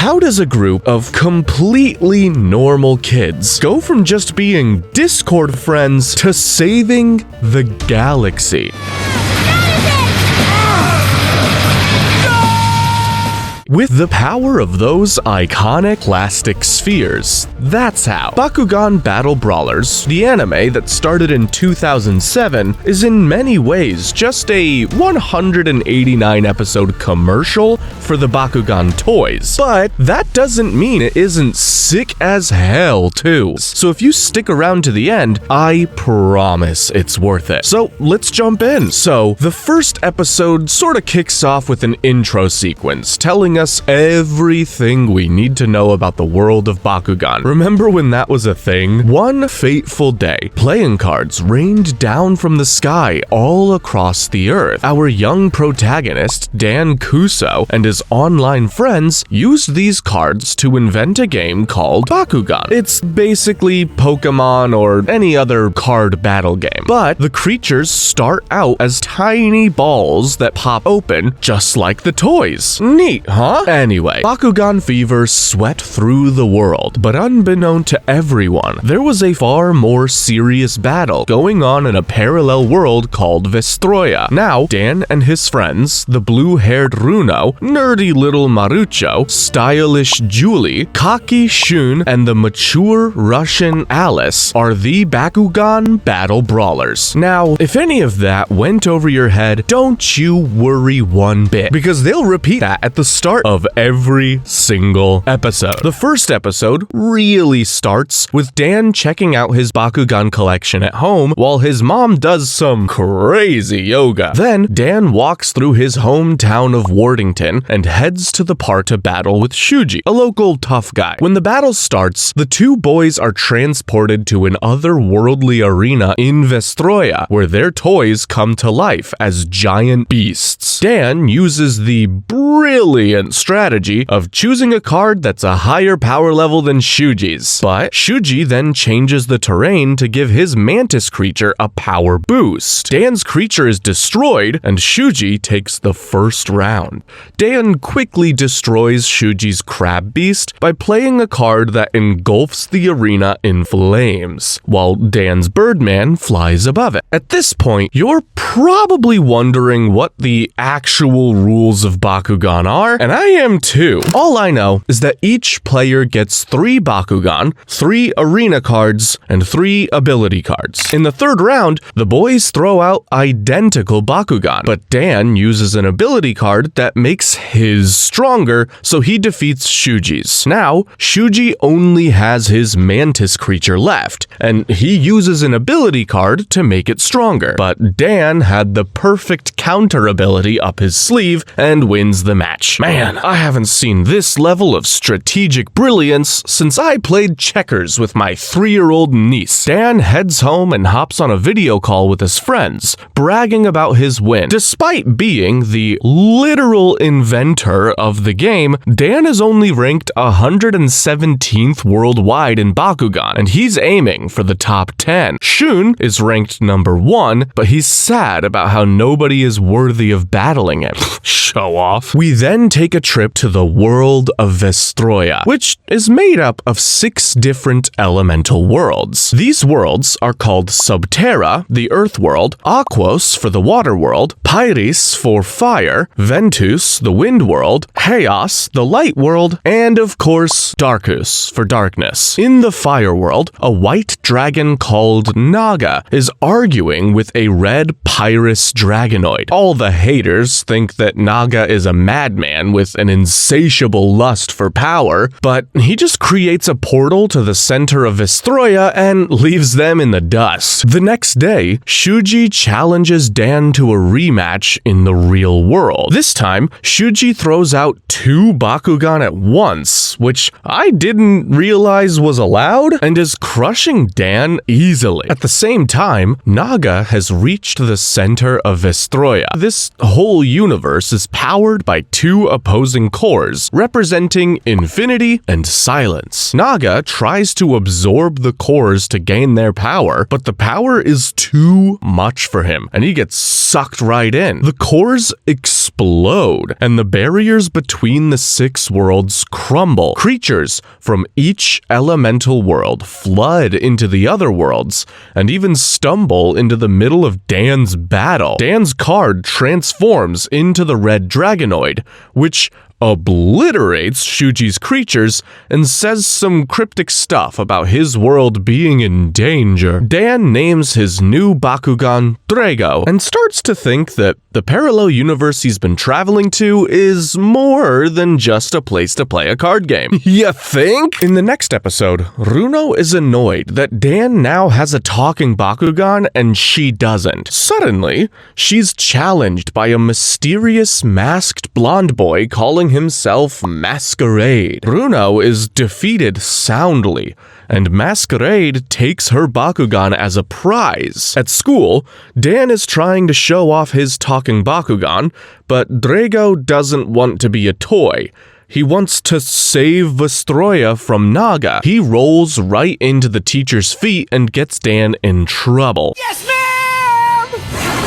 How does a group of completely normal kids go from just being Discord friends to saving the galaxy? With the power of those iconic plastic spheres. That's how. Bakugan Battle Brawlers, the anime that started in 2007, is in many ways just a 189 episode commercial for the Bakugan toys. But that doesn't mean it isn't sick as hell too. So if you stick around to the end, I promise it's worth it. So let's jump in. So the first episode sort of kicks off with an intro sequence telling us everything we need to know about the world of Bakugan. Remember when that was a thing? One fateful day, playing cards rained down from the sky all across the earth. Our young protagonist, Dan Kuso, and his online friends used these cards to invent a game called Bakugan. It's basically Pokemon or any other card battle game, but the creatures start out as tiny balls that pop open just like the toys. Neat, huh? Anyway, Bakugan fever swept through the world, but unbeknown to everyone, there was a far more serious battle going on in a parallel world called Vestroya. Now, Dan and his friends, the blue-haired Runo, nerdy little Marucho, stylish Julie, cocky Shun, and the mature Russian Alice are the Bakugan Battle Brawlers. Now, if any of that went over your head, don't you worry one bit, because they'll repeat that at the start of every single episode. The first episode really starts with Dan checking out his Bakugan collection at home while his mom does some crazy yoga. Then Dan walks through his hometown of Wardington and heads to the park to battle with Shuji, a local tough guy. When the battle starts, the two boys are transported to an otherworldly arena in Vestroya, where their toys come to life as giant beasts. Dan uses the brilliant strategy of choosing a card that's a higher power level than Shuji's. But Shuji then changes the terrain to give his mantis creature a power boost. Dan's creature is destroyed, and Shuji takes the first round. Dan quickly destroys Shuji's crab beast by playing a card that engulfs the arena in flames, while Dan's Birdman flies above it. At this point, you're probably wondering what the actual rules of Bakugan are, and I am too. All I know is that each player gets 3 Bakugan, 3 arena cards, and 3 ability cards. In the third round, the boys throw out identical Bakugan, but Dan uses an ability card that makes his stronger, so he defeats Shuji's. Now, Shuji only has his mantis creature left, and he uses an ability card to make it stronger, but Dan had the perfect counter ability up his sleeve and wins the match. Man, I haven't seen this level of strategic brilliance since I played checkers with my 3-year-old niece. Dan heads home and hops on a video call with his friends, bragging about his win. Despite being the literal inventor of the game, Dan is only ranked 117th worldwide in Bakugan, and he's aiming for the top 10. Shun is ranked number 1, but he's sad about how nobody is worthy of battling him. Show off. We then take a trip to the world of Vestroya, which is made up of 6 different elemental worlds. These worlds are called Subterra, the earth world, Aquos for the water world, Pyris for fire, Ventus, the wind world, Chaos, the light world, and of course, Darkus for darkness. In the fire world, a white dragon called Naga is arguing with a red Pyris dragonoid. All the haters think that Naga is a madman with an insatiable lust for power, but he just creates a portal to the center of Vestroya and leaves them in the dust. The next day, Shuji challenges Dan to a rematch in the real world. This time, Shuji throws out 2 Bakugan at once, which I didn't realize was allowed, and is crushing Dan easily. At the same time, Naga has reached the center of Vestroya. This whole universe is powered by 2 opposing cores, representing infinity and silence. Naga tries to absorb the cores to gain their power, but the power is too much for him, and he gets sucked right in. The cores explode explode, and the barriers between the 6 worlds crumble. Creatures from each elemental world flood into the other worlds, and even stumble into the middle of Dan's battle. Dan's card transforms into the red dragonoid, which obliterates Shuji's creatures and says some cryptic stuff about his world being in danger. Dan names his new Bakugan Drago and starts to think that the parallel universe he's been traveling to is more than just a place to play a card game. You think? In the next episode, Runo is annoyed that Dan now has a talking Bakugan and she doesn't. Suddenly, she's challenged by a mysterious masked blonde boy calling himself Masquerade. Runo is defeated soundly, and Masquerade takes her Bakugan as a prize. At school, Dan is trying to show off his talking Bakugan, but Drago doesn't want to be a toy. He wants to save Vestroya from Naga. He rolls right into the teacher's feet and gets Dan in trouble. Yes, ma'am!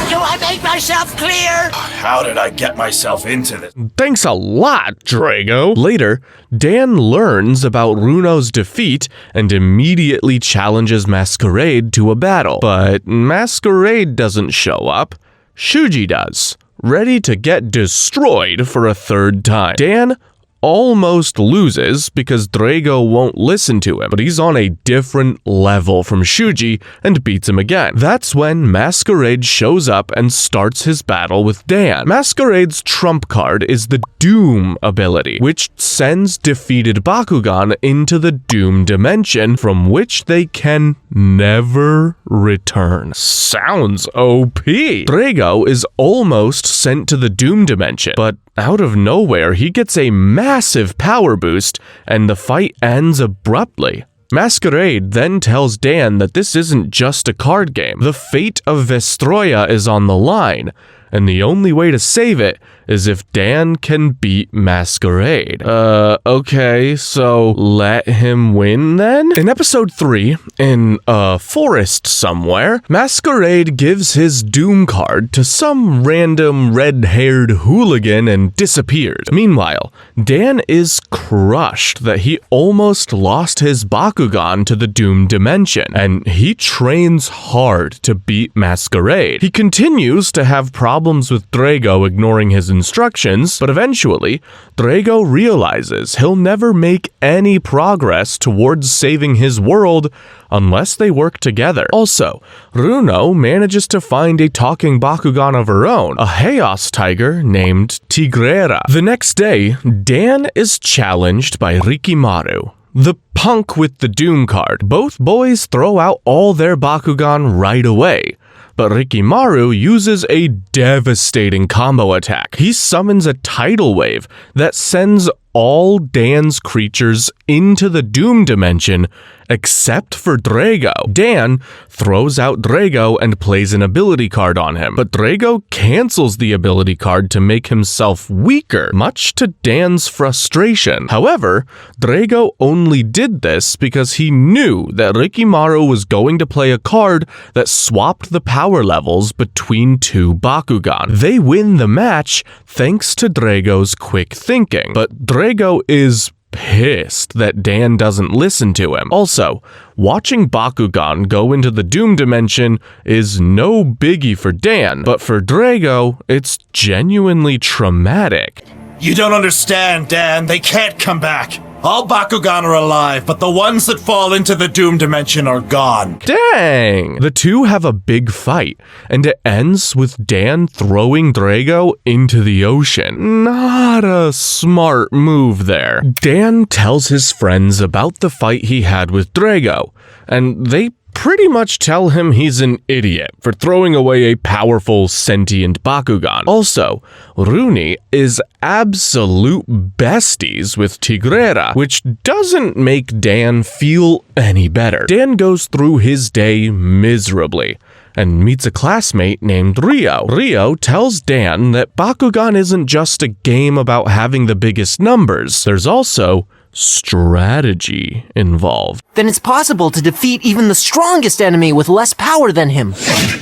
Do I make myself clear? How did I get myself into this? Thanks a lot, Drago. Later, Dan learns about Runo's defeat and immediately challenges Masquerade to a battle. But Masquerade doesn't show up. Shuji does, ready to get destroyed for a 3rd time. Dan almost loses because Drago won't listen to him, but he's on a different level from Shuji and beats him again. That's when Masquerade shows up and starts his battle with Dan. Masquerade's trump card is the Doom ability, which sends defeated Bakugan into the Doom dimension from which they can never return. Sounds OP! Drago is almost sent to the Doom dimension, but out of nowhere, he gets a massive power boost, and the fight ends abruptly. Masquerade then tells Dan that this isn't just a card game. The fate of Vestroya is on the line, and the only way to save it is if Dan can beat Masquerade. Okay, so let him win then? In episode 3, in a forest somewhere, Masquerade gives his Doom card to some random red-haired hooligan and disappears. Meanwhile, Dan is crushed that he almost lost his Bakugan to the Doom dimension, and he trains hard to beat Masquerade. He continues to have problems with Drago ignoring his instructions, but eventually, Drago realizes he'll never make any progress towards saving his world unless they work together. Also, Runo manages to find a talking Bakugan of her own, a Chaos Tiger named Tigrera. The next day, Dan is challenged by Rikimaru, the punk with the Doom card. Both boys throw out all their Bakugan right away, but Rikimaru uses a devastating combo attack. He summons a tidal wave that sends all Dan's creatures into the Doom dimension except for Drago. Dan throws out Drago and plays an ability card on him, but Drago cancels the ability card to make himself weaker, much to Dan's frustration. However, Drago only did this because he knew that Rikimaru was going to play a card that swapped the power levels between 2 Bakugan. They win the match thanks to Drago's quick thinking, but Drago is pissed that Dan doesn't listen to him. Also, watching Bakugan go into the Doom dimension is no biggie for Dan, but for Drago, it's genuinely traumatic. You don't understand, Dan. They can't come back. All Bakugan are alive, but the ones that fall into the Doom dimension are gone. Dang! The two have a big fight, and it ends with Dan throwing Drago into the ocean. Not a smart move there. Dan tells his friends about the fight he had with Drago, and they pretty much tell him he's an idiot for throwing away a powerful sentient Bakugan. Also, Runi is absolute besties with Tigrera, which doesn't make Dan feel any better. Dan goes through his day miserably and meets a classmate named Rio. Rio tells Dan that Bakugan isn't just a game about having the biggest numbers. There's also strategy involved. Then it's possible to defeat even the strongest enemy with less power than him.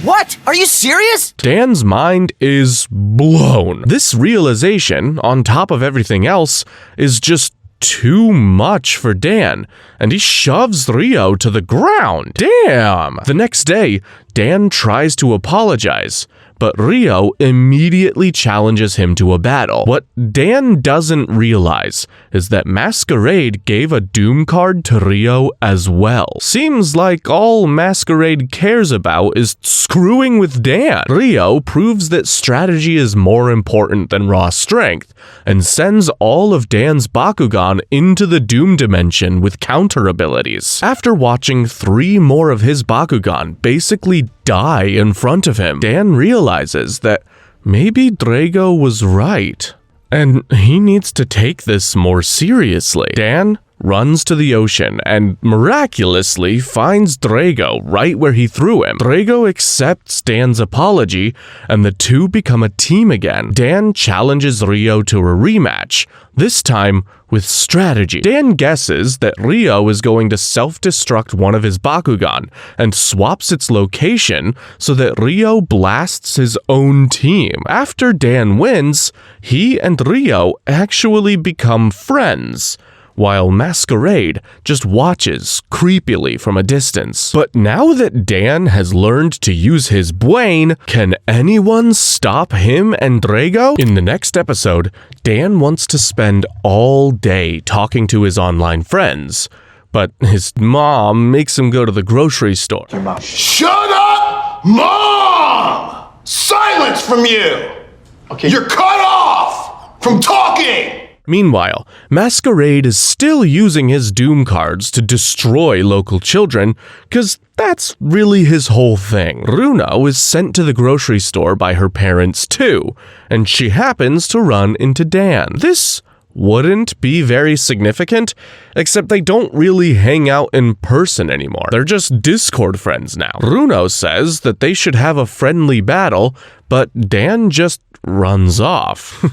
What? Are you serious? Dan's mind is blown. This realization, on top of everything else, is just too much for Dan, and he shoves Rio to the ground. Damn! The next day, Dan tries to apologize, but Rio immediately challenges him to a battle. What Dan doesn't realize is that Masquerade gave a Doom card to Rio as well. Seems like all Masquerade cares about is screwing with Dan. Rio proves that strategy is more important than raw strength, and sends all of Dan's Bakugan into the Doom dimension with counter abilities. After watching 3 more of his Bakugan basically die in front of him, Dan realizes that maybe Drago was right, and he needs to take this more seriously. Dan runs to the ocean and miraculously finds Drago right where he threw him. Drago accepts Dan's apology, and the two become a team again. Dan challenges Rio to a rematch, this time with strategy. Dan guesses that Rio is going to self-destruct one of his Bakugan and swaps its location so that Rio blasts his own team. After Dan wins, he and Rio actually become friends, while Masquerade just watches creepily from a distance. But now that Dan has learned to use his brain, can anyone stop him and Drago? In the next episode, Dan wants to spend all day talking to his online friends, but his mom makes him go to the grocery store. Shut up, Mom! Silence from you! Okay. You're cut off from talking! Meanwhile, Masquerade is still using his Doom cards to destroy local children, cause that's really his whole thing. Runo is sent to the grocery store by her parents too, and she happens to run into Dan. This wouldn't be very significant, except they don't really hang out in person anymore. They're just Discord friends now. Runo says that they should have a friendly battle, but Dan just runs off.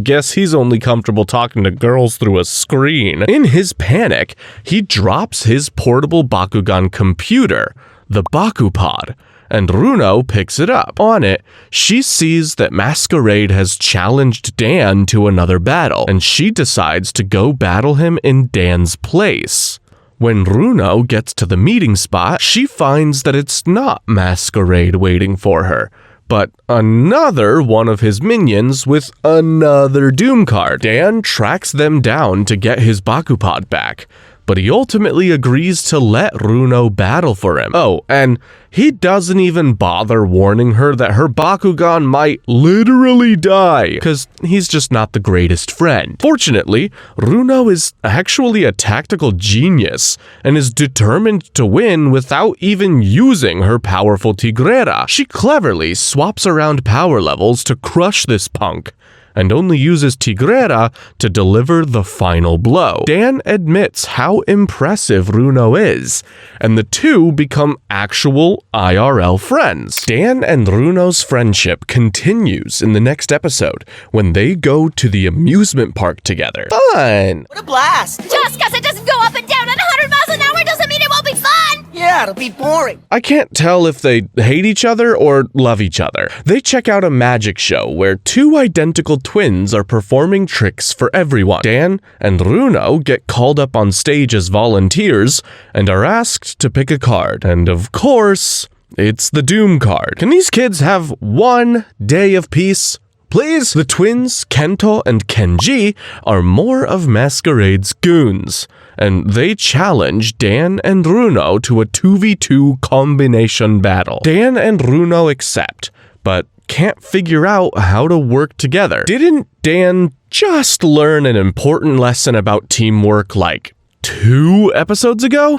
Guess he's only comfortable talking to girls through a screen. In his panic, he drops his portable Bakugan computer, the Bakupod, and Runo picks it up. On it, she sees that Masquerade has challenged Dan to another battle, and she decides to go battle him in Dan's place. When Runo gets to the meeting spot, she finds that it's not Masquerade waiting for her, but another one of his minions with another Doom card. Dan tracks them down to get his Bakupod back, but he ultimately agrees to let Runo battle for him. Oh, and he doesn't even bother warning her that her Bakugan might literally die, because he's just not the greatest friend. Fortunately, Runo is actually a tactical genius, and is determined to win without even using her powerful Tigrera. She cleverly swaps around power levels to crush this punk, and only uses Tigrera to deliver the final blow. Dan admits how impressive Runo is, and the two become actual IRL friends. Dan and Runo's friendship continues in the next episode when they go to the amusement park together. Fun! What a blast! Just because it doesn't go up and down at 100 miles an hour doesn't mean it won't be fun! Yeah, it'll be boring. I can't tell if they hate each other or love each other. They check out a magic show where 2 identical twins are performing tricks for everyone. Dan and Runo get called up on stage as volunteers and are asked to pick a card. And of course, it's the Doom card. Can these kids have one day of peace, please? The twins, Kento and Kenji, are more of Masquerade's goons, and they challenge Dan and Runo to a 2v2 combination battle. Dan and Runo accept, but can't figure out how to work together. Didn't Dan just learn an important lesson about teamwork like 2 episodes ago?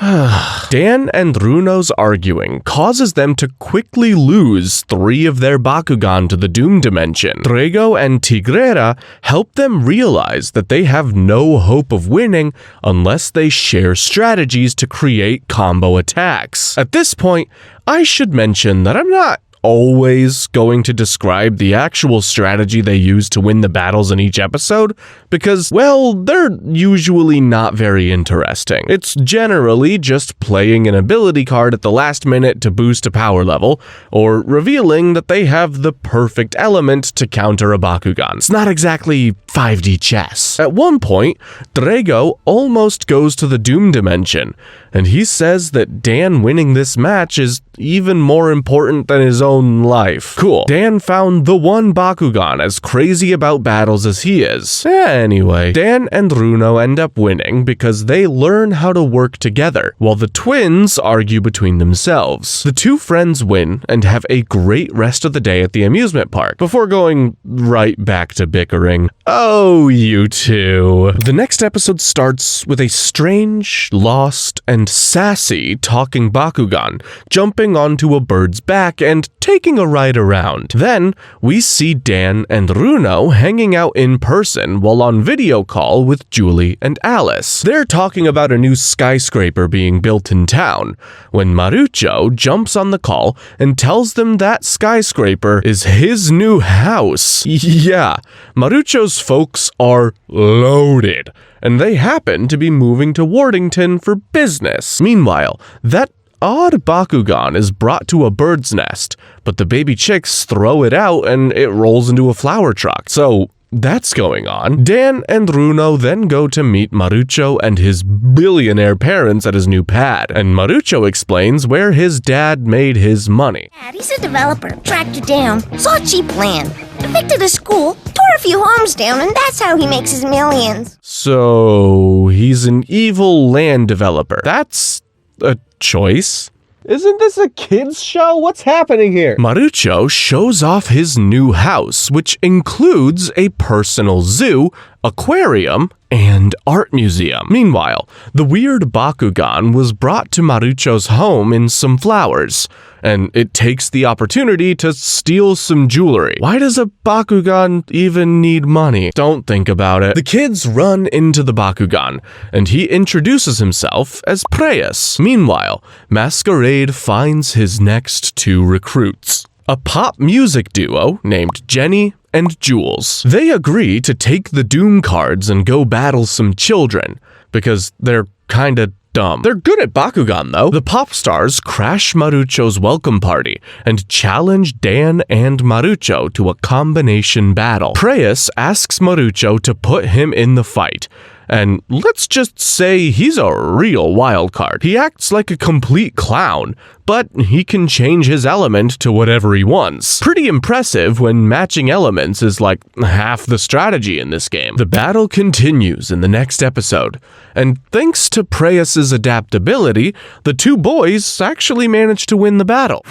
Dan and Runo's arguing causes them to quickly lose 3 of their Bakugan to the Doom dimension. Drago and Tigrera help them realize that they have no hope of winning unless they share strategies to create combo attacks. At this point, I should mention that I'm not always going to describe the actual strategy they use to win the battles in each episode, because, well, they're usually not very interesting. It's generally just playing an ability card at the last minute to boost a power level, or revealing that they have the perfect element to counter a Bakugan. It's not exactly 5D chess. At one point, Drago almost goes to the Doom Dimension, and he says that Dan winning this match is even more important than his own life. Cool. Dan found the one Bakugan as crazy about battles as he is. Anyway, Dan and Runo end up winning because they learn how to work together, while the twins argue between themselves. The two friends win and have a great rest of the day at the amusement park, before going right back to bickering. Oh, you two. The next episode starts with a strange, lost, and sassy talking Bakugan jumping onto a bird's back and taking a ride around. Then, we see Dan and Runo hanging out in person while on video call with Julie and Alice. They're talking about a new skyscraper being built in town, when Marucho jumps on the call and tells them that skyscraper is his new house. Yeah, Marucho's folks are loaded, and they happen to be moving to Wardington for business. Meanwhile, that odd Bakugan is brought to a bird's nest, but the baby chicks throw it out and it rolls into a flower truck. So that's going on. Dan and Runo then go to meet Marucho and his billionaire parents at his new pad, and Marucho explains where his dad made his money. Dad, he's a developer. Tracked you down. Saw a cheap land. Evicted a school. Tore a few homes down, and that's how he makes his millions. So he's an evil land developer. That's a choice. Isn't this a kid's show? What's happening here? Marucho shows off his new house, which includes a personal zoo, aquarium, and art museum. Meanwhile, the weird Bakugan was brought to Marucho's home in some flowers, and it takes the opportunity to steal some jewelry. Why does a Bakugan even need money? Don't think about it. The kids run into the Bakugan, and he introduces himself as Preyas. Meanwhile, Masquerade finds his next two recruits, a pop music duo named Jenny and Jules. They agree to take the Doom cards and go battle some children, because they're kinda dumb. They're good at Bakugan, though. The pop stars crash Marucho's welcome party and challenge Dan and Marucho to a combination battle. Preyas asks Marucho to put him in the fight, and let's just say he's a real wild card. He acts like a complete clown, but he can change his element to whatever he wants. Pretty impressive when matching elements is like half the strategy in this game. The battle continues in the next episode, and thanks to Preyas' adaptability, the two boys actually manage to win the battle.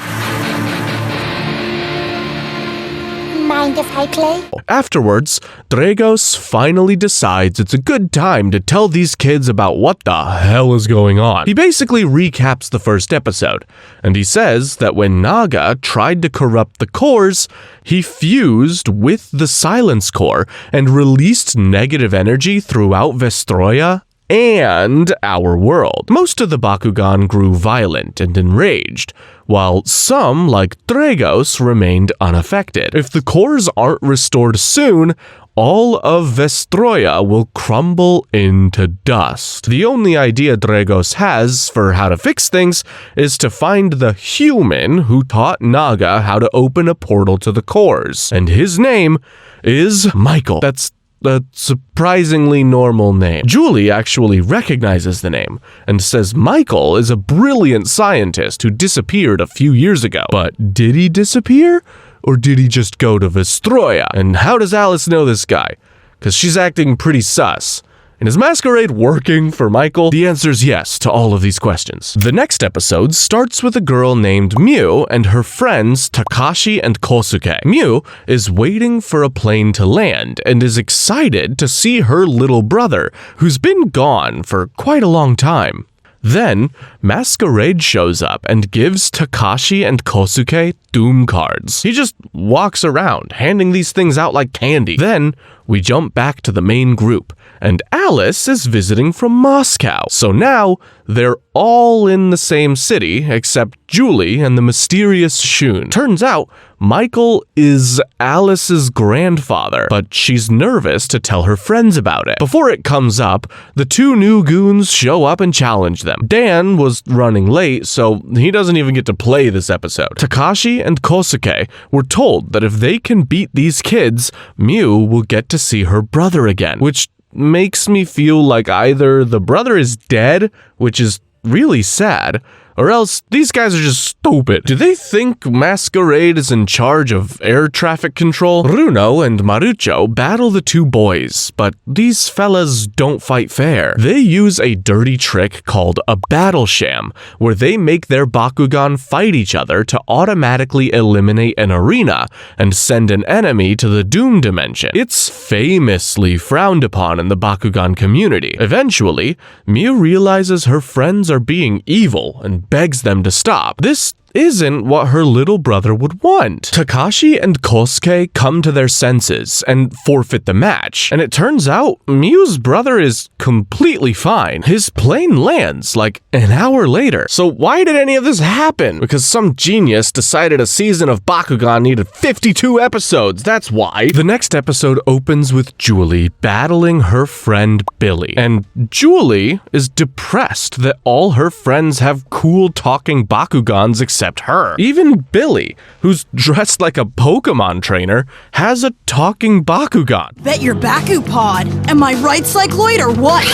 Mind if I play? Afterwards, Dragos finally decides it's a good time to tell these kids about what the hell is going on. He basically recaps the first episode, and he says that when Naga tried to corrupt the cores, he fused with the Silence Core and released negative energy throughout Vestroya and our world. Most of the Bakugan grew violent and enraged, while some, like Dragos, remained unaffected. If the cores aren't restored soon, all of Vestroya will crumble into dust. The only idea Dragos has for how to fix things is to find the human who taught Naga how to open a portal to the cores, and his name is Michael. That's a surprisingly normal name. Julie actually recognizes the name and says Michael is a brilliant scientist who disappeared a few years ago. But did he disappear? Or did he just go to Vestroya? And how does Alice know this guy? Because she's acting pretty sus. And is Masquerade working for Michael? The answer's yes to all of these questions. The next episode starts with a girl named Mew and her friends Takashi and Kosuke. Mew is waiting for a plane to land and is excited to see her little brother, who's been gone for quite a long time. Then, Masquerade shows up and gives Takashi and Kosuke Doom cards. He just walks around, handing these things out like candy. Then, we jump back to the main group, and Alice is visiting from Moscow. So now, they're all in the same city, except Julie and the mysterious Shun. Turns out, Michael is Alice's grandfather, but she's nervous to tell her friends about it. Before it comes up, the two new goons show up and challenge them. Dan was running late, so he doesn't even get to play this episode. Takashi and Kosuke were told that if they can beat these kids, Miu will get to see her brother again, which makes me feel like either the brother is dead, which is really sad, or else these guys are just stupid. Do they think Masquerade is in charge of air traffic control? Runo and Marucho battle the two boys, but these fellas don't fight fair. They use a dirty trick called a battle sham, where they make their Bakugan fight each other to automatically eliminate an arena and send an enemy to the Doom Dimension. It's famously frowned upon in the Bakugan community. Eventually, Miu realizes her friends are being evil and begs them to stop. This isn't what her little brother would want. Takashi and Kosuke come to their senses and forfeit the match, and it turns out Miu's brother is completely fine. His plane lands like an hour later. So why did any of this happen? Because some genius decided a season of Bakugan needed 52 episodes, that's why. The next episode opens with Julie battling her friend Billy, and Julie is depressed that all her friends have cool talking Bakugans except her. Even Billy, who's dressed like a Pokemon trainer, has a talking Bakugan. Bet your Bakupod. Am I right, Cycloid, or what?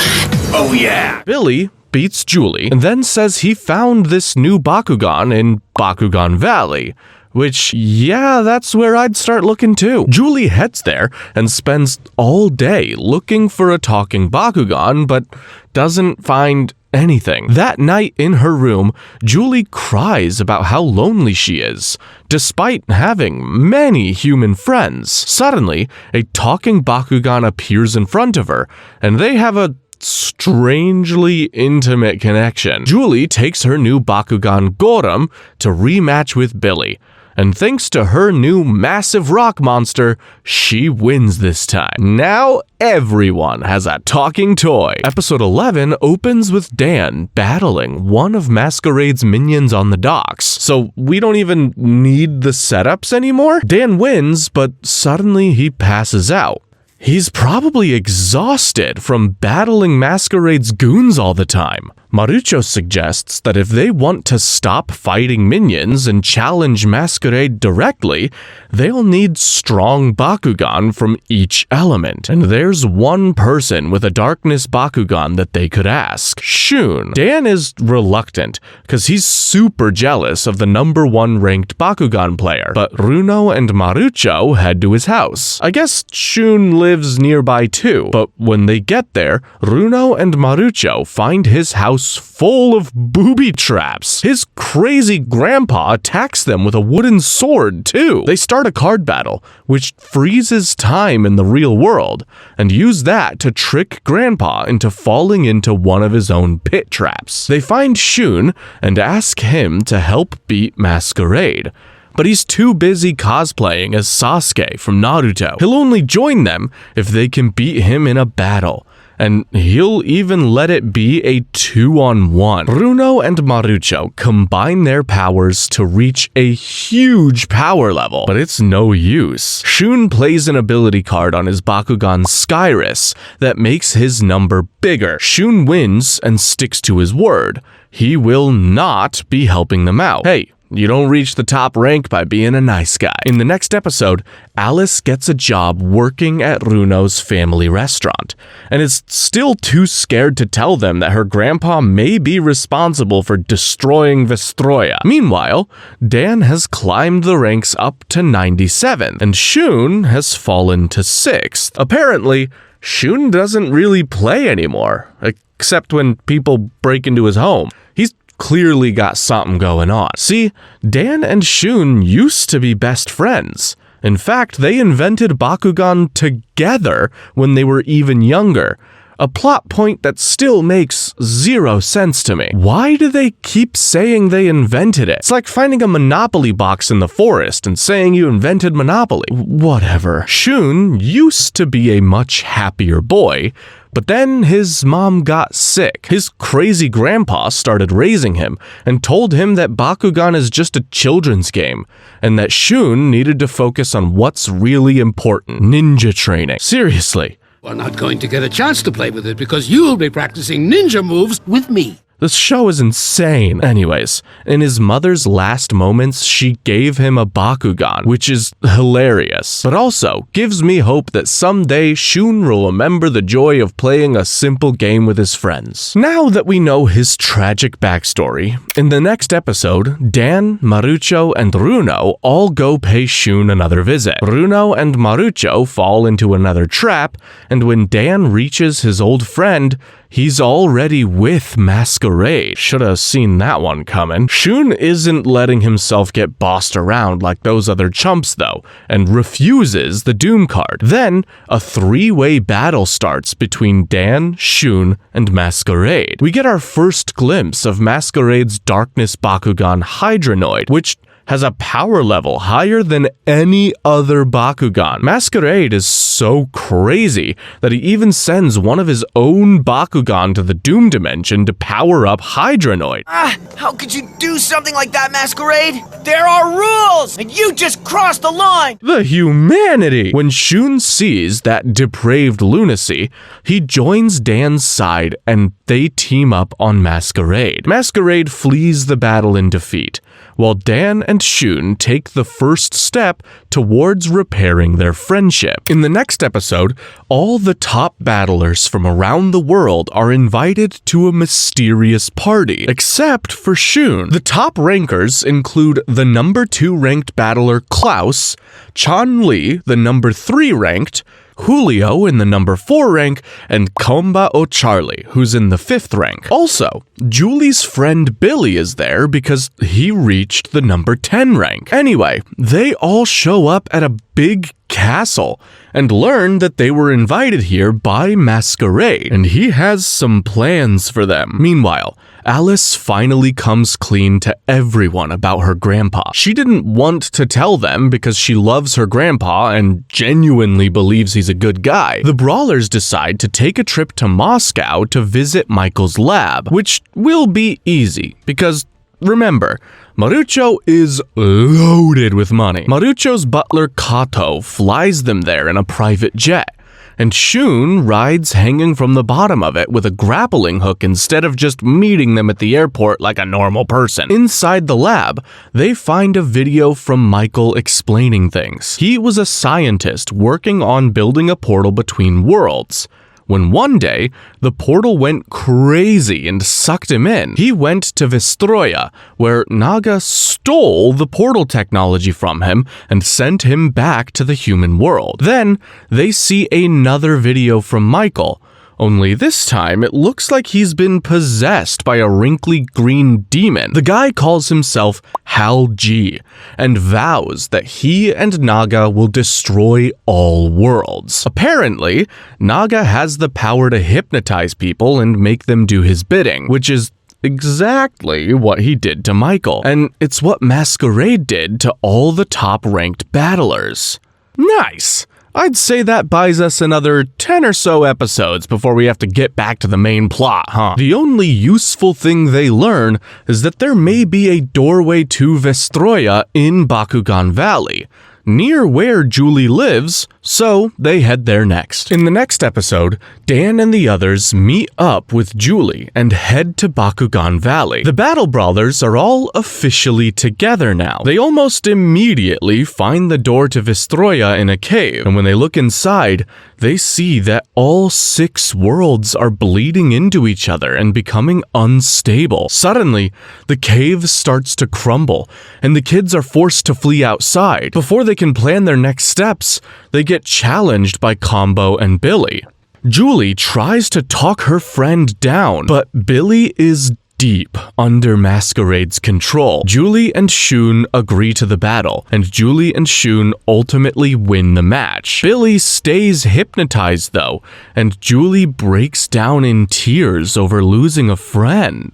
Oh yeah! Billy beats Julie and then says he found this new Bakugan in Bakugan Valley. Which, yeah, that's where I'd start looking too. Julie heads there and spends all day looking for a talking Bakugan, but doesn't find anything. That night in her room, Julie cries about how lonely she is, despite having many human friends. Suddenly, a talking Bakugan appears in front of her, and they have a strangely intimate connection. Julie takes her new Bakugan Gorum to rematch with Billy, and thanks to her new massive rock monster, she wins this time. Now everyone has a talking toy. Episode 11 opens with Dan battling one of Masquerade's minions on the docks, so we don't even need the setups anymore. Dan wins, but suddenly he passes out. He's probably exhausted from battling Masquerade's goons all the time. Marucho suggests that if they want to stop fighting minions and challenge Masquerade directly, they'll need strong Bakugan from each element. And there's one person with a darkness Bakugan that they could ask: Shun. Dan is reluctant, because he's super jealous of the #1 ranked Bakugan player, but Runo and Marucho head to his house. I guess Shun lives nearby too, but when they get there, Runo and Marucho find his house full of booby traps. His crazy grandpa attacks them with a wooden sword too. They start a card battle, which freezes time in the real world, and use that to trick grandpa into falling into one of his own pit traps. They find Shun and ask him to help beat Masquerade, but he's too busy cosplaying as Sasuke from Naruto. He'll only join them if they can beat him in a battle, and he'll even let it be a 2-on-1. Runo and Marucho combine their powers to reach a huge power level, but it's no use. Shun plays an ability card on his Bakugan Skyrus that makes his number bigger. Shun wins and sticks to his word. He will not be helping them out. Hey, you don't reach the top rank by being a nice guy. In the next episode, Alice gets a job working at Runo's family restaurant, and is still too scared to tell them that her grandpa may be responsible for destroying Vestroya. Meanwhile, Dan has climbed the ranks up to 97, and Shun has fallen to 6th. Apparently, Shun doesn't really play anymore, except when people break into his home. He's clearly got something going on. See, Dan and Shun used to be best friends. In fact, they invented Bakugan together when they were even younger, a plot point that still makes zero sense to me. Why do they keep saying they invented it? It's like finding a Monopoly box in the forest and saying you invented Monopoly. Whatever. Shun used to be a much happier boy, but then his mom got sick. His crazy grandpa started raising him and told him that Bakugan is just a children's game and that Shun needed to focus on what's really important: ninja training. Seriously. We're not going to get a chance to play with it because you'll be practicing ninja moves with me. This show is insane. Anyways, in his mother's last moments, she gave him a Bakugan, which is hilarious, but also gives me hope that someday Shun will remember the joy of playing a simple game with his friends. Now that we know his tragic backstory, in the next episode, Dan, Marucho, and Runo all go pay Shun another visit. Runo and Marucho fall into another trap, and when Dan reaches his old friend, he's already with Masquerade. Should have seen that one coming. Shun isn't letting himself get bossed around like those other chumps though, and refuses the Doom card. Then, a three-way battle starts between Dan, Shun, and Masquerade. We get our first glimpse of Masquerade's Darkness Bakugan Hydranoid, which has a power level higher than any other Bakugan. Masquerade is so crazy that he even sends one of his own Bakugan to the Doom Dimension to power up Hydranoid. How could you do something like that, Masquerade? There are rules, and you just crossed the line! The humanity! When Shun sees that depraved lunacy, he joins Dan's side and they team up on Masquerade. Masquerade flees the battle in defeat, while Dan and Shun take the first step towards repairing their friendship. In the next episode, all the top battlers from around the world are invited to a mysterious party, except for Shun. The top rankers include the number 2 ranked battler Klaus, Chun-Li, the number 3 ranked, Julio in the number 4 rank, and Komba O'Charlie, who's in the 5th rank. Also, Julie's friend Billy is there because he reached the number 10 rank. Anyway, they all show up at a big castle and learn that they were invited here by Masquerade, and he has some plans for them. Meanwhile, Alice finally comes clean to everyone about her grandpa. She didn't want to tell them because she loves her grandpa and genuinely believes he's a good guy. The brawlers decide to take a trip to Moscow to visit Michael's lab, which will be easy because remember, Marucho is loaded with money. Marucho's butler Kato flies them there in a private jet, and Shun rides hanging from the bottom of it with a grappling hook instead of just meeting them at the airport like a normal person. Inside the lab, they find a video from Michael explaining things. He was a scientist working on building a portal between worlds, when one day, the portal went crazy and sucked him in. He went to Vestroya, where Naga stole the portal technology from him and sent him back to the human world. Then, they see another video from Michael, only this time it looks like he's been possessed by a wrinkly green demon. The guy calls himself Hal G and vows that he and Naga will destroy all worlds. Apparently, Naga has the power to hypnotize people and make them do his bidding, which is exactly what he did to Michael, and it's what Masquerade did to all the top-ranked battlers. Nice! I'd say that buys us another 10 or so episodes before we have to get back to the main plot, huh? The only useful thing they learn is that there may be a doorway to Vestroya in Bakugan Valley, near where Julie lives, so they head there next. In the next episode, Dan and the others meet up with Julie and head to Bakugan Valley. The Battle Brawlers are all officially together now. They almost immediately find the door to Vestroya in a cave, and when they look inside, they see that all 6 worlds are bleeding into each other and becoming unstable. Suddenly, the cave starts to crumble, and the kids are forced to flee outside. Before they can plan their next steps, they get challenged by Combo and Billy. Julie tries to talk her friend down, but Billy is deep under Masquerade's control. Julie and Shun agree to the battle, and Julie and Shun ultimately win the match. Billy stays hypnotized though, and Julie breaks down in tears over losing a friend.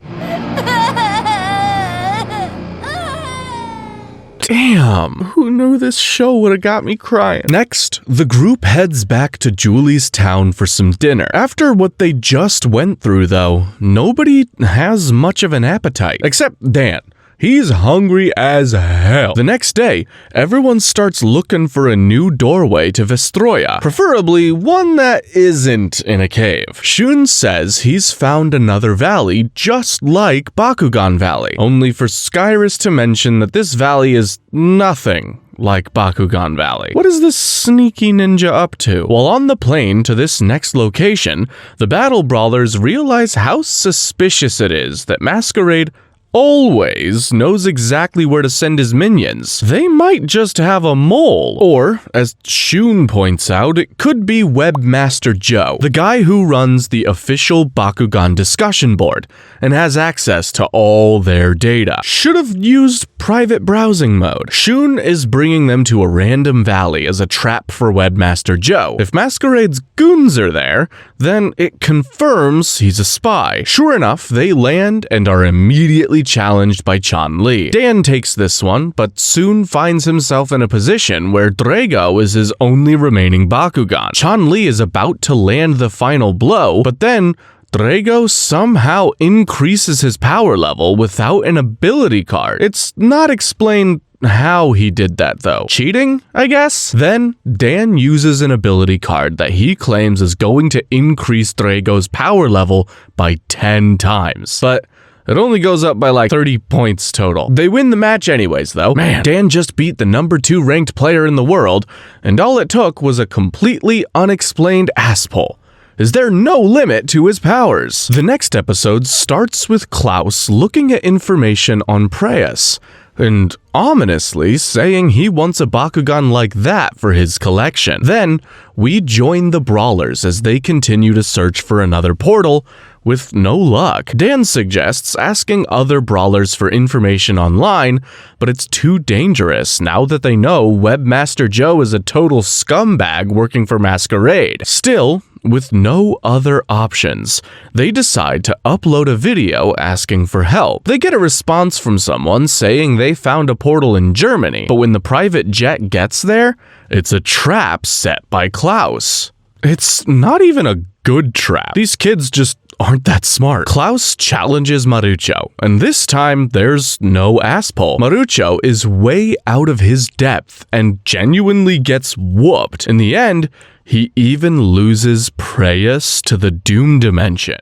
Damn, who knew this show would have got me crying? Next, the group heads back to Julie's town for some dinner. After what they just went through though, nobody has much of an appetite, except Dan. He's hungry as hell. The next day, everyone starts looking for a new doorway to Vestroya, preferably one that isn't in a cave. Shun says he's found another valley just like Bakugan Valley, only for Skyrus to mention that this valley is nothing like Bakugan Valley. What is this sneaky ninja up to? While on the plane to this next location, the battle brawlers realize how suspicious it is that Masquerade always knows exactly where to send his minions. They might just have a mole, or, as Shun points out, it could be Webmaster Joe, the guy who runs the official Bakugan discussion board and has access to all their data. Should have used private browsing mode. Shun is bringing them to a random valley as a trap for Webmaster Joe. If Masquerade's goons are there, then it confirms he's a spy. Sure enough, they land and are immediately challenged by Chun-Li. Dan takes this one, but soon finds himself in a position where Drago is his only remaining Bakugan. Chun-Li is about to land the final blow, but then Drago somehow increases his power level without an ability card. It's not explained how he did that though. Cheating, I guess? Then, Dan uses an ability card that he claims is going to increase Drago's power level by 10 times. But it only goes up by like 30 points total. They win the match anyways though. Man, Dan just beat the number 2 ranked player in the world, and all it took was a completely unexplained ass pull. Is there no limit to his powers? The next episode starts with Klaus looking at information on Preyas, and ominously saying he wants a Bakugan like that for his collection. Then, we join the Brawlers as they continue to search for another portal, with no luck. Dan suggests asking other Brawlers for information online, but it's too dangerous now that they know Webmaster Joe is a total scumbag working for Masquerade. Still, with no other options, they decide to upload a video asking for help. They get a response from someone saying they found a portal in Germany, but when the private jet gets there, it's a trap set by Klaus. It's not even a good trap. These kids just aren't that smart. Klaus challenges Marucho, and this time there's no ass pull. Marucho is way out of his depth and genuinely gets whooped. In the end, he even loses Preyas to the Doom Dimension.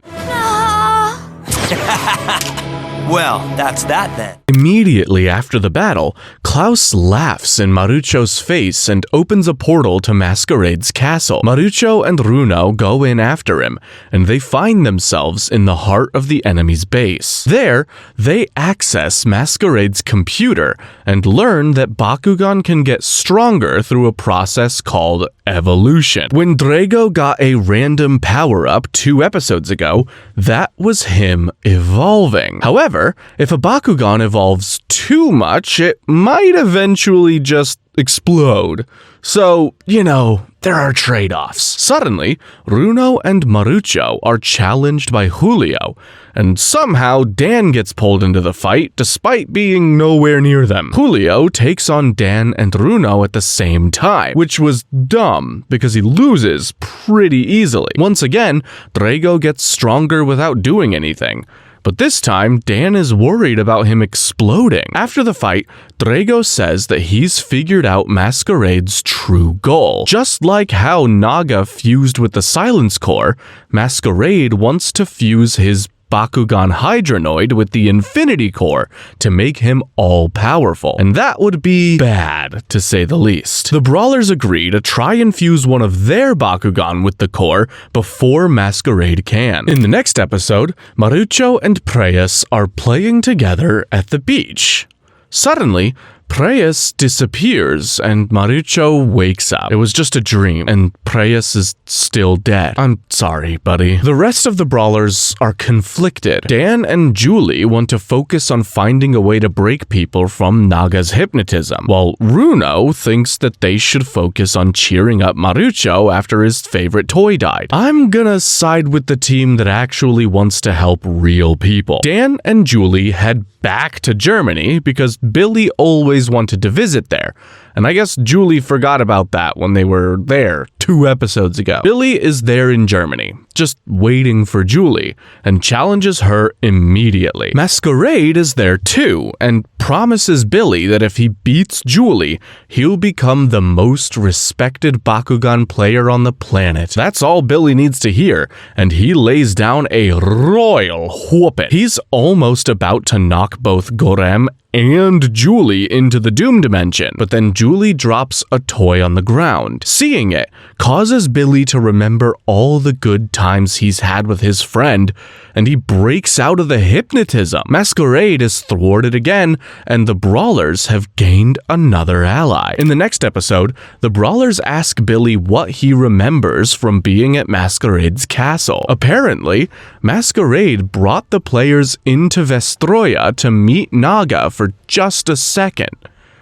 Well, that's that then. Immediately after the battle, Klaus laughs in Marucho's face and opens a portal to Masquerade's castle. Marucho and Runo go in after him, and they find themselves in the heart of the enemy's base. There, they access Masquerade's computer and learn that Bakugan can get stronger through a process called evolution. When Drago got a random power-up 2 episodes ago, that was him evolving. However, if a Bakugan evolves too much, it might eventually just explode. So, there are trade-offs. Suddenly, Runo and Marucho are challenged by Julio, and somehow Dan gets pulled into the fight despite being nowhere near them. Julio takes on Dan and Runo at the same time, which was dumb because he loses pretty easily. Once again, Drago gets stronger without doing anything. But this time, Dan is worried about him exploding. After the fight, Drago says that he's figured out Masquerade's true goal. Just like how Naga fused with the Silence Core, Masquerade wants to fuse his Bakugan Hydronoid with the Infinity Core to make him all-powerful, and that would be bad, to say the least. The Brawlers agree to try and fuse one of their Bakugan with the core before Masquerade can. In the next episode, Marucho and Preyas are playing together at the beach. Suddenly, Preyas disappears and Marucho wakes up. It was just a dream, and Preyas is still dead. I'm sorry, buddy. The rest of the brawlers are conflicted. Dan and Julie want to focus on finding a way to break people from Naga's hypnotism, while Runo thinks that they should focus on cheering up Marucho after his favorite toy died. I'm gonna side with the team that actually wants to help real people. Dan and Julie head back to Germany because Billy always wanted to visit there. And I guess Julie forgot about that when they were there 2 episodes ago. Billy is there in Germany, just waiting for Julie, and challenges her immediately. Masquerade is there too, and promises Billy that if he beats Julie, he'll become the most respected Bakugan player on the planet. That's all Billy needs to hear, and he lays down a royal whooping. He's almost about to knock both Gorem and Julie into the Doom Dimension, but then Julie drops a toy on the ground. Seeing it causes Billy to remember all the good times he's had with his friend, and he breaks out of the hypnotism. Masquerade is thwarted again, and the Brawlers have gained another ally. In the next episode, the Brawlers ask Billy what he remembers from being at Masquerade's castle. Apparently, Masquerade brought the players into Vestroya to meet Naga for just a second,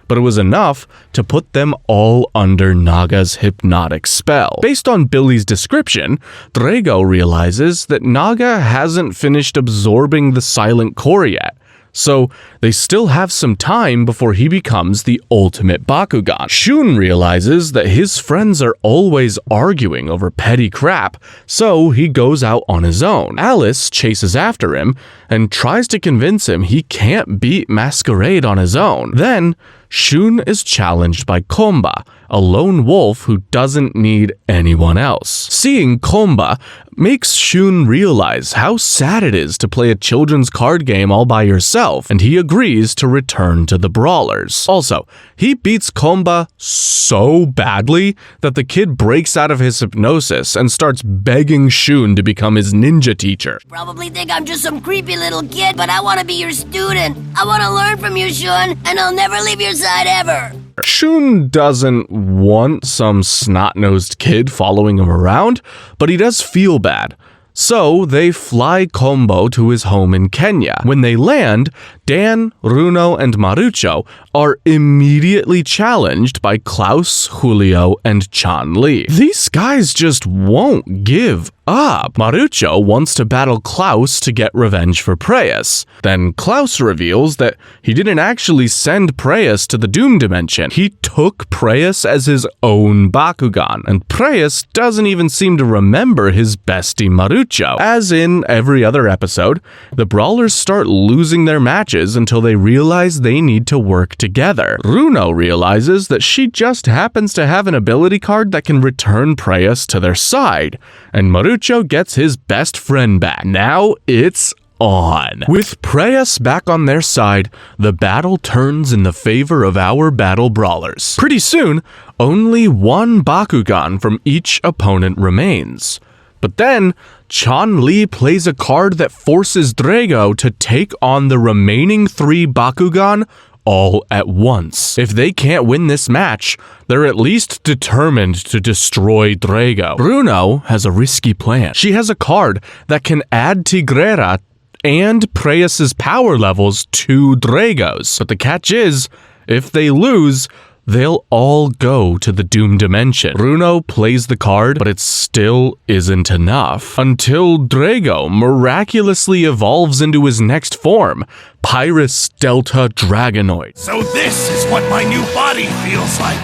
but it was enough to put them all under Naga's hypnotic spell. Based on Billy's description, Drago realizes that Naga hasn't finished absorbing the silent core yet, so they still have some time before he becomes the ultimate Bakugan. Shun realizes that his friends are always arguing over petty crap, so he goes out on his own. Alice chases after him and tries to convince him he can't beat Masquerade on his own. Then, Shun is challenged by Komba, a lone wolf who doesn't need anyone else. Seeing Komba makes Shun realize how sad it is to play a children's card game all by yourself, and he agrees to return to the Brawlers. Also, he beats Komba so badly that the kid breaks out of his hypnosis and starts begging Shun to become his ninja teacher. Probably think I'm just some creepy little kid, but I want to be your student. I want to learn from you, Shun, and I'll never leave your side ever. Shun doesn't want some snot-nosed kid following him around, but he does feel bad. So they fly Kombo to his home in Kenya. When they land, Dan, Runo, and Marucho are immediately challenged by Klaus, Julio, and Chan Li. These guys just won't give up. Marucho wants to battle Klaus to get revenge for Preyas. Then Klaus reveals that he didn't actually send Preyas to the Doom Dimension. He took Preyas as his own Bakugan, and Preyas doesn't even seem to remember his bestie Marucho. As in every other episode, the Brawlers start losing their matches until they realize they need to work together. Runo realizes that she just happens to have an ability card that can return Preyas to their side, and Marucho gets his best friend back. Now it's on. With Preyas back on their side, the battle turns in the favor of our battle brawlers. Pretty soon, only one Bakugan from each opponent remains. But then, Chan Li plays a card that forces Drago to take on the remaining 3 Bakugan all at once. If they can't win this match, they're at least determined to destroy Drago. Runo has a risky plan. She has a card that can add Tigrera and Preyas' power levels to Drago's. But the catch is, if they lose, they'll all go to the Doom Dimension. Runo plays the card, but it still isn't enough. Until Drago miraculously evolves into his next form, Pyrus Delta Dragonoid. So this is what my new body feels like.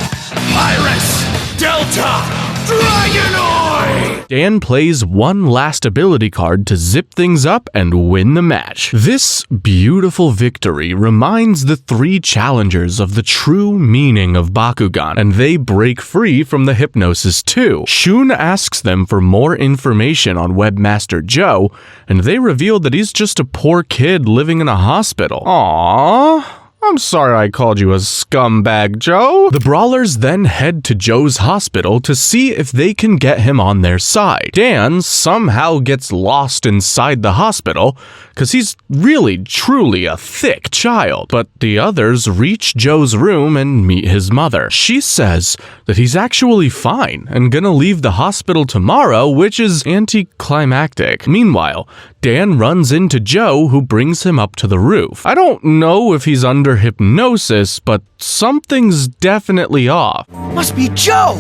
Pyrus Delta Dragonoid! Dan plays one last ability card to zip things up and win the match. This beautiful victory reminds the 3 challengers of the true meaning of Bakugan, and they break free from the hypnosis too. Shun asks them for more information on Webmaster Joe, and they reveal that he's just a poor kid living in a hospital. Aww. I'm sorry I called you a scumbag, Joe. The brawlers then head to Joe's hospital to see if they can get him on their side. Dan somehow gets lost inside the hospital because he's really, truly a thick child. But the others reach Joe's room and meet his mother. She says that he's actually fine and gonna leave the hospital tomorrow, which is anticlimactic. Meanwhile, Dan runs into Joe, who brings him up to the roof. I don't know if he's under hypnosis, but something's definitely off. Must be Joe!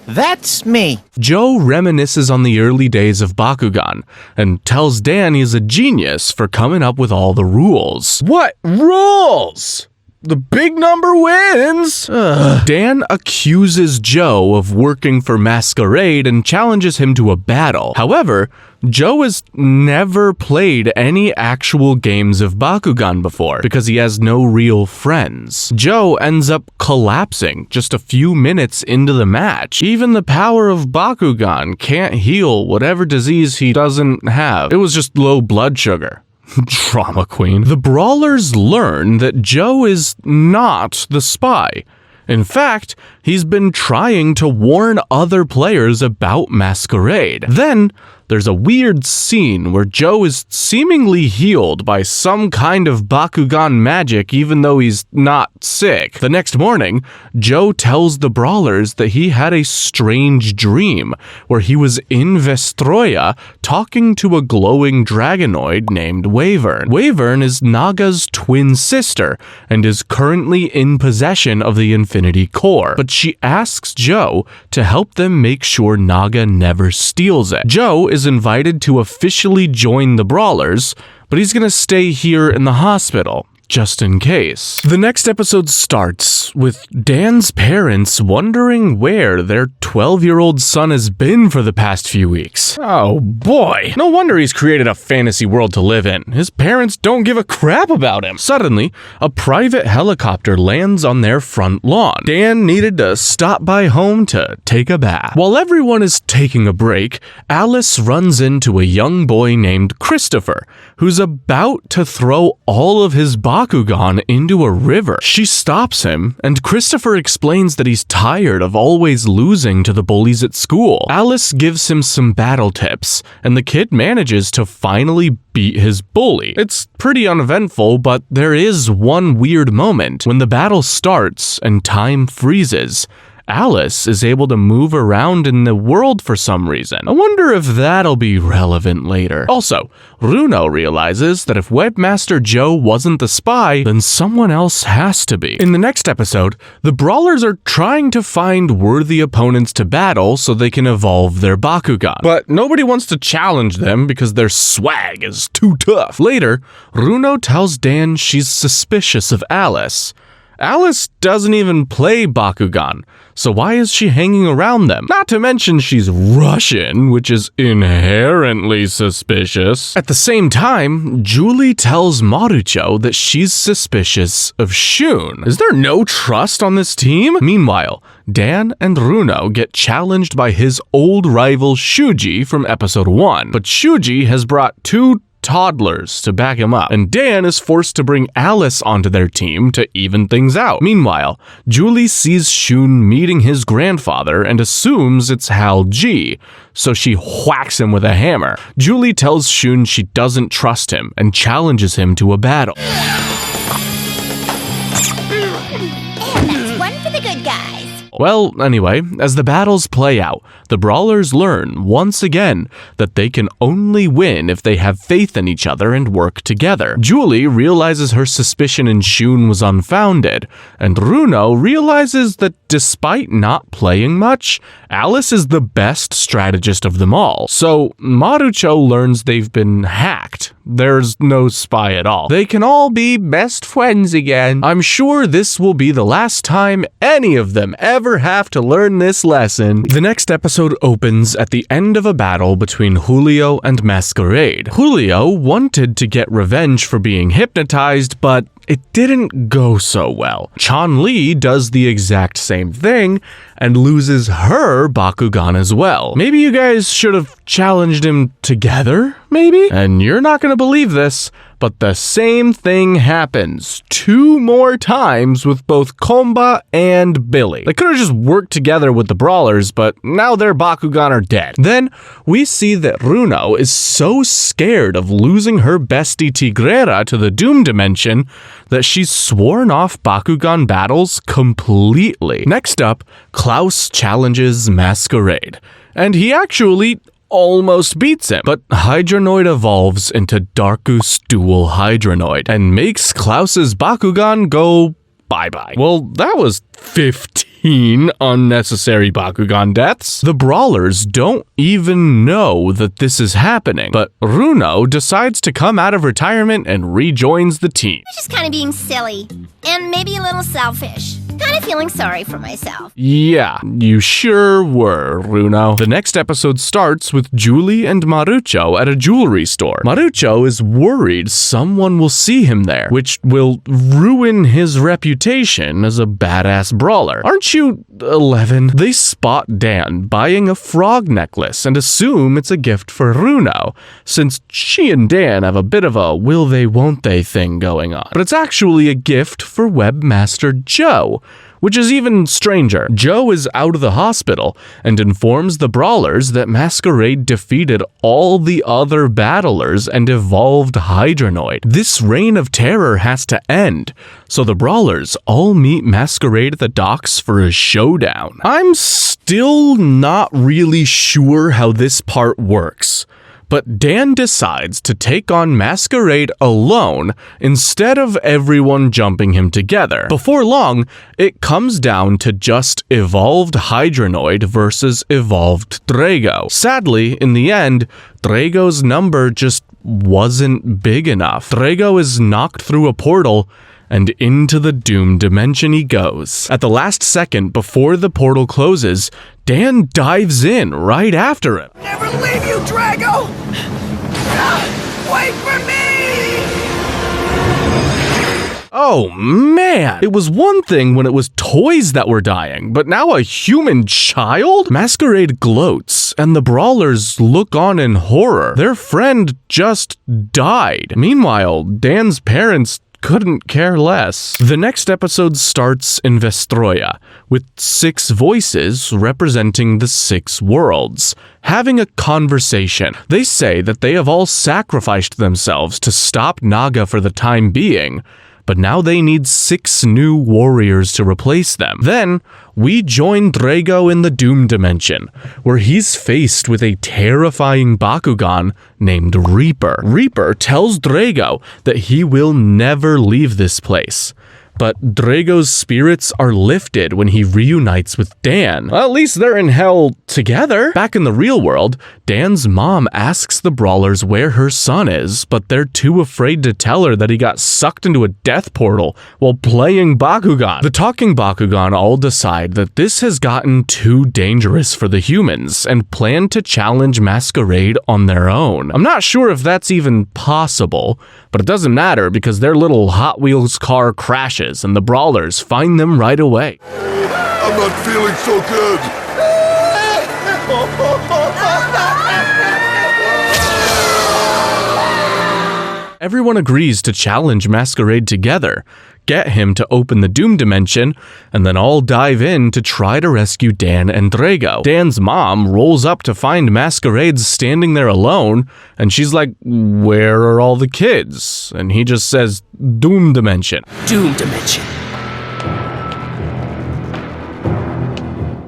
That's me. Joe reminisces on the early days of Bakugan and tells Dan he's a genius for coming up with all the rules. What rules? The big number wins! Dan accuses Joe of working for Masquerade and challenges him to a battle. However, Joe has never played any actual games of Bakugan before because he has no real friends. Joe ends up collapsing just a few minutes into the match. Even the power of Bakugan can't heal whatever disease he doesn't have. It was just low blood sugar. Drama queen. The brawlers learn that Joe is not the spy. In fact, he's been trying to warn other players about Masquerade. Then, there's a weird scene where Joe is seemingly healed by some kind of Bakugan magic even though he's not sick. The next morning, Joe tells the brawlers that he had a strange dream where he was in Vestroya talking to a glowing dragonoid named Wyvern. Wyvern is Naga's twin sister and is currently in possession of the Infinity Core, but she asks Joe to help them make sure Naga never steals it. Joe is invited to officially join the brawlers, but he's gonna stay here in the hospital, just in case. The next episode starts with Dan's parents wondering where their 12-year-old son has been for the past few weeks. Oh boy, no wonder he's created a fantasy world to live in. His parents don't give a crap about him. Suddenly, a private helicopter lands on their front lawn. Dan needed to stop by home to take a bath. While everyone is taking a break, Alice runs into a young boy named Christopher, who's about to throw all of his Bakugan into a river. She stops him, and Christopher explains that he's tired of always losing to the bullies at school. Alice gives him some battle tips, and the kid manages to finally beat his bully. It's pretty uneventful, but there is one weird moment when the battle starts and time freezes. Alice is able to move around in the world for some reason. I wonder if that'll be relevant later. Also, Runo realizes that if Webmaster Joe wasn't the spy, then someone else has to be. In the next episode, the brawlers are trying to find worthy opponents to battle so they can evolve their Bakugan. But nobody wants to challenge them because their swag is too tough. Later, Runo tells Dan she's suspicious of Alice. Alice doesn't even play Bakugan, so why is she hanging around them? Not to mention she's Russian, which is inherently suspicious. At the same time, Julie tells Marucho that she's suspicious of Shun. Is there no trust on this team? Meanwhile, Dan and Runo get challenged by his old rival Shuji from episode 1, but Shuji has brought two toddlers to back him up, and Dan is forced to bring Alice onto their team to even things out. Meanwhile, Julie sees Shun meeting his grandfather and assumes it's Hal G, so she whacks him with a hammer. Julie tells Shun she doesn't trust him and challenges him to a battle. And that's one for the good guys. Well, anyway, as the battles play out, the brawlers learn, once again, that they can only win if they have faith in each other and work together. Julie realizes her suspicion in Shun was unfounded, and Runo realizes that despite not playing much, Alice is the best strategist of them all. So, Marucho learns they've been hacked. There's no spy at all. They can all be best friends again. I'm sure this will be the last time any of them ever have to learn this lesson. The next episode opens at the end of a battle between Julio and Masquerade. Julio wanted to get revenge for being hypnotized, but it didn't go so well. Chun-Li does the exact same thing and loses her Bakugan as well. Maybe you guys should have challenged him together, maybe? And you're not gonna believe this, But the same thing happens 2 more times with both Komba and Billy. They could have just worked together with the brawlers, but now their Bakugan are dead. Then we see that Runo is so scared of losing her bestie Tigrera to the Doom Dimension that she's sworn off Bakugan battles completely. Next up, Klaus challenges Masquerade, and he actually almost beats him, but Hydronoid evolves into Darkus Dual Hydronoid and makes Klaus's Bakugan go bye-bye. Well, that was 15 unnecessary Bakugan deaths. The brawlers don't even know that this is happening, but Runo decides to come out of retirement and rejoins the team. Just kind of being silly, and maybe a little selfish. Kind of feeling sorry for myself. Yeah, you sure were, Runo. The next episode starts with Julie and Marucho at a jewelry store. Marucho is worried someone will see him there, which will ruin his reputation as a badass brawler. Aren't you 11? They spot Dan buying a frog necklace and assume it's a gift for Runo, since she and Dan have a bit of a will they won't they thing going on. But it's actually a gift for Webmaster Joe, which is even stranger. Joe is out of the hospital and informs the brawlers that Masquerade defeated all the other battlers and evolved Hydronoid. This reign of terror has to end, so the brawlers all meet Masquerade at the docks for a showdown. I'm still not really sure how this part works, but Dan decides to take on Masquerade alone instead of everyone jumping him together. Before long, it comes down to just evolved Hydronoid versus evolved Drago. Sadly, in the end, Drago's number just wasn't big enough. Drago is knocked through a portal and into the Doom Dimension he goes. At the last second before the portal closes, Dan dives in right after him. Never leave you, Drago! Wait for me! Oh man, it was one thing when it was toys that were dying, but now a human child? Masquerade gloats, and the brawlers look on in horror. Their friend just died. Meanwhile, Dan's parents couldn't care less. The next episode starts in Vestroia, with 6 voices representing the 6 worlds, having a conversation. They say that they have all sacrificed themselves to stop Naga for the time being, but now they need 6 new warriors to replace them. Then, we join Drago in the Doom Dimension, where he's faced with a terrifying Bakugan named Reaper. Reaper tells Drago that he will never leave this place, but Drago's spirits are lifted when he reunites with Dan. Well, at least they're in hell together. Back in the real world, Dan's mom asks the brawlers where her son is, but they're too afraid to tell her that he got sucked into a death portal while playing Bakugan. The talking Bakugan all decide that this has gotten too dangerous for the humans and plan to challenge Masquerade on their own. I'm not sure if that's even possible, but it doesn't matter because their little Hot Wheels car crashes and the brawlers find them right away. I'm not feeling so good. Everyone agrees to challenge Masquerade together, get him to open the Doom Dimension, and then all dive in to try to rescue Dan and Drago. Dan's mom rolls up to find Masquerade standing there alone, and she's like, "Where are all the kids?" And he just says, "Doom Dimension." Doom Dimension.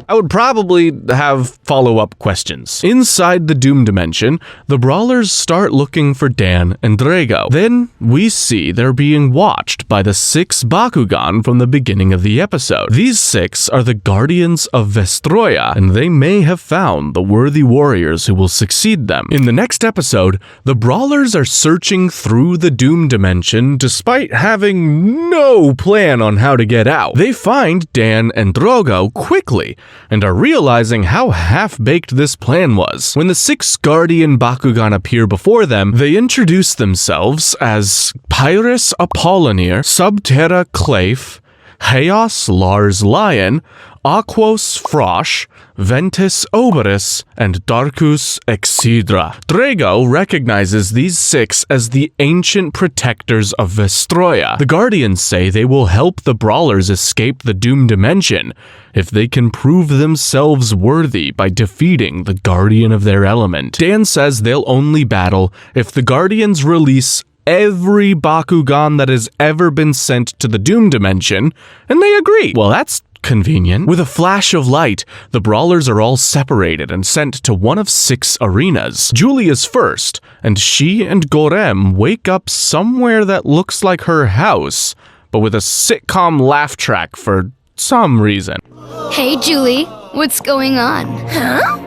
I would probably have follow-up questions. Inside the Doom Dimension, the brawlers start looking for Dan and Drago. Then, we see they're being watched by the 6 Bakugan from the beginning of the episode. These 6 are the guardians of Vestroya, and they may have found the worthy warriors who will succeed them. In the next episode, the brawlers are searching through the Doom Dimension despite having no plan on how to get out. They find Dan and Drago quickly, and are realizing how half-baked this plan was. When the 6 Guardian Bakugan appear before them, they introduce themselves as Pyrrhus Apollonier, Subterra Clafe, Chaos Lars Lion, aquos frosh, ventus oberis, and darkus exidra. Drago recognizes these 6 as the ancient protectors of Vestroya. The Guardians say they will help the brawlers escape the Doom Dimension if they can prove themselves worthy by defeating the Guardian of their element. Dan says they'll only battle if the Guardians release every Bakugan that has ever been sent to the Doom Dimension, and they agree. Well, that's convenient. With a flash of light, the brawlers are all separated and sent to one of 6 arenas. Julie is first, and she and Gorem wake up somewhere that looks like her house, but with a sitcom laugh track for some reason. Hey, Julie, what's going on? Huh?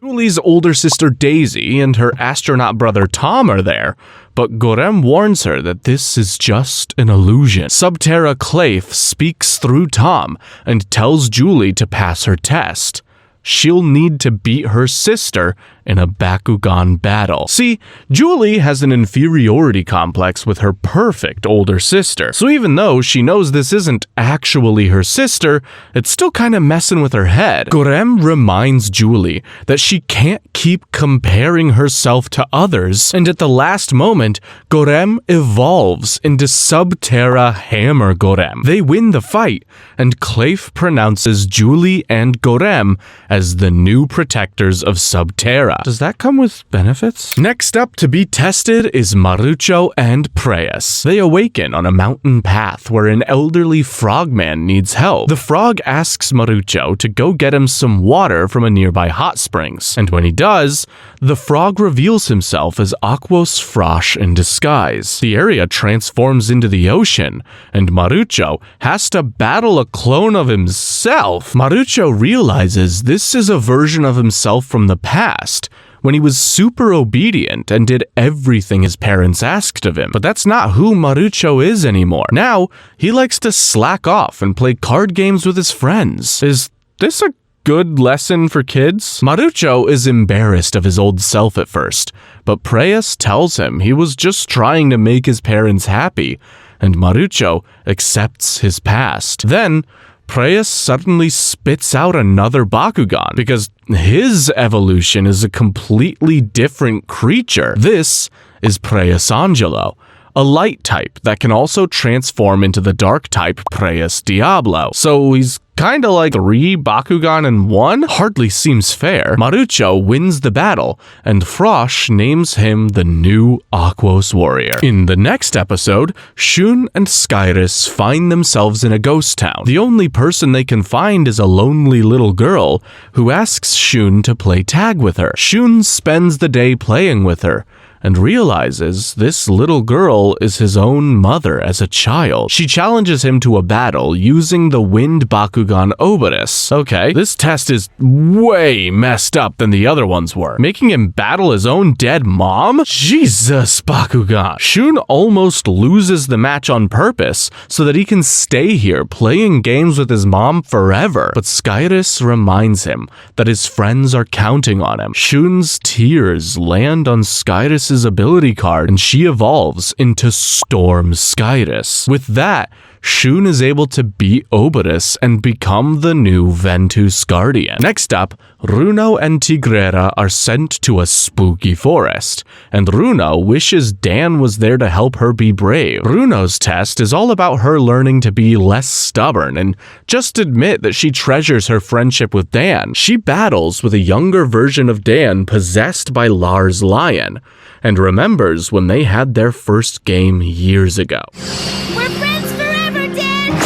Julie's older sister Daisy and her astronaut brother Tom are there, but Gorem warns her that this is just an illusion. Subterra Clafe speaks through Tom and tells Julie to pass her test. She'll need to beat her sister in a Bakugan battle. See, Julie has an inferiority complex with her perfect older sister, so even though she knows this isn't actually her sister, it's still kinda messing with her head. Gorem reminds Julie that she can't keep comparing herself to others, and at the last moment, Gorem evolves into Subterra Hammer Gorem. They win the fight, and Clafe pronounces Julie and Gorem as the new protectors of Subterra. Does that come with benefits? Next up to be tested is Marucho and Preyas. They awaken on a mountain path where an elderly frogman needs help. The frog asks Marucho to go get him some water from a nearby hot springs, and when he does, the frog reveals himself as Aquos Frosh in disguise. The area transforms into the ocean, and Marucho has to battle a clone of himself. Marucho realizes this is a version of himself from the past, when he was super obedient and did everything his parents asked of him. But that's not who Marucho is anymore. Now, he likes to slack off and play card games with his friends. Is this a good lesson for kids? Marucho is embarrassed of his old self at first, but Preyas tells him he was just trying to make his parents happy, and Marucho accepts his past. Then, Preyas suddenly spits out another Bakugan because his evolution is a completely different creature. This is Preyas Angelo, a light type that can also transform into the dark type Preyas Diablo. So he's kinda like 3 Bakugan in 1? Hardly seems fair. Marucho wins the battle, and Frosh names him the new Aquos warrior. In the next episode, Shun and Skyrus find themselves in a ghost town. The only person they can find is a lonely little girl who asks Shun to play tag with her. Shun spends the day playing with her, and realizes this little girl is his own mother as a child. She challenges him to a battle using the Wind Bakugan Oberis. Okay, this test is way messed up than the other ones were. Making him battle his own dead mom? Jesus, Bakugan. Shun almost loses the match on purpose so that he can stay here playing games with his mom forever. But Skyrus reminds him that his friends are counting on him. Shun's tears land on Skyrus' ability card, and she evolves into Storm Skyrus. With that, Shun is able to beat Oberis and become the new Ventus Guardian. Next up, Runo and Tigrera are sent to a spooky forest, and Runo wishes Dan was there to help her be brave. Runo's test is all about her learning to be less stubborn and just admit that she treasures her friendship with Dan. She battles with a younger version of Dan possessed by Lars Lion, and remembers when they had their first game years ago. We're friends forever, Dan!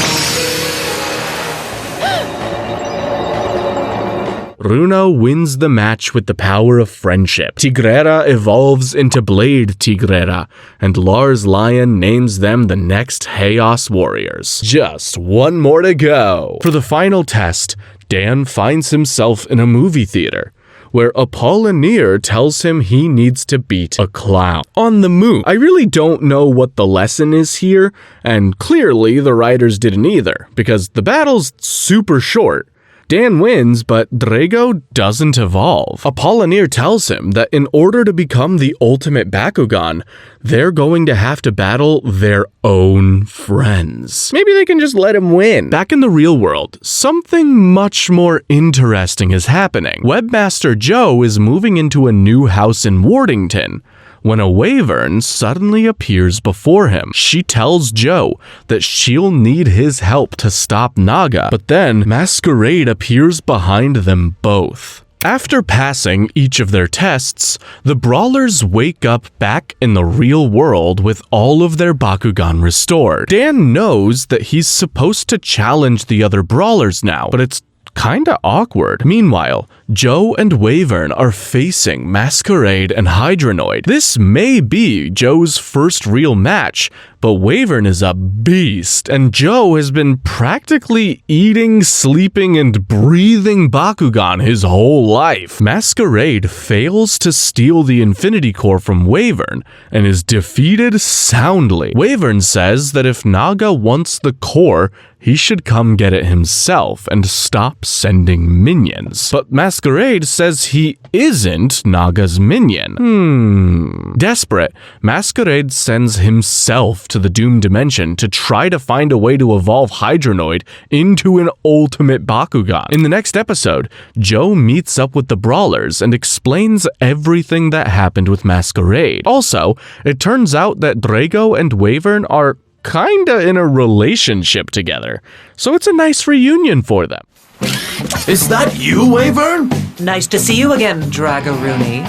Runo wins the match with the power of friendship. Tigrera evolves into Blade Tigrera, and Lars Lion names them the next Chaos Warriors. Just one more to go. For the final test, Dan finds himself in a movie theater, where Apollinaire tells him he needs to beat a clown on the moon. I really don't know what the lesson is here, and clearly the writers didn't either, because the battle's super short. Dan wins, but Drago doesn't evolve. Apollinaire tells him that in order to become the ultimate Bakugan, they're going to have to battle their own friends. Maybe they can just let him win. Back in the real world, something much more interesting is happening. Webmaster Joe is moving into a new house in Wardington when a wyvern suddenly appears before him. She tells Joe that she'll need his help to stop Naga, but then Masquerade appears behind them both. After passing each of their tests, the brawlers wake up back in the real world with all of their Bakugan restored. Dan knows that he's supposed to challenge the other brawlers now, but it's kinda awkward. Meanwhile, Joe and Wyvern are facing Masquerade and Hydronoid. This may be Joe's first real match, but Wyvern is a beast, and Joe has been practically eating, sleeping, and breathing Bakugan his whole life. Masquerade fails to steal the Infinity Core from Wyvern and is defeated soundly. Wyvern says that if Naga wants the core, he should come get it himself and stop sending minions. But Masquerade says he isn't Naga's minion. Desperate, Masquerade sends himself to the Doom Dimension to try to find a way to evolve Hydronoid into an ultimate Bakugan. In the next episode, Joe meets up with the brawlers and explains everything that happened with Masquerade. Also, it turns out that Drago and Wyvern are kinda in a relationship together, so it's a nice reunion for them. Is that you, Wyvern? Nice to see you again, Drago Rooney.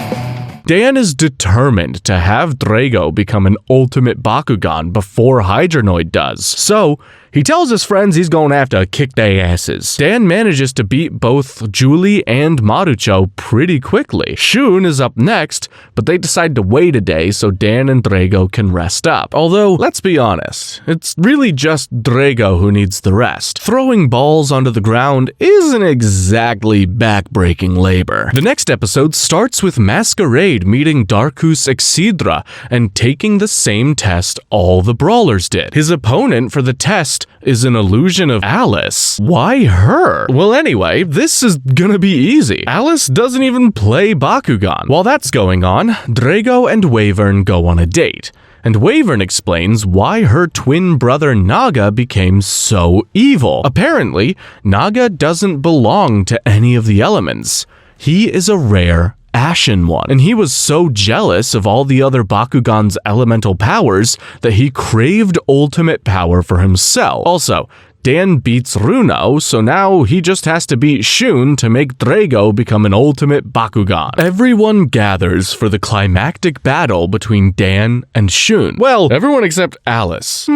Dan is determined to have Drago become an ultimate Bakugan before Hydronoid does, so he tells his friends he's going to have to kick their asses. Dan manages to beat both Julie and Marucho pretty quickly. Shun is up next, but they decide to wait a day so Dan and Drago can rest up. Although, let's be honest, it's really just Drago who needs the rest. Throwing balls onto the ground isn't exactly back-breaking labor. The next episode starts with Masquerade meeting Darkus Exidra and taking the same test all the brawlers did. His opponent for the test is an illusion of Alice. Why her? Well, anyway, this is gonna be easy. Alice doesn't even play Bakugan. While that's going on, Drago and Wyvern go on a date, and Wyvern explains why her twin brother Naga became so evil. Apparently, Naga doesn't belong to any of the elements. He is a rare Ashen one, and he was so jealous of all the other Bakugan's elemental powers that he craved ultimate power for himself. Also, Dan beats Runo, so now he just has to beat Shun to make Drago become an ultimate Bakugan. Everyone gathers for the climactic battle between Dan and Shun. Well, everyone except Alice.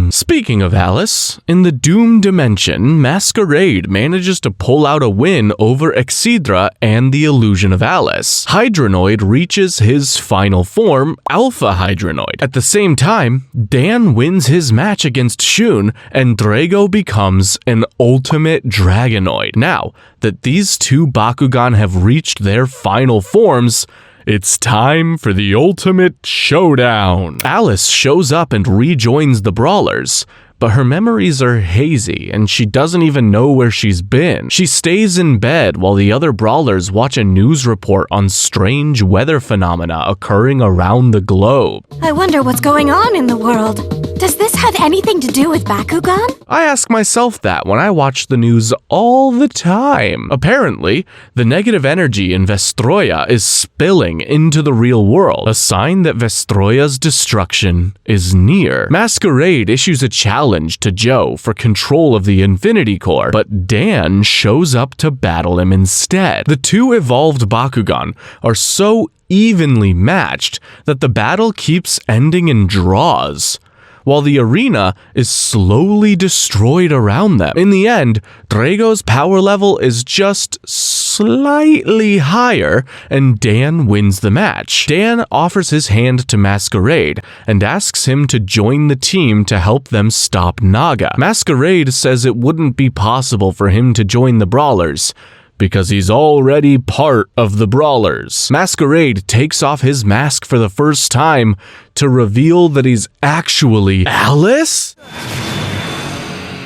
Speaking of Alice, in the Doom Dimension, Masquerade manages to pull out a win over Exidra and the illusion of Alice. Hydronoid reaches his final form, Alpha Hydronoid. At the same time, Dan wins his match against Shun, and Drago becomes an ultimate Dragonoid. Now that these two Bakugan have reached their final forms, it's time for the ultimate showdown. Alice shows up and rejoins the brawlers, but her memories are hazy and she doesn't even know where she's been. She stays in bed while the other brawlers watch a news report on strange weather phenomena occurring around the globe. I wonder what's going on in the world. Does this have anything to do with Bakugan? I ask myself that when I watch the news all the time. Apparently, the negative energy in Vestroya is spilling into the real world, a sign that Vestroya's destruction is near. Masquerade issues a challenge to Joe for control of the Infinity Core, but Dan shows up to battle him instead. The two evolved Bakugan are so evenly matched that the battle keeps ending in draws, while the arena is slowly destroyed around them. In the end, Drago's power level is just slightly higher, and Dan wins the match. Dan offers his hand to Masquerade and asks him to join the team to help them stop Naga. Masquerade says it wouldn't be possible for him to join the brawlers because he's already part of the brawlers. Masquerade takes off his mask for the first time to reveal that he's actually Alice?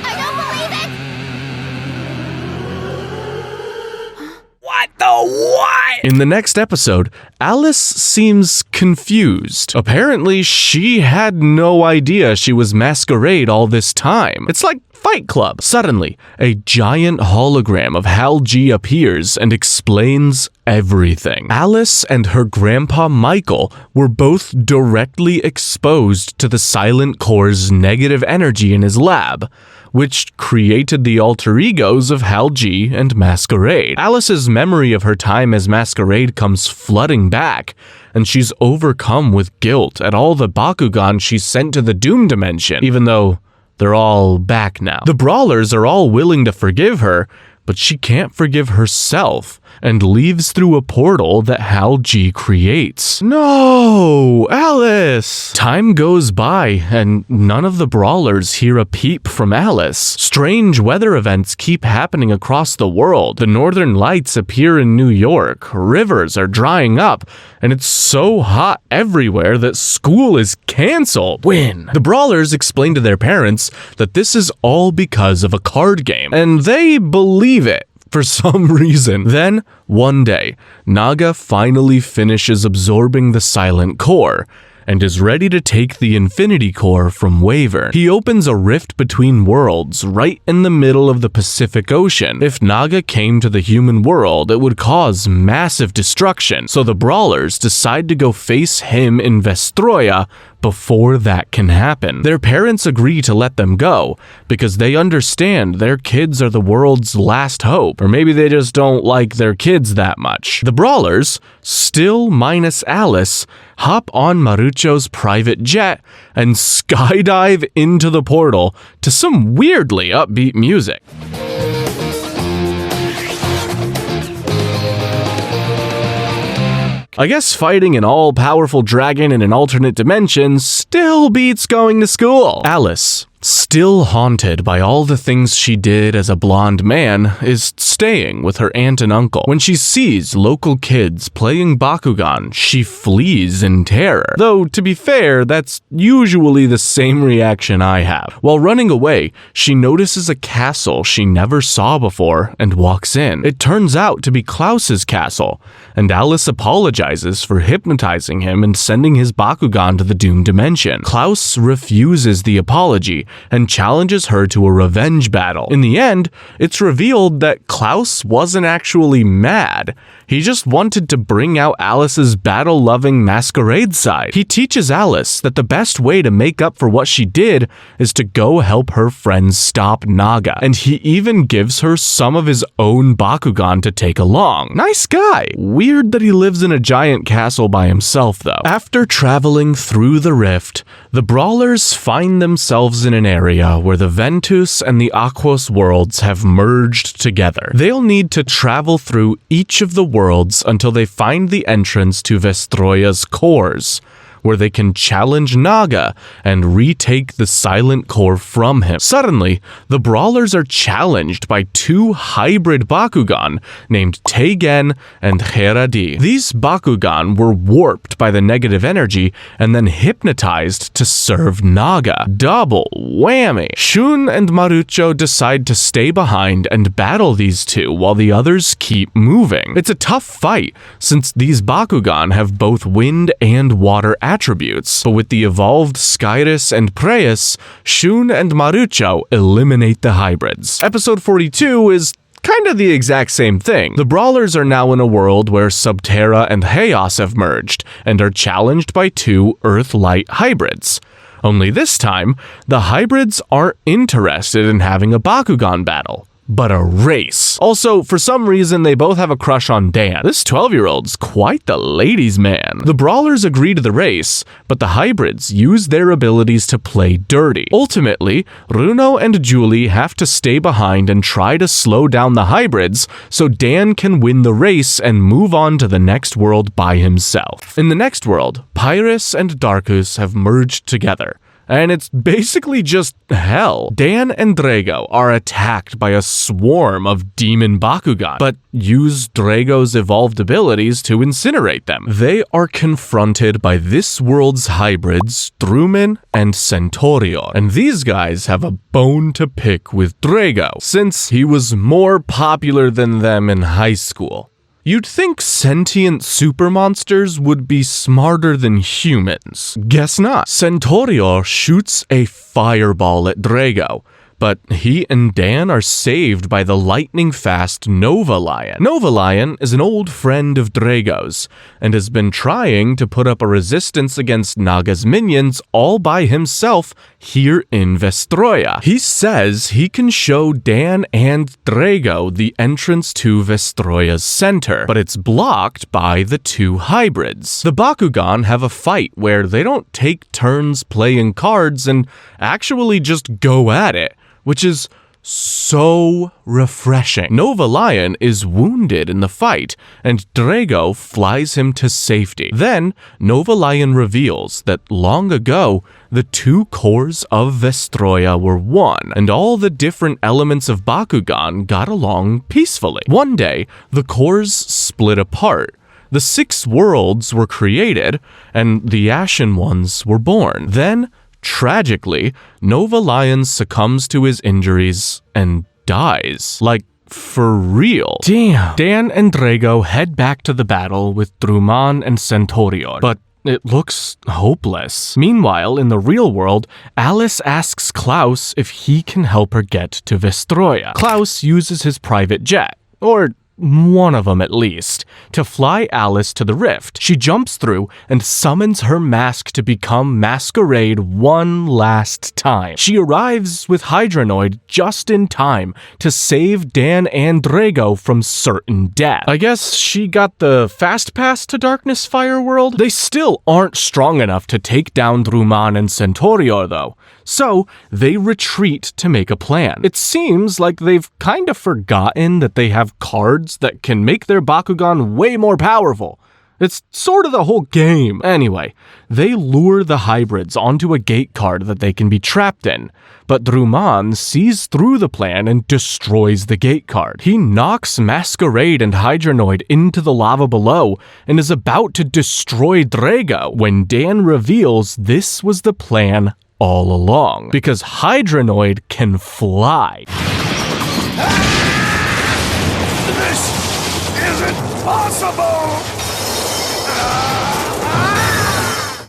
I don't believe it! What the what? In the next episode, Alice seems confused. Apparently, she had no idea she was masquerade all this time. It's like Fight Club. Suddenly, a giant hologram of Hal G appears and explains everything. Alice and her grandpa Michael were both directly exposed to the Silent Core's negative energy in his lab, which created the alter egos of Hal G and Masquerade. Alice's memory of her time as Masquerade comes flooding back, and she's overcome with guilt at all the Bakugan she sent to the Doom Dimension, even though they're all back now. The Brawlers are all willing to forgive her, but she can't forgive herself and leaves through a portal that Hal G creates. No, Alice! Time goes by and none of the Brawlers hear a peep from Alice. Strange weather events keep happening across the world. The northern lights appear in New York, rivers are drying up, and it's so hot everywhere that school is canceled. When the Brawlers explain to their parents that this is all because of a card game, and they believe it for some reason. Then, one day, Naga finally finishes absorbing the Silent Core and is ready to take the Infinity Core from Wyvern. He opens a rift between worlds right in the middle of the Pacific Ocean. If Naga came to the human world, it would cause massive destruction, so the Brawlers decide to go face him in Vestroia before that can happen. Their parents agree to let them go because they understand their kids are the world's last hope, or maybe they just don't like their kids that much. The Brawlers, still minus Alice, hop on Marucho's private jet and skydive into the portal to some weirdly upbeat music. I guess fighting an all-powerful dragon in an alternate dimension still beats going to school. Alice, still haunted by all the things she did as a blonde man, is staying with her aunt and uncle. When she sees local kids playing Bakugan, she flees in terror. Though, to be fair, that's usually the same reaction I have. While running away, she notices a castle she never saw before and walks in. It turns out to be Klaus's castle, and Alice apologizes for hypnotizing him and sending his Bakugan to the Doom Dimension. Klaus refuses the apology and challenges her to a revenge battle. In the end, it's revealed that Klaus wasn't actually mad. He just wanted to bring out Alice's battle-loving masquerade side. He teaches Alice that the best way to make up for what she did is to go help her friends stop Naga, and he even gives her some of his own Bakugan to take along. Nice guy. Weird that he lives in a giant castle by himself, though. After traveling through the rift, the Brawlers find themselves in an area where the Ventus and the Aquos worlds have merged together. They'll need to travel through each of the worlds until they find the entrance to Vestroya's cores, where they can challenge Naga and retake the Silent Core from him. Suddenly, the Brawlers are challenged by two hybrid Bakugan named Teigen and Heradi. These Bakugan were warped by the negative energy and then hypnotized to serve Naga. Double whammy! Shun and Marucho decide to stay behind and battle these two while the others keep moving. It's a tough fight since these Bakugan have both wind and water attributes, but with the evolved Skyrus and Preus, Shun and Marucho eliminate the hybrids. Episode 42 is kind of the exact same thing. The Brawlers are now in a world where Subterra and Chaos have merged and are challenged by two Earth-Light hybrids. Only this time, the hybrids aren't interested in having a Bakugan battle, but a race. Also, for some reason, they both have a crush on Dan. This 12-year-old's quite the ladies' man. The Brawlers agree to the race, but the hybrids use their abilities to play dirty. Ultimately, Runo and Julie have to stay behind and try to slow down the hybrids so Dan can win the race and move on to the next world by himself. In the next world, Pyrrhus and Darkus have merged together, and it's basically just hell. Dan and Drago are attacked by a swarm of demon Bakugan, but use Drago's evolved abilities to incinerate them. They are confronted by this world's hybrids, Drumin and Centaurio, and these guys have a bone to pick with Drago, since he was more popular than them in high school. You'd think sentient super monsters would be smarter than humans. Guess not. Centaurior shoots a fireball at Drago, but he and Dan are saved by the lightning-fast Nova Lion. Nova Lion is an old friend of Drago's, and has been trying to put up a resistance against Naga's minions all by himself here in Vestroya. He says he can show Dan and Drago the entrance to Vestroya's center, but it's blocked by the two hybrids. The Bakugan have a fight where they don't take turns playing cards and actually just go at it, which is so refreshing. Nova Lion is wounded in the fight, and Drago flies him to safety. Then, Nova Lion reveals that long ago, the two cores of Vestroya were one, and all the different elements of Bakugan got along peacefully. One day, the cores split apart. The 6 worlds were created, and the Ashen ones were born. Then, tragically, Nova Lion succumbs to his injuries and dies. Like, for real. Damn. Dan and Drago head back to the battle with Druman and Centaurior, but it looks hopeless. Meanwhile, in the real world, Alice asks Klaus if he can help her get to Vestroya. Klaus uses his private jet, or one of them at least, to fly Alice to the rift. She jumps through and summons her mask to become Masquerade one last time. She arrives with Hydranoid just in time to save Dan and Drago from certain death. I guess she got the fast pass to Darkness Fire World? They still aren't strong enough to take down Druman and Centaurior though, so they retreat to make a plan. It seems like they've kind of forgotten that they have cards that can make their Bakugan way more powerful. It's sort of the whole game. Anyway, they lure the hybrids onto a gate card that they can be trapped in, but Druman sees through the plan and destroys the gate card. He knocks Masquerade and Hydranoid into the lava below and is about to destroy Drago when Dan reveals this was the plan all along, because Hydranoid can fly. This isn't possible!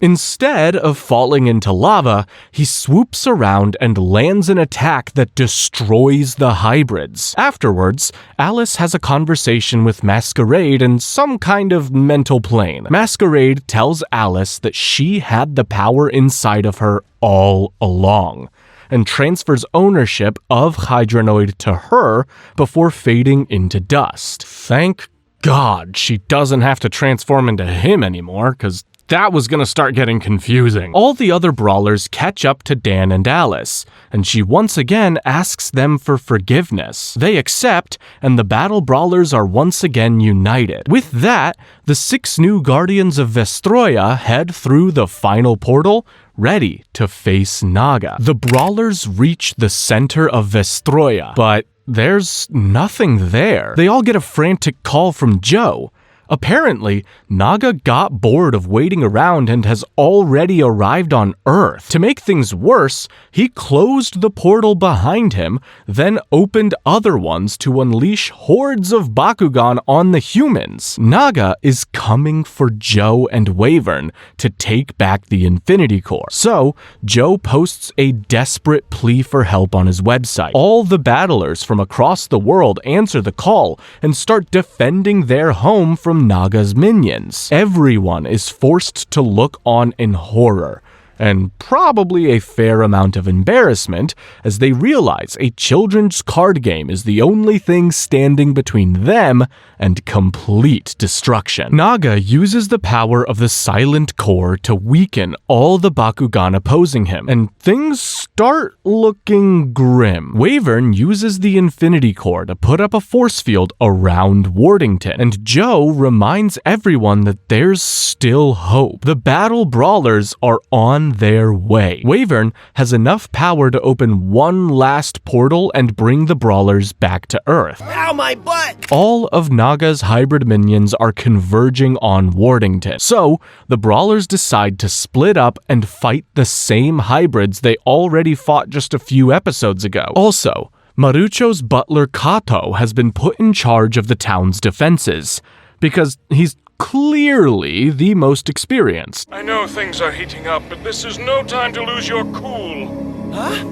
Instead of falling into lava, he swoops around and lands an attack that destroys the hybrids. Afterwards, Alice has a conversation with Masquerade in some kind of mental plane. Masquerade tells Alice that she had the power inside of her all along, and transfers ownership of Hydranoid to her before fading into dust. Thank God she doesn't have to transform into him anymore, because that was gonna start getting confusing. All the other brawlers catch up to Dan and Alice, and she once again asks them for forgiveness. They accept, and the battle brawlers are once again united. With that, the 6 new guardians of Vestroya head through the final portal, ready to face Naga. The brawlers reach the center of Vestroya, but there's nothing there. They all get a frantic call from Joe. Apparently, Naga got bored of waiting around and has already arrived on Earth. To make things worse, he closed the portal behind him, then opened other ones to unleash hordes of Bakugan on the humans. Naga is coming for Joe and Wyvern to take back the Infinity Core. So, Joe posts a desperate plea for help on his website. All the battlers from across the world answer the call and start defending their home from Naga's minions. Everyone is forced to look on in horror, and probably a fair amount of embarrassment as they realize a children's card game is the only thing standing between them and complete destruction. Naga uses the power of the Silent Core to weaken all the Bakugan opposing him, and things start looking grim. Wyvern uses the Infinity Core to put up a force field around Wardington, and Joe reminds everyone that there's still hope. The battle brawlers are on their way. Wyvern has enough power to open one last portal and bring the brawlers back to Earth. Ow, my butt! All of Naga's hybrid minions are converging on Wardington, so the brawlers decide to split up and fight the same hybrids they already fought just a few episodes ago. Also, Marucho's butler Kato has been put in charge of the town's defenses. because he's clearly the most experienced. I know things are heating up, but this is no time to lose your cool. Huh?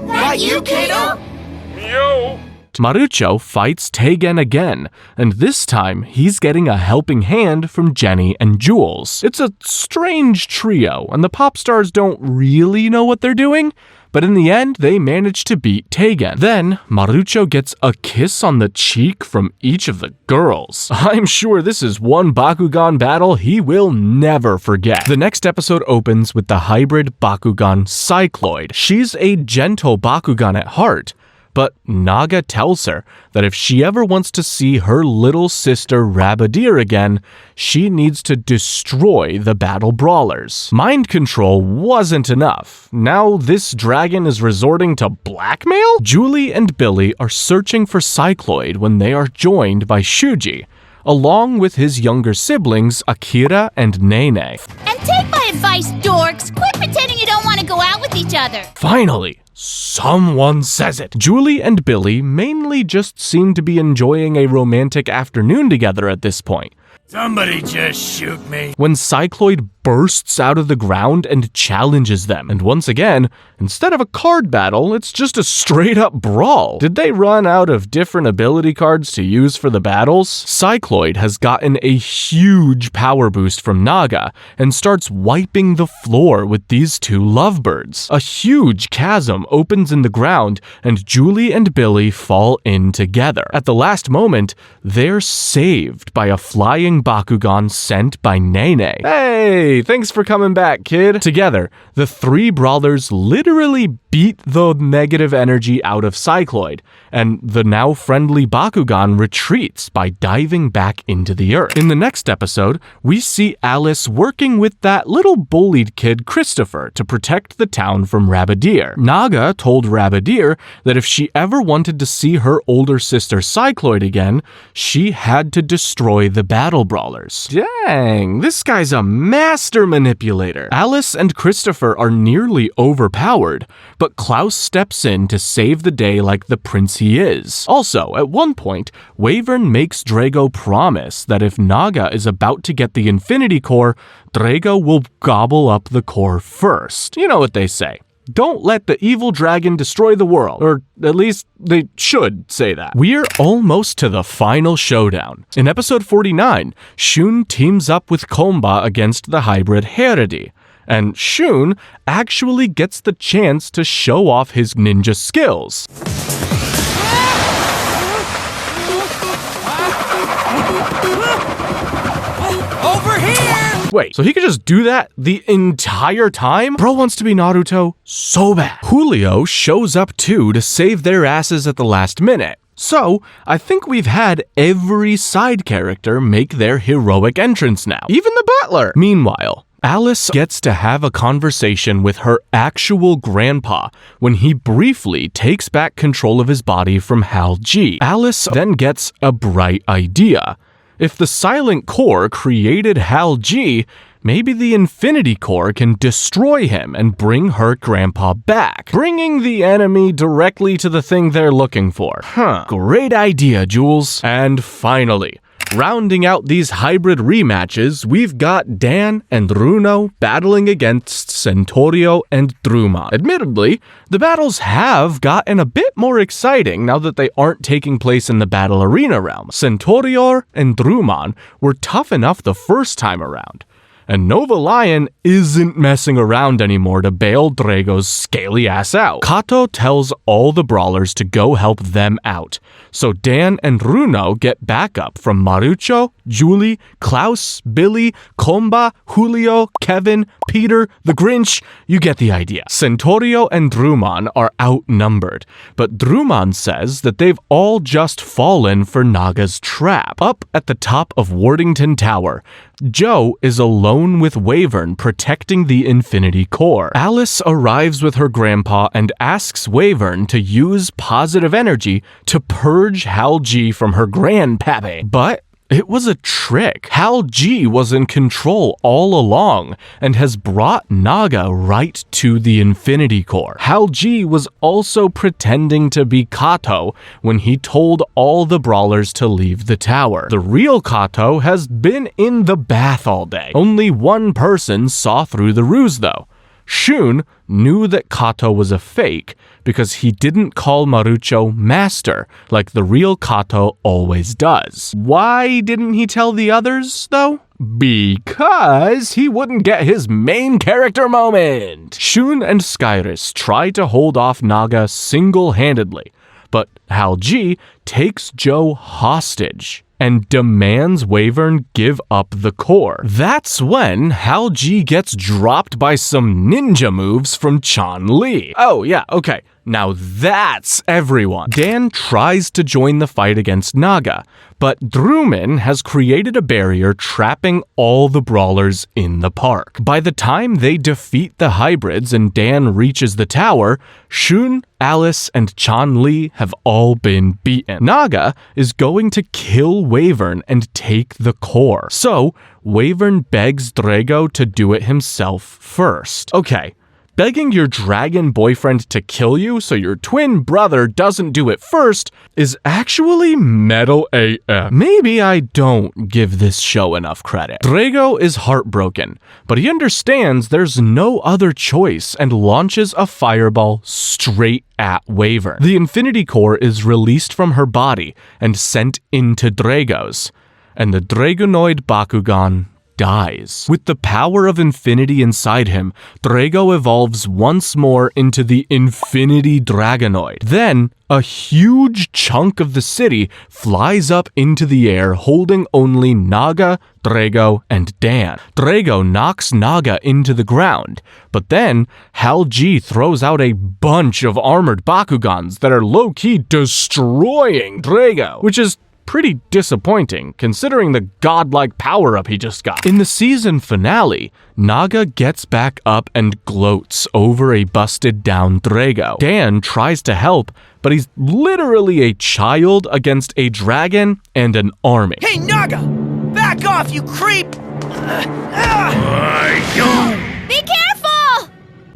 That you, Kato? Yo! Marucho fights Teigen again, and this time he's getting a helping hand from Jenny and Jules. It's a strange trio, and the pop stars don't really know what they're doing, but in the end, they manage to beat Teigen. Then, Marucho gets a kiss on the cheek from each of the girls. I'm sure this is one Bakugan battle he will never forget. The next episode opens with the hybrid Bakugan Cycloid. She's a gentle Bakugan at heart, but Naga tells her that if she ever wants to see her little sister Rabadir again, she needs to destroy the battle brawlers. Mind control wasn't enough. Now this dragon is resorting to blackmail? Julie and Billy are searching for Cycloid when they are joined by Shuji, along with his younger siblings Akira and Nene. And take my advice, dorks! Quit pretending you don't want to go out with each other! Finally! Someone says it. Julie and Billy mainly just seem to be enjoying a romantic afternoon together at this point. Somebody just shoot me. When Cycloid bursts out of the ground and challenges them, and once again, instead of a card battle, it's just a straight-up brawl. Did they run out of different ability cards to use for the battles? Cycloid has gotten a huge power boost from Naga and starts wiping the floor with these two lovebirds. A huge chasm opens in the ground, and Julie and Billy fall in together. At the last moment, they're saved by a flying Bakugan sent by Nene. Hey, thanks for coming back, kid. Together, the three brawlers literally beat the negative energy out of Cycloid, and the now friendly Bakugan retreats by diving back into the earth. In the next episode, we see Alice working with that little bullied kid Christopher to protect the town from Rabadir. Naga told Rabadir that if she ever wanted to see her older sister Cycloid again, she had to destroy the battle brawlers. Dang, this guy's a master manipulator. Alice and Christopher are nearly overpowered, but Klaus steps in to save the day like the prince he is. Also, at one point, Wyvern makes Drago promise that if Naga is about to get the Infinity Core, Drago will gobble up the core first. You know what they say. Don't let the evil dragon destroy the world. Or at least they should say that. We're almost to the final showdown. In episode 49, Shun teams up with Komba against the hybrid Heredi. And Shun actually gets the chance to show off his ninja skills. Over here! Wait, so he could just do that the entire time? Bro wants to be Naruto so bad. Julio shows up too to save their asses at the last minute. So, I think we've had every side character make their heroic entrance now. Even the butler! Meanwhile, Alice gets to have a conversation with her actual grandpa when he briefly takes back control of his body from Hal G. Alice then gets a bright idea. If the Silent Core created Hal G, maybe the Infinity Core can destroy him and bring her grandpa back, bringing the enemy directly to the thing they're looking for. Great idea, Jules. And finally, rounding out these hybrid rematches, we've got Dan and Runo battling against Centaurio and Druma. Admittedly, the battles have gotten a bit more exciting now that they aren't taking place in the battle arena realm. Centaurio and Druman were tough enough the first time around, and Nova Lion isn't messing around anymore to bail Drago's scaly ass out. Kato tells all the brawlers to go help them out, so Dan and Runo get backup from Marucho, Julie, Klaus, Billy, Komba, Julio, Kevin, Peter, the Grinch. You get the idea. Centaurio and Druman are outnumbered, but Druman says that they've all just fallen for Naga's trap. Up at the top of Wardington Tower, Joe is alone with Wyvern protecting the Infinity Core. Alice arrives with her grandpa and asks Wyvern to use positive energy to purge Hal G from her grandpappy. But It was a trick. Hal G was in control all along and has brought Naga right to the Infinity Core. Hal G was also pretending to be Kato when he told all the brawlers to leave the tower. The real Kato has been in the bath all day. Only one person saw through the ruse though. Shun knew that Kato was a fake because he didn't call Marucho master like the real Kato always does. Why didn't he tell the others, though? Because he wouldn't get his main character moment! Shun and Skyrus try to hold off Naga single-handedly, but Hal G takes Joe hostage and demands Wyvern give up the core. That's when Hal G gets dropped by some ninja moves from Chun-Li. Oh yeah, okay. Now that's everyone. Dan tries to join the fight against Naga, but Drumin has created a barrier trapping all the brawlers in the park. By the time they defeat the hybrids and Dan reaches the tower, Shun, Alice, and Chun-Li have all been beaten. Naga is going to kill Wyvern and take the core. So, Wyvern begs Drago to do it himself first. Okay. Begging your dragon boyfriend to kill you so your twin brother doesn't do it first is actually metal AF. Maybe I don't give this show enough credit. Drago is heartbroken, but he understands there's no other choice and launches a fireball straight at Wyvern. The Infinity Core is released from her body and sent into Drago's, and the Dragonoid Bakugan dies. With the power of infinity inside him, Drago evolves once more into the Infinity Dragonoid. Then, a huge chunk of the city flies up into the air holding only Naga, Drago, and Dan. Drago knocks Naga into the ground, but then Hal G throws out a bunch of armored Bakugans that are low-key destroying Drago, which is pretty disappointing, considering the godlike power-up he just got. In the season finale, Naga gets back up and gloats over a busted-down Drago. Dan tries to help, but he's literally a child against a dragon and an army. Hey, Naga! Back off, you creep! Be careful!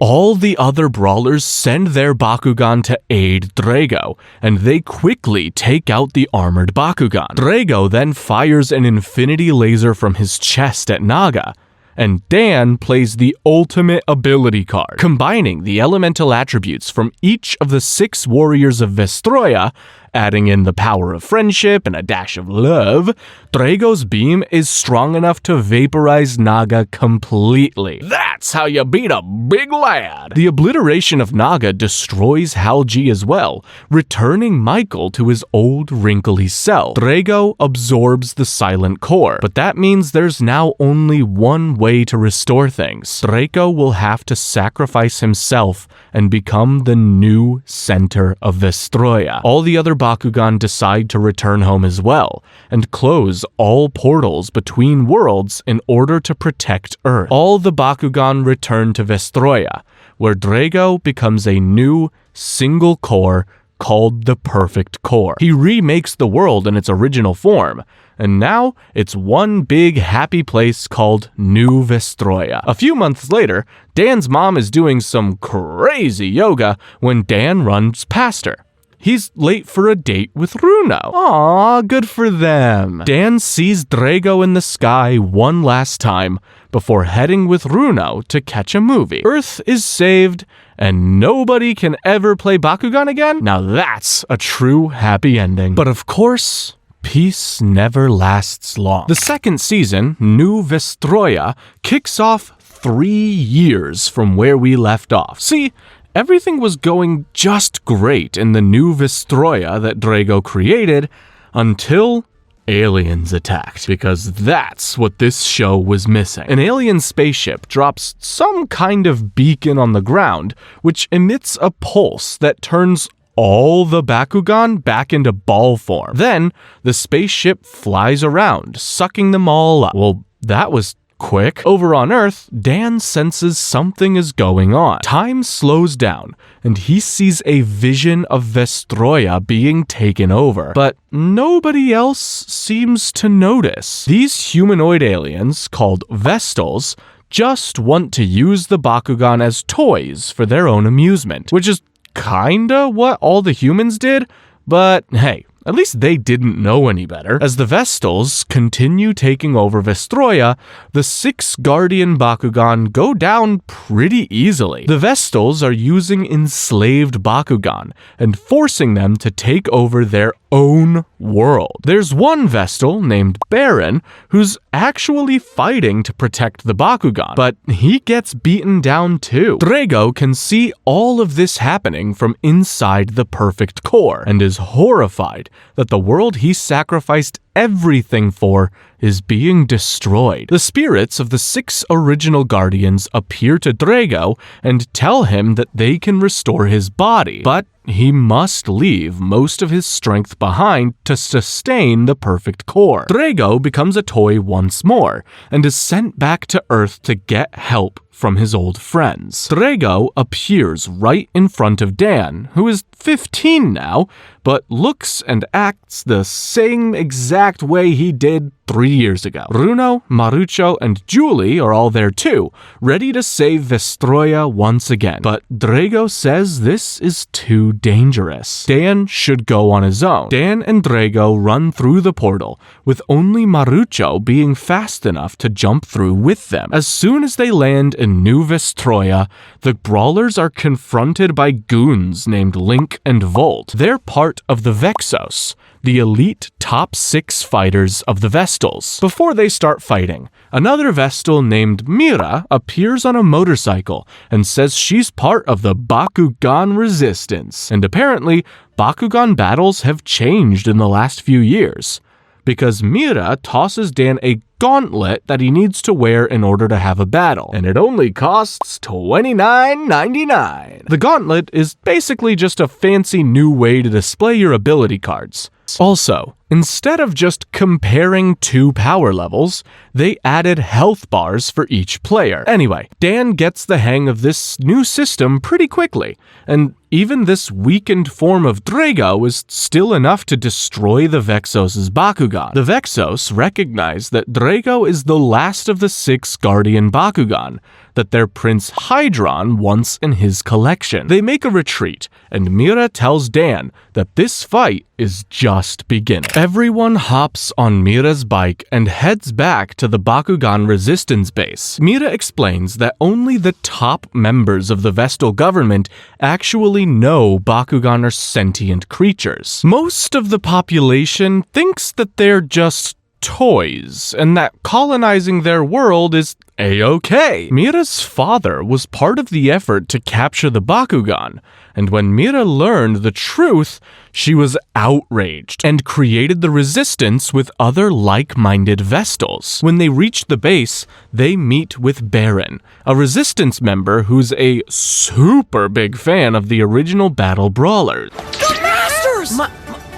All the other brawlers send their Bakugan to aid Drago, and they quickly take out the armored Bakugan. Drago then fires an infinity laser from his chest at Naga, and Dan plays the ultimate ability card. Combining the elemental attributes from each of the 6 warriors of Vestroya, adding in the power of friendship and a dash of love, Drago's beam is strong enough to vaporize Naga completely. That's how you beat a big lad! The obliteration of Naga destroys Hal G as well, returning Michael to his old wrinkly self. Drago absorbs the silent core, but that means there's now only one way to restore things. Drago will have to sacrifice himself and become the new center of Vestroya. All the other Bakugan decide to return home as well, and close all portals between worlds in order to protect Earth. All the Bakugan return to Vestroya, where Drago becomes a new, single core called the Perfect Core. He remakes the world in its original form, and now it's one big happy place called New Vestroya. A few months later, Dan's mom is doing some crazy yoga when Dan runs past her. He's late for a date with Runo. Aw, good for them. Dan sees Drago in the sky one last time before heading with Runo to catch a movie. Earth is saved, and nobody can ever play Bakugan again? Now that's a true happy ending. But of course, peace never lasts long. The second season, New Vestroya, kicks off 3 years from where we left off. See, everything was going just great in the New Vestroya that Drago created until aliens attacked, because that's what this show was missing. An alien spaceship drops some kind of beacon on the ground, which emits a pulse that turns all the Bakugan back into ball form. Then, the spaceship flies around, sucking them all up. Well, that was quick. Over on Earth, Dan senses something is going on. Time slows down, and he sees a vision of Vestroya being taken over. But nobody else seems to notice. These humanoid aliens, called Vestals, just want to use the Bakugan as toys for their own amusement, which is kinda what all the humans did, but hey, at least they didn't know any better. As the Vestals continue taking over Vestroya, the 6 Guardian Bakugan go down pretty easily. The Vestals are using enslaved Bakugan and forcing them to take over their own world. There's one Vestal named Baron who's actually fighting to protect the Bakugan, but he gets beaten down too. Drago can see all of this happening from inside the perfect core and is horrified that the world he sacrificed everything for is being destroyed. The spirits of the 6 original Guardians appear to Drago and tell him that they can restore his body, but he must leave most of his strength behind to sustain the perfect core. Drago becomes a toy once more and is sent back to Earth to get help from his old friends. Drago appears right in front of Dan, who is 15 now, but looks and acts the same exact way he did 3 years ago. Runo, Marucho, and Julie are all there too, ready to save Vestroya once again. But Drago says this is too dangerous. Dan should go on his own. Dan and Drago run through the portal, with only Marucho being fast enough to jump through with them. As soon as they land in New Vestroya, the brawlers are confronted by goons named Link and Volt. They're part of the Vexos, the elite top 6 fighters of the Vestals. Before they start fighting, another Vestal named Mira appears on a motorcycle and says she's part of the Bakugan resistance. And apparently, Bakugan battles have changed in the last few years, because Mira tosses Dan a gauntlet that he needs to wear in order to have a battle, and it only costs $29.99. The gauntlet is basically just a fancy new way to display your ability cards. Also, instead of just comparing 2 power levels, they added health bars for each player. Anyway, Dan gets the hang of this new system pretty quickly, and even this weakened form of Drago is still enough to destroy the Vexos' Bakugan. The Vexos recognize that Drago is the last of the 6 Guardian Bakugan that their Prince Hydron wants in his collection. They make a retreat, and Mira tells Dan that this fight is just beginning. Everyone hops on Mira's bike and heads back to the Bakugan resistance base. Mira explains that only the top members of the Vestal government actually know Bakugan are sentient creatures. Most of the population thinks that they're just toys, and that colonizing their world is a-okay. Mira's father was part of the effort to capture the Bakugan, and when Mira learned the truth, she was outraged and created the resistance with other like-minded Vestals. When they reach the base, they meet with Baron, a resistance member who's a super big fan of the original battle brawlers. The Masters!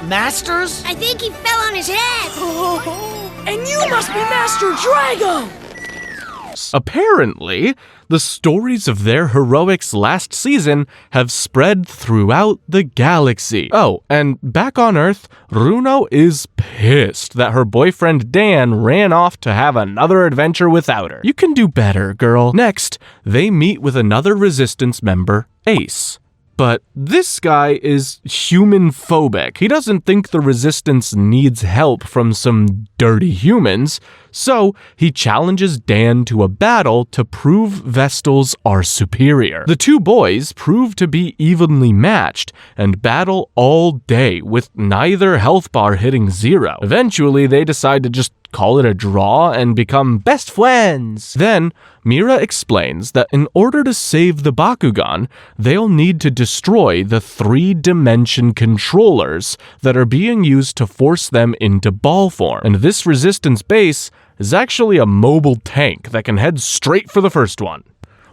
Masters? I think he fell on his head. And you must be Master Drago! Apparently, the stories of their heroics last season have spread throughout the galaxy. Oh, and back on Earth, Runo is pissed that her boyfriend Dan ran off to have another adventure without her. You can do better, girl. Next, they meet with another resistance member, Ace. But this guy is human-phobic. He doesn't think the resistance needs help from some dirty humans, so he challenges Dan to a battle to prove Vestals are superior. The 2 boys prove to be evenly matched and battle all day with neither health bar hitting 0. Eventually, they decide to just call it a draw and become best friends. Then, Mira explains that in order to save the Bakugan, they'll need to destroy the 3-dimension controllers that are being used to force them into ball form. And this resistance base is actually a mobile tank that can head straight for the first one.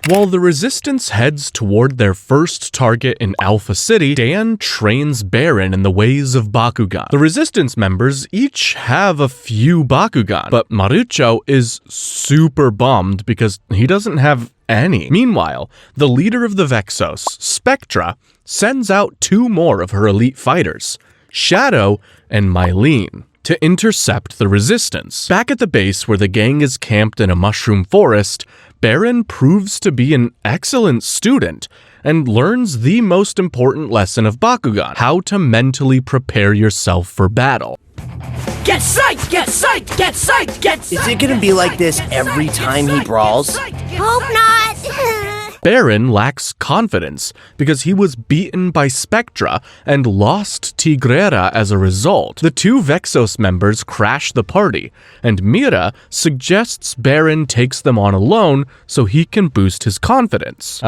While the Resistance heads toward their first target in Alpha City, Dan trains Baron in the ways of Bakugan. The Resistance members each have a few Bakugan, but Marucho is super bummed because he doesn't have any. Meanwhile, the leader of the Vexos, Spectra, sends out 2 more of her elite fighters, Shadow and Mylene, to intercept the Resistance. Back at the base where the gang is camped in a mushroom forest, Baron proves to be an excellent student and learns the most important lesson of Bakugan, how to mentally prepare yourself for battle. Get psyched! Get psyched! Get psyched! Get psyched! Is it gonna be like this every time he brawls? Hope not. Baron lacks confidence because he was beaten by Spectra and lost Tigrera as a result. The 2 Vexos members crash the party, and Mira suggests Baron takes them on alone so he can boost his confidence.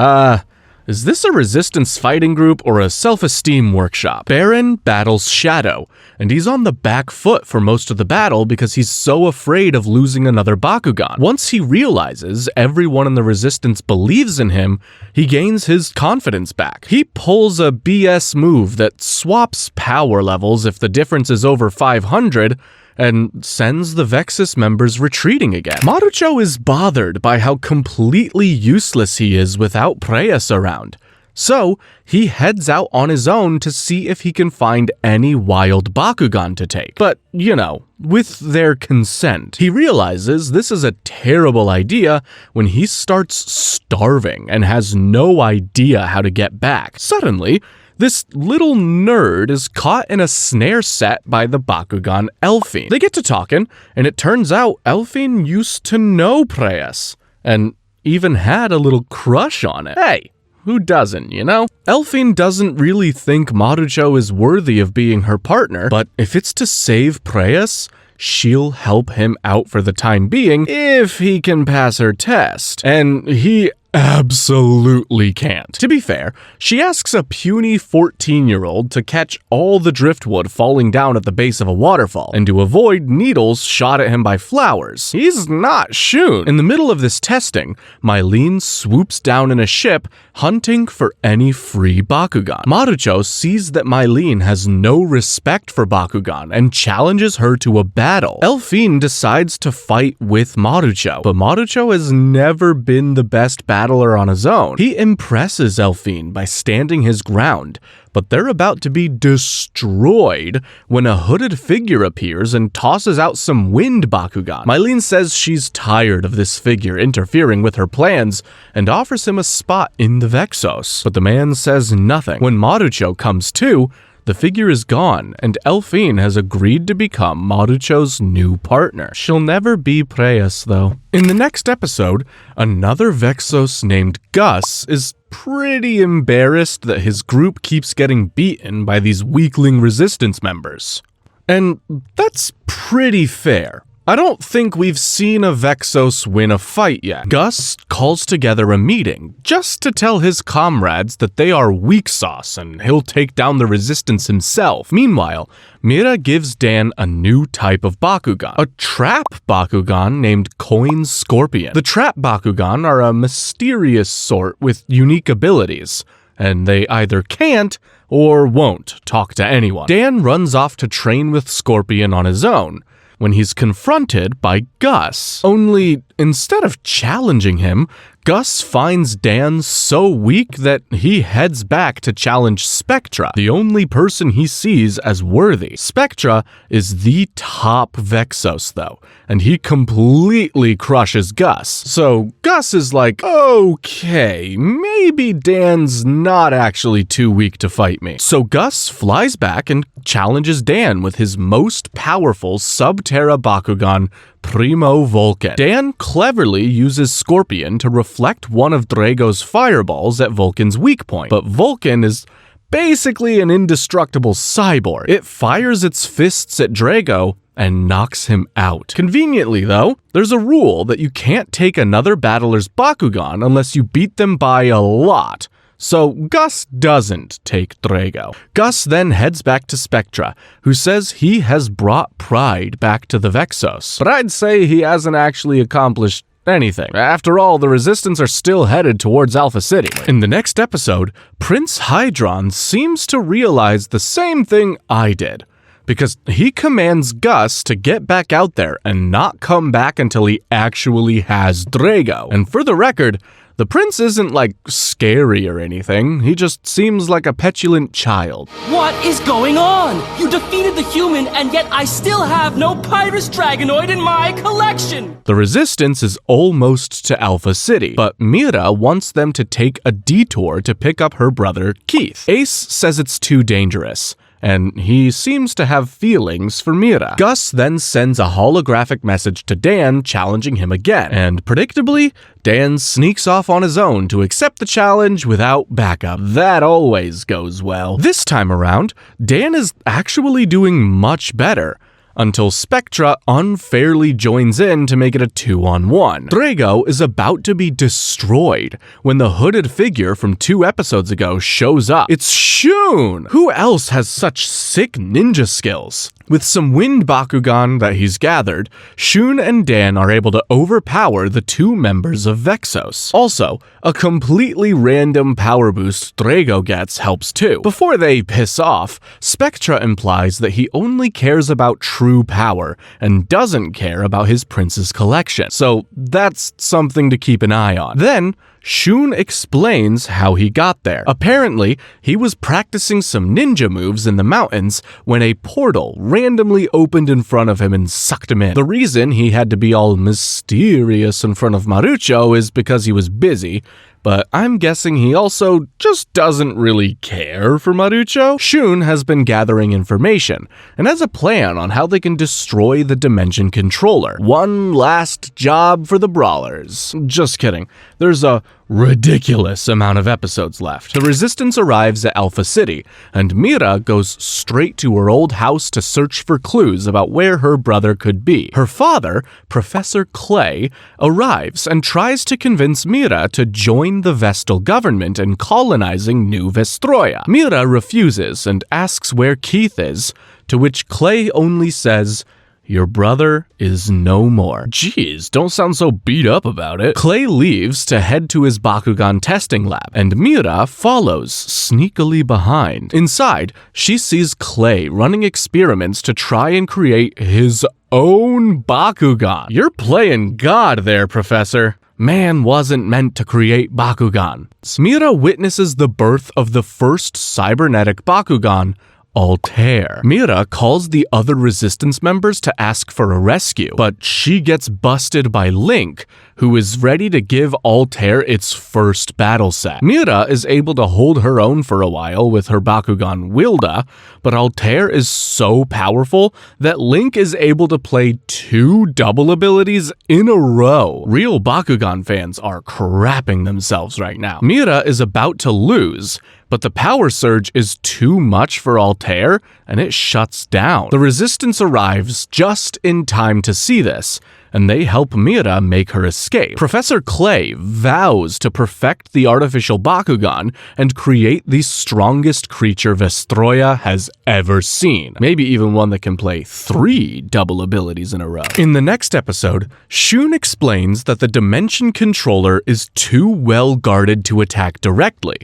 Is this a Resistance fighting group or a self-esteem workshop? Baron battles Shadow, and he's on the back foot for most of the battle because he's so afraid of losing another Bakugan. Once he realizes everyone in the Resistance believes in him, he gains his confidence back. He pulls a BS move that swaps power levels if the difference is over 500, and sends the Vexus members retreating again. Marucho is bothered by how completely useless he is without Preyas around, so he heads out on his own to see if he can find any wild Bakugan to take. But, you know, with their consent. He realizes this is a terrible idea when he starts starving and has no idea how to get back. Suddenly, this little nerd is caught in a snare set by the Bakugan Elfine. They get to talking, and it turns out Elfine used to know Preyas, and even had a little crush on it. Hey, who doesn't, you know? Elfine doesn't really think Marucho is worthy of being her partner, but if it's to save Preyas, she'll help him out for the time being if he can pass her test. And he absolutely can't. To be fair, she asks a puny 14-year-old to catch all the driftwood falling down at the base of a waterfall and to avoid needles shot at him by flowers. He's not Shun. In the middle of this testing, Mylene swoops down in a ship hunting for any free Bakugan. Marucho sees that Mylene has no respect for Bakugan and challenges her to a battle. Elfine decides to fight with Marucho, but Marucho has never been the best battler on his own. He impresses Elfine by standing his ground, but they're about to be destroyed when a hooded figure appears and tosses out some wind Bakugan. Mylene says she's tired of this figure interfering with her plans and offers him a spot in the Vexos, but the man says nothing. When Marucho comes to, the figure is gone, and Elfine has agreed to become Marucho's new partner. She'll never be Preyas, though. In the next episode, another Vexos named Gus is pretty embarrassed that his group keeps getting beaten by these weakling resistance members. And that's pretty fair. I don't think we've seen a Vexos win a fight yet. Gus calls together a meeting just to tell his comrades that they are weak sauce and he'll take down the resistance himself. Meanwhile, Mira gives Dan a new type of Bakugan, a trap Bakugan named Coin Scorpion. The trap Bakugan are a mysterious sort with unique abilities, and they either can't or won't talk to anyone. Dan runs off to train with Scorpion on his own, when he's confronted by Gus. Only, instead of challenging him, Gus finds Dan so weak that he heads back to challenge Spectra, the only person he sees as worthy. Spectra is the top Vexos, though, and he completely crushes Gus. So Gus is like, okay, maybe Dan's not actually too weak to fight me. So Gus flies back and challenges Dan with his most powerful Subterra Bakugan, Primo Vulcan. Dan cleverly uses Scorpion to reflect one of Drago's fireballs at Vulcan's weak point, but Vulcan is basically an indestructible cyborg. It fires its fists at Drago and knocks him out. Conveniently, though, there's a rule that you can't take another battler's Bakugan unless you beat them by a lot. So Gus doesn't take Drago. Gus then heads back to Spectra, who says he has brought pride back to the Vexos. But I'd say he hasn't actually accomplished anything. After all, the Resistance are still headed towards Alpha City. In the next episode, Prince Hydron seems to realize the same thing I did, because he commands Gus to get back out there and not come back until he actually has Drago. And for the record, the prince isn't like scary or anything, he just seems like a petulant child. What is going on? You defeated the human and yet I still have no Pyrus Dragonoid in my collection! The Resistance is almost to Alpha City, but Mira wants them to take a detour to pick up her brother Keith. Ace says it's too dangerous, and he seems to have feelings for Mira. Gus then sends a holographic message to Dan challenging him again, and predictably, Dan sneaks off on his own to accept the challenge without backup. That always goes well. This time around, Dan is actually doing much better, until Spectra unfairly joins in to make it a 2-on-1. Drago is about to be destroyed when the hooded figure from 2 episodes ago shows up. It's Shun! Who else has such sick ninja skills? With some wind Bakugan that he's gathered, Shun and Dan are able to overpower the 2 members of Vexos. Also, a completely random power boost Drago gets helps too. Before they piss off, Spectra implies that he only cares about true power and doesn't care about his prince's collection. So that's something to keep an eye on. Then, Shun explains how he got there. Apparently, he was practicing some ninja moves in the mountains when a portal randomly opened in front of him and sucked him in. The reason he had to be all mysterious in front of Marucho is because he was busy, but I'm guessing he also just doesn't really care for Marucho. Shun has been gathering information and has a plan on how they can destroy the Dimension Controller. One last job for the Brawlers. Just kidding. There's a ridiculous amount of episodes left. The Resistance arrives at Alpha City, and Mira goes straight to her old house to search for clues about where her brother could be. Her father, Professor Clay, arrives and tries to convince Mira to join the Vestal government in colonizing New Vestroia. Mira refuses and asks where Keith is, to which Clay only says, "Your brother is no more." Jeez, don't sound so beat up about it. Clay leaves to head to his Bakugan testing lab, and Mira follows sneakily behind. Inside, she sees Clay running experiments to try and create his own Bakugan. You're playing God there, Professor. Man wasn't meant to create Bakugan. Mira witnesses the birth of the first cybernetic Bakugan, Altair. Mira calls the other Resistance members to ask for a rescue, but she gets busted by Link, who is ready to give Altair its first battle set. Mira is able to hold her own for a while with her Bakugan Wilda, but Altair is so powerful that Link is able to play 2 double abilities in a row. Real Bakugan fans are crapping themselves right now. Mira is about to lose, but the power surge is too much for Altair, and it shuts down. The Resistance arrives just in time to see this, and they help Mira make her escape. Professor Clay vows to perfect the artificial Bakugan and create the strongest creature Vestroya has ever seen. Maybe even one that can play 3 double abilities in a row. In the next episode, Shun explains that the Dimension Controller is too well guarded to attack directly,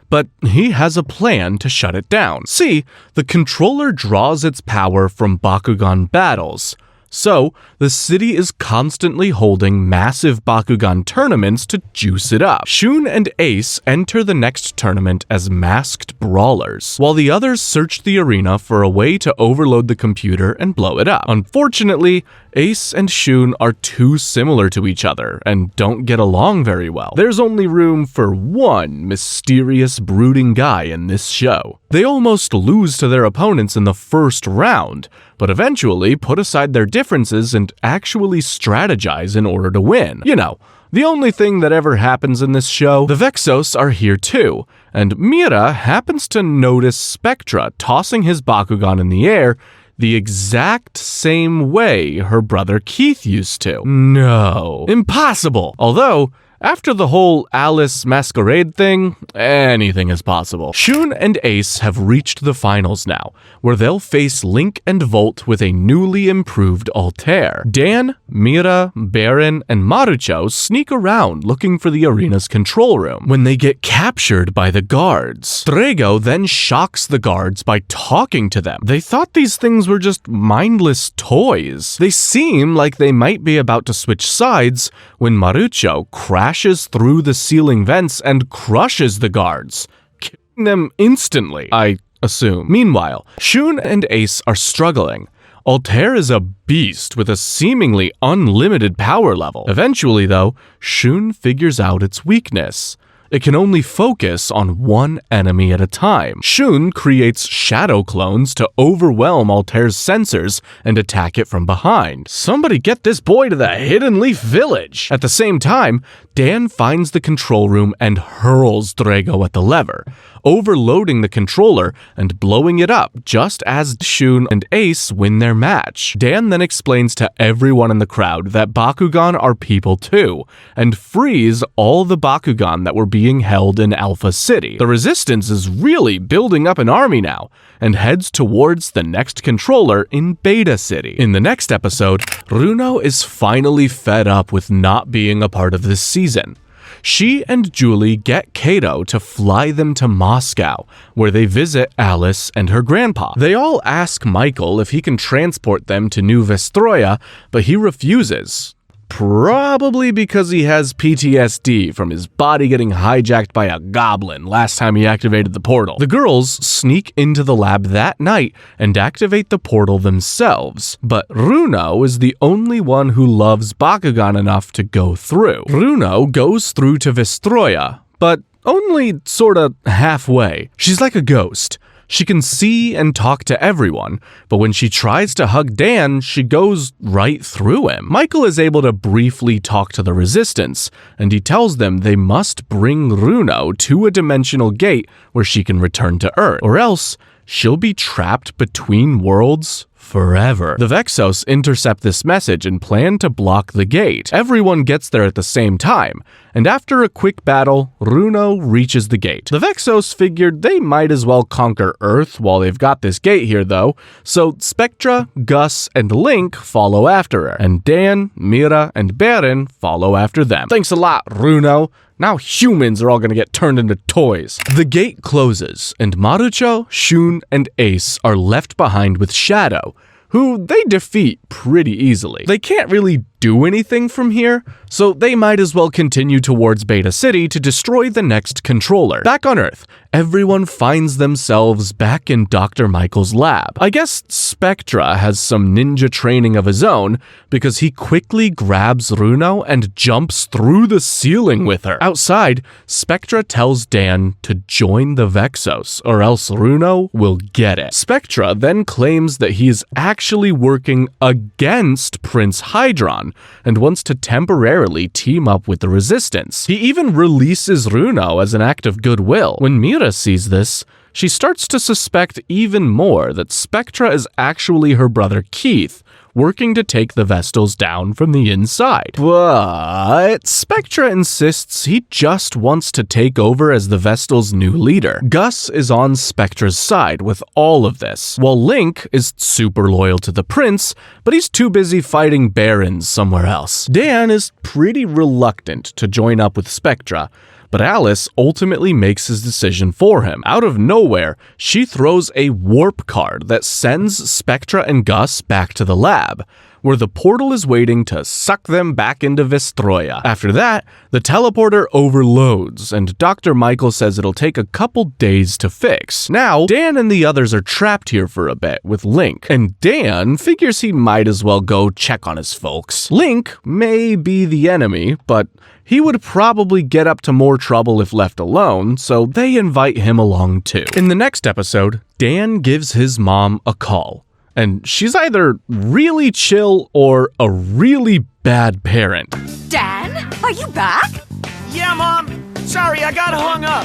but he has a plan to shut it down. See, the controller draws its power from Bakugan battles, so the city is constantly holding massive Bakugan tournaments to juice it up. Shun and Ace enter the next tournament as masked brawlers, while the others search the arena for a way to overload the computer and blow it up. Unfortunately, Ace and Shun are too similar to each other and don't get along very well. There's only room for one mysterious, brooding guy in this show. They almost lose to their opponents in the first round, but eventually put aside their differences and actually strategize in order to win. You know, the only thing that ever happens in this show. The Vexos are here too, and Mira happens to notice Spectra tossing his Bakugan in the air the exact same way her brother Keith used to. No. Impossible! Although, After the whole Alice masquerade thing, anything is possible. Shun and Ace have reached the finals now, where they'll face Link and Volt with a newly improved Altair. Dan, Mira, Baron, and Marucho sneak around looking for the arena's control room when they get captured by the guards. Drago then shocks the guards by talking to them. They thought these things were just mindless toys. They seem like they might be about to switch sides when Marucho crashes through the ceiling vents and crushes the guards, killing them instantly, I assume. Meanwhile, Shun and Ace are struggling. Altair is a beast with a seemingly unlimited power level. Eventually, though, Shun figures out its weakness. It can only focus on one enemy at a time. Shun creates shadow clones to overwhelm Altair's sensors and attack it from behind. Somebody get this boy to the Hidden Leaf Village! At the same time, Dan finds the control room and hurls Drago at the lever, overloading the controller and blowing it up just as Shun and Ace win their match. Dan then explains to everyone in the crowd that Bakugan are people too, and frees all the Bakugan that were being held in Alpha City. The Resistance is really building up an army now, and heads towards the next controller in Beta City. In the next episode, Runo is finally fed up with not being a part of this season. She and Julie get Kato to fly them to Moscow, where they visit Alice and her grandpa. They all ask Michael if he can transport them to New Vestroya, but he refuses. Probably because he has PTSD from his body getting hijacked by a goblin last time he activated the portal. The girls sneak into the lab that night and activate the portal themselves, but Runo is the only one who loves Bakugan enough to go through. Runo goes through to Vestroya, but only sorta halfway. She's like a ghost. She can see and talk to everyone, but when she tries to hug Dan, she goes right through him. Michael is able to briefly talk to the Resistance, and he tells them they must bring Runo to a dimensional gate where she can return to Earth, or else she'll be trapped between worlds forever. The Vexos intercept this message and plan to block the gate. Everyone gets there at the same time, and after a quick battle, Runo reaches the gate. The Vexos figured they might as well conquer Earth while they've got this gate here though, so Spectra, Gus, and Link follow after her, and Dan, Mira, and Baron follow after them. Thanks a lot, Runo. Now humans are all gonna get turned into toys. The gate closes, and Marucho, Shun, and Ace are left behind with Shadow, who they defeat pretty easily. They can't really do anything from here, so they might as well continue towards Beta City to destroy the next controller. Back on Earth, everyone finds themselves back in Dr. Michael's lab. I guess Spectra has some ninja training of his own, because he quickly grabs Runo and jumps through the ceiling with her. Outside, Spectra tells Dan to join the Vexos, or else Runo will get it. Spectra then claims that he is actually working against Prince Hydron, and wants to temporarily team up with the Resistance. He even releases Runo as an act of goodwill. When Mira sees this, she starts to suspect even more that Spectra is actually her brother Keith, working to take the Vestals down from the inside. But Spectra insists he just wants to take over as the Vestals' new leader. Gus is on Spectra's side with all of this, while Link is super loyal to the prince, but he's too busy fighting barons somewhere else. Dan is pretty reluctant to join up with Spectra, but Alice ultimately makes his decision for him. Out of nowhere, she throws a warp card that sends Spectra and Gus back to the lab, where the portal is waiting to suck them back into Vestroya. After that, the teleporter overloads, and Dr. Michael says it'll take a couple days to fix. Now, Dan and the others are trapped here for a bit with Link, and Dan figures he might as well go check on his folks. Link may be the enemy, but he would probably get up to more trouble if left alone, so they invite him along too. In the next episode, Dan gives his mom a call, and she's either really chill or a really bad parent. Dan, are you back? Yeah, Mom. Sorry, I got hung up.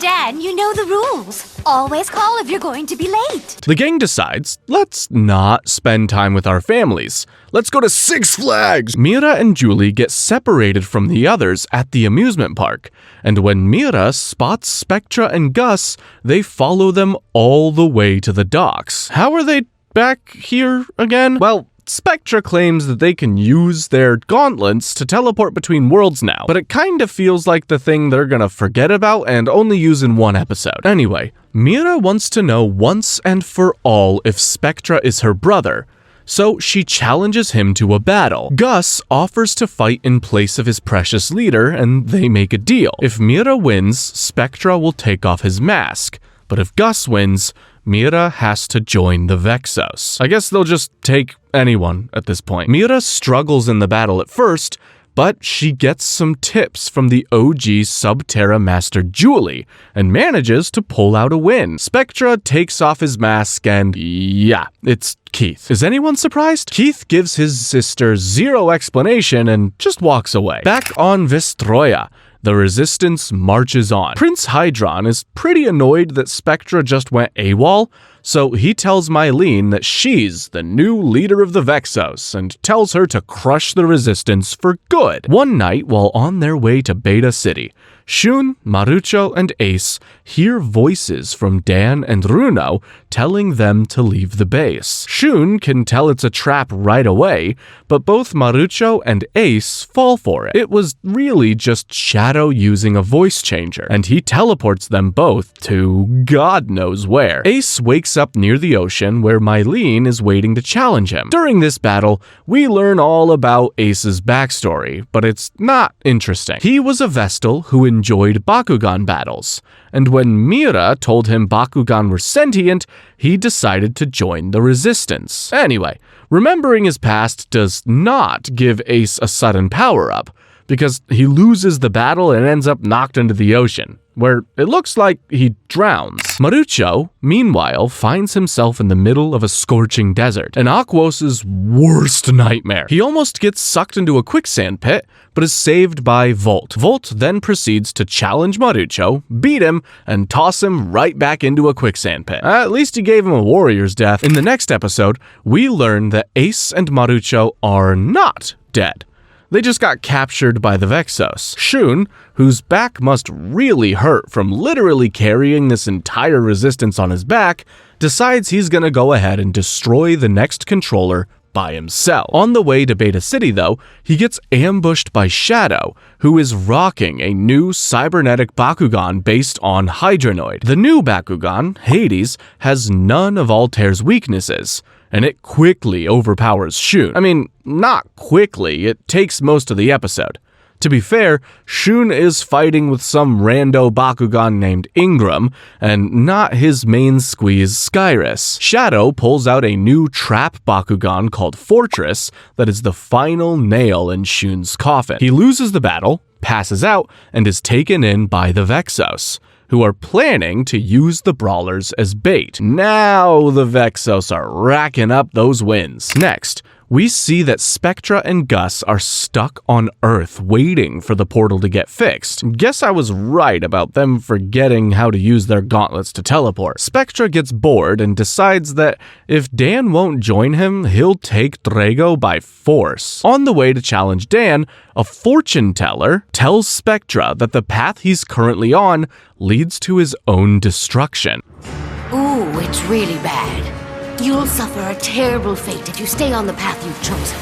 Dan, you know the rules. Always call if you're going to be late. The gang decides, let's not spend time with our families. Let's go to Six Flags! Mira and Julie get separated from the others at the amusement park, and when Mira spots Spectra and Gus, they follow them all the way to the docks. How are they back here again? Well, Spectra claims that they can use their gauntlets to teleport between worlds now, but it kind of feels like the thing they're gonna forget about and only use in one episode. Anyway, Mira wants to know once and for all if Spectra is her brother, so she challenges him to a battle. Gus offers to fight in place of his precious leader, and they make a deal. If Mira wins, Spectra will take off his mask, but if Gus wins, Mira has to join the Vexos. I guess they'll just take anyone at this point. Mira struggles in the battle at first, but she gets some tips from the OG Subterra Master Julie and manages to pull out a win. Spectra takes off his mask and yeah, it's Keith. Is anyone surprised? Keith gives his sister zero explanation and just walks away. Back on Vestroia, the resistance marches on. Prince Hydron is pretty annoyed that Spectra just went AWOL, so he tells Mylene that she's the new leader of the Vexos and tells her to crush the resistance for good. One night, while on their way to Beta City, Shun, Marucho, and Ace hear voices from Dan and Runo telling them to leave the base. Shun can tell it's a trap right away, but both Marucho and Ace fall for it. It was really just Shadow using a voice changer, and he teleports them both to God knows where. Ace wakes up near the ocean where Mylene is waiting to challenge him. During this battle, we learn all about Ace's backstory, but it's not interesting. He was a Vestal who enjoyed Bakugan battles, and when Mira told him Bakugan were sentient, he decided to join the resistance. Anyway, remembering his past does not give Ace a sudden power-up, because he loses the battle and ends up knocked into the ocean, where it looks like he drowns. Marucho, meanwhile, finds himself in the middle of a scorching desert, an Aquos's worst nightmare. He almost gets sucked into a quicksand pit, but is saved by Volt. Volt then proceeds to challenge Marucho, beat him, and toss him right back into a quicksand pit. At least he gave him a warrior's death. In the next episode, we learn that Ace and Marucho are not dead. They just got captured by the Vexos. Shun, whose back must really hurt from literally carrying this entire resistance on his back, decides he's gonna go ahead and destroy the next controller by himself. On the way to Beta City, though, he gets ambushed by Shadow, who is rocking a new cybernetic Bakugan based on Hydronoid. The new Bakugan, Hades, has none of Altair's weaknesses, and it quickly overpowers Shun. I mean, not quickly, it takes most of the episode. To be fair, Shun is fighting with some rando Bakugan named Ingram, and not his main squeeze Skyrus. Shadow pulls out a new trap Bakugan called Fortress that is the final nail in Shun's coffin. He loses the battle, passes out, and is taken in by the Vexos, who are planning to use the brawlers as bait. Now the Vexos are racking up those wins. Next, we see that Spectra and Gus are stuck on Earth waiting for the portal to get fixed. Guess I was right about them forgetting how to use their gauntlets to teleport. Spectra gets bored and decides that if Dan won't join him, he'll take Drago by force. On the way to challenge Dan, a fortune teller tells Spectra that the path he's currently on leads to his own destruction. Ooh, it's really bad. You'll suffer a terrible fate if you stay on the path you've chosen.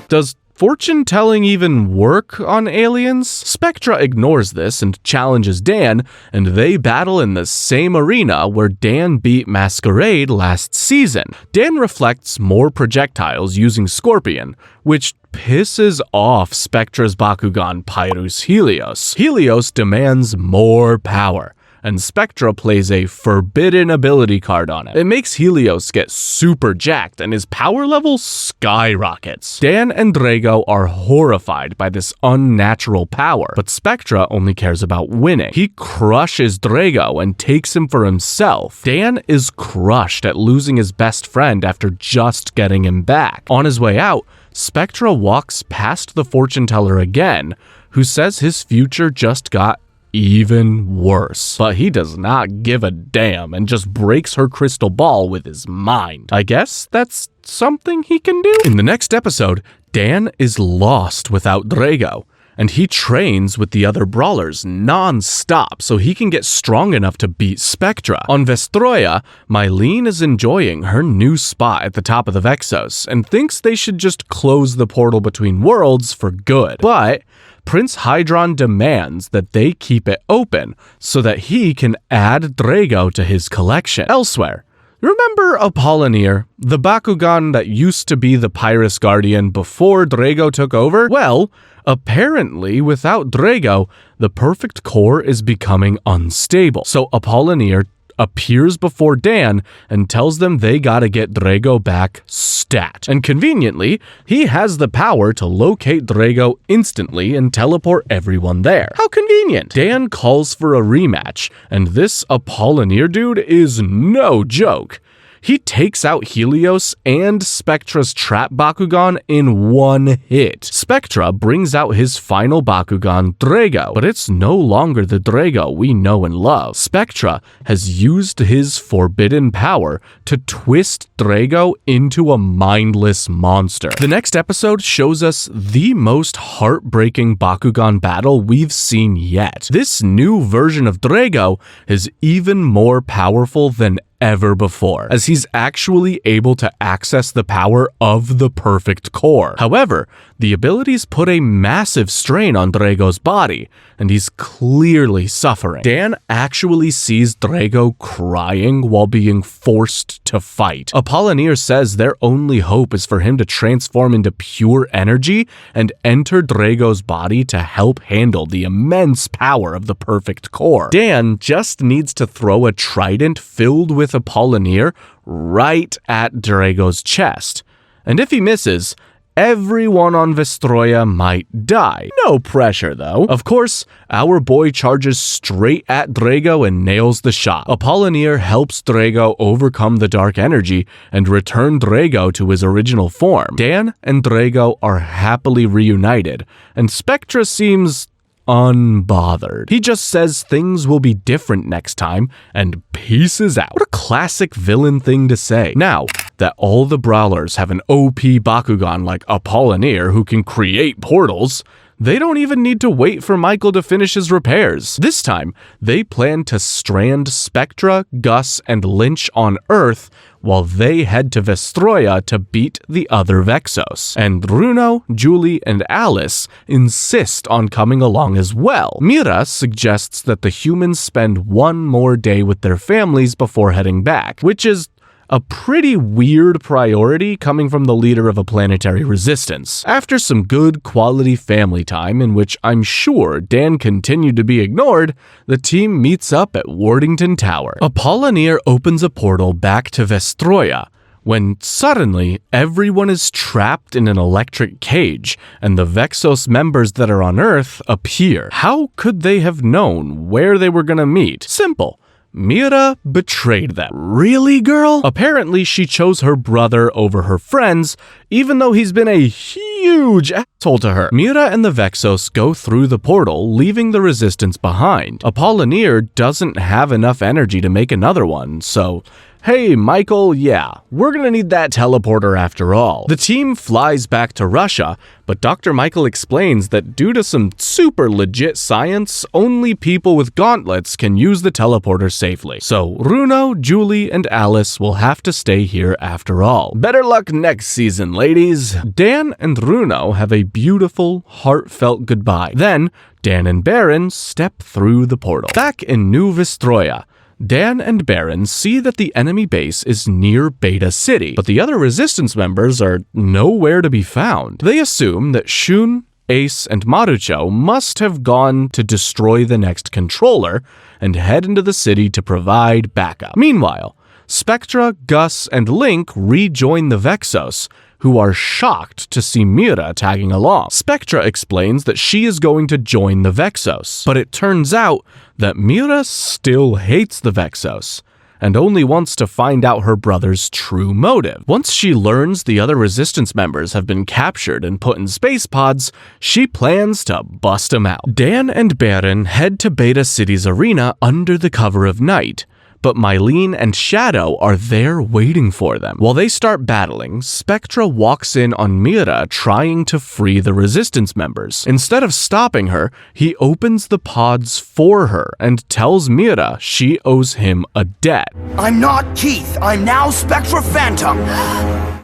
Does fortune telling even work on aliens? Spectra ignores this and challenges Dan, and they battle in the same arena where Dan beat Masquerade last season. Dan reflects more projectiles using Scorpion, which pisses off Spectra's Bakugan Pyrus Helios. Helios demands more power, and Spectra plays a forbidden ability card on it. It makes Helios get super jacked and his power level skyrockets. Dan and Drago are horrified by this unnatural power, but Spectra only cares about winning. He crushes Drago and takes him for himself. Dan is crushed at losing his best friend after just getting him back. On his way out, Spectra walks past the fortune teller again, who says his future just got even worse. But he does not give a damn and just breaks her crystal ball with his mind. I guess that's something he can do? In the next episode, Dan is lost without Drago, and he trains with the other brawlers non-stop so he can get strong enough to beat Spectra. On Vestroia, Mylene is enjoying her new spot at the top of the Vexos and thinks they should just close the portal between worlds for good. But Prince Hydron demands that they keep it open so that he can add Drago to his collection. Elsewhere, remember Apollonier, the Bakugan that used to be the Pyrus Guardian before Drago took over? Well, apparently without Drago, the perfect core is becoming unstable. So Apollonier appears before Dan and tells them they gotta get Drago back stat. And conveniently, he has the power to locate Drago instantly and teleport everyone there. How convenient! Dan calls for a rematch, and this Apollonier dude is no joke. He takes out Helios and Spectra's trap Bakugan in one hit. Spectra brings out his final Bakugan, Drago, but it's no longer the Drago we know and love. Spectra has used his forbidden power to twist Drago into a mindless monster. The next episode shows us the most heartbreaking Bakugan battle we've seen yet. This new version of Drago is even more powerful than ever before, as he's actually able to access the power of the perfect core. However, the abilities put a massive strain on Drago's body, and he's clearly suffering. Dan actually sees Drago crying while being forced to fight. Apollonier says their only hope is for him to transform into pure energy and enter Drago's body to help handle the immense power of the perfect core. Dan just needs to throw a trident filled with Apollonier right at Drago's chest. And if he misses, everyone on Vestroya might die. No pressure, though. Of course, our boy charges straight at Drago and nails the shot. Apollonier helps Drago overcome the dark energy and return Drago to his original form. Dan and Drago are happily reunited, and Spectra seems unbothered. He just says things will be different next time and peaces out. What a classic villain thing to say. Now that all the brawlers have an OP Bakugan like Apollonier who can create portals, they don't even need to wait for Michael to finish his repairs. This time, they plan to strand Spectra, Gus, and Lynch on Earth while they head to Vestroya to beat the other Vexos. And Runo, Julie, and Alice insist on coming along as well. Mira suggests that the humans spend one more day with their families before heading back, which is a pretty weird priority coming from the leader of a planetary resistance. After some good quality family time in which I'm sure Dan continued to be ignored, the team meets up at Wardington Tower. Apollonier opens a portal back to Vestroya, when suddenly everyone is trapped in an electric cage and the Vexos members that are on Earth appear. How could they have known where they were gonna meet? Simple. Mira betrayed them. Really, girl? Apparently, she chose her brother over her friends, even though he's been a huge asshole to her. Mira and the Vexos go through the portal, leaving the resistance behind. Apollonier doesn't have enough energy to make another one, so hey, Michael, yeah, we're gonna need that teleporter after all. The team flies back to Russia, but Dr. Michael explains that due to some super legit science, only people with gauntlets can use the teleporter safely. So Runo, Julie, and Alice will have to stay here after all. Better luck next season, ladies. Dan and Runo have a beautiful, heartfelt goodbye. Then, Dan and Baron step through the portal. Back in New Vestroya, Dan and Baron see that the enemy base is near Beta City, but the other resistance members are nowhere to be found. They assume that Shun, Ace, and Marucho must have gone to destroy the next controller and head into the city to provide backup. Meanwhile, Spectra, Gus, and Link rejoin the Vexos, who are shocked to see Mira tagging along. Spectra explains that she is going to join the Vexos, but it turns out that Mira still hates the Vexos, and only wants to find out her brother's true motive. Once she learns the other resistance members have been captured and put in space pods, she plans to bust them out. Dan and Baron head to Beta City's arena under the cover of night, but Mylene and Shadow are there waiting for them. While they start battling, Spectra walks in on Mira trying to free the resistance members. Instead of stopping her, he opens the pods for her and tells Mira she owes him a debt. I'm not Keith, I'm now Spectra Phantom.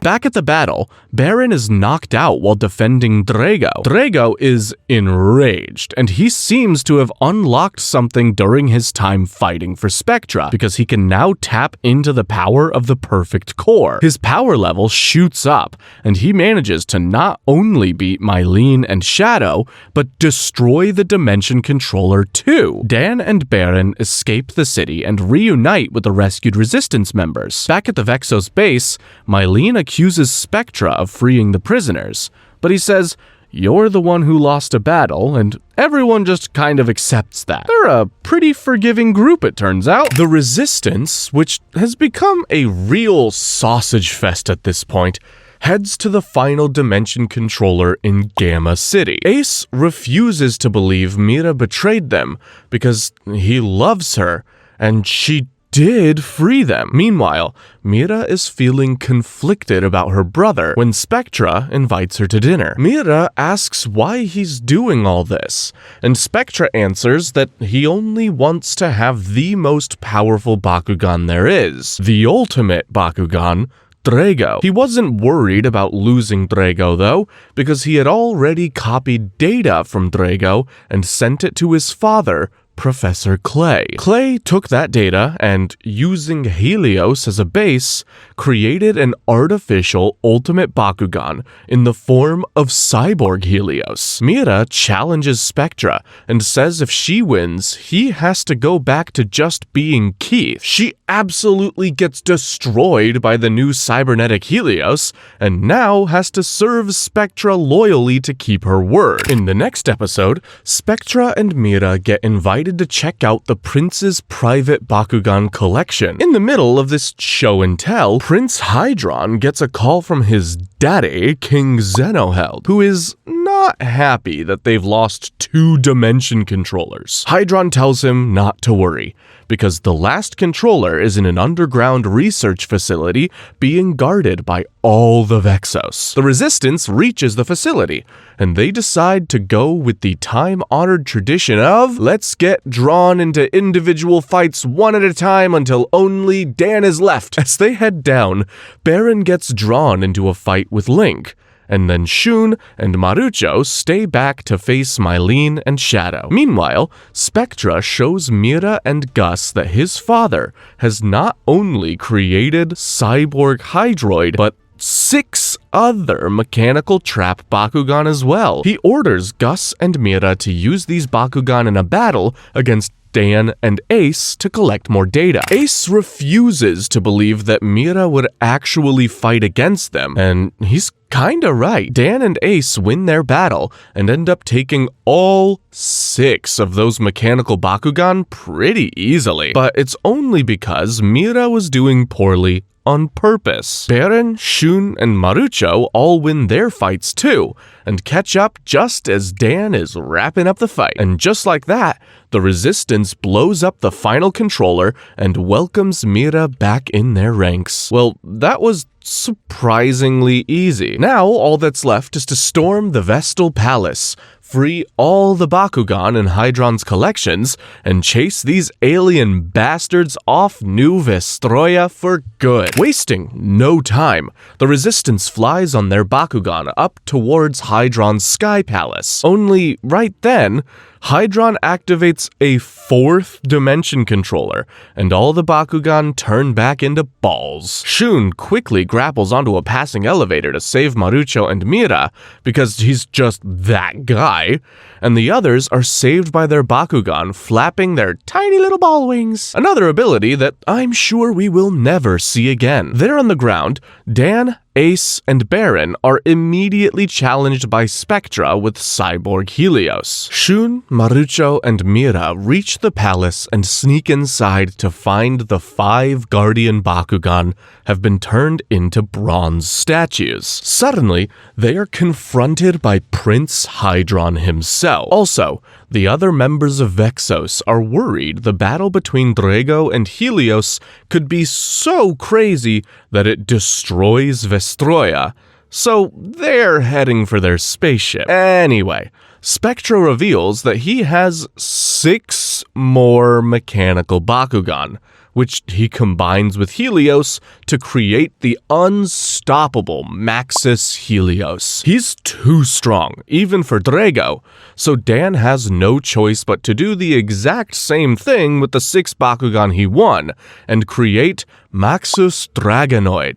Back at the battle, Baron is knocked out while defending Drago. Drago is enraged, and he seems to have unlocked something during his time fighting for Spectra, because he can now tap into the power of the perfect core. His power level shoots up, and he manages to not only beat Mylene and Shadow, but destroy the Dimension Controller too. Dan and Baron escape the city and reunite with the rescued resistance members. Back at the Vexos base, Mylene accuses Spectra of freeing the prisoners, but he says, "You're the one who lost a battle," and everyone just kind of accepts that. They're a pretty forgiving group, it turns out. The Resistance, which has become a real sausage fest at this point, heads to the final Dimension Controller in Gamma City. Ace refuses to believe Mira betrayed them because he loves her, and she did free them. Meanwhile, Mira is feeling conflicted about her brother when Spectra invites her to dinner. Mira asks why he's doing all this, and Spectra answers that he only wants to have the most powerful Bakugan there is, the ultimate Bakugan, Drago. He wasn't worried about losing Drago though, because he had already copied data from Drago and sent it to his father, Professor Clay. Clay took that data and, using Helios as a base, created an artificial ultimate Bakugan in the form of Cyborg Helios. Mira challenges Spectra and says if she wins, he has to go back to just being Keith. She absolutely gets destroyed by the new cybernetic Helios and now has to serve Spectra loyally to keep her word. In the next episode, Spectra and Mira get invited to check out the prince's private Bakugan collection. In the middle of this show and tell, Prince Hydron gets a call from his daddy, King Zenoheld, who is not happy that they've lost 2 Dimension Controllers. Hydron tells him not to worry, because the last controller is in an underground research facility being guarded by all the Vexos. The Resistance reaches the facility, and they decide to go with the time-honored tradition of, let's get drawn into individual fights one at a time until only Dan is left. As they head down, Baron gets drawn into a fight with Link, and then Shun and Marucho stay back to face Mylene and Shadow. Meanwhile, Spectra shows Mira and Gus that his father has not only created Cyborg Hydroid, but 6 other mechanical trap Bakugan as well. He orders Gus and Mira to use these Bakugan in a battle against Dan and Ace to collect more data. Ace refuses to believe that Mira would actually fight against them, and he's kinda right. Dan and Ace win their battle and end up taking all 6 of those mechanical Bakugan pretty easily. But it's only because Mira was doing poorly on purpose. Baron, Shun, and Marucho all win their fights too, and catch up just as Dan is wrapping up the fight. And just like that, the Resistance blows up the final controller and welcomes Mira back in their ranks. Well, that was surprisingly easy. Now, all that's left is to storm the Vestal Palace, free all the Bakugan in Hydron's collections, and chase these alien bastards off New Vestroya for good. Wasting no time, the Resistance flies on their Bakugan up towards Hydron's Sky Palace. Only right then, Hydron activates a 4th Dimension Controller, and all the Bakugan turn back into balls. Shun quickly grapples onto a passing elevator to save Marucho and Mira, because he's just that guy, and the others are saved by their Bakugan flapping their tiny little ball wings. Another ability that I'm sure we will never see again. There on the ground, Dan Ace, and Baron are immediately challenged by Spectra with Cyborg Helios. Shun, Marucho, and Mira reach the palace and sneak inside to find the 5 Guardian Bakugan have been turned into bronze statues. Suddenly, they are confronted by Prince Hydron himself. Also, the other members of Vexos are worried the battle between Drago and Helios could be so crazy that it destroys Vestroia, so they're heading for their spaceship. Anyway, Spectra reveals that he has 6 more mechanical Bakugan, which he combines with Helios to create the unstoppable Maxis Helios. He's too strong, even for Drago, so Dan has no choice but to do the exact same thing with the 6 Bakugan he won, and create Maxus Dragonoid.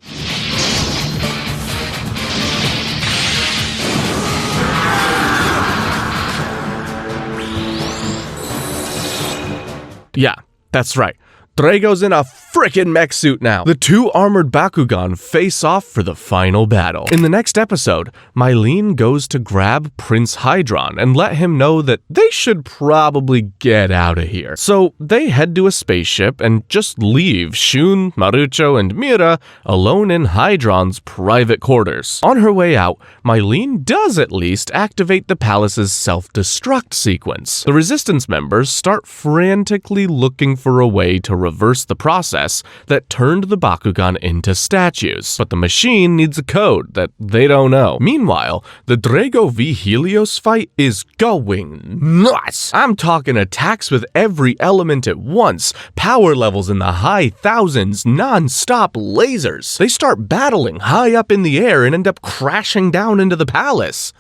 Yeah, that's right. Drago's in a frickin' mech suit now. The 2 armored Bakugan face off for the final battle. In the next episode, Mylene goes to grab Prince Hydron and let him know that they should probably get out of here. So they head to a spaceship and just leave Shun, Marucho, and Mira alone in Hydron's private quarters. On her way out, Mylene does at least activate the palace's self-destruct sequence. The Resistance members start frantically looking for a way to reverse the process that turned the Bakugan into statues, but the machine needs a code that they don't know. Meanwhile, the Drago v Helios fight is going nuts. I'm talking attacks with every element at once, power levels in the high thousands, non-stop lasers. They start battling high up in the air and end up crashing down into the palace.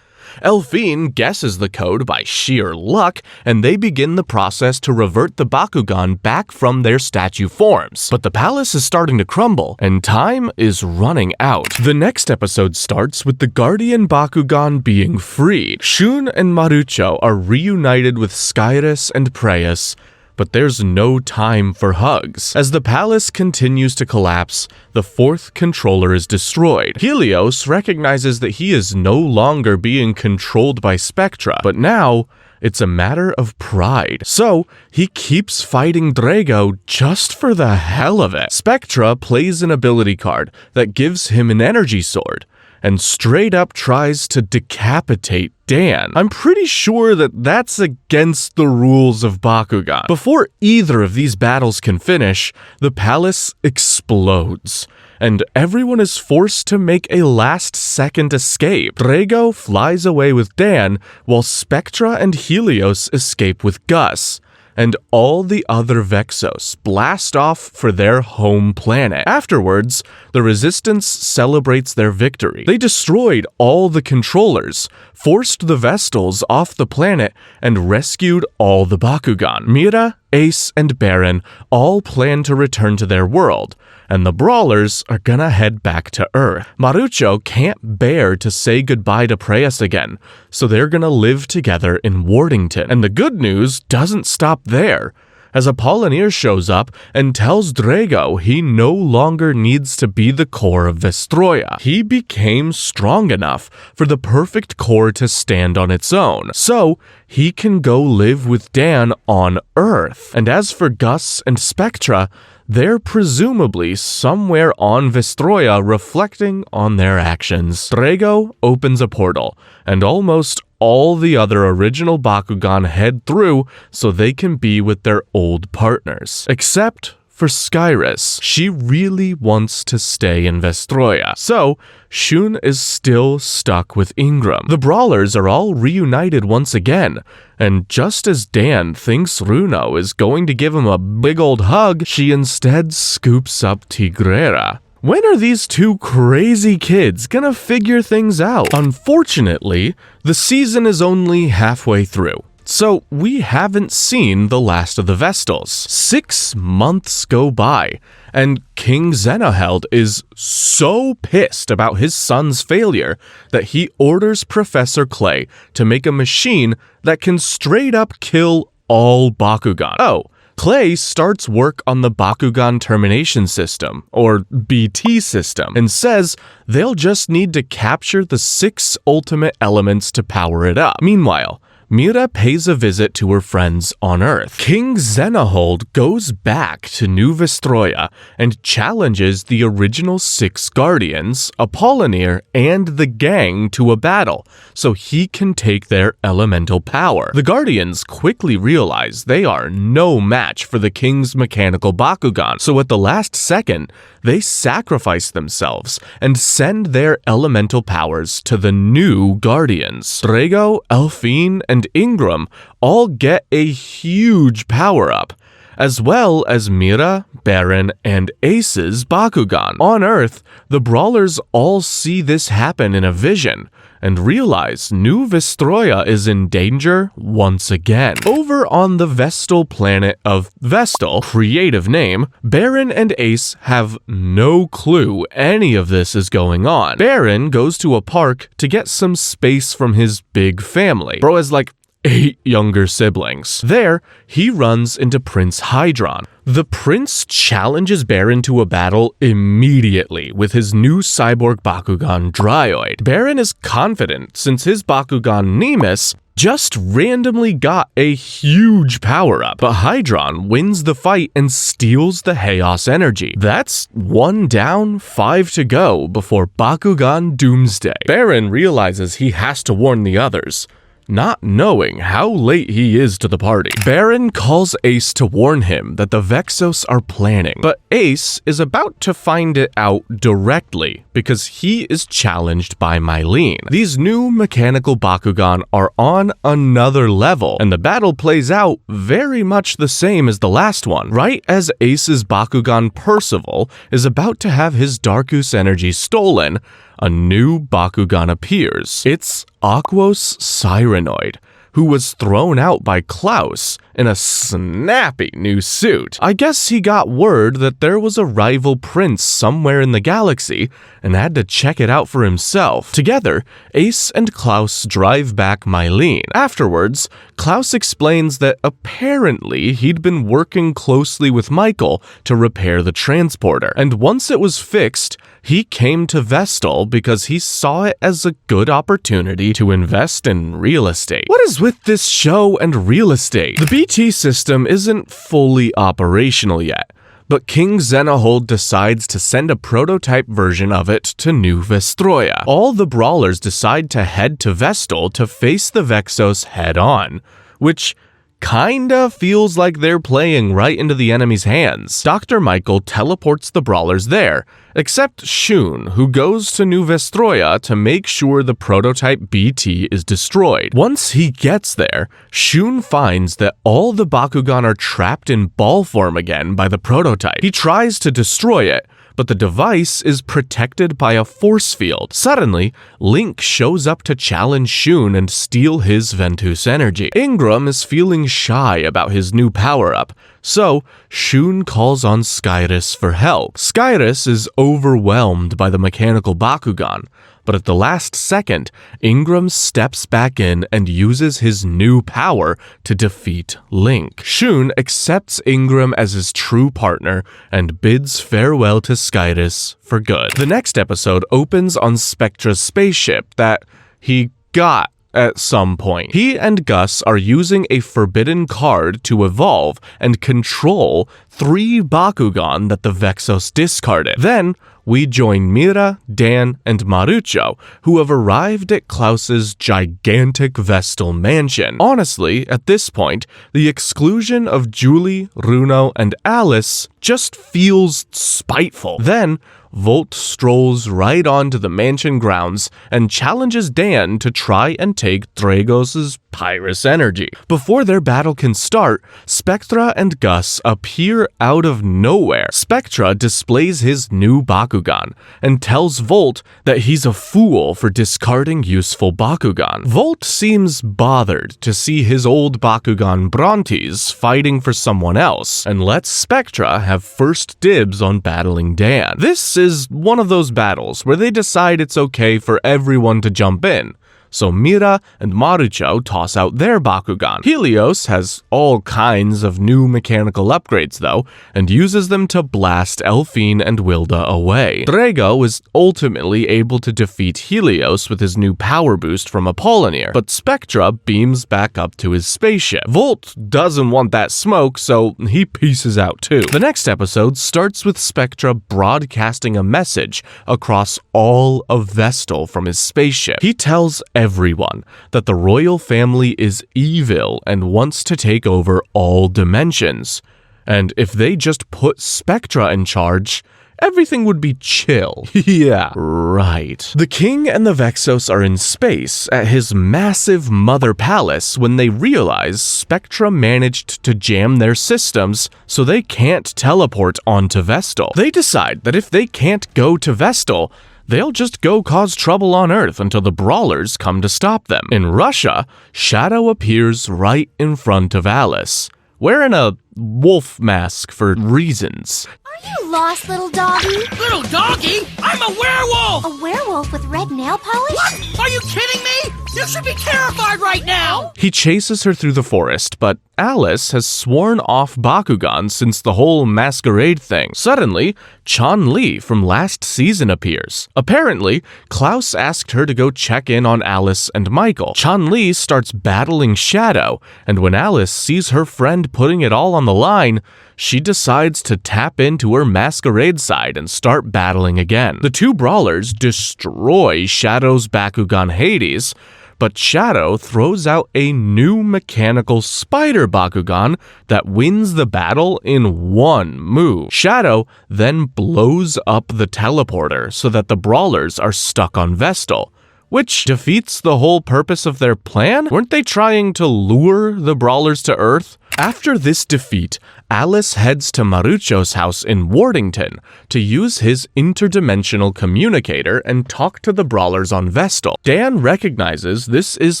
Elphine guesses the code by sheer luck, and they begin the process to revert the Bakugan back from their statue forms. But the palace is starting to crumble, and time is running out. The next episode starts with the Guardian Bakugan being freed. Shun and Marucho are reunited with Skyrus and Preus, but there's no time for hugs. As the palace continues to collapse, the 4th controller is destroyed. Helios recognizes that he is no longer being controlled by Spectra, but now it's a matter of pride. So he keeps fighting Drago just for the hell of it. Spectra plays an ability card that gives him an energy sword, and straight up tries to decapitate Dan. I'm pretty sure that that's against the rules of Bakugan. Before either of these battles can finish, the palace explodes, and everyone is forced to make a last-second escape. Drago flies away with Dan, while Spectra and Helios escape with Gus, and all the other Vexos blast off for their home planet. Afterwards, the Resistance celebrates their victory. They destroyed all the controllers, forced the Vestals off the planet, and rescued all the Bakugan. Mira, Ace, and Baron all plan to return to their world, and the Brawlers are gonna head back to Earth. Marucho can't bear to say goodbye to Preus again, so they're gonna live together in Wardington. And the good news doesn't stop there, as Apollinaire shows up and tells Drago he no longer needs to be the core of Vestroya. He became strong enough for the perfect core to stand on its own, so he can go live with Dan on Earth. And as for Gus and Spectra, they're presumably somewhere on Vestroya reflecting on their actions. Drago opens a portal, and almost all the other original Bakugan head through so they can be with their old partners. Except for Skyrus. She really wants to stay in Vestroya, so Shun is still stuck with Ingram. The Brawlers are all reunited once again, and just as Dan thinks Runo is going to give him a big old hug, she instead scoops up Tigrera. When are these 2 crazy kids gonna figure things out? Unfortunately, the season is only halfway through, so we haven't seen the last of the Vestals. 6 months go by, and King Zenoheld is so pissed about his son's failure that he orders Professor Clay to make a machine that can straight up kill all Bakugan. Oh, Clay starts work on the Bakugan termination system, or BT system, and says they'll just need to capture the 6 ultimate elements to power it up. Meanwhile, Mira pays a visit to her friends on Earth. King Xenohold goes back to New Vestroia and challenges the original 6 Guardians, Apollinaire, and the gang to a battle, so he can take their elemental power. The Guardians quickly realize they are no match for the King's mechanical Bakugan, so at the last second, they sacrifice themselves and send their elemental powers to the new Guardians. Drago, Elfine, and Ingram all get a huge power-up, as well as Mira, Baron, and Ace's Bakugan. On Earth, the Brawlers all see this happen in a vision, and realize New Vestroya is in danger once again. Over on the Vestal planet of Vestal, creative name, Baron and Ace have no clue any of this is going on. Baron goes to a park to get some space from his big family. Bro has like 8 younger siblings. There, he runs into Prince Hydron. The prince challenges Baron to a battle immediately with his new cyborg Bakugan Dryoid. Baron is confident since his Bakugan Nemus just randomly got a huge power-up, but Hydron wins the fight and steals the Chaos energy. That's 1 down, 5 to go before Bakugan Doomsday. Baron realizes he has to warn the others, not knowing how late he is to the party. Baron calls Ace to warn him that the Vexos are planning, but Ace is about to find it out directly because he is challenged by Mylene. These new mechanical Bakugan are on another level, and the battle plays out very much the same as the last one. Right as Ace's Bakugan Percival is about to have his Darkus energy stolen, a new Bakugan appears. It's Aquos Cyranoid, who was thrown out by Klaus in a snappy new suit. I guess he got word that there was a rival prince somewhere in the galaxy and had to check it out for himself. Together, Ace and Klaus drive back Mylene. Afterwards, Klaus explains that apparently he'd been working closely with Michael to repair the transporter, and once it was fixed, he came to Vestal because he saw it as a good opportunity to invest in real estate. What is with this show and real estate? The BT system isn't fully operational yet, but King Xenohold decides to send a prototype version of it to New Vestroya. All the Brawlers decide to head to Vestal to face the Vexos head-on, which kinda feels like they're playing right into the enemy's hands. Dr. Michael teleports the Brawlers there, except Shun, who goes to New Vestroya to make sure the prototype BT is destroyed. Once he gets there, Shun finds that all the Bakugan are trapped in ball form again by the prototype. He tries to destroy it, but the device is protected by a force field. Suddenly, Link shows up to challenge Shun and steal his Ventus energy. Ingram is feeling shy about his new power-up, so Shun calls on Skyrus for help. Skyrus is overwhelmed by the mechanical Bakugan, but at the last second, Ingram steps back in and uses his new power to defeat Link. Shun accepts Ingram as his true partner and bids farewell to Skyrus for good. The next episode opens on Spectra's spaceship that he got at some point. He and Gus are using a forbidden card to evolve and control 3 Bakugan that the Vexos discarded. Then, we join Mira, Dan, and Marucho, who have arrived at Klaus's gigantic Vestal mansion. Honestly, at this point, the exclusion of Julie, Runo, and Alice just feels spiteful. Then, Volt strolls right onto the mansion grounds and challenges Dan to try and take Dragos' Pyrus energy. Before their battle can start, Spectra and Gus appear out of nowhere. Spectra displays his new Bakugan and tells Volt that he's a fool for discarding useful Bakugan. Volt seems bothered to see his old Bakugan Brontes fighting for someone else and lets Spectra have first dibs on battling Dan. This is one of those battles where they decide it's okay for everyone to jump in, so Mira and Marucho toss out their Bakugan. Helios has all kinds of new mechanical upgrades though, and uses them to blast Elfine and Wilda away. Drago is ultimately able to defeat Helios with his new power boost from Apollinaire, but Spectra beams back up to his spaceship. Volt doesn't want that smoke, so he pieces out too. The next episode starts with Spectra broadcasting a message across all of Vestal from his spaceship. He tells everyone that the royal family is evil and wants to take over all dimensions. And if they just put Spectra in charge, everything would be chill. Yeah, right. The king and the Vexos are in space at his massive mother palace when they realize Spectra managed to jam their systems so they can't teleport onto Vestal. They decide that if they can't go to Vestal, they'll just go cause trouble on Earth until the brawlers come to stop them. In Russia, Shadow appears right in front of Alice, wearing a wolf mask for reasons. Are you lost, little doggy? Little doggy? I'm a werewolf! A werewolf with red nail polish? What? Are you kidding me? You should be terrified right now! He chases her through the forest, but Alice has sworn off Bakugan since the whole masquerade thing. Suddenly, Chun-Li from last season appears. Apparently, Klaus asked her to go check in on Alice and Michael. Chun-Li starts battling Shadow, and when Alice sees her friend putting it all on the line, she decides to tap into her masquerade side and start battling again. The two brawlers destroy Shadow's Bakugan Hades, but Shadow throws out a new mechanical spider Bakugan that wins the battle in one move. Shadow then blows up the teleporter so that the brawlers are stuck on Vestal, which defeats the whole purpose of their plan. Weren't they trying to lure the brawlers to Earth? After this defeat, Alice heads to Marucho's house in Wardington to use his interdimensional communicator and talk to the brawlers on Vestal. Dan recognizes this is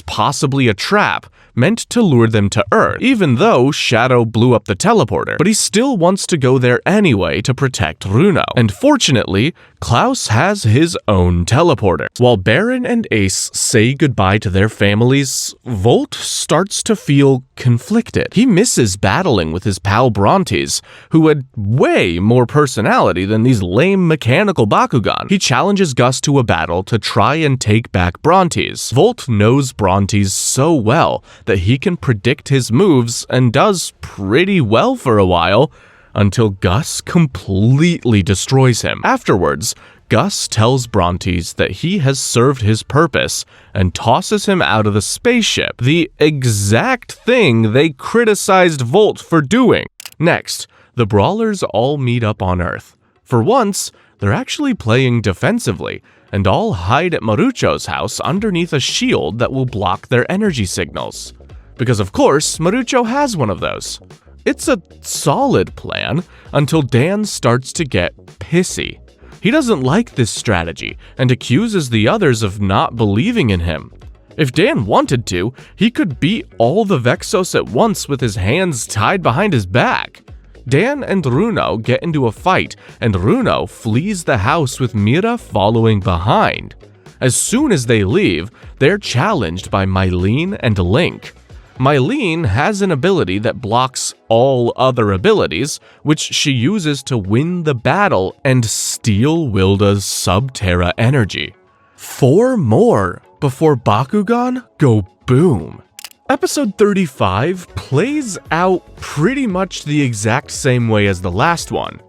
possibly a trap meant to lure them to Earth, even though Shadow blew up the teleporter, but he still wants to go there anyway to protect Runo. And fortunately, Klaus has his own teleporter. While Baron and Ace say goodbye to their families, Volt starts to feel conflicted. He misses battling with his pal Brontes, who had way more personality than these lame mechanical Bakugan. He challenges Gus to a battle to try and take back Brontes. Volt knows Brontes so well that he can predict his moves and does pretty well for a while, until Gus completely destroys him. Afterwards, Gus tells Brontes that he has served his purpose and tosses him out of the spaceship, the exact thing they criticized Volt for doing. Next, the brawlers all meet up on Earth. For once, they're actually playing defensively, and all hide at Marucho's house underneath a shield that will block their energy signals. Because of course, Marucho has one of those. It's a solid plan until Dan starts to get pissy. He doesn't like this strategy and accuses the others of not believing in him. If Dan wanted to, he could beat all the Vexos at once with his hands tied behind his back. Dan and Runo get into a fight, and Runo flees the house with Mira following behind. As soon as they leave, they're challenged by Mylene and Link. Mylene has an ability that blocks all other abilities, which she uses to win the battle and steal Wilda's Subterra energy. 4 more before Bakugan go boom. Episode 35 plays out pretty much the exact same way as the last one.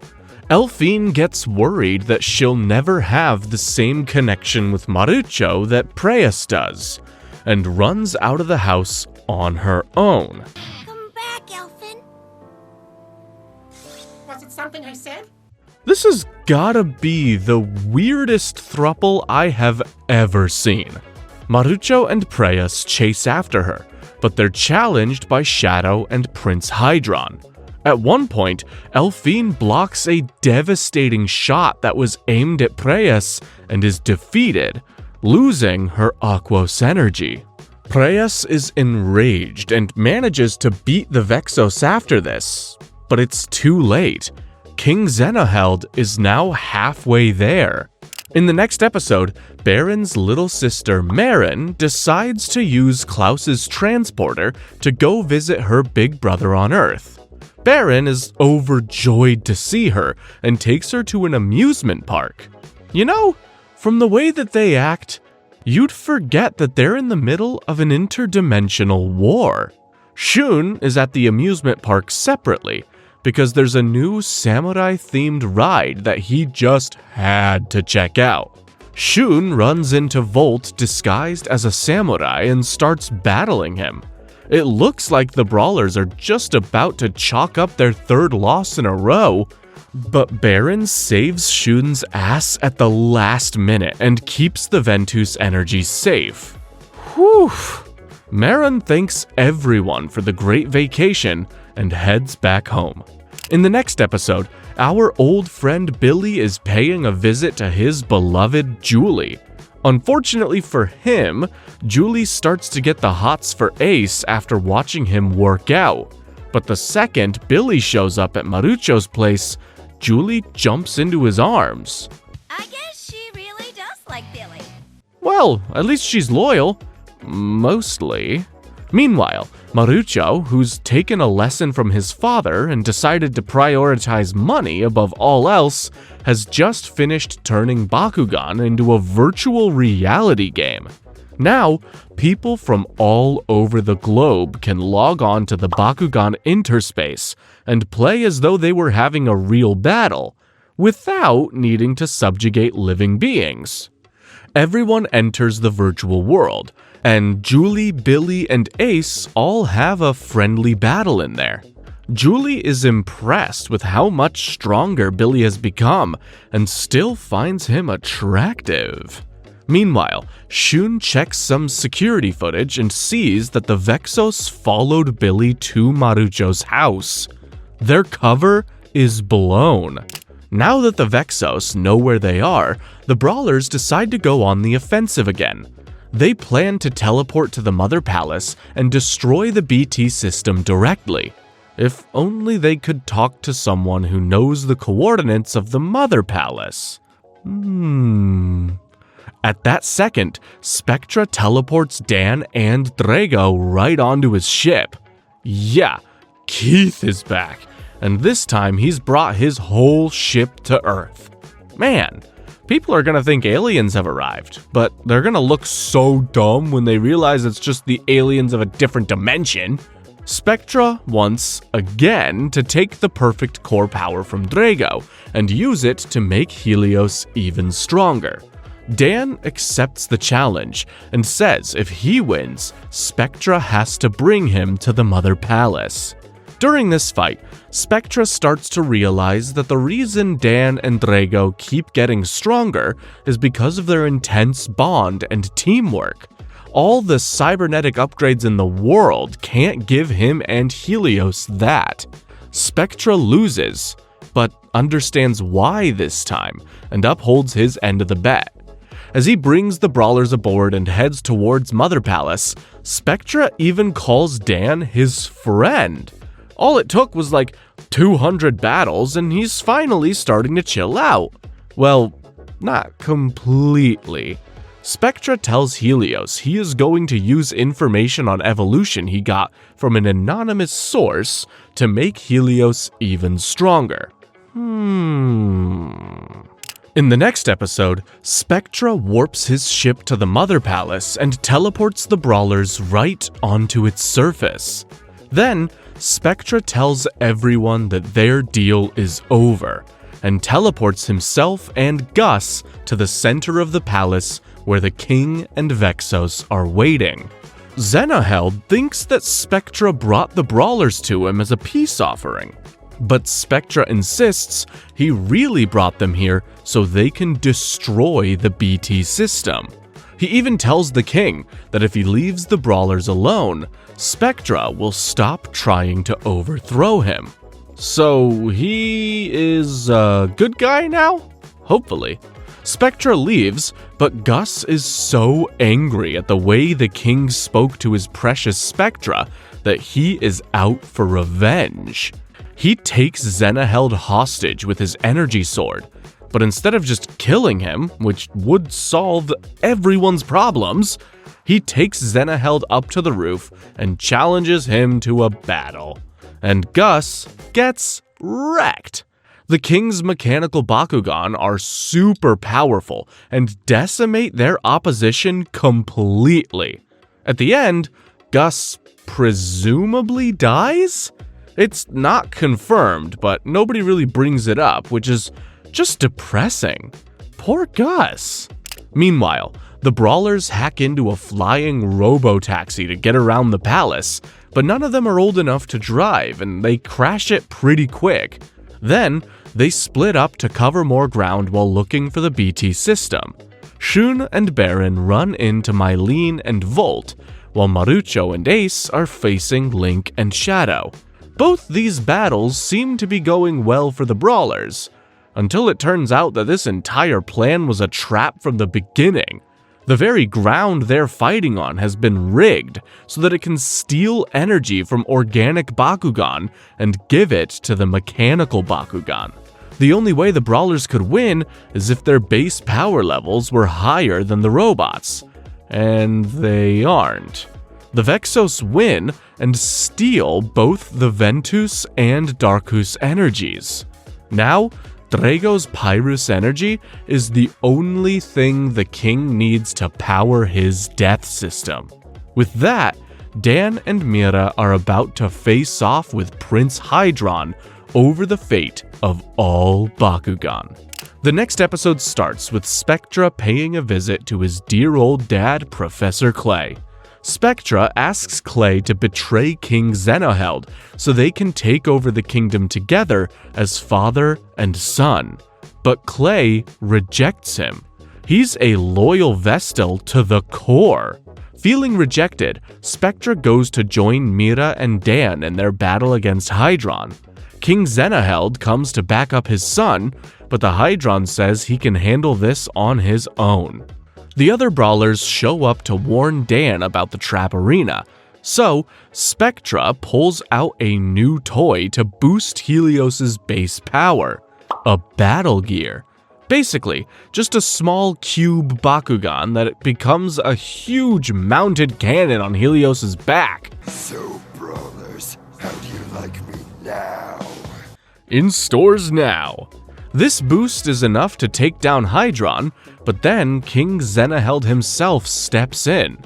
Elfine gets worried that she'll never have the same connection with Marucho that Preyas does, and runs out of the house on her own. Come back, Elfin. Was it something I said? This has gotta be the weirdest throuple I have ever seen. Marucho and Preyas chase after her, but they're challenged by Shadow and Prince Hydron. At one point, Elfine blocks a devastating shot that was aimed at Preyas and is defeated, losing her Aquos energy. Preyas is enraged and manages to beat the Vexos after this, but it's too late. King Zenaheld is now halfway there. In the next episode, Baron's little sister Marin decides to use Klaus's transporter to go visit her big brother on Earth. Baron is overjoyed to see her and takes her to an amusement park. You know, from the way that they act, you'd forget that they're in the middle of an interdimensional war. Shun is at the amusement park separately because there's a new samurai-themed ride that he just had to check out. Shun runs into Volt disguised as a samurai and starts battling him. It looks like the brawlers are just about to chalk up their third loss in a row, but Baron saves Shun's ass at the last minute and keeps the Ventus energy safe. Whew! Marin thanks everyone for the great vacation and heads back home. In the next episode, our old friend Billy is paying a visit to his beloved Julie. Unfortunately for him, Julie starts to get the hots for Ace after watching him work out. But the second Billy shows up at Marucho's place, Julie jumps into his arms. I guess she really does like Billy. Well, at least she's loyal. Mostly. Meanwhile, Marucho, who's taken a lesson from his father and decided to prioritize money above all else, has just finished turning Bakugan into a virtual reality game. Now, people from all over the globe can log on to the Bakugan interspace and play as though they were having a real battle, without needing to subjugate living beings. Everyone enters the virtual world, and Julie, Billy, and Ace all have a friendly battle in there. Julie is impressed with how much stronger Billy has become, and still finds him attractive. Meanwhile, Shun checks some security footage and sees that the Vexos followed Billy to Marucho's house. Their cover is blown. Now that the Vexos know where they are, the brawlers decide to go on the offensive again. They plan to teleport to the Mother Palace and destroy the BT system directly. If only they could talk to someone who knows the coordinates of the Mother Palace. At that second, Spectra teleports Dan and Drago right onto his ship. Yeah, Keith is back, and this time he's brought his whole ship to Earth. Man, people are gonna think aliens have arrived, but they're gonna look so dumb when they realize it's just the aliens of a different dimension. Spectra wants, again, to take the perfect core power from Drago and use it to make Helios even stronger. Dan accepts the challenge and says if he wins, Spectra has to bring him to the Mother Palace. During this fight, Spectra starts to realize that the reason Dan and Drago keep getting stronger is because of their intense bond and teamwork. All the cybernetic upgrades in the world can't give him and Helios that. Spectra loses, but understands why this time and upholds his end of the bet. As he brings the brawlers aboard and heads towards Mother Palace, Spectra even calls Dan his friend. All it took was like 200 battles and he's finally starting to chill out. Well, not completely. Spectra tells Helios he is going to use information on evolution he got from an anonymous source to make Helios even stronger. In the next episode, Spectra warps his ship to the Mother Palace and teleports the brawlers right onto its surface. Then, Spectra tells everyone that their deal is over, and teleports himself and Gus to the center of the palace where the king and Vexos are waiting. Zenaheld thinks that Spectra brought the brawlers to him as a peace offering, but Spectra insists he really brought them here so they can destroy the BT system. He even tells the king that if he leaves the brawlers alone, Spectra will stop trying to overthrow him. So he is a good guy now? Hopefully. Spectra leaves, but Gus is so angry at the way the king spoke to his precious Spectra that he is out for revenge. He takes Zenaheld hostage with his energy sword. But instead of just killing him, which would solve everyone's problems, he takes Zenaheld up to the roof and challenges him to a battle. And Gus gets wrecked. The king's mechanical Bakugan are super powerful and decimate their opposition completely. At the end, Gus presumably dies? It's not confirmed, but nobody really brings it up, which is just depressing. Poor Gus. Meanwhile, the brawlers hack into a flying robo-taxi to get around the palace, but none of them are old enough to drive, and they crash it pretty quick. Then, they split up to cover more ground while looking for the BT system. Shun and Baron run into Mylene and Volt, while Marucho and Ace are facing Link and Shadow. Both these battles seem to be going well for the brawlers, until it turns out that this entire plan was a trap from the beginning. The very ground they're fighting on has been rigged so that it can steal energy from organic Bakugan and give it to the mechanical Bakugan. The only way the brawlers could win is if their base power levels were higher than the robots. And they aren't. The Vexos win and steal both the Ventus and Darkus energies. Now, Drago's Pyrus energy is the only thing the king needs to power his death system. With that, Dan and Mira are about to face off with Prince Hydron over the fate of all Bakugan. The next episode starts with Spectra paying a visit to his dear old dad, Professor Clay. Spectra asks Clay to betray King Zenaheld so they can take over the kingdom together as father and son. But Clay rejects him. He's a loyal Vestal to the core. Feeling rejected, Spectra goes to join Mira and Dan in their battle against Hydron. King Zenaheld comes to back up his son, but the Hydron says he can handle this on his own. The other brawlers show up to warn Dan about the trap arena, so Spectra pulls out a new toy to boost Helios's base power, a battle gear. Basically, just a small cube Bakugan that becomes a huge mounted cannon on Helios's back. So, brawlers, how do you like me now? In stores now. This boost is enough to take down Hydron, but then King Zenaheld himself steps in.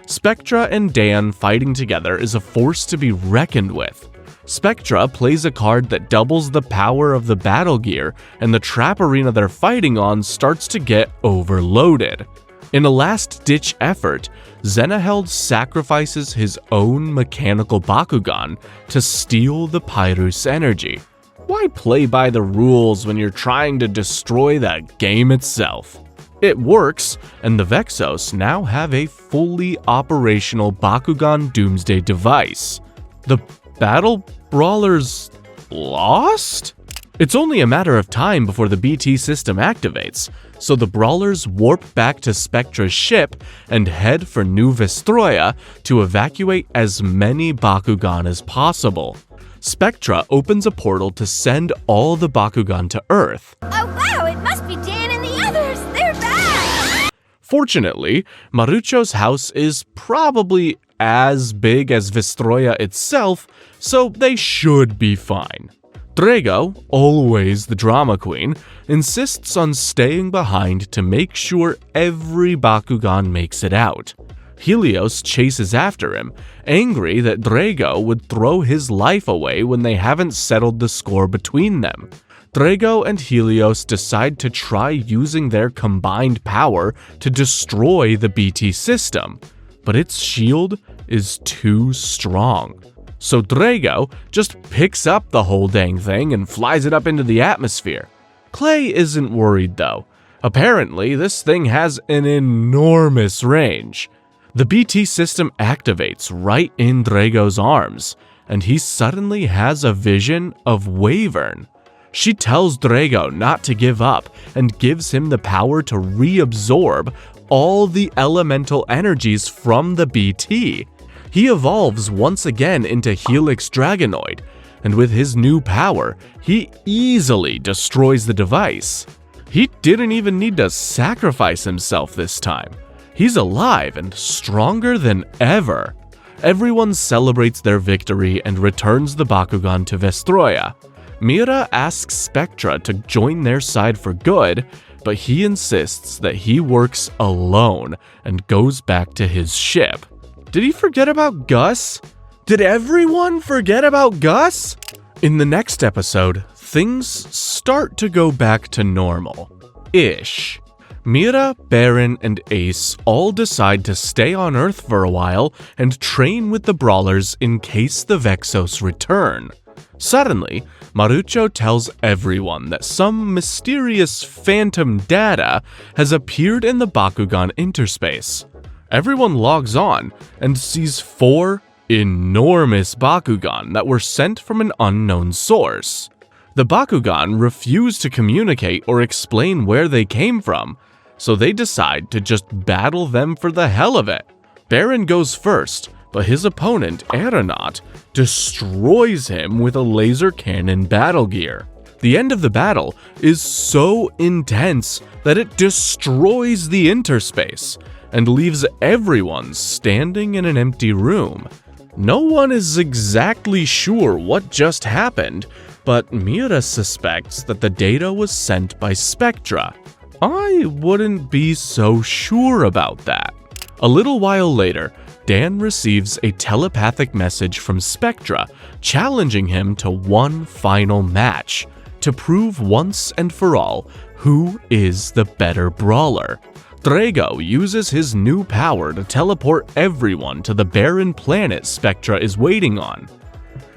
Spectra and Dan fighting together is a force to be reckoned with. Spectra plays a card that doubles the power of the battle gear, and the trap arena they're fighting on starts to get overloaded. In a last-ditch effort, Zenaheld sacrifices his own mechanical Bakugan to steal the Pyrus energy. Why play by the rules when you're trying to destroy the game itself? It works, and the Vexos now have a fully operational Bakugan Doomsday device. The battle brawlers lost? It's only a matter of time before the BT system activates, so the brawlers warp back to Spectra's ship and head for New Vestroia to evacuate as many Bakugan as possible. Spectra opens a portal to send all the Bakugan to Earth. Oh wow, it must be Dan and the others! They're back! Fortunately, Marucho's house is probably as big as Vestroya itself, so they should be fine. Drago, always the drama queen, insists on staying behind to make sure every Bakugan makes it out. Helios chases after him, angry that Drago would throw his life away when they haven't settled the score between them. Drago and Helios decide to try using their combined power to destroy the BT system, but its shield is too strong. So Drago just picks up the whole dang thing and flies it up into the atmosphere. Clay isn't worried though. Apparently, this thing has an enormous range. The BT system activates right in Drago's arms, and he suddenly has a vision of Wyvern. She tells Drago not to give up and gives him the power to reabsorb all the elemental energies from the BT. He evolves once again into Helix Dragonoid, and with his new power, he easily destroys the device. He didn't even need to sacrifice himself this time. He's alive and stronger than ever. Everyone celebrates their victory and returns the Bakugan to Vestroia. Mira asks Spectra to join their side for good, but he insists that he works alone and goes back to his ship. Did he forget about Gus? Did everyone forget about Gus? In the next episode, things start to go back to normal-ish. Mira, Baron, and Ace all decide to stay on Earth for a while and train with the brawlers in case the Vexos return. Suddenly, Marucho tells everyone that some mysterious phantom data has appeared in the Bakugan interspace. Everyone logs on and sees 4 enormous Bakugan that were sent from an unknown source. The Bakugan refuse to communicate or explain where they came from, so they decide to just battle them for the hell of it. Baron goes first, but his opponent, Aeronaut, destroys him with a laser cannon battle gear. The end of the battle is so intense that it destroys the interspace and leaves everyone standing in an empty room. No one is exactly sure what just happened, but Mira suspects that the data was sent by Spectra. I wouldn't be so sure about that. A little while later, Dan receives a telepathic message from Spectra challenging him to one final match to prove once and for all who is the better brawler. Drago uses his new power to teleport everyone to the barren planet Spectra is waiting on.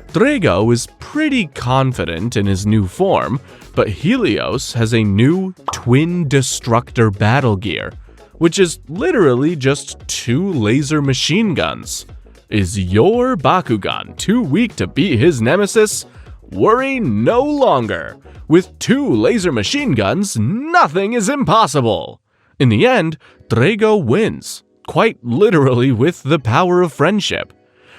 Drago is pretty confident in his new form, but Helios has a new twin destructor battle gear, which is literally just 2 laser machine guns. Is your Bakugan too weak to beat his nemesis? Worry no longer! With 2 laser machine guns, nothing is impossible! In the end, Drago wins, quite literally with the power of friendship.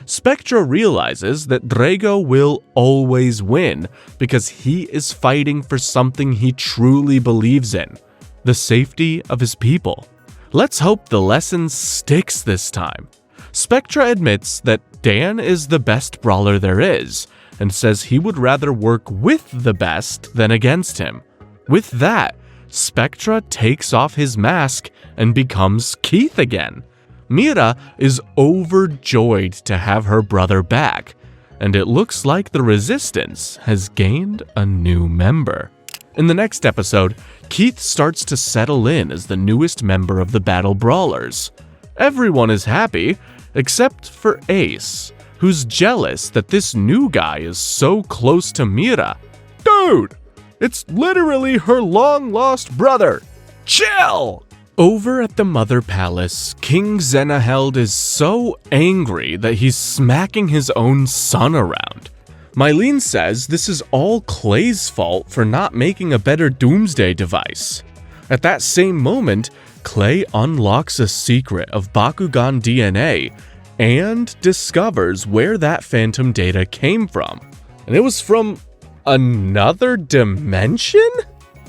Spectra realizes that Drago will always win because he is fighting for something he truly believes in, the safety of his people. Let's hope the lesson sticks this time. Spectra admits that Dan is the best brawler there is, and says he would rather work with the best than against him. With that, Spectra takes off his mask and becomes Keith again. Mira is overjoyed to have her brother back, and it looks like the Resistance has gained a new member. In the next episode, Keith starts to settle in as the newest member of the Battle Brawlers. Everyone is happy, except for Ace, who's jealous that this new guy is so close to Mira. Dude, it's literally her long-lost brother. Chill! Over at the Mother Palace, King Zenaheld is so angry that he's smacking his own son around. Mylene says this is all Clay's fault for not making a better doomsday device. At that same moment, Clay unlocks a secret of Bakugan DNA and discovers where that phantom data came from. And it was from another dimension?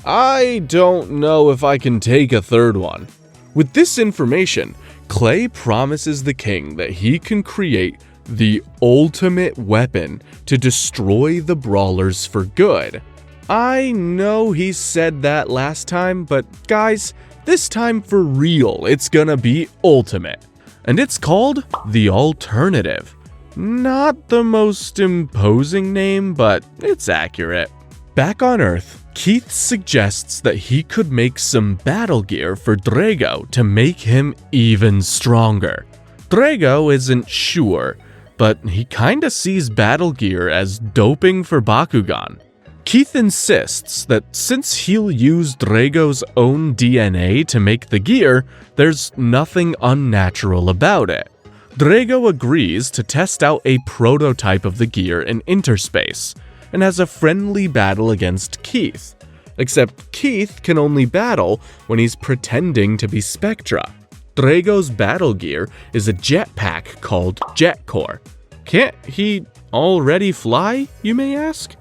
I don't know if I can take a third one. With this information, Clay promises the king that he can create the ultimate weapon to destroy the brawlers for good. I know he said that last time, but guys, this time for real, it's gonna be ultimate. And it's called the Alternative. Not the most imposing name, but it's accurate. Back on Earth, Keith suggests that he could make some battle gear for Drago to make him even stronger. Drago isn't sure, but he kinda sees battle gear as doping for Bakugan. Keith insists that since he'll use Drago's own DNA to make the gear, there's nothing unnatural about it. Drago agrees to test out a prototype of the gear in interspace, and has a friendly battle against Keith. Except Keith can only battle when he's pretending to be Spectra. Drago's battle gear is a jetpack called Jetcore. Can't he already fly, you may ask?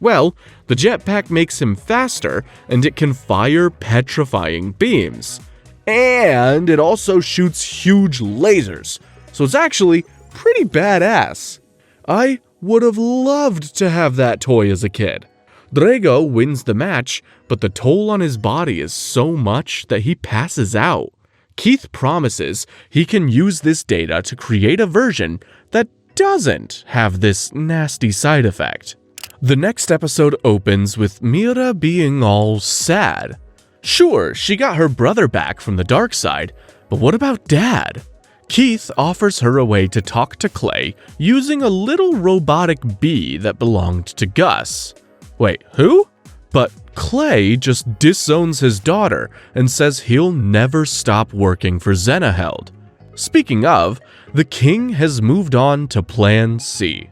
Well, the jetpack makes him faster, and it can fire petrifying beams. And it also shoots huge lasers, so it's actually pretty badass. I would have loved to have that toy as a kid. Drago wins the match, but the toll on his body is so much that he passes out. Keith promises he can use this data to create a version that doesn't have this nasty side effect. The next episode opens with Mira being all sad. Sure, she got her brother back from the dark side, but what about Dad? Keith offers her a way to talk to Clay using a little robotic bee that belonged to Gus. Wait, who? But Clay just disowns his daughter and says he'll never stop working for Zenaheld. Speaking of, the king has moved on to Plan C.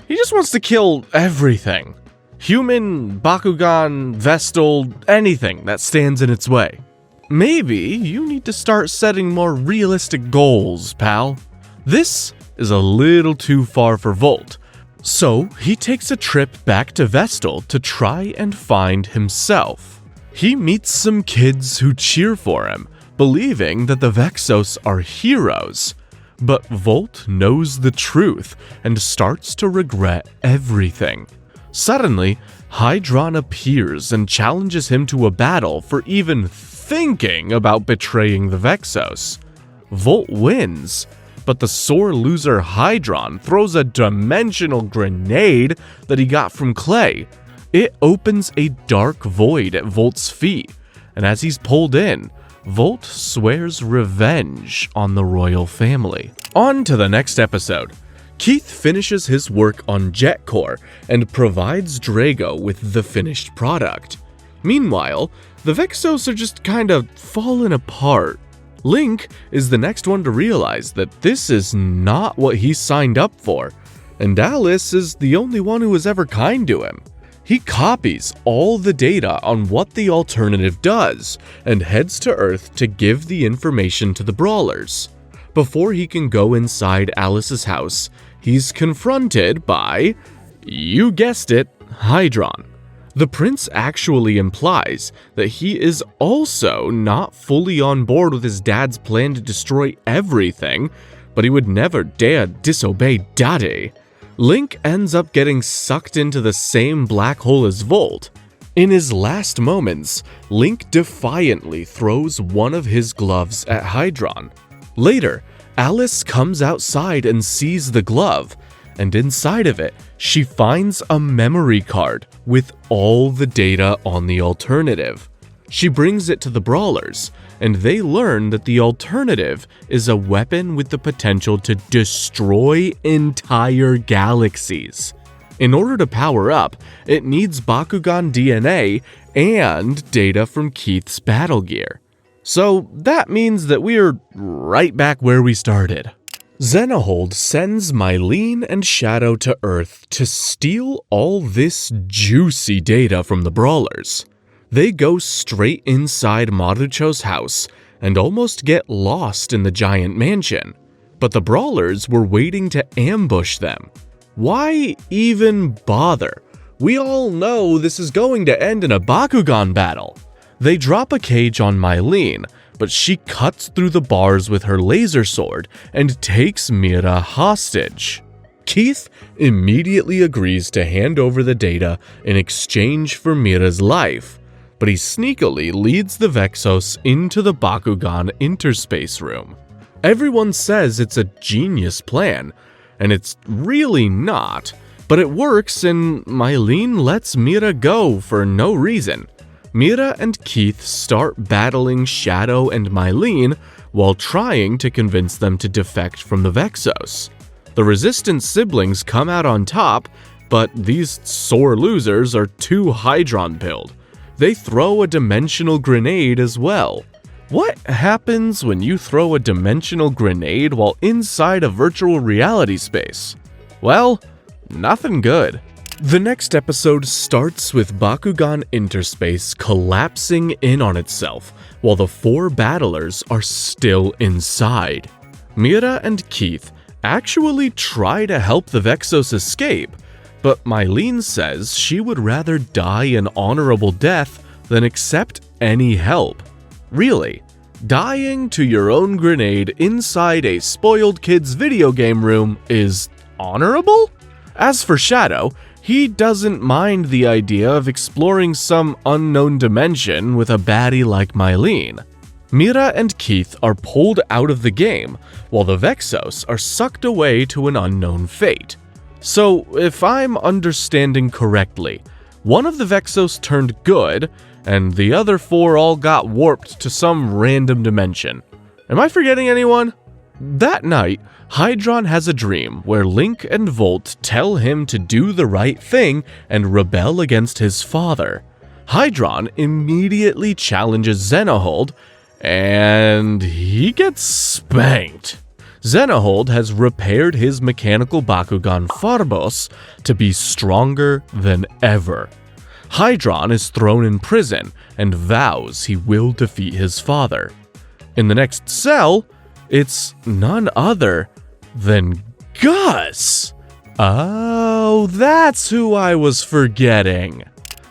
He just wants to kill everything. Human, Bakugan, Vestal, anything that stands in its way. Maybe you need to start setting more realistic goals, pal. This is a little too far for Volt. So he takes a trip back to Vestal to try and find himself. He meets some kids who cheer for him, believing that the Vexos are heroes. But Volt knows the truth and starts to regret everything. Suddenly, Hydron appears and challenges him to a battle for even thinking about betraying the Vexos. Volt wins, but the sore loser Hydron throws a dimensional grenade that he got from Clay. It opens a dark void at Volt's feet, and as he's pulled in, Volt swears revenge on the royal family. On to the next episode. Keith finishes his work on Jet Core and provides Drago with the finished product. Meanwhile, the Vexos are just kind of falling apart. Link is the next one to realize that this is not what he signed up for, and Alice is the only one who was ever kind to him. He copies all the data on what the alternative does and heads to Earth to give the information to the brawlers. Before he can go inside Alice's house, he's confronted by, you guessed it, Hydron. The prince actually implies that he is also not fully on board with his dad's plan to destroy everything, but he would never dare disobey Daddy. Link ends up getting sucked into the same black hole as Volt. In his last moments, Link defiantly throws one of his gloves at Hydron. Later, Alice comes outside and sees the glove, and inside of it, she finds a memory card with all the data on the alternative. She brings it to the brawlers, and they learn that the alternative is a weapon with the potential to destroy entire galaxies. In order to power up, it needs Bakugan DNA and data from Keith's battle gear. So that means that we're right back where we started. Zenaheld sends Mylene and Shadow to Earth to steal all this juicy data from the brawlers. They go straight inside Marucho's house and almost get lost in the giant mansion, but the brawlers were waiting to ambush them. Why even bother? We all know this is going to end in a Bakugan battle. They drop a cage on Mylene, but she cuts through the bars with her laser sword and takes Mira hostage. Keith immediately agrees to hand over the data in exchange for Mira's life, but he sneakily leads the Vexos into the Bakugan interspace room. Everyone says it's a genius plan, and it's really not, but it works and Mylene lets Mira go for no reason. Mira and Keith start battling Shadow and Mylene while trying to convince them to defect from the Vexos. The resistant siblings come out on top, but these sore losers are too Hydron-pilled. They throw a dimensional grenade as well. What happens when you throw a dimensional grenade while inside a virtual reality space? Well, nothing good. The next episode starts with Bakugan Interspace collapsing in on itself while the four battlers are still inside. Mira and Keith actually try to help the Vexos escape, But Mylene says she would rather die an honorable death than accept any help. Really? Dying to your own grenade inside a spoiled kid's video game room is honorable? As for Shadow, he doesn't mind the idea of exploring some unknown dimension with a baddie like Mylene. Mira and Keith are pulled out of the game, while the Vexos are sucked away to an unknown fate. So, if I'm understanding correctly, one of the Vexos turned good, and the other 4 all got warped to some random dimension. Am I forgetting anyone? That night, Hydron has a dream where Link and Volt tell him to do the right thing and rebel against his father. Hydron immediately challenges Xenohold, and he gets spanked. Xenohold has repaired his mechanical Bakugan Farbos to be stronger than ever. Hydron is thrown in prison and vows he will defeat his father. In the next cell, it's none other than Gus! Oh, that's who I was forgetting.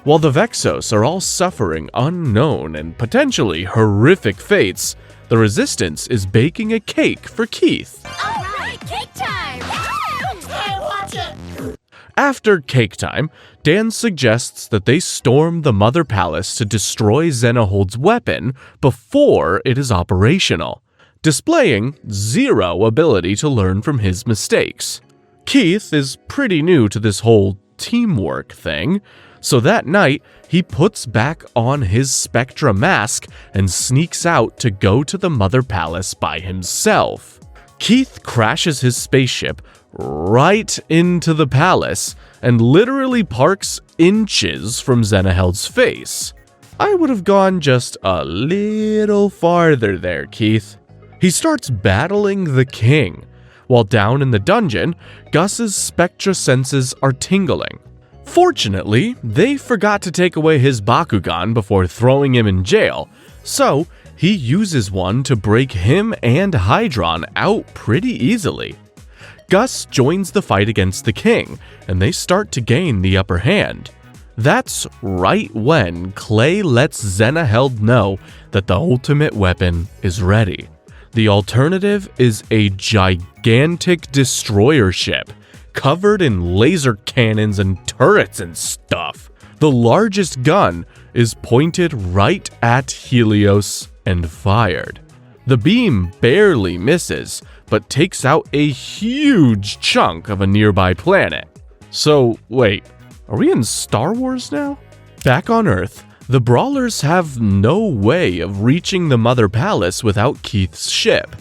While the Vexos are all suffering unknown and potentially horrific fates, the Resistance is baking a cake for Keith. All right, cake time! Hey, watch it! After cake time, Dan suggests that they storm the Mother Palace to destroy Xenohold's weapon before it is operational, displaying zero ability to learn from his mistakes. Keith is pretty new to this whole teamwork thing, so that night he puts back on his Spectra mask and sneaks out to go to the Mother Palace by himself. Keith crashes his spaceship right into the palace and literally parks inches from Xenohold's face. I would have gone just a little farther there, Keith. He starts battling the king. While down in the dungeon, Gus's Spectra senses are tingling. Fortunately, they forgot to take away his Bakugan before throwing him in jail, so he uses one to break him and Hydron out pretty easily. Gus joins the fight against the king, and they start to gain the upper hand. That's right when Clay lets Xenohold know that the ultimate weapon is ready. The alternative is a gigantic destroyer ship, covered in laser cannons and turrets and stuff. The largest gun is pointed right at Helios and fired. The beam barely misses, but takes out a huge chunk of a nearby planet. So, wait, are we in Star Wars now? Back on Earth, the Brawlers have no way of reaching the Mother Palace without Keith's ship.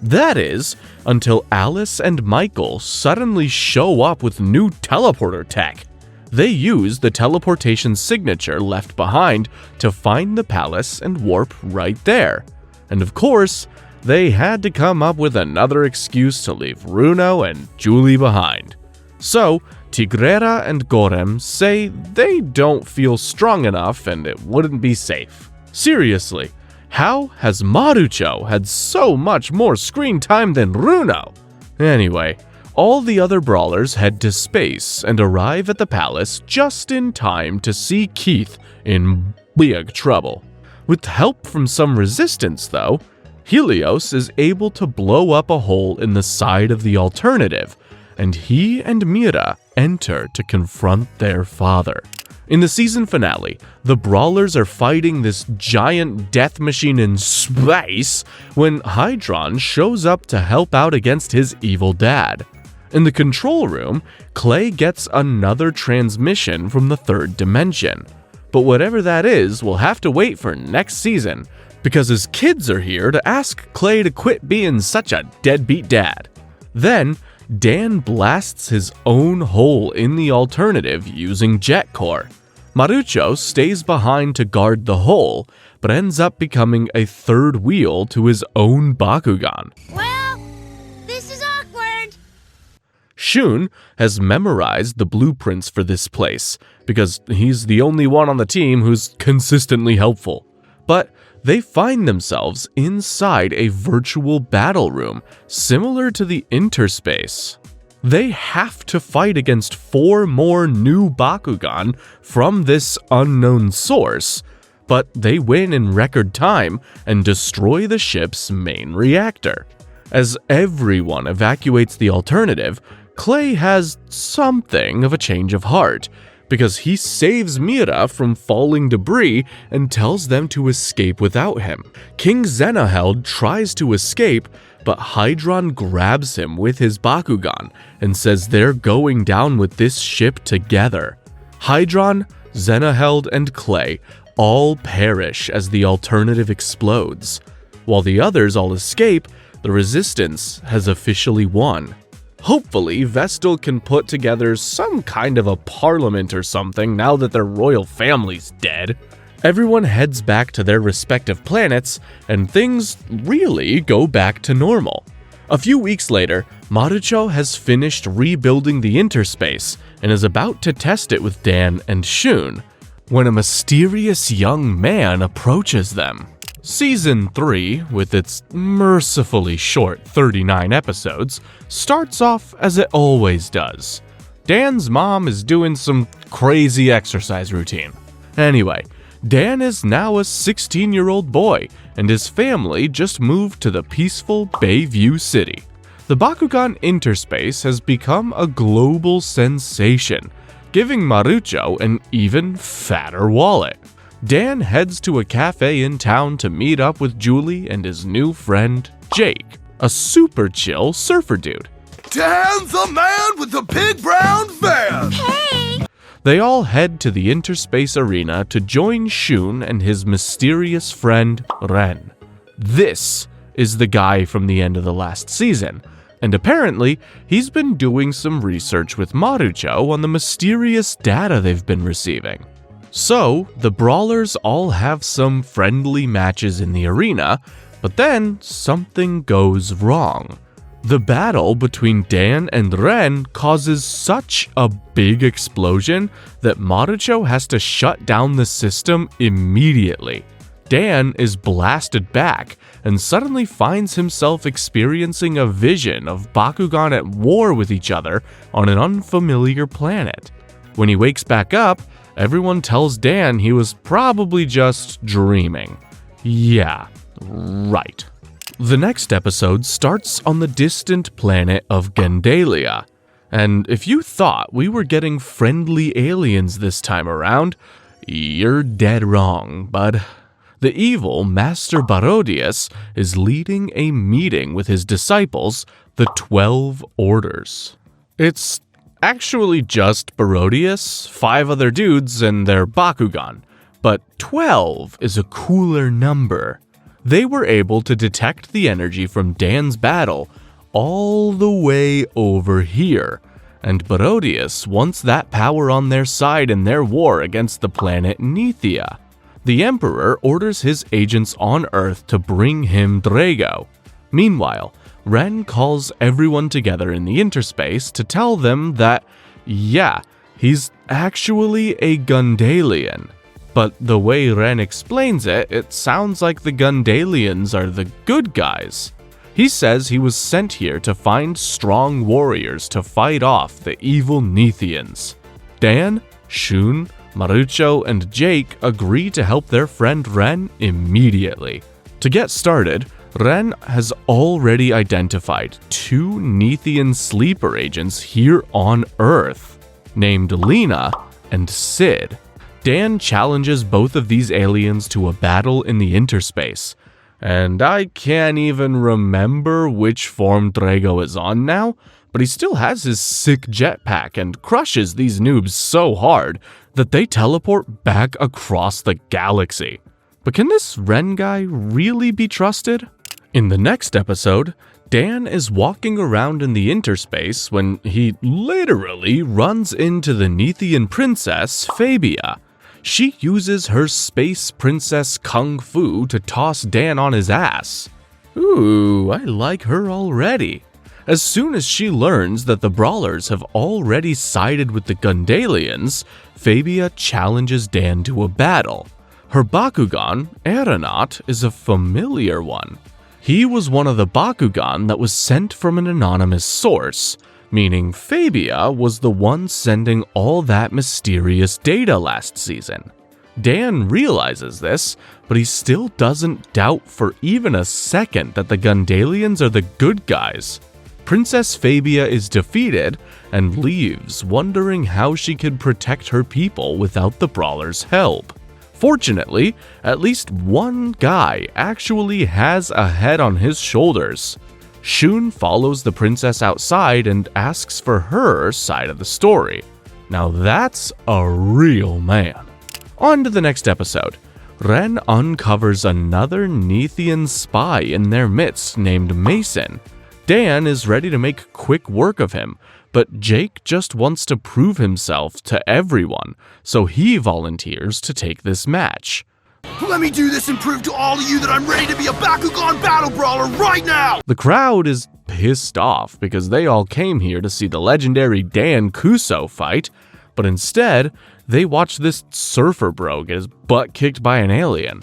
That is, until Alice and Michael suddenly show up with new teleporter tech. They use the teleportation signature left behind to find the palace and warp right there. And of course, they had to come up with another excuse to leave Runo and Julie behind. So, Tigrera and Gorem say they don't feel strong enough and it wouldn't be safe. Seriously, how has Marucho had so much more screen time than Runo? Anyway, all the other brawlers head to space and arrive at the palace just in time to see Keith in big trouble. With help from some resistance, though, Helios is able to blow up a hole in the side of the alternative, and he and Mira enter to confront their father. In the season finale, the Brawlers are fighting this giant death machine in space when Hydron shows up to help out against his evil dad. In the control room, Clay gets another transmission from the third dimension. But whatever that is, we'll have to wait for next season, because his kids are here to ask Clay to quit being such a deadbeat dad. Then, Dan blasts his own hole in the alternative using jet core. Marucho stays behind to guard the hole, but ends up becoming a third wheel to his own Bakugan. Well, this is awkward. Shun has memorized the blueprints for this place, because he's the only one on the team who's consistently helpful. But they find themselves inside a virtual battle room, similar to the interspace. They have to fight against 4 more new Bakugan from this unknown source, but they win in record time and destroy the ship's main reactor. As everyone evacuates the alternative, Clay has something of a change of heart, because he saves Mira from falling debris and tells them to escape without him. King Zenaheld tries to escape, but Hydron grabs him with his Bakugan and says they're going down with this ship together. Hydron, Zenaheld, and Clay all perish as the alternative explodes. While the others all escape, the Resistance has officially won. Hopefully, Vestal can put together some kind of a parliament or something now that their royal family's dead. Everyone heads back to their respective planets, and things really go back to normal. A few weeks later, Marucho has finished rebuilding the interspace and is about to test it with Dan and Shun, when a mysterious young man approaches them. Season 3, with its mercifully short 39 episodes, starts off as it always does. Dan's mom is doing some crazy exercise routine. Anyway, Dan is now a 16-year-old boy, and his family just moved to the peaceful Bayview City. The Bakugan interspace has become a global sensation, giving Marucho an even fatter wallet. Dan heads to a cafe in town to meet up with Julie and his new friend, Jake, a super chill surfer dude. Dan's the man with the big brown van! Hey! They all head to the interspace arena to join Shun and his mysterious friend, Ren. This is the guy from the end of the last season, and apparently he's been doing some research with Marucho on the mysterious data they've been receiving. So, the brawlers all have some friendly matches in the arena, but then something goes wrong. The battle between Dan and Ren causes such a big explosion that Marucho has to shut down the system immediately. Dan is blasted back and suddenly finds himself experiencing a vision of Bakugan at war with each other on an unfamiliar planet. When he wakes back up, everyone tells Dan he was probably just dreaming. Yeah, right. The next episode starts on the distant planet of Gendalia, and if you thought we were getting friendly aliens this time around, you're dead wrong, bud. The evil Master Barodius is leading a meeting with his disciples, the 12 Orders. It's actually just Barodius, 5 other dudes, and their Bakugan, but 12 is a cooler number. They were able to detect the energy from Dan's battle all the way over here, and Barodius wants that power on their side in their war against the planet Nethia. The Emperor orders his agents on Earth to bring him Drago. Meanwhile, Ren calls everyone together in the interspace to tell them that, yeah, he's actually a Gundalian. But the way Ren explains it, it sounds like the Gundalians are the good guys. He says he was sent here to find strong warriors to fight off the evil Nethians. Dan, Shun, Marucho, and Jake agree to help their friend Ren immediately. To get started, Ren has already identified 2 Nethian sleeper agents here on Earth, named Lena and Sid. Dan challenges both of these aliens to a battle in the interspace, and I can't even remember which form Drago is on now, but he still has his sick jetpack and crushes these noobs so hard that they teleport back across the galaxy. But can this Ren guy really be trusted? In the next episode, Dan is walking around in the interspace when he literally runs into the Nethian princess, Fabia. She uses her space princess kung fu to toss Dan on his ass. Ooh, I like her already. As soon as she learns that the brawlers have already sided with the Gundalians, Fabia challenges Dan to a battle. Her Bakugan, Aeronaut, is a familiar one. He was one of the Bakugan that was sent from an anonymous source, meaning Fabia was the one sending all that mysterious data last season. Dan realizes this, but he still doesn't doubt for even a second that the Gundalians are the good guys. Princess Fabia is defeated and leaves, wondering how she could protect her people without the brawlers' help. Fortunately, at least one guy actually has a head on his shoulders. Shun follows the princess outside and asks for her side of the story. Now that's a real man. On to the next episode. Ren uncovers another Nethian spy in their midst named Mason. Dan is ready to make quick work of him, but Jake just wants to prove himself to everyone, so he volunteers to take this match. Let me do this and prove to all of you that I'm ready to be a Bakugan battle brawler right now! The crowd is pissed off because they all came here to see the legendary Dan Kuso fight, but instead, they watch this surfer bro get his butt kicked by an alien.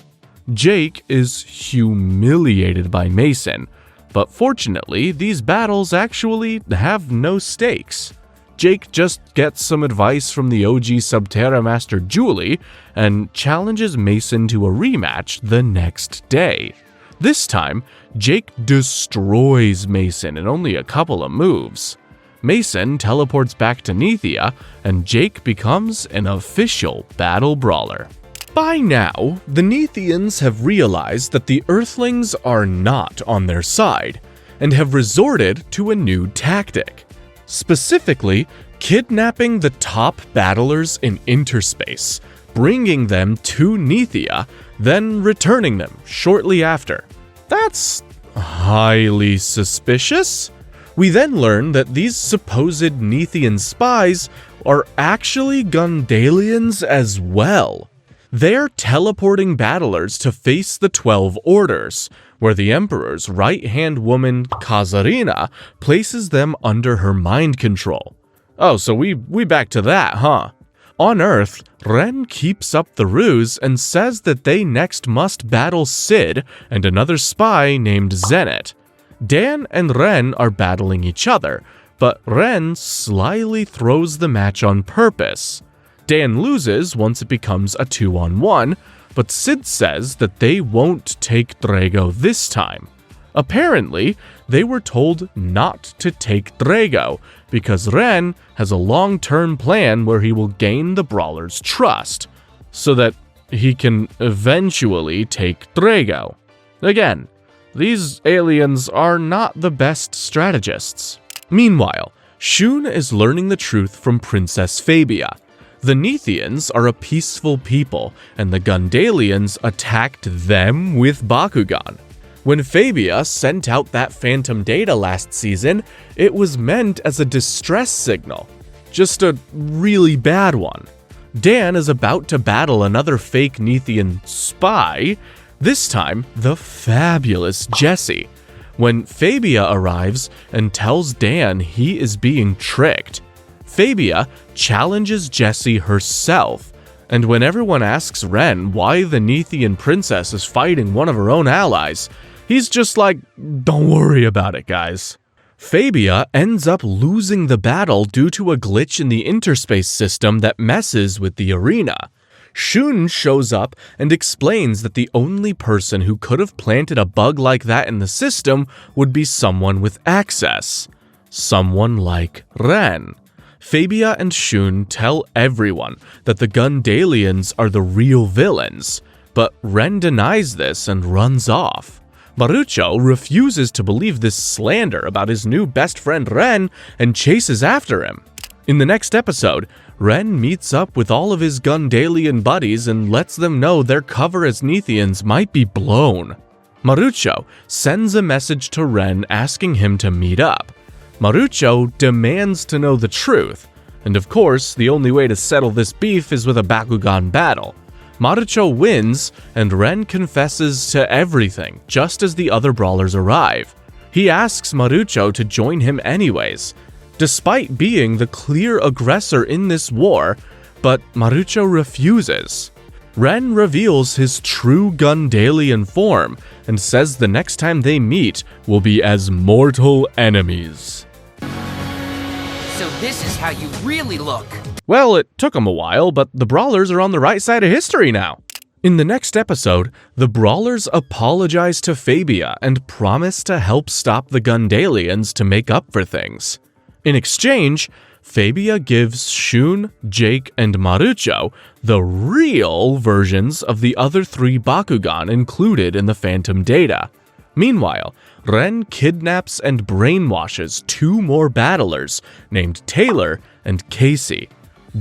Jake is humiliated by Mason, but fortunately, these battles actually have no stakes. Jake just gets some advice from the OG Subterra Master Julie and challenges Mason to a rematch the next day. This time, Jake destroys Mason in only a couple of moves. Mason teleports back to Nethia, and Jake becomes an official battle brawler. By now, the Nethians have realized that the Earthlings are not on their side, and have resorted to a new tactic. Specifically, kidnapping the top battlers in interspace, bringing them to Nethia, then returning them shortly after. That's highly suspicious. We then learn that these supposed Nethian spies are actually Gundalians as well. They're teleporting battlers to face the 12 Orders, where the Emperor's right-hand woman, Kazarina, places them under her mind control. Oh, so we back to that, huh? On Earth, Ren keeps up the ruse and says that they next must battle Sid and another spy named Zenit. Dan and Ren are battling each other, but Ren slyly throws the match on purpose. Dan loses once it becomes a 2-on-1, but Sid says that they won't take Drago this time. Apparently, they were told not to take Drago because Ren has a long-term plan where he will gain the brawler's trust, so that he can eventually take Drago. Again, these aliens are not the best strategists. Meanwhile, Shun is learning the truth from Princess Fabia. The Nethians are a peaceful people, and the Gundalians attacked them with Bakugan. When Fabia sent out that phantom data last season, it was meant as a distress signal. Just a really bad one. Dan is about to battle another fake Nethian spy, this time the fabulous Jessie, when Fabia arrives and tells Dan he is being tricked. Fabia challenges Jessie herself, and when everyone asks Ren why the Nethian princess is fighting one of her own allies, he's just like, don't worry about it, guys. Fabia ends up losing the battle due to a glitch in the interspace system that messes with the arena. Shun shows up and explains that the only person who could have planted a bug like that in the system would be someone with access. Someone like Ren. Fabia and Shun tell everyone that the Gundalians are the real villains, but Ren denies this and runs off. Marucho refuses to believe this slander about his new best friend Ren and chases after him. In the next episode, Ren meets up with all of his Gundalian buddies and lets them know their cover as Nethians might be blown. Marucho sends a message to Ren asking him to meet up. Marucho demands to know the truth, and of course, the only way to settle this beef is with a Bakugan battle. Marucho wins, and Ren confesses to everything just as the other brawlers arrive. He asks Marucho to join him anyways, despite being the clear aggressor in this war, but Marucho refuses. Ren reveals his true Gundalian form and says the next time they meet will be as mortal enemies. So this is how you really look. Well, it took them a while, but the Brawlers are on the right side of history now. In the next episode, the Brawlers apologize to Fabia and promise to help stop the Gundalians to make up for things. In exchange, Fabia gives Shun, Jake, and Marucho the real versions of the other 3 Bakugan included in the Phantom data. Meanwhile, Ren kidnaps and brainwashes 2 more battlers named Taylor and Casey.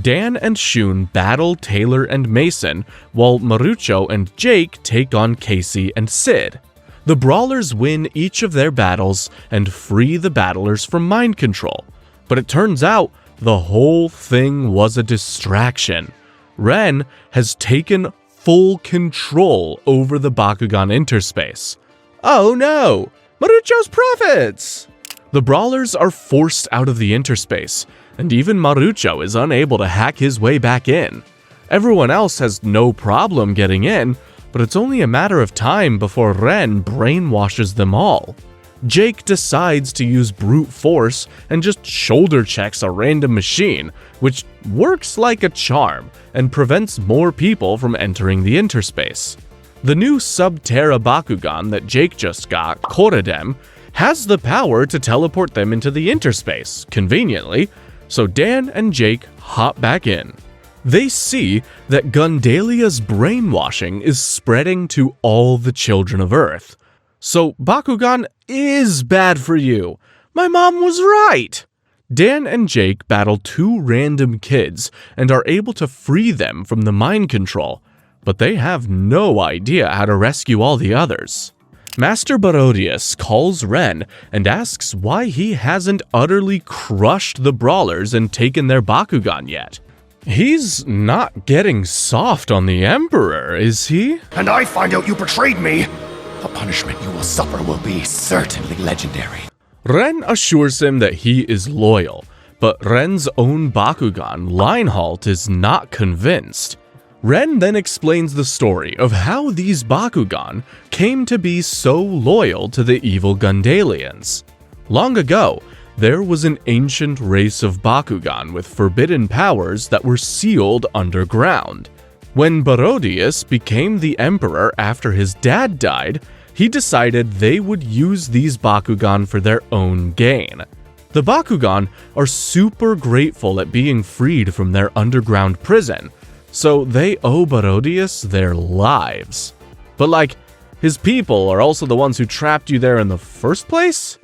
Dan and Shun battle Taylor and Mason, while Marucho and Jake take on Casey and Sid. The Brawlers win each of their battles and free the battlers from mind control. But it turns out the whole thing was a distraction. Ren has taken full control over the Bakugan interspace. Oh no! Marucho's profits! The Brawlers are forced out of the interspace, and even Marucho is unable to hack his way back in. Everyone else has no problem getting in, but it's only a matter of time before Ren brainwashes them all. Jake decides to use brute force and just shoulder checks a random machine, which works like a charm and prevents more people from entering the interspace. The new Subterra Bakugan that Jake just got, Korodem, has the power to teleport them into the interspace, conveniently, so Dan and Jake hop back in. They see that Gundalia's brainwashing is spreading to all the children of Earth. So Bakugan is bad for you. My mom was right. Dan and Jake battle 2 random kids and are able to free them from the mind control, but they have no idea how to rescue all the others. Master Barodius calls Ren and asks why he hasn't utterly crushed the Brawlers and taken their Bakugan yet. He's not getting soft on the Emperor, is he? And I find out you betrayed me. The punishment you will suffer will be certainly legendary. Ren assures him that he is loyal, but Ren's own Bakugan, Linehalt, is not convinced. Ren then explains the story of how these Bakugan came to be so loyal to the evil Gundalians. Long ago, there was an ancient race of Bakugan with forbidden powers that were sealed underground. When Barodius became the emperor after his dad died, he decided they would use these Bakugan for their own gain. The Bakugan are super grateful at being freed from their underground prison, so they owe Barodius their lives. But his people are also the ones who trapped you there in the first place?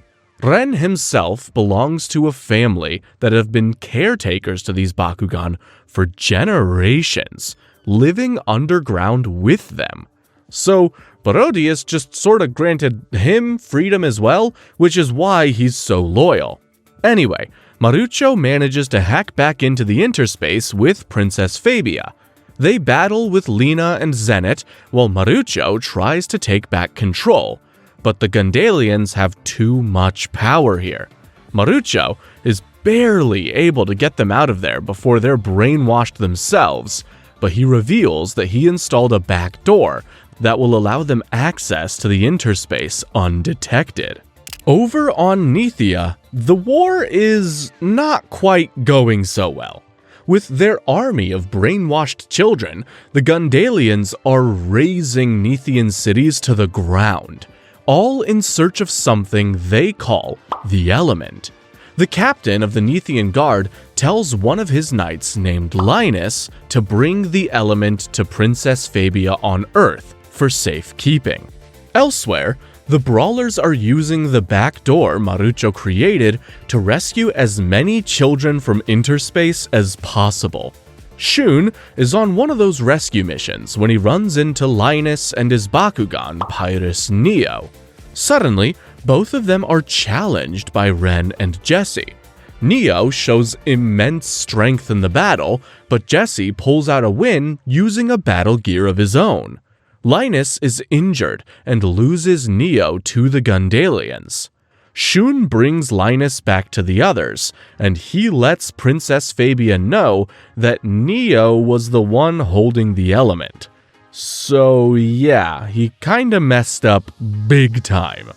Ren himself belongs to a family that have been caretakers to these Bakugan for generations, living underground with them. So Barodius just sorta granted him freedom as well, which is why he's so loyal. Anyway, Marucho manages to hack back into the interspace with Princess Fabia. They battle with Lena and Zenith, while Marucho tries to take back control. But the Gundalians have too much power here. Marucho is barely able to get them out of there before they're brainwashed themselves, but he reveals that he installed a back door that will allow them access to the interspace undetected. Over on Nethia, the war is not quite going so well. With their army of brainwashed children, the Gundalians are razing Nethian cities to the ground, all in search of something they call the element. The captain of the Nethian Guard tells one of his knights named Linus to bring the element to Princess Fabia on Earth for safekeeping. Elsewhere, the Brawlers are using the back door Marucho created to rescue as many children from interspace as possible. Shun is on one of those rescue missions when he runs into Linus and his Bakugan, Pyrus Neo. Suddenly, both of them are challenged by Ren and Jesse. Neo shows immense strength in the battle, but Jesse pulls out a win using a battle gear of his own. Linus is injured and loses Neo to the Gundalians. Shun brings Linus back to the others, and he lets Princess Fabia know that Neo was the one holding the element. So yeah, he kinda messed up big time.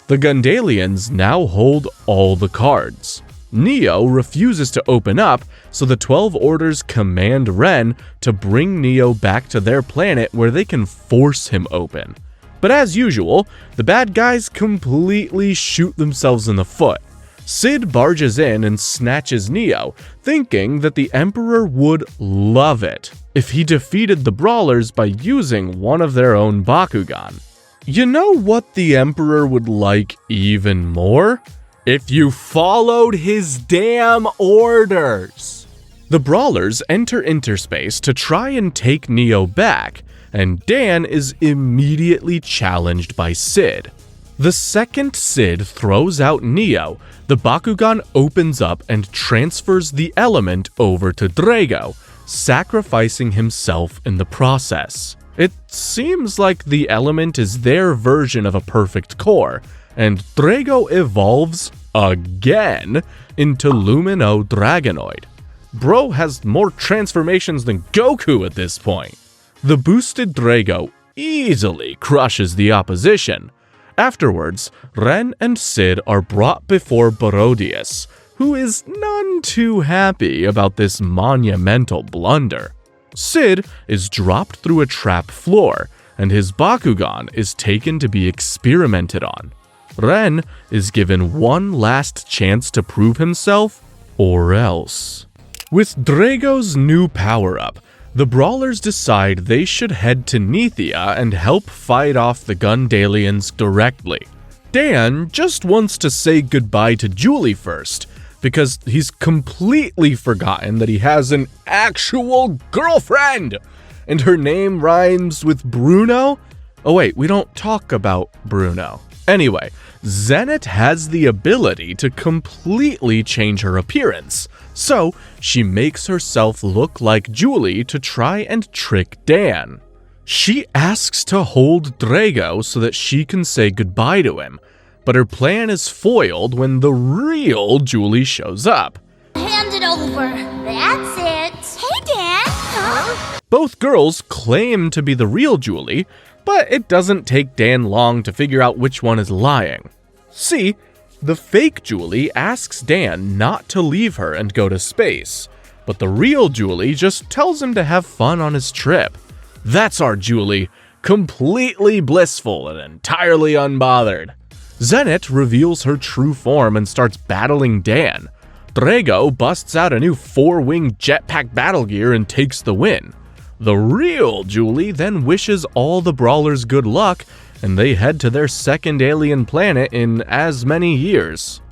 The Gundalians now hold all the cards. Neo refuses to open up, so the 12 Orders command Ren to bring Neo back to their planet where they can force him open. But as usual, the bad guys completely shoot themselves in the foot. Sid barges in and snatches Neo, thinking that the Emperor would love it if he defeated the Brawlers by using one of their own Bakugan. You know what the Emperor would like even more? If you followed his damn orders! The Brawlers enter interspace to try and take Neo back, and Dan is immediately challenged by Sid. The second Sid throws out Neo, the Bakugan opens up and transfers the element over to Drago, sacrificing himself in the process. It seems like the element is their version of a perfect core, and Drago evolves again into Lumino Dragonoid. Bro has more transformations than Goku at this point. The boosted Drago easily crushes the opposition. Afterwards, Ren and Sid are brought before Barodius, who is none too happy about this monumental blunder. Sid is dropped through a trap floor, and his Bakugan is taken to be experimented on. Ren is given one last chance to prove himself, or else. With Drago's new power-up, the Brawlers decide they should head to Nethia and help fight off the Gundalians directly. Dan just wants to say goodbye to Julie first, because he's completely forgotten that he has an actual girlfriend, and her name rhymes with Bruno? Oh wait, we don't talk about Bruno. Anyway, Zenith has the ability to completely change her appearance, so she makes herself look like Julie to try and trick Dan. She asks to hold Drago so that she can say goodbye to him, but her plan is foiled when the real Julie shows up. Hand it over. That's it. Hey, Dan. Huh? Both girls claim to be the real Julie, but it doesn't take Dan long to figure out which one is lying. See, the fake Julie asks Dan not to leave her and go to space, but the real Julie just tells him to have fun on his trip. That's our Julie, completely blissful and entirely unbothered. Zenith reveals her true form and starts battling Dan. Drago busts out a new 4-wing jetpack battle gear and takes the win. The real Julie then wishes all the Brawlers good luck, and they head to their second alien planet in as many years.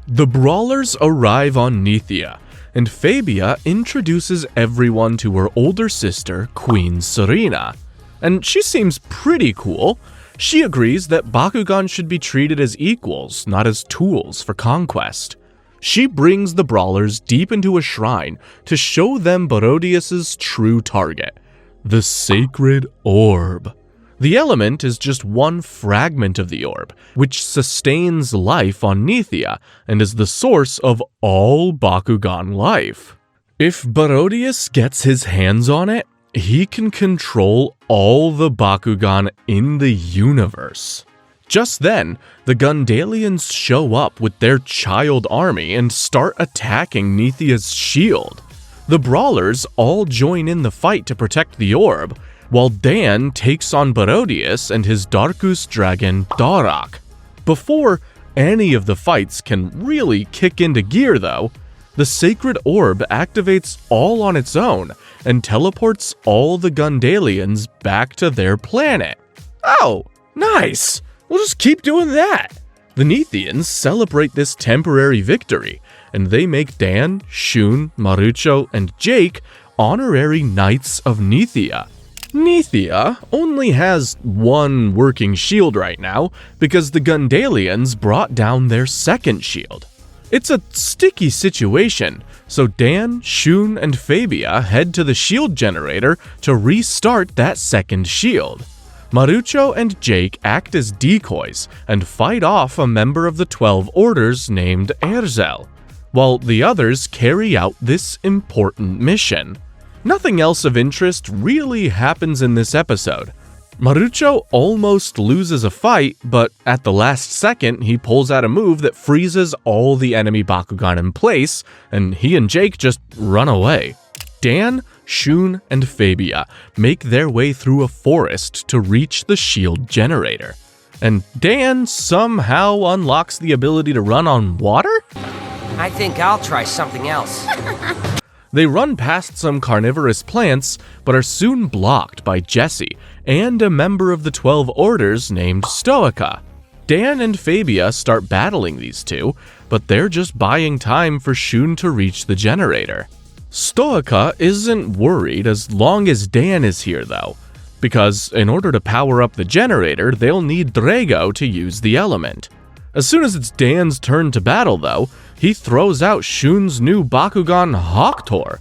The Brawlers arrive on Nethia, and Fabia introduces everyone to her older sister, Queen Serena. And she seems pretty cool. She agrees that Bakugan should be treated as equals, not as tools for conquest. She brings the Brawlers deep into a shrine to show them Barodius' true target, the Sacred Orb. The element is just one fragment of the orb, which sustains life on Nethia and is the source of all Bakugan life. If Barodius gets his hands on it, he can control all the Bakugan in the universe. Just then, the Gundalians show up with their child army and start attacking Nethia's shield. The Brawlers all join in the fight to protect the orb, while Dan takes on Barodius and his Darkus dragon Darak. Before any of the fights can really kick into gear though, the Sacred Orb activates all on its own and teleports all the Gundalians back to their planet. Oh, nice! We'll just keep doing that! The Nethians celebrate this temporary victory, and they make Dan, Shun, Marucho, and Jake honorary Knights of Nethia. Nethia only has one working shield right now because the Gundalians brought down their second shield. It's a sticky situation, so Dan, Shun, and Fabia head to the shield generator to restart that second shield. Marucho and Jake act as decoys and fight off a member of the 12 Orders named Erzel, while the others carry out this important mission. Nothing else of interest really happens in this episode. Marucho almost loses a fight, but at the last second, he pulls out a move that freezes all the enemy Bakugan in place, and he and Jake just run away. Dan, Shun, and Fabia make their way through a forest to reach the shield generator. And Dan somehow unlocks the ability to run on water? I think I'll try something else. They run past some carnivorous plants, but are soon blocked by Jesse and a member of the 12 Orders named Stoica. Dan and Fabia start battling these two, but they're just buying time for Shun to reach the generator. Stoica isn't worried as long as Dan is here though, because in order to power up the generator, they'll need Drago to use the element. As soon as it's Dan's turn to battle though, he throws out Shun's new Bakugan Hawktor.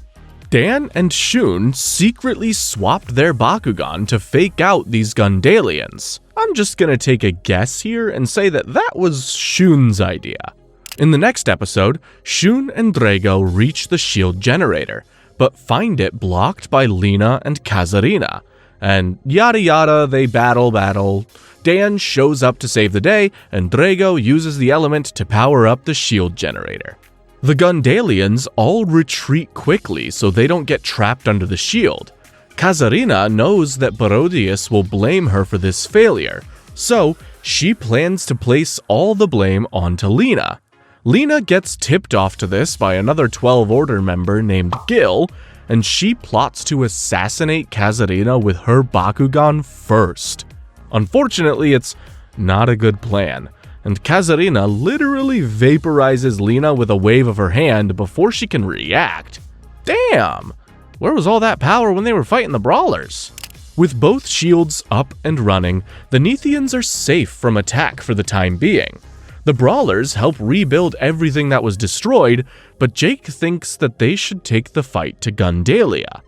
Dan and Shun secretly swapped their Bakugan to fake out these Gundalians. I'm just gonna take a guess here and say that that was Shun's idea. In the next episode, Shun and Drago reach the shield generator, but find it blocked by Lena and Kazarina. And yada yada, they battle. Dan shows up to save the day, and Drago uses the element to power up the shield generator. The Gundalians all retreat quickly so they don't get trapped under the shield. Kazarina knows that Barodius will blame her for this failure, so she plans to place all the blame onto Lena. Lena gets tipped off to this by another 12 Order member named Gil, and she plots to assassinate Kazarina with her Bakugan first. Unfortunately, it's not a good plan, and Kazarina literally vaporizes Lena with a wave of her hand before she can react. Damn! Where was all that power when they were fighting the brawlers? With both shields up and running, the Nethians are safe from attack for the time being. The brawlers help rebuild everything that was destroyed, but Jake thinks that they should take the fight to Gundalia.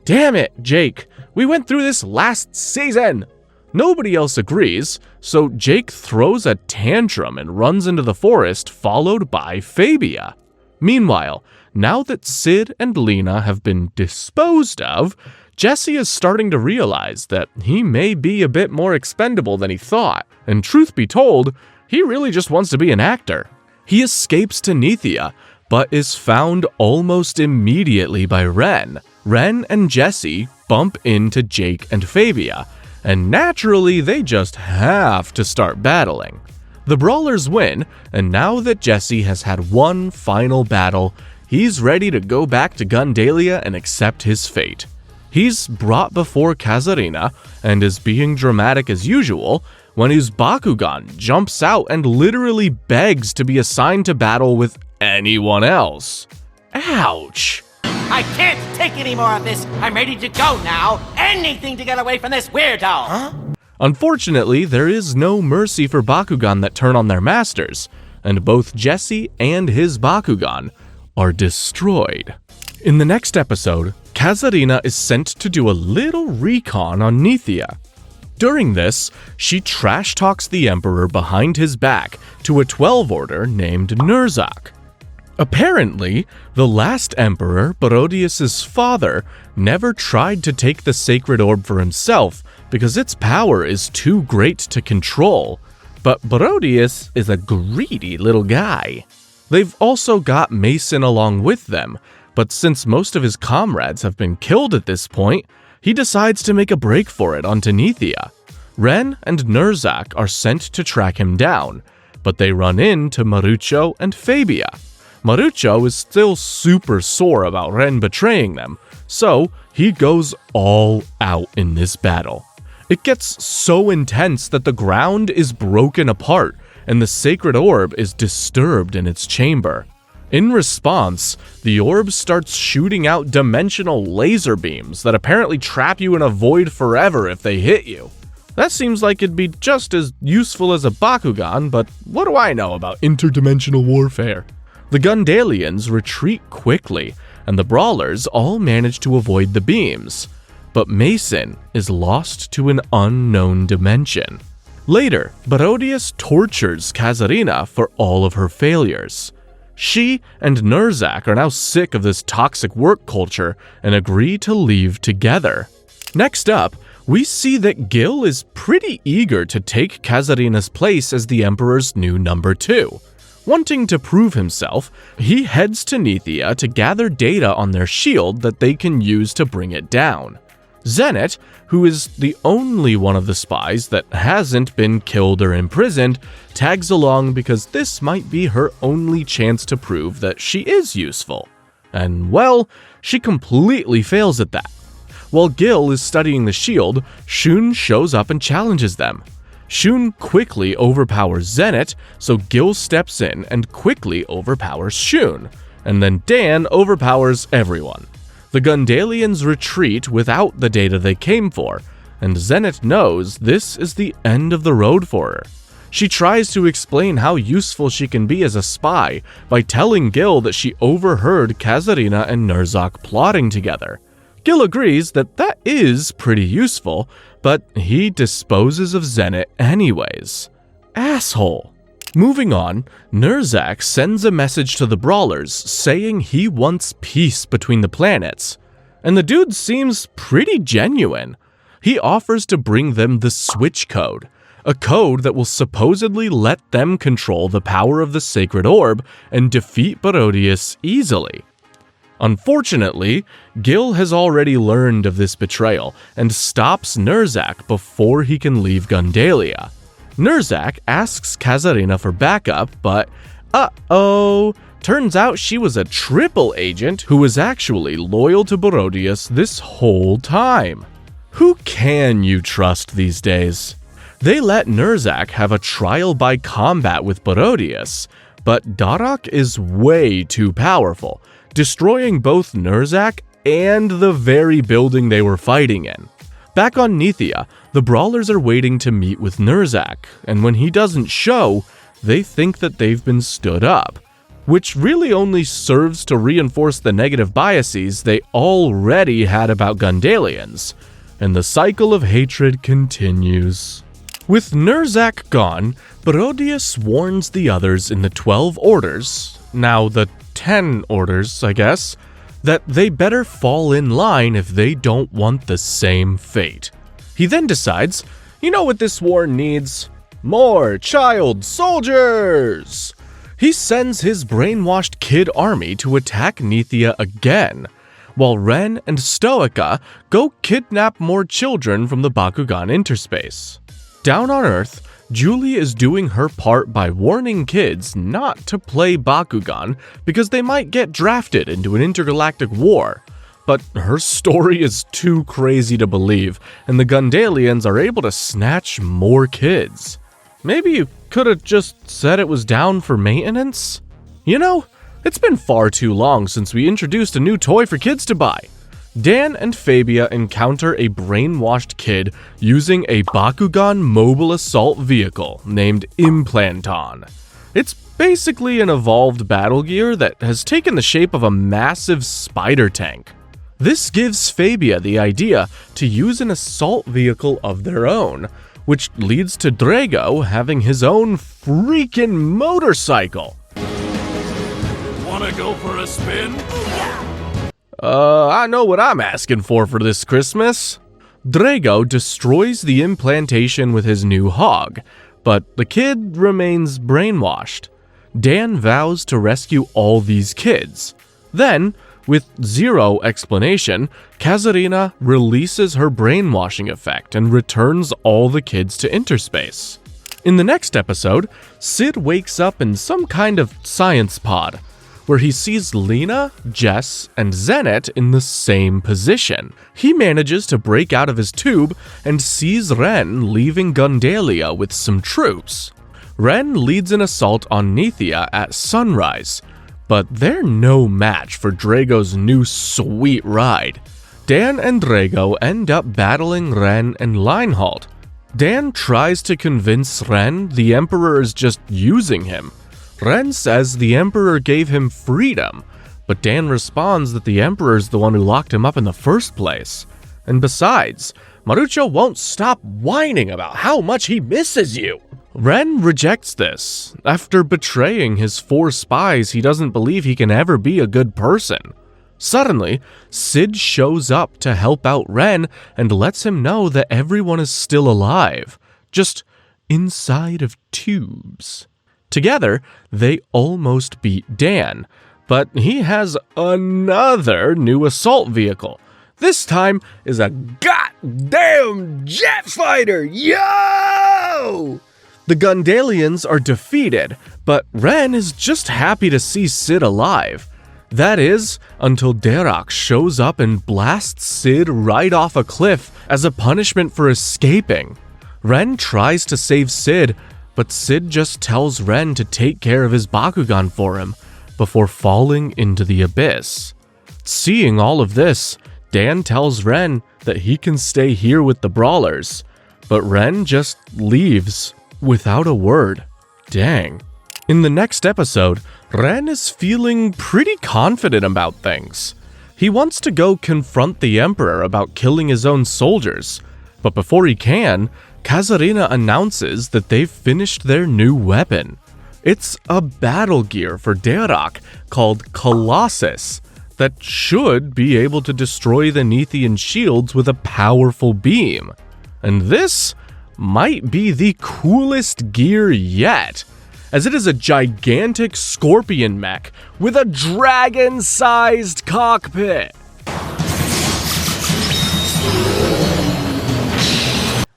Damn it, Jake! We went through this last season! Nobody else agrees, so Jake throws a tantrum and runs into the forest, followed by Fabia. Meanwhile, now that Sid and Lena have been disposed of, Jesse is starting to realize that he may be a bit more expendable than he thought, and truth be told, he really just wants to be an actor. He escapes to Nethia, but is found almost immediately by Ren. Ren and Jesse bump into Jake and Fabia, and naturally they just have to start battling. The brawlers win, and now that Jesse has had one final battle, he's ready to go back to Gundalia and accept his fate. He's brought before Kazarina and is being dramatic as usual when his Bakugan jumps out and literally begs to be assigned to battle with anyone else. Ouch! I can't take any more of this. I'm ready to go now. Anything to get away from this weirdo. Huh? Unfortunately, there is no mercy for Bakugan that turn on their masters, and both Jesse and his Bakugan are destroyed. In the next episode, Kazarina is sent to do a little recon on Nethia. During this, she trash talks the Emperor behind his back to a 12 Order named Nurzak. Apparently, the last Emperor, Barodius' father, never tried to take the Sacred Orb for himself because its power is too great to control, but Barodius is a greedy little guy. They've also got Mason along with them, but since most of his comrades have been killed at this point, he decides to make a break for it onto Nethia. Ren and Nurzak are sent to track him down, but they run into Marucho and Fabia. Marucho is still super sore about Ren betraying them, so he goes all out in this battle. It gets so intense that the ground is broken apart and the Sacred Orb is disturbed in its chamber. In response, the orb starts shooting out dimensional laser beams that apparently trap you in a void forever if they hit you. That seems like it'd be just as useful as a Bakugan, but what do I know about interdimensional warfare? The Gundalians retreat quickly, and the brawlers all manage to avoid the beams. But Mason is lost to an unknown dimension. Later, Barodius tortures Kazarina for all of her failures. She and Nurzak are now sick of this toxic work culture and agree to leave together. Next up, we see that Gil is pretty eager to take Kazarina's place as the Emperor's new number 2. Wanting to prove himself, he heads to Nithia to gather data on their shield that they can use to bring it down. Zenit, who is the only one of the spies that hasn't been killed or imprisoned, tags along because this might be her only chance to prove that she is useful. And well, she completely fails at that. While Gil is studying the shield, Shun shows up and challenges them. Shun quickly overpowers Zenit, so Gil steps in and quickly overpowers Shun, and then Dan overpowers everyone. The Gundalians retreat without the data they came for, and Zenit knows this is the end of the road for her. She tries to explain how useful she can be as a spy by telling Gil that she overheard Kazarina and Nurzak plotting together. Gil agrees that that is pretty useful, but he disposes of Zenit anyways. Asshole. Moving on, Nurzak sends a message to the Brawlers saying he wants peace between the planets, and the dude seems pretty genuine. He offers to bring them the Switch Code, a code that will supposedly let them control the power of the Sacred Orb and defeat Barodius easily. Unfortunately, Gil has already learned of this betrayal and stops Nurzak before he can leave Gundalia. Nurzak asks Kazarina for backup, but turns out she was a triple agent who was actually loyal to Barodius this whole time. Who can you trust these days? They let Nurzak have a trial by combat with Barodius, but Darak is way too powerful, destroying both Nurzak and the very building they were fighting in. Back on Nithia, the Brawlers are waiting to meet with Nurzak, and when he doesn't show, they think that they've been stood up, which really only serves to reinforce the negative biases they already had about Gundalians, and the cycle of hatred continues. With Nurzak gone, Barodius warns the others in the 12 Orders, now the 10 Orders, I guess, that they better fall in line if they don't want the same fate. He then decides, you know what this war needs? More child soldiers! He sends his brainwashed kid army to attack Nithia again, while Ren and Stoica go kidnap more children from the Bakugan interspace. Down on Earth, Julie is doing her part by warning kids not to play Bakugan because they might get drafted into an intergalactic war. But her story is too crazy to believe, and the Gundalians are able to snatch more kids. Maybe you could have just said it was down for maintenance? You know, it's been far too long since we introduced a new toy for kids to buy. Dan and Fabia encounter a brainwashed kid using a Bakugan mobile assault vehicle named Implanton. It's basically an evolved battle gear that has taken the shape of a massive spider tank. This gives Fabia the idea to use an assault vehicle of their own, which leads to Drago having his own freaking motorcycle. Wanna go for a spin? I know what I'm asking for this Christmas. Drago destroys the implantation with his new hog, but the kid remains brainwashed. Dan vows to rescue all these kids. Then, with zero explanation, Kazarina releases her brainwashing effect and returns all the kids to interspace. In the next episode, Sid wakes up in some kind of science pod, where he sees Lena, Jess, and Zenit in the same position. He manages to break out of his tube and sees Ren leaving Gundalia with some troops. Ren leads an assault on Nithia at sunrise, but they're no match for Drago's new sweet ride. Dan and Drago end up battling Ren and Leinhold. Dan tries to convince Ren the Emperor is just using him. Ren says the Emperor gave him freedom, but Dan responds that the Emperor's the one who locked him up in the first place. And besides, Marucho won't stop whining about how much he misses you. Ren rejects this. After betraying his 4 spies, he doesn't believe he can ever be a good person. Suddenly, Sid shows up to help out Ren and lets him know that everyone is still alive, just inside of tubes. Together, they almost beat Dan, but he has another new assault vehicle. This time is a goddamn jet fighter! Yo! The Gundalians are defeated, but Ren is just happy to see Sid alive. That is, until Derek shows up and blasts Sid right off a cliff as a punishment for escaping. Ren tries to save Sid, but Sid just tells Ren to take care of his Bakugan for him before falling into the abyss. Seeing all of this, Dan tells Ren that he can stay here with the brawlers, but Ren just leaves without a word. Dang. In the next episode, Ren is feeling pretty confident about things. He wants to go confront the Emperor about killing his own soldiers, but before he can, Kazarina announces that they've finished their new weapon. It's a battle gear for Derek called Colossus that should be able to destroy the Nethian shields with a powerful beam. And this might be the coolest gear yet, as it is a gigantic scorpion mech with a dragon-sized cockpit.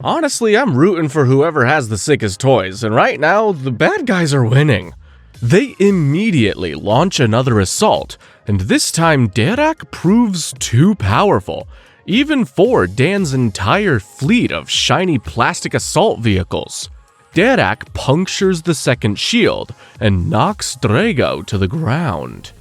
Honestly, I'm rooting for whoever has the sickest toys, and right now, the bad guys are winning. They immediately launch another assault, and this time Derek proves too powerful, even for Dan's entire fleet of shiny plastic assault vehicles. Derek punctures the second shield and knocks Drago to the ground.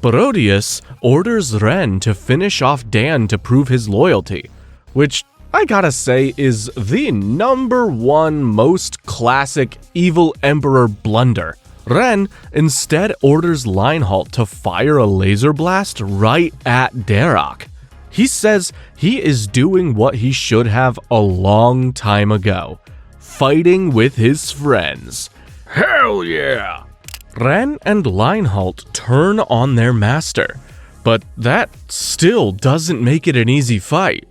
Barodius orders Ren to finish off Dan to prove his loyalty, which I gotta say is the #1 most classic evil emperor blunder. Ren instead orders Lionheart to fire a laser blast right at Derek. He says he is doing what he should have a long time ago, fighting with his friends. Hell yeah! Ren and Lionheart turn on their master, but that still doesn't make it an easy fight.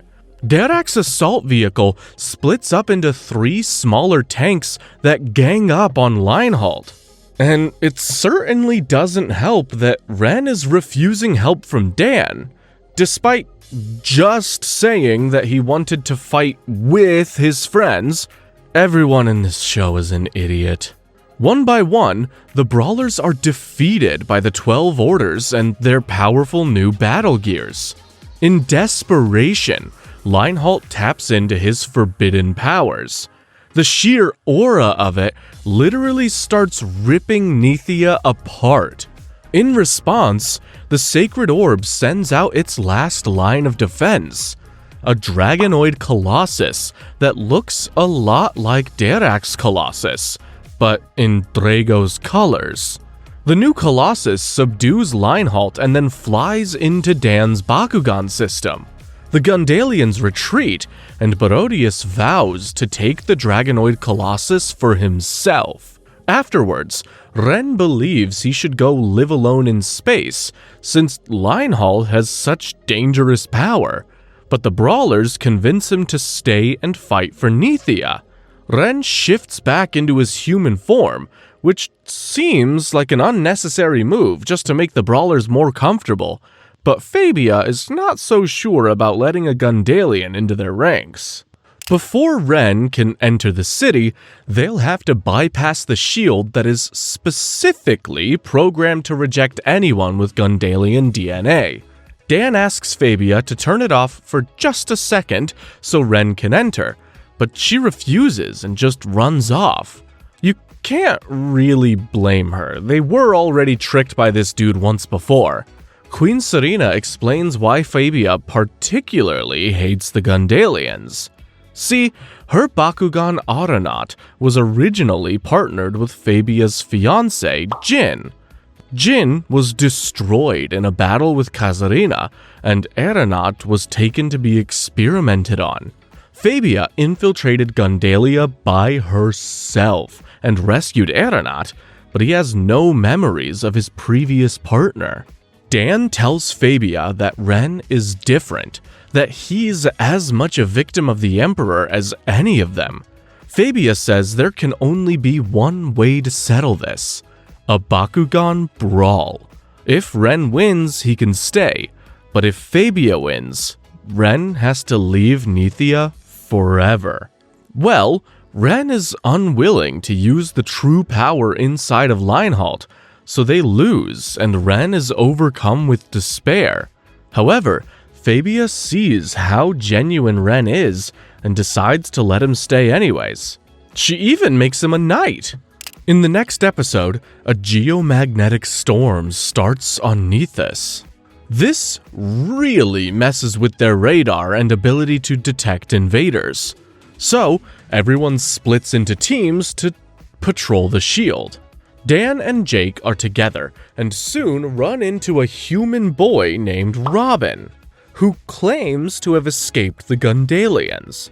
Derek's assault vehicle splits up into 3 smaller tanks that gang up on Lionheart. And it certainly doesn't help that Ren is refusing help from Dan, despite just saying that he wanted to fight with his friends. Everyone in this show is an idiot. One by one, the brawlers are defeated by the 12 orders and their powerful new battle gears. In desperation, Lionheart taps into his forbidden powers. The sheer aura of it literally starts ripping Nethia apart. In response, the Sacred Orb sends out its last line of defense, a dragonoid colossus that looks a lot like Derek's colossus, but in Drago's colors. The new colossus subdues Lionheart and then flies into Dan's Bakugan system. The Gundalians retreat, and Barodius vows to take the Dragonoid Colossus for himself. Afterwards, Ren believes he should go live alone in space, since Lionheart has such dangerous power, but the brawlers convince him to stay and fight for Nethia. Ren shifts back into his human form, which seems like an unnecessary move just to make the brawlers more comfortable, but Fabia is not so sure about letting a Gundalian into their ranks. Before Ren can enter the city, they'll have to bypass the shield that is specifically programmed to reject anyone with Gundalian DNA. Dan asks Fabia to turn it off for just a second so Ren can enter, but she refuses and just runs off. You can't really blame her. They were already tricked by this dude once before. Queen Serena explains why Fabia particularly hates the Gundalians. See, her Bakugan Aeronaut was originally partnered with Fabia's fiancé, Jin. Jin was destroyed in a battle with Kazarina, and Aeronaut was taken to be experimented on. Fabia infiltrated Gundalia by herself and rescued Aeronaut, but he has no memories of his previous partner. Dan tells Fabia that Ren is different, that he's as much a victim of the Emperor as any of them. Fabia says there can only be one way to settle this: a Bakugan brawl. If Ren wins, he can stay, but if Fabia wins, Ren has to leave Nithia forever. Well, Ren is unwilling to use the true power inside of Lionheart, so they lose and Ren is overcome with despair. However, Fabia sees how genuine Ren is and decides to let him stay anyways. She even makes him a knight. In the next episode, a geomagnetic storm starts on Nithis. This really messes with their radar and ability to detect invaders. So, everyone splits into teams to patrol the shield. Dan and Jake are together and soon run into a human boy named Robin, who claims to have escaped the Gundalians.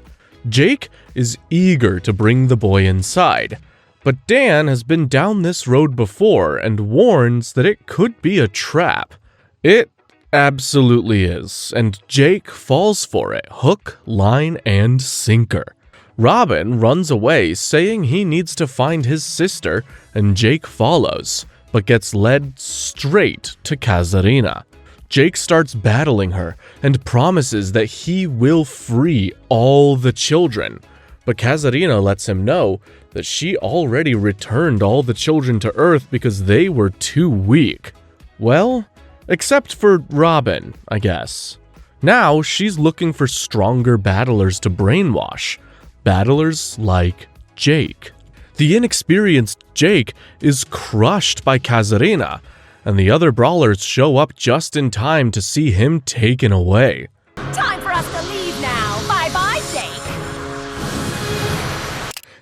Jake is eager to bring the boy inside, but Dan has been down this road before and warns that it could be a trap. It absolutely is, and Jake falls for it, hook, line, and sinker. Robin runs away, saying he needs to find his sister, and Jake follows, but gets led straight to Kazarina. Jake starts battling her and promises that he will free all the children, but Kazarina lets him know that she already returned all the children to Earth because they were too weak. Well, except for Robin, I guess. Now she's looking for stronger battlers to brainwash. Battlers like Jake. The inexperienced Jake is crushed by Kazarina, and the other brawlers show up just in time to see him taken away. Time for us to leave now. Bye-bye, Jake.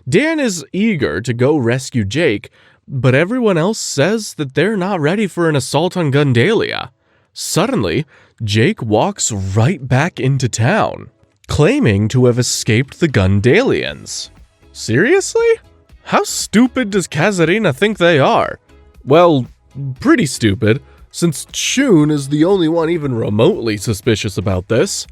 Dan is eager to go rescue Jake, but everyone else says that they're not ready for an assault on Gundalia. Suddenly, Jake walks right back into town, claiming to have escaped the Gundalians. Seriously? How stupid does Kazarina think they are? Well, pretty stupid, since Shun is the only one even remotely suspicious about this.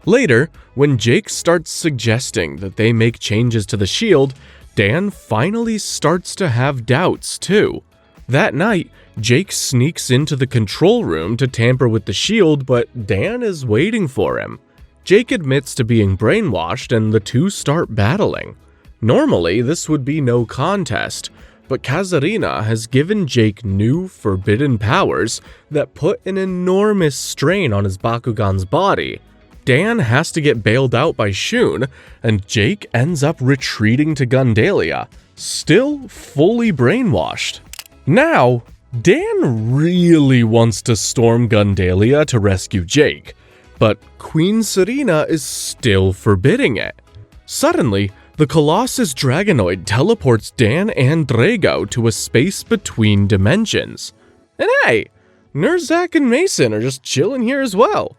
Later, when Jake starts suggesting that they make changes to the shield, Dan finally starts to have doubts too. That night, Jake sneaks into the control room to tamper with the shield, but Dan is waiting for him. Jake admits to being brainwashed and the two start battling. Normally, this would be no contest, but Kazarina has given Jake new forbidden powers that put an enormous strain on his Bakugan's body. Dan has to get bailed out by Shun, and Jake ends up retreating to Gundalia, still fully brainwashed. Now, Dan really wants to storm Gundalia to rescue Jake, but Queen Serena is still forbidding it. Suddenly, the Colossus Dragonoid teleports Dan and Drago to a space between dimensions. And hey, Nurzak and Mason are just chilling here as well.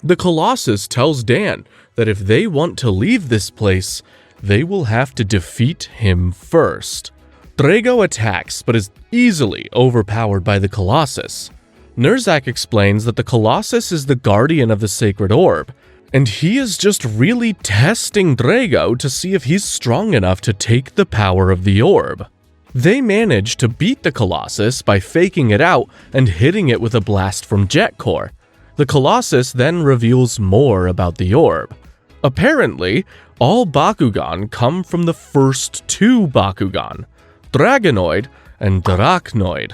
The Colossus tells Dan that if they want to leave this place, they will have to defeat him first. Drago attacks, but is easily overpowered by the Colossus. Nurzak explains that the Colossus is the guardian of the Sacred Orb, and he is just really testing Drago to see if he's strong enough to take the power of the orb. They manage to beat the Colossus by faking it out and hitting it with a blast from Jet Core. The Colossus then reveals more about the orb. Apparently, all Bakugan come from the first two Bakugan, Dragonoid and Drachnoid,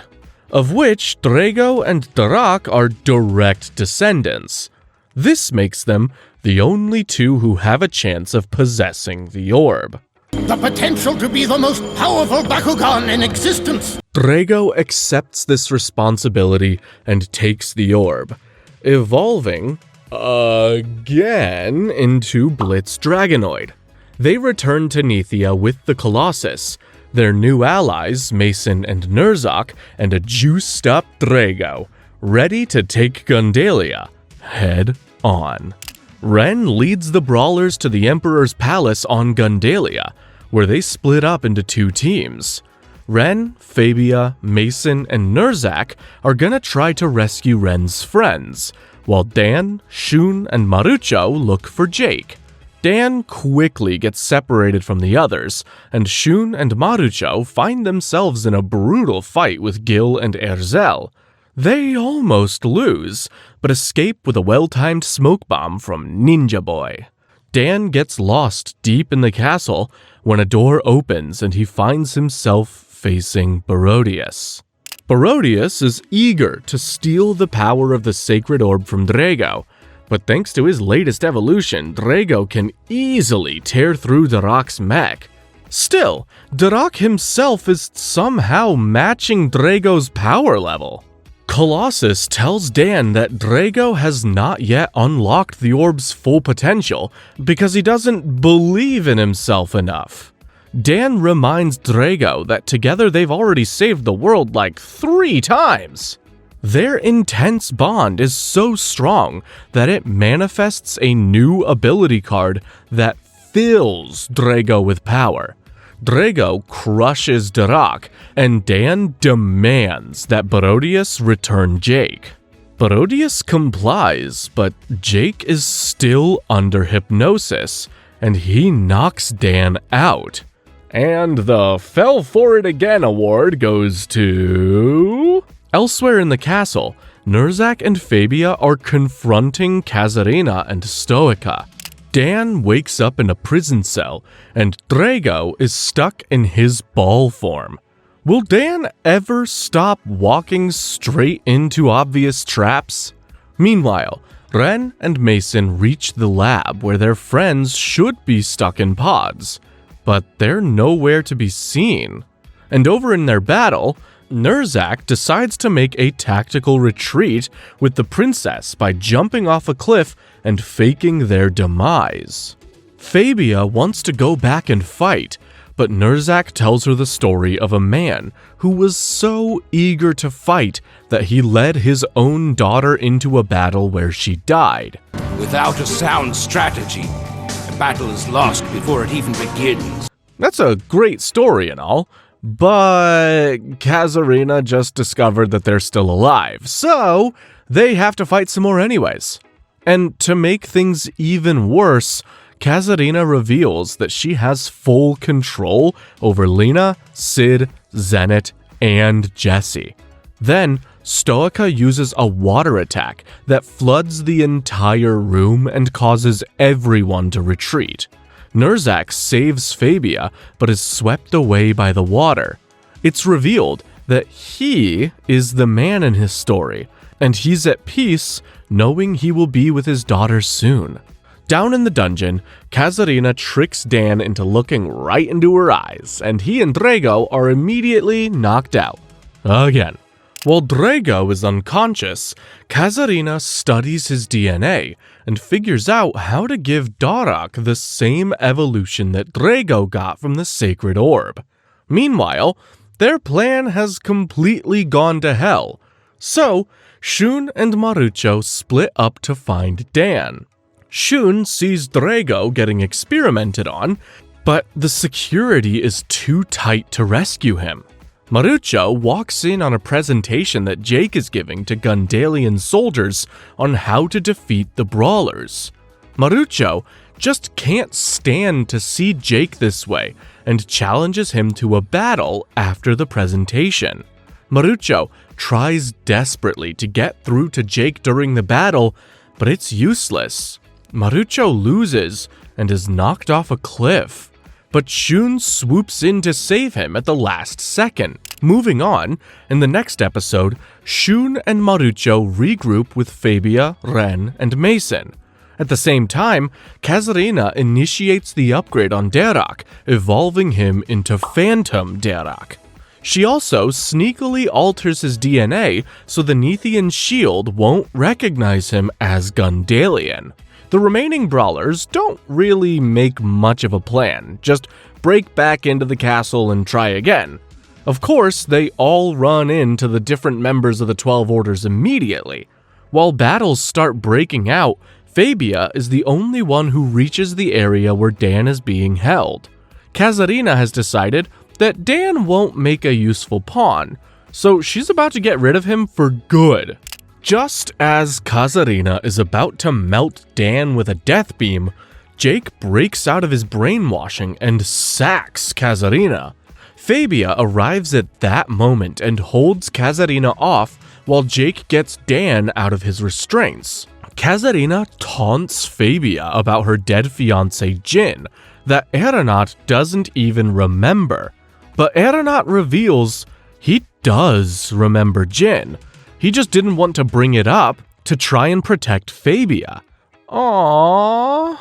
of which Drago and Drak are direct descendants. This makes them the only two who have a chance of possessing the orb. The potential to be the most powerful Bakugan in existence! Drago accepts this responsibility and takes the orb, evolving again into Blitz Dragonoid. They return to Nithia with the Colossus, their new allies Mason and Nurzak, and a juiced-up Drago, ready to take Gundalia head on. Ren leads the brawlers to the Emperor's palace on Gundalia, where they split up into two teams. Ren, Fabia, Mason, and Nerzak are gonna try to rescue Ren's friends, while Dan, Shun, and Marucho look for Jake. Dan quickly gets separated from the others, and Shun and Marucho find themselves in a brutal fight with Gil and Erzel. They almost lose, but escape with a well-timed smoke bomb from Ninja Boy. Dan gets lost deep in the castle when a door opens and he finds himself facing Barodius. Barodius is eager to steal the power of the sacred orb from Drago, but thanks to his latest evolution, Drago can easily tear through Darok's mech. Still, Darok himself is somehow matching Drago's power level. Colossus tells Dan that Drago has not yet unlocked the orb's full potential because he doesn't believe in himself enough. Dan reminds Drago that together they've already saved the world like 3 times. Their intense bond is so strong that it manifests a new ability card that fills Drago with power. Drago crushes Darok, and Dan demands that Barodius return Jake. Barodius complies, but Jake is still under hypnosis, and he knocks Dan out. And the Fell For It Again award goes to... Elsewhere in the castle, Nerzak and Fabia are confronting Kazarina and Stoica. Dan wakes up in a prison cell, and Drago is stuck in his ball form. Will Dan ever stop walking straight into obvious traps? Meanwhile, Ren and Mason reach the lab where their friends should be stuck in pods, but they're nowhere to be seen. And over in their battle, Nerzak decides to make a tactical retreat with the princess by jumping off a cliff and faking their demise. Fabia wants to go back and fight, but Nerzak tells her the story of a man who was so eager to fight that he led his own daughter into a battle where she died. Without a sound strategy, the battle is lost before it even begins. That's a great story and all, but Kazarina just discovered that they're still alive, so they have to fight some more anyways. And to make things even worse, Kazarina reveals that she has full control over Lena, Sid, Zenith, and Jesse. Then, Stoica uses a water attack that floods the entire room and causes everyone to retreat. Nerzak saves Fabia, but is swept away by the water. It's revealed that he is the man in his story, and he's at peace knowing he will be with his daughter soon. Down in the dungeon, Kazarina tricks Dan into looking right into her eyes, and he and Drago are immediately knocked out. Again. While Drago is unconscious, Kazarina studies his DNA and figures out how to give Darok the same evolution that Drago got from the sacred orb. Meanwhile, their plan has completely gone to hell. So, Shun and Marucho split up to find Dan. Shun sees Drago getting experimented on, but the security is too tight to rescue him. Marucho walks in on a presentation that Jake is giving to Gundalian soldiers on how to defeat the brawlers. Marucho just can't stand to see Jake this way and challenges him to a battle after the presentation. Marucho tries desperately to get through to Jake during the battle, but it's useless. Marucho loses and is knocked off a cliff. But Shun swoops in to save him at the last second. Moving on, in the next episode, Shun and Marucho regroup with Fabia, Ren, and Mason. At the same time, Kazarina initiates the upgrade on Darok, evolving him into Phantom Darok. She also sneakily alters his DNA so the Nethian shield won't recognize him as Gundalian. The remaining brawlers don't really make much of a plan, just break back into the castle and try again. Of course, they all run into the different members of the 12 Orders immediately. While battles start breaking out, Fabia is the only one who reaches the area where Dan is being held. Kazarina has decided that Dan won't make a useful pawn, so she's about to get rid of him for good. Just as Kazarina is about to melt Dan with a death beam, Jake breaks out of his brainwashing and sacks Kazarina. Fabia arrives at that moment and holds Kazarina off while Jake gets Dan out of his restraints. Kazarina taunts Fabia about her dead fiancé Jin that Aeronaut doesn't even remember. But Aeronaut reveals he does remember Jin. He just didn't want to bring it up to try and protect Fabia. Aww.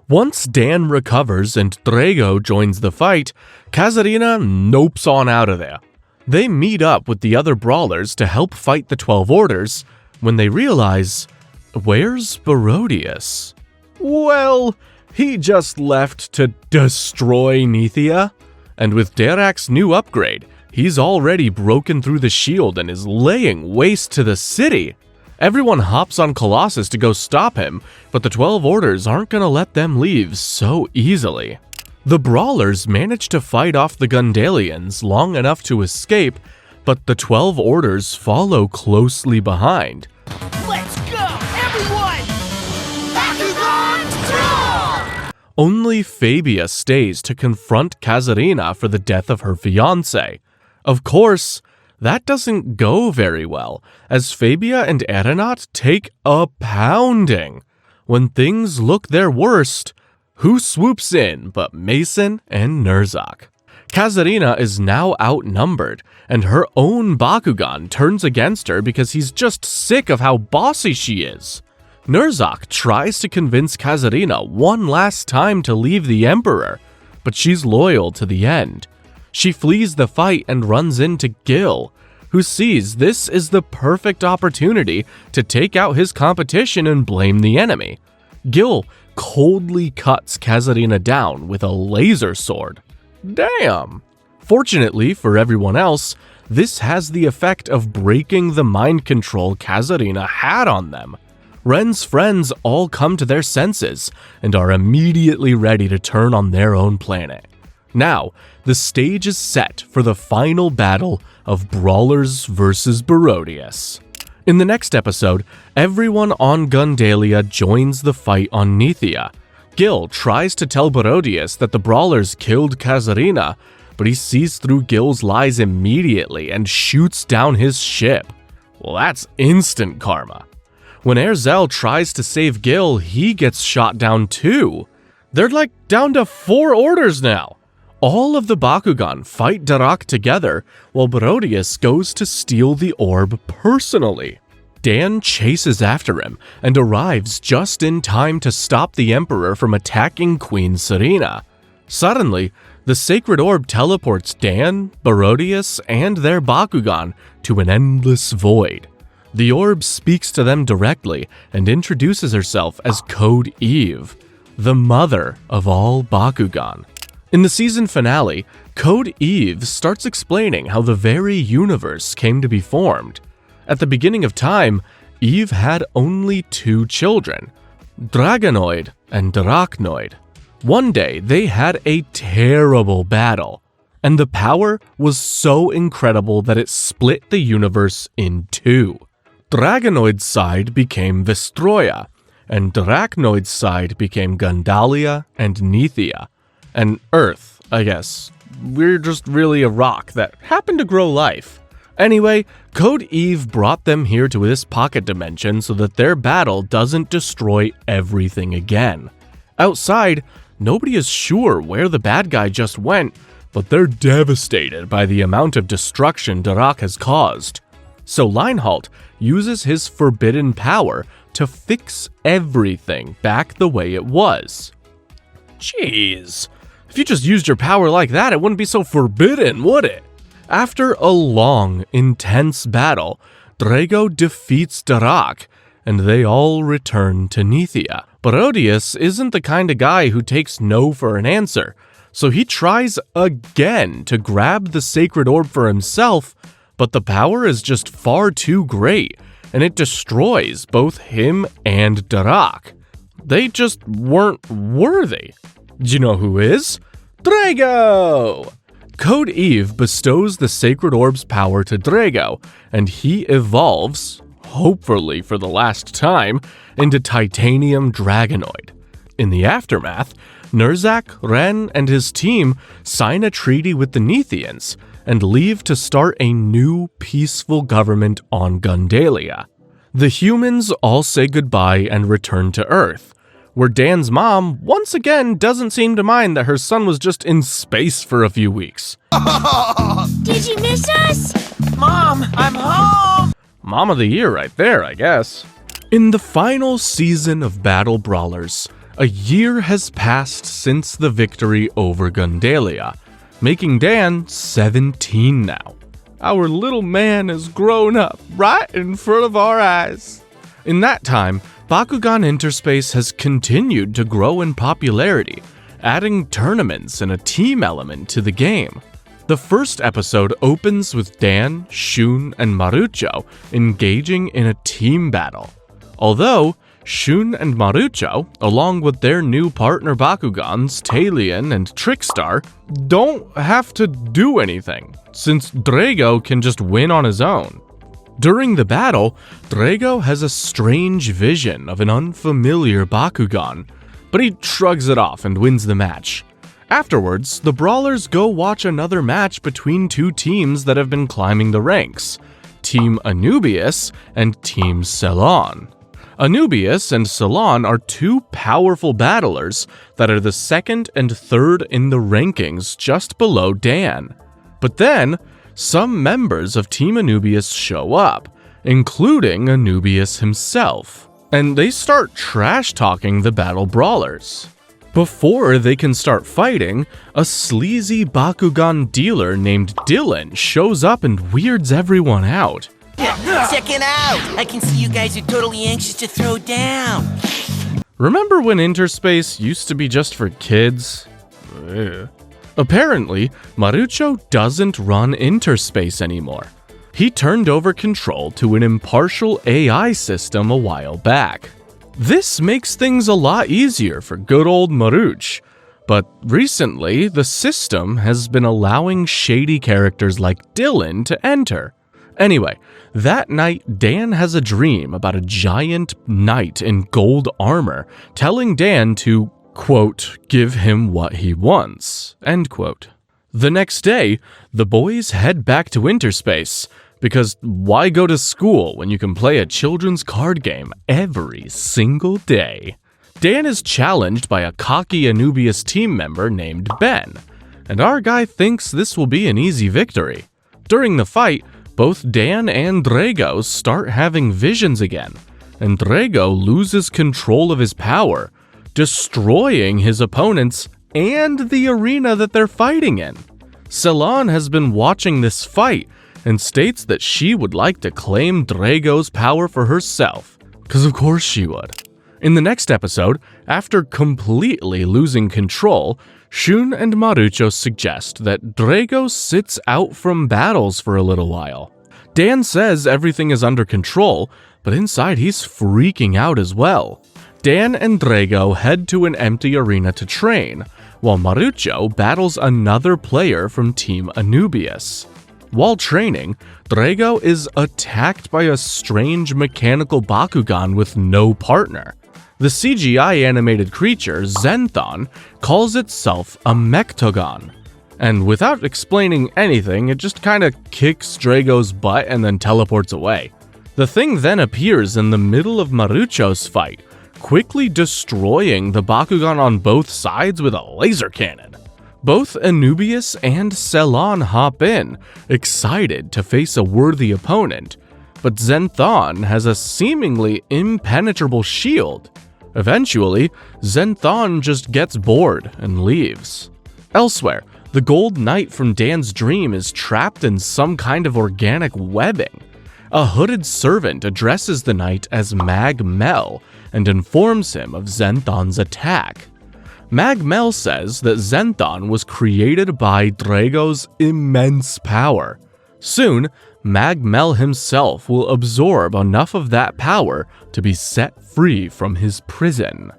Once Dan recovers and Drago joins the fight, Kazarina nopes on out of there. They meet up with the other brawlers to help fight the 12 Orders when they realize, where's Barodius? Well, he just left to destroy Nithia, and with Derak's new upgrade, he's already broken through the shield and is laying waste to the city. Everyone hops on Colossus to go stop him, but the 12 Orders aren't gonna let them leave so easily. The Brawlers manage to fight off the Gundalians long enough to escape, but the 12 Orders follow closely behind. Let's go, everyone! Bakugan, draw! Only Fabia stays to confront Kazarina for the death of her fiancé. Of course, that doesn't go very well, as Fabia and Aeronaut take a pounding. When things look their worst, who swoops in but Mason and Nerzak? Kazarina is now outnumbered, and her own Bakugan turns against her because he's just sick of how bossy she is. Nerzak tries to convince Kazarina one last time to leave the Emperor, but she's loyal to the end. She flees the fight and runs into Gil, who sees this is the perfect opportunity to take out his competition and blame the enemy. Gil coldly cuts Kazarina down with a laser sword. Damn! Fortunately for everyone else, this has the effect of breaking the mind control Kazarina had on them. Ren's friends all come to their senses and are immediately ready to turn on their own planet. Now, the stage is set for the final battle of Brawlers vs. Barodius. In the next episode, everyone on Gundalia joins the fight on Nithia. Gil tries to tell Barodius that the Brawlers killed Kazarina, but he sees through Gil's lies immediately and shoots down his ship. Well, that's instant karma. When Erzel tries to save Gil, he gets shot down too. They're like down to 4 orders now. All of the Bakugan fight Darak together, while Barodius goes to steal the orb personally. Dan chases after him and arrives just in time to stop the Emperor from attacking Queen Serena. Suddenly, the sacred orb teleports Dan, Barodius, and their Bakugan to an endless void. The orb speaks to them directly and introduces herself as Code Eve, the mother of all Bakugan. In the season finale, Code Eve starts explaining how the very universe came to be formed. At the beginning of time, Eve had only 2 children, Dragonoid and Darachnoid. One day, they had a terrible battle, and the power was so incredible that it split the universe in 2. Dragonoid's side became Vestroya, and Darachnoid's side became Gundalia and Nithia. And Earth, I guess. We're just really a rock that happened to grow life. Anyway, Code Eve brought them here to this pocket dimension so that their battle doesn't destroy everything again. Outside, nobody is sure where the bad guy just went, but they're devastated by the amount of destruction Darak has caused. So Leinhalt uses his forbidden power to fix everything back the way it was. Jeez. If you just used your power like that, it wouldn't be so forbidden, would it? After a long, intense battle, Drago defeats Darak, and they all return to Nithia. Barodius isn't the kind of guy who takes no for an answer, so he tries again to grab the sacred orb for himself, but the power is just far too great, and it destroys both him and Darak. They just weren't worthy. Do you know who is? Drago! Code Eve bestows the Sacred Orb's power to Drago, and he evolves, hopefully for the last time, into Titanium Dragonoid. In the aftermath, Nurzak, Ren, and his team sign a treaty with the Nethians and leave to start a new peaceful government on Gundalia. The humans all say goodbye and return to Earth, where Dan's mom once again doesn't seem to mind that her son was just in space for a few weeks. Did you miss us? Mom, I'm home! Mom of the year right there, I guess. In the final season of Battle Brawlers, a year has passed since the victory over Gundalia, making Dan 17 now. Our little man has grown up right in front of our eyes. In that time, Bakugan Interspace has continued to grow in popularity, adding tournaments and a team element to the game. The first episode opens with Dan, Shun, and Marucho engaging in a team battle. Although, Shun and Marucho, along with their new partner Bakugans, Talion and Trickstar, don't have to do anything, since Drago can just win on his own. During the battle, Drago has a strange vision of an unfamiliar Bakugan, but he shrugs it off and wins the match. Afterwards, the Brawlers go watch another match between two teams that have been climbing the ranks, Team Anubius and Team Ceylon. Anubius and Ceylon are two powerful battlers that are the second and third in the rankings just below Dan. But then, some members of Team Anubius show up, including Anubius himself, and they start trash-talking the Battle Brawlers. Before they can start fighting, a sleazy Bakugan dealer named Dylan shows up and weirds everyone out. Check it out! I can see you guys are totally anxious to throw down. Remember when Interspace used to be just for kids? Ugh. Apparently, Marucho doesn't run Interspace anymore. He turned over control to an impartial AI system a while back. This makes things a lot easier for good old Marucho, but recently the system has been allowing shady characters like Dylan to enter. Anyway, that night Dan has a dream about a giant knight in gold armor telling Dan to, quote, give him what he wants, end quote. The next day, the boys head back to Interspace, because why go to school when you can play a children's card game every single day? Dan is challenged by a cocky Anubius team member named Ben, and our guy thinks this will be an easy victory. During the fight, both Dan and Drago start having visions again, and Drago loses control of his power, destroying his opponents and the arena that they're fighting in. Ceylon has been watching this fight and states that she would like to claim Drago's power for herself, because of course she would. In the next episode, after completely losing control, Shun and Marucho suggest that Drago sits out from battles for a little while. Dan says everything is under control, but inside he's freaking out as well. Dan and Drago head to an empty arena to train, while Marucho battles another player from Team Anubius. While training, Drago is attacked by a strange mechanical Bakugan with no partner. The CGI animated creature, Zenthon, calls itself a Mechtogon, and without explaining anything, it just kinda kicks Drago's butt and then teleports away. The thing then appears in the middle of Marucho's fight, quickly destroying the Bakugan on both sides with a laser cannon. Both Anubius and Ceylon hop in, excited to face a worthy opponent, but Zenthon has a seemingly impenetrable shield. Eventually, Zenthon just gets bored and leaves. Elsewhere, the Gold Knight from Dan's dream is trapped in some kind of organic webbing. A hooded servant addresses the knight as Mag Mel and informs him of Zenthon's attack. Mag Mel says that Zenthon was created by Drago's immense power. Soon, Mag Mel himself will absorb enough of that power to be set free from his prison.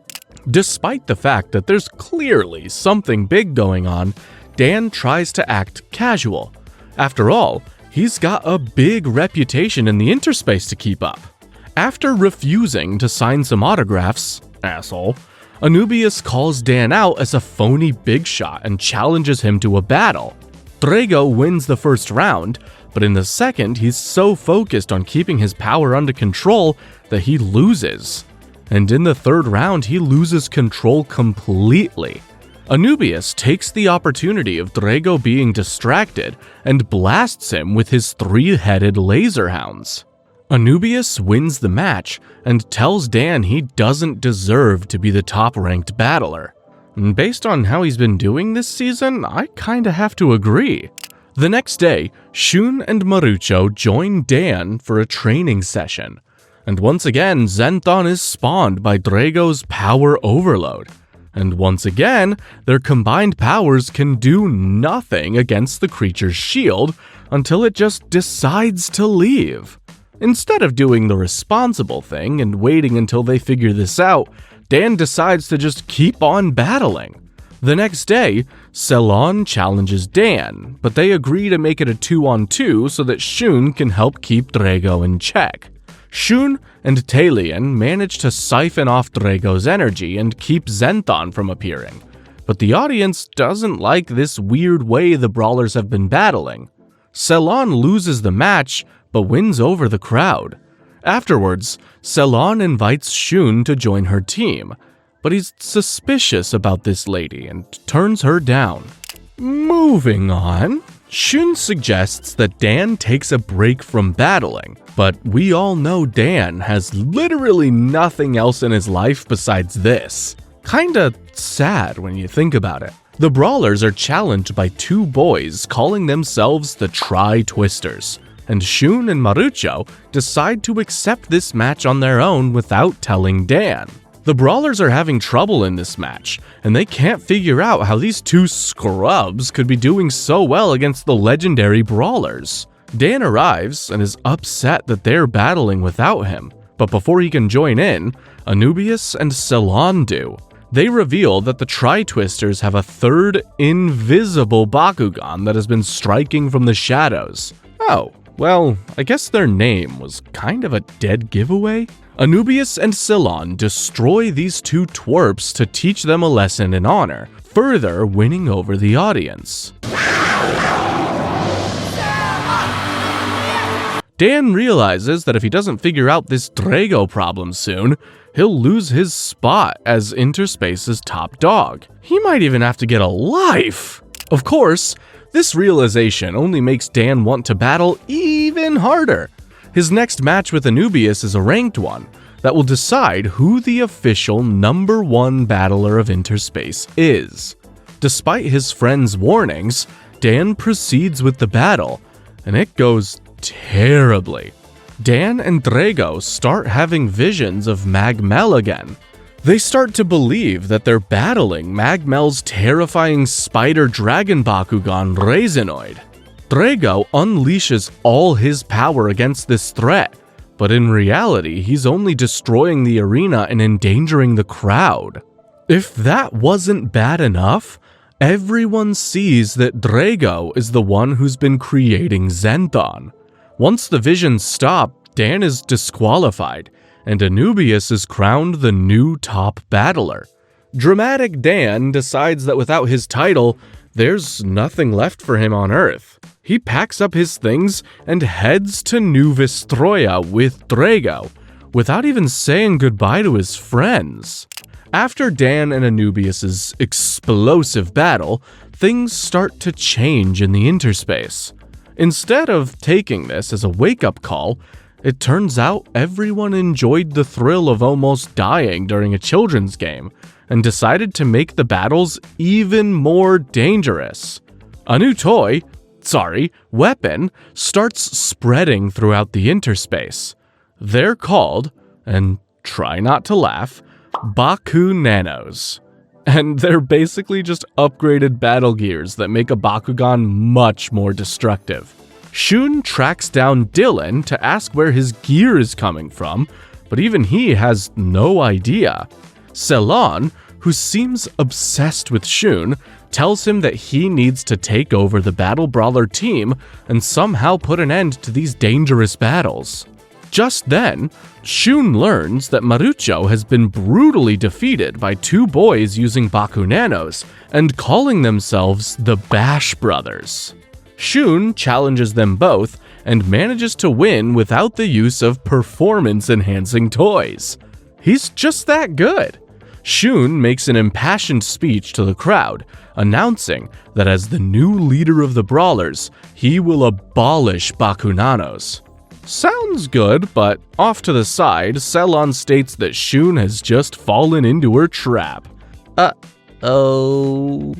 Despite the fact that there's clearly something big going on, Dan tries to act casual. After all, he's got a big reputation in the interspace to keep up. After refusing to sign some autographs, asshole, Anubius calls Dan out as a phony big shot and challenges him to a battle. Drago wins the first round, but in the second, he's so focused on keeping his power under control that he loses. And in the third round, he loses control completely. Anubius takes the opportunity of Drago being distracted and blasts him with his three-headed laser hounds. Anubius wins the match and tells Dan he doesn't deserve to be the top-ranked battler. And based on how he's been doing this season, I kinda have to agree. The next day, Shun and Marucho join Dan for a training session. And once again, Zenthon is spawned by Drago's power overload. And once again, their combined powers can do nothing against the creature's shield until it just decides to leave. Instead of doing the responsible thing and waiting until they figure this out, Dan decides to just keep on battling. The next day, Celon challenges Dan, but they agree to make it a 2-on-2 so that Shun can help keep Drago in check. Shun and Talion manage to siphon off Drago's energy and keep Zenthon from appearing, but the audience doesn't like this weird way the brawlers have been battling. Celon loses the match, but wins over the crowd. Afterwards, Celon invites Shun to join her team, but he's suspicious about this lady and turns her down. Moving on, Shun suggests that Dan takes a break from battling, but we all know Dan has literally nothing else in his life besides this. Kinda sad when you think about it. The brawlers are challenged by two boys calling themselves the Tri-Twisters, and Shun and Marucho decide to accept this match on their own without telling Dan. The brawlers are having trouble in this match, and they can't figure out how these two scrubs could be doing so well against the legendary brawlers. Dan arrives and is upset that they're battling without him, but before he can join in, Anubius and Celon do. They reveal that the Tri-Twisters have a third, invisible Bakugan that has been striking from the shadows. Oh, well, I guess their name was kind of a dead giveaway? Anubius and Celon destroy these two twerps to teach them a lesson in honor, further winning over the audience. Dan realizes that if he doesn't figure out this Drago problem soon, he'll lose his spot as Interspace's top dog. He might even have to get a life! Of course, this realization only makes Dan want to battle even harder. His next match with Anubius is a ranked one that will decide who the official #1 battler of Interspace is. Despite his friend's warnings, Dan proceeds with the battle, and it goes terribly. Dan and Drago start having visions of Magmel again. They start to believe that they're battling Magmel's terrifying spider dragon Bakugan Razinoid. Drago unleashes all his power against this threat, but in reality, he's only destroying the arena and endangering the crowd. If that wasn't bad enough, everyone sees that Drago is the one who's been creating Zenthon. Once the visions stop, Dan is disqualified, and Anubius is crowned the new top battler. Dramatic Dan decides that without his title, there's nothing left for him on Earth. He packs up his things and heads to New Vestroia with Drago, without even saying goodbye to his friends. After Dan and Anubius's explosive battle, things start to change in the interspace. Instead of taking this as a wake-up call, it turns out everyone enjoyed the thrill of almost dying during a children's game, and decided to make the battles even more dangerous. A new weapon starts spreading throughout the interspace. They're called, and try not to laugh, Baku Nanos. And they're basically just upgraded battle gears that make a Bakugan much more destructive. Shun tracks down Dylan to ask where his gear is coming from, but even he has no idea. Celon, who seems obsessed with Shun, tells him that he needs to take over the Battle Brawler team and somehow put an end to these dangerous battles. Just then, Shun learns that Marucho has been brutally defeated by two boys using Bakunanos and calling themselves the Bash Brothers. Shun challenges them both and manages to win without the use of performance-enhancing toys. He's just that good. Shun makes an impassioned speech to the crowd, announcing that as the new leader of the Brawlers, he will abolish Bakunanos. Sounds good, but off to the side, Cellon states that Shun has just fallen into her trap. Uh-oh.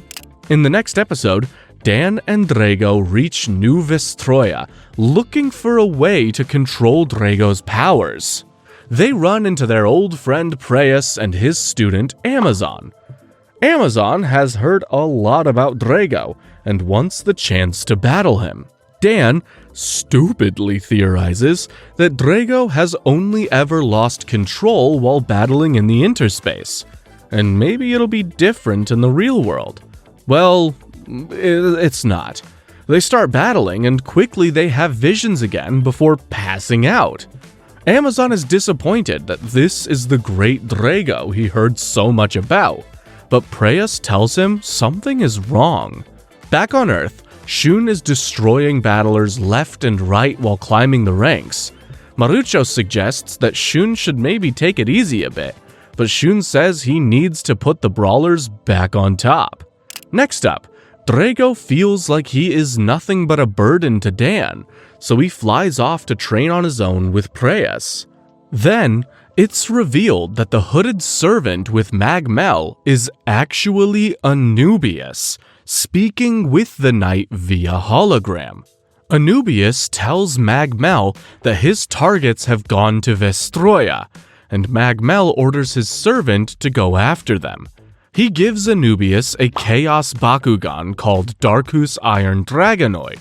In the next episode, Dan and Drago reach New Vestroia, looking for a way to control Drago's powers. They run into their old friend Preus and his student Amazon. Amazon has heard a lot about Drago and wants the chance to battle him. Dan stupidly theorizes that Drago has only ever lost control while battling in the interspace, and maybe it'll be different in the real world. Well, it's not. They start battling and quickly they have visions again before passing out. Amazon is disappointed that this is the great Drago he heard so much about, but Preus tells him something is wrong. Back on Earth, Shun is destroying battlers left and right while climbing the ranks. Marucho suggests that Shun should maybe take it easy a bit, but Shun says he needs to put the Brawlers back on top. Next up, Drago feels like he is nothing but a burden to Dan, so he flies off to train on his own with Preus. Then, it's revealed that the hooded servant with Magmel is actually Anubius, speaking with the knight via hologram. Anubius tells Magmel that his targets have gone to Vestroia, and Magmel orders his servant to go after them. He gives Anubius a Chaos Bakugan called Darkus Iron Dragonoid,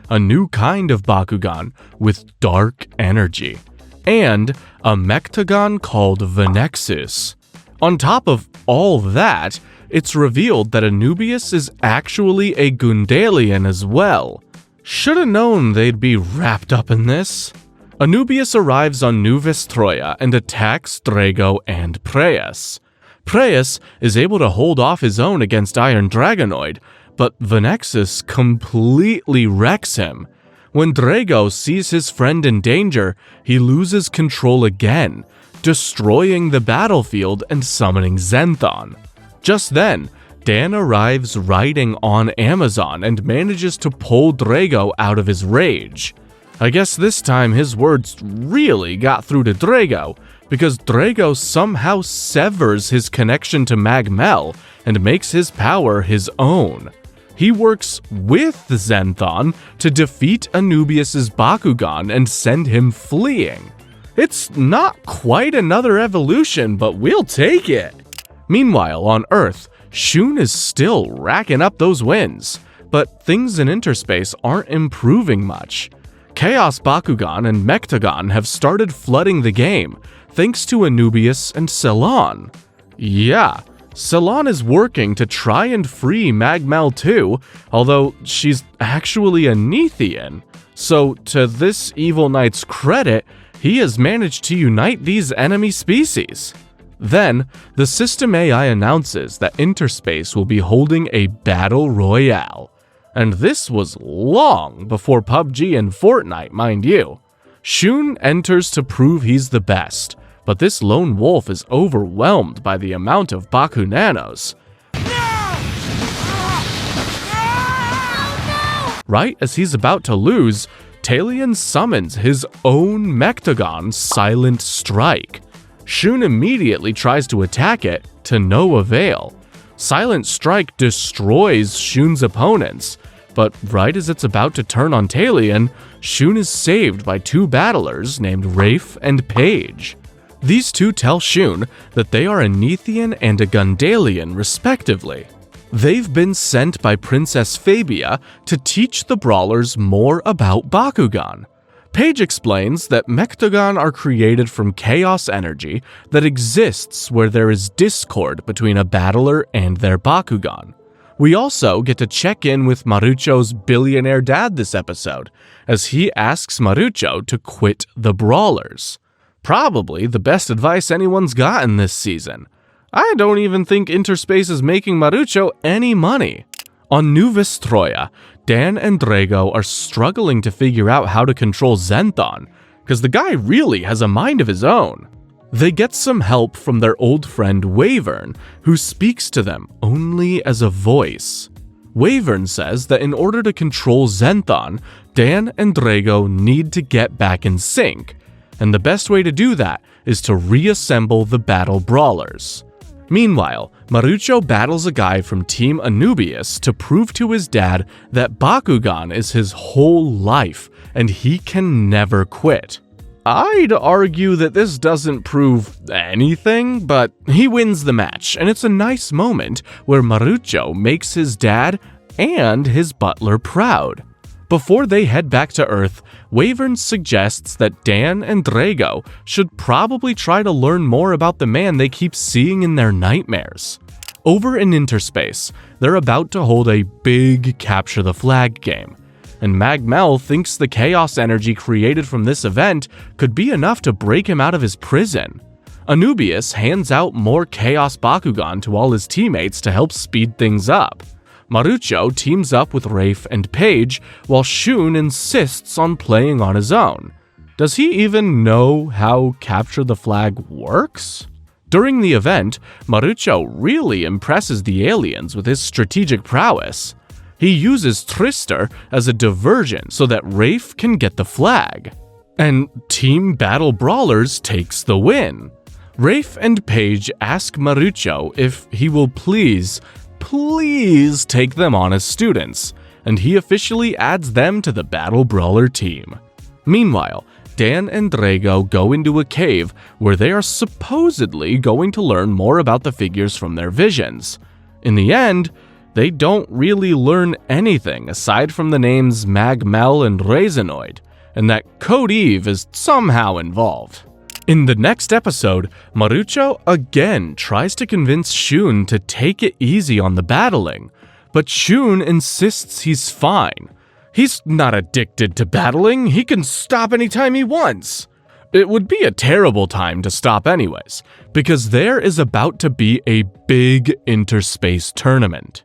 a new kind of Bakugan with dark energy, and a Mechtagon called Vexos. On top of all that, it's revealed that Anubius is actually a Gundalian as well. Shoulda known they'd be wrapped up in this. Anubius arrives on New Vestroia and attacks Drago and Preus. Preus is able to hold off his own against Iron Dragonoid, but Vexos completely wrecks him. When Drago sees his friend in danger, he loses control again, destroying the battlefield and summoning Zenthon. Just then, Dan arrives riding on Amazon and manages to pull Drago out of his rage. I guess this time his words really got through to Drago, because Drago somehow severs his connection to Magmel and makes his power his own. He works with Zenthon to defeat Anubius's Bakugan and send him fleeing. It's not quite another evolution, but we'll take it. Meanwhile, on Earth, Shun is still racking up those wins, but things in interspace aren't improving much. Chaos Bakugan and Mechtagon have started flooding the game, thanks to Anubius and Cellon. Yeah, Cellon is working to try and free Magmel too, although she's actually a Nethian. So, to this evil knight's credit, he has managed to unite these enemy species. Then, the system AI announces that Interspace will be holding a battle royale. And this was long before PUBG and Fortnite, mind you. Shun enters to prove he's the best, but this lone wolf is overwhelmed by the amount of Bakunanos. Right as he's about to lose, Talion summons his own Mechtagon Silent Strike. Shun immediately tries to attack it, to no avail. Silent Strike destroys Shun's opponents, but right as it's about to turn on Talion, Shun is saved by two battlers named Rafe and Paige. These two tell Shun that they are a Nethian and a Gundalian respectively. They've been sent by Princess Fabia to teach the Brawlers more about Bakugan. Paige explains that Mechtagon are created from chaos energy that exists where there is discord between a battler and their Bakugan. We also get to check in with Marucho's billionaire dad this episode, as he asks Marucho to quit the brawlers. Probably the best advice anyone's gotten this season. I don't even think Interspace is making Marucho any money. On New Vestroia, Dan and Drago are struggling to figure out how to control Zenthon, because the guy really has a mind of his own. They get some help from their old friend Wyvern, who speaks to them only as a voice. Wyvern says that in order to control Zenthon, Dan and Drago need to get back in sync, and the best way to do that is to reassemble the battle brawlers. Meanwhile, Marucho battles a guy from Team Anubius to prove to his dad that Bakugan is his whole life and he can never quit. I'd argue that this doesn't prove anything, but he wins the match, and it's a nice moment where Marucho makes his dad and his butler proud. Before they head back to Earth, Wyvern suggests that Dan and Drago should probably try to learn more about the man they keep seeing in their nightmares. Over in Interspace, they're about to hold a big Capture the Flag game, and Magmel thinks the chaos energy created from this event could be enough to break him out of his prison. Anubius hands out more Chaos Bakugan to all his teammates to help speed things up. Marucho teams up with Rafe and Paige, while Shun insists on playing on his own. Does he even know how Capture the Flag works? During the event, Marucho really impresses the aliens with his strategic prowess. He uses Trister as a diversion so that Rafe can get the flag. And Team Battle Brawlers takes the win. Rafe and Paige ask Marucho if he will please take them on as students, and he officially adds them to the Battle Brawler team. Meanwhile, Dan and Drago go into a cave where they are supposedly going to learn more about the figures from their visions. In the end, they don't really learn anything aside from the names Magmel and Raisinoid, and that Code Eve is somehow involved. In the next episode, Marucho again tries to convince Shun to take it easy on the battling, but Shun insists he's fine. He's not addicted to battling, he can stop anytime he wants. It would be a terrible time to stop anyways, because there is about to be a big interspace tournament.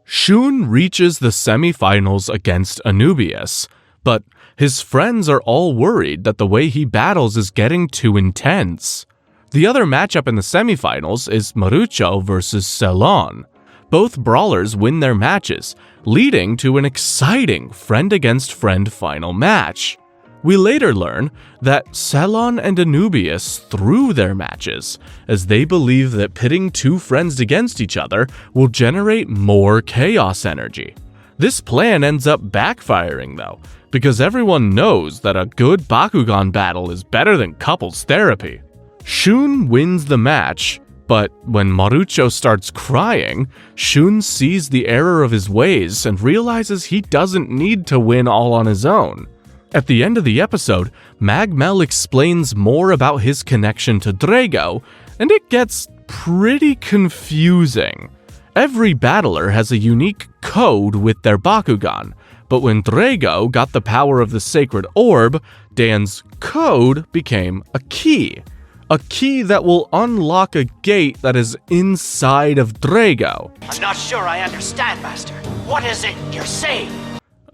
Shun reaches the semifinals against Anubius, but his friends are all worried that the way he battles is getting too intense. The other matchup in the semifinals is Marucho versus Celon. Both brawlers win their matches, leading to an exciting friend-against-friend final match. We later learn that Celon and Anubius threw their matches, as they believe that pitting two friends against each other will generate more chaos energy. This plan ends up backfiring though, because everyone knows that a good Bakugan battle is better than couples therapy. Shun wins the match, but when Marucho starts crying, Shun sees the error of his ways and realizes he doesn't need to win all on his own. At the end of the episode, Magmel explains more about his connection to Drago, and it gets pretty confusing. Every battler has a unique code with their Bakugan, but when Drago got the power of the Sacred Orb, Dan's code became a key. A key that will unlock a gate that is inside of Drago. I'm not sure I understand, Master. What is it you're saying?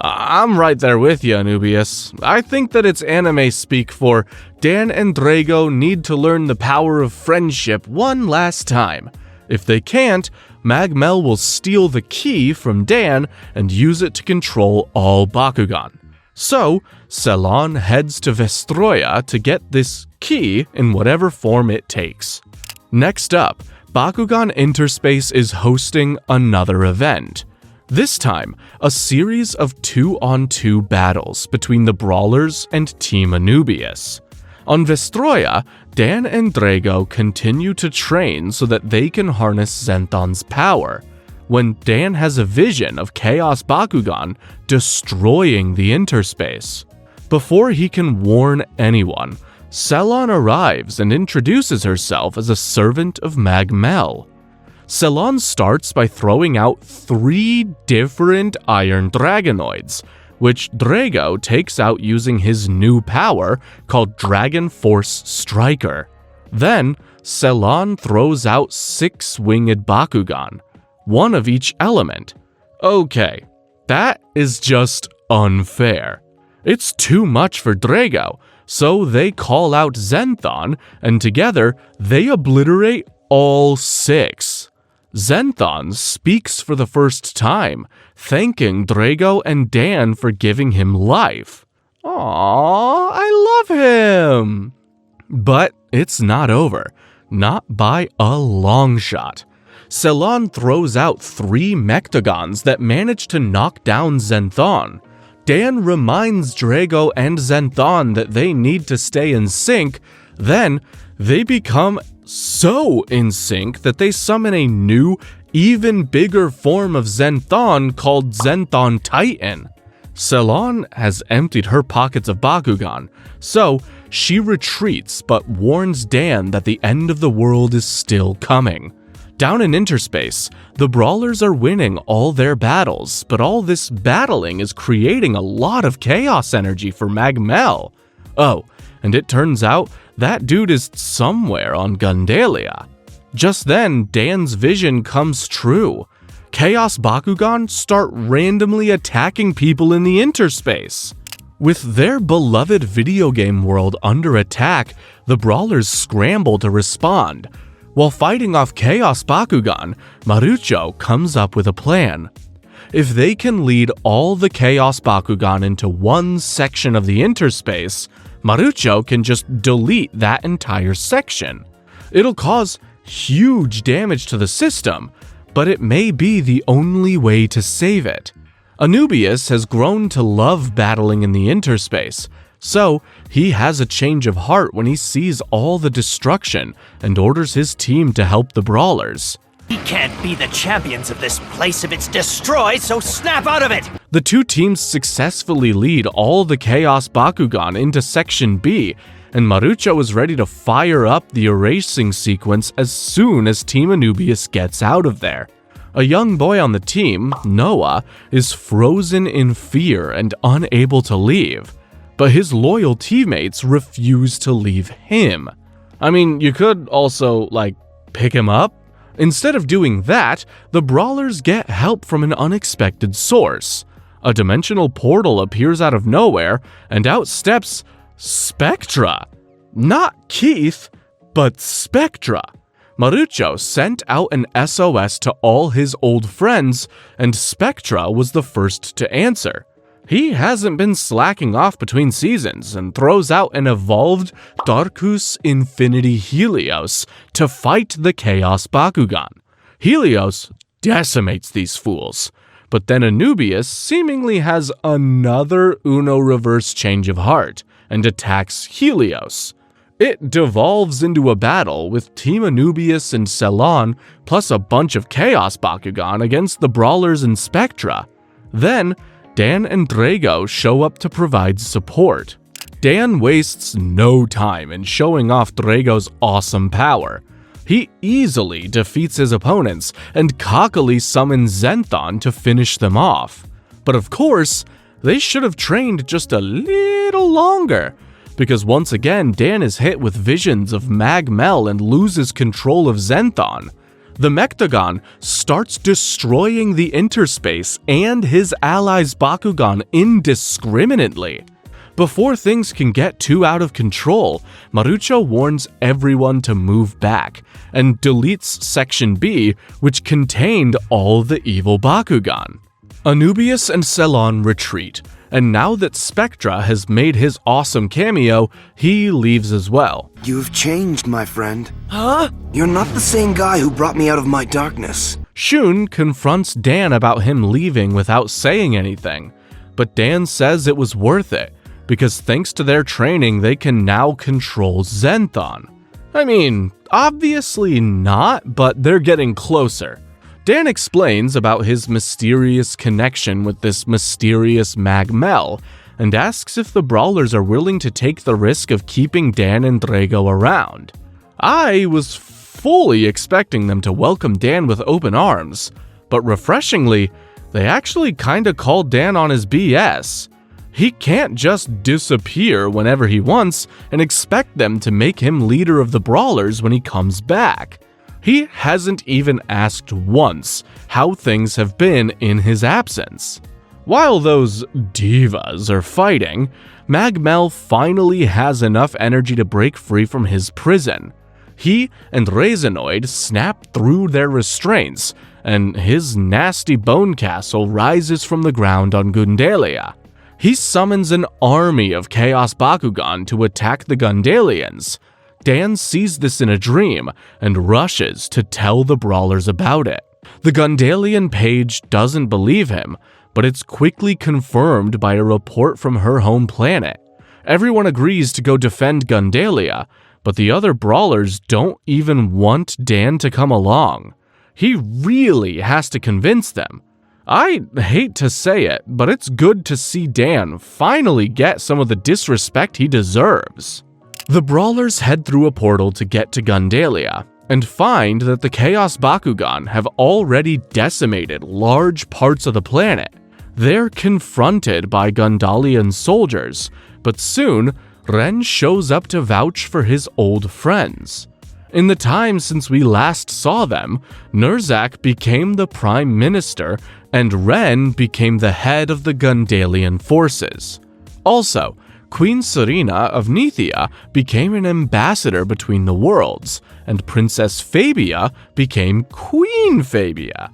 I'm right there with you, Anubius. I think that it's anime speak for Dan and Drago need to learn the power of friendship one last time. If they can't, Magmel will steal the key from Dan and use it to control all Bakugan. So, Celon heads to Vestroya to get this key in whatever form it takes. Next up, Bakugan Interspace is hosting another event. This time, a series of 2-on-2 battles between the Brawlers and Team Anubius. On Vestroya, Dan and Drago continue to train so that they can harness Zenthon's power, when Dan has a vision of Chaos Bakugan destroying the interspace. Before he can warn anyone, Celon arrives and introduces herself as a servant of Magmel. Cylon starts by throwing out 3 different iron dragonoids, which Drago takes out using his new power called Dragon Force Striker. Then, Cylon throws out 6 winged Bakugan, 1 of each element. Okay, that is just unfair. It's too much for Drago, so they call out Zenthon, and together they obliterate all 6. Zenthon speaks for the first time, thanking Drago and Dan for giving him life. Aww, I love him! But it's not over. Not by a long shot. Cylon throws out 3 Mectagons that manage to knock down Zenthon. Dan reminds Drago and Zenthon that they need to stay in sync, then they become so in sync that they summon a new, even bigger form of Zenthon called Zenthon Titan. Cylon has emptied her pockets of Bakugan, so she retreats but warns Dan that the end of the world is still coming. Down in interspace, the brawlers are winning all their battles, but all this battling is creating a lot of chaos energy for Magmel. Oh, and it turns out that dude is somewhere on Gundalia. Just then, Dan's vision comes true. Chaos Bakugan start randomly attacking people in the interspace. With their beloved video game world under attack, the brawlers scramble to respond. While fighting off Chaos Bakugan, Marucho comes up with a plan. If they can lead all the Chaos Bakugan into one section of the interspace, Marucho can just delete that entire section. It'll cause huge damage to the system, but it may be the only way to save it. Anubius has grown to love battling in the interspace, so he has a change of heart when he sees all the destruction and orders his team to help the brawlers. We can't be the champions of this place if it's destroyed, so snap out of it! The 2 teams successfully lead all the Chaos Bakugan into Section B, and Marucho is ready to fire up the erasing sequence as soon as Team Anubius gets out of there. A young boy on the team, Noah, is frozen in fear and unable to leave, but his loyal teammates refuse to leave him. I mean, you could also, pick him up? Instead of doing that, the brawlers get help from an unexpected source. A dimensional portal appears out of nowhere, and out steps Spectra. Not Keith, but Spectra. Marucho sent out an SOS to all his old friends, and Spectra was the first to answer. He hasn't been slacking off between seasons and throws out an evolved Darkus Infinity Helios to fight the Chaos Bakugan. Helios decimates these fools, but then Anubius seemingly has another Uno reverse change of heart and attacks Helios. It devolves into a battle with Team Anubius and Cylon plus a bunch of Chaos Bakugan against the brawlers and Spectra. Then, Dan and Drago show up to provide support. Dan wastes no time in showing off Drago's awesome power. He easily defeats his opponents and cockily summons Zenthon to finish them off. But of course, they should have trained just a little longer, because once again Dan is hit with visions of Magmel and loses control of Zenthon. The Mectagon starts destroying the interspace and his allies' Bakugan indiscriminately. Before things can get too out of control, Marucho warns everyone to move back and deletes Section B, which contained all the evil Bakugan. Anubius and Cylon retreat, and now that Spectra has made his awesome cameo, he leaves as well. You've changed, my friend. Huh? You're not the same guy who brought me out of my darkness. Shun confronts Dan about him leaving without saying anything, but Dan says it was worth it, because thanks to their training they can now control Zenthon. I mean, obviously not, but they're getting closer. Dan explains about his mysterious connection with this mysterious Magmel, and asks if the brawlers are willing to take the risk of keeping Dan and Drago around. I was fully expecting them to welcome Dan with open arms, but refreshingly, they actually kinda called Dan on his BS. He can't just disappear whenever he wants and expect them to make him leader of the Brawlers when he comes back. He hasn't even asked once how things have been in his absence. While those divas are fighting, Magmel finally has enough energy to break free from his prison. He and Rezenoid snap through their restraints, and his nasty bone castle rises from the ground on Gundelia. He summons an army of Chaos Bakugan to attack the Gundalians. Dan sees this in a dream and rushes to tell the Brawlers about it. The Gundalian page doesn't believe him, but it's quickly confirmed by a report from her home planet. Everyone agrees to go defend Gundelia, but the other Brawlers don't even want Dan to come along. He really has to convince them. I hate to say it, but it's good to see Dan finally get some of the disrespect he deserves. The Brawlers head through a portal to get to Gundelia, and find that the Chaos Bakugan have already decimated large parts of the planet. They're confronted by Gundalian soldiers, but soon, Ren shows up to vouch for his old friends. In the time since we last saw them, Nurzak became the Prime Minister and Ren became the head of the Gundalian forces. Also, Queen Serena of Nithia became an ambassador between the worlds, and Princess Fabia became Queen Fabia.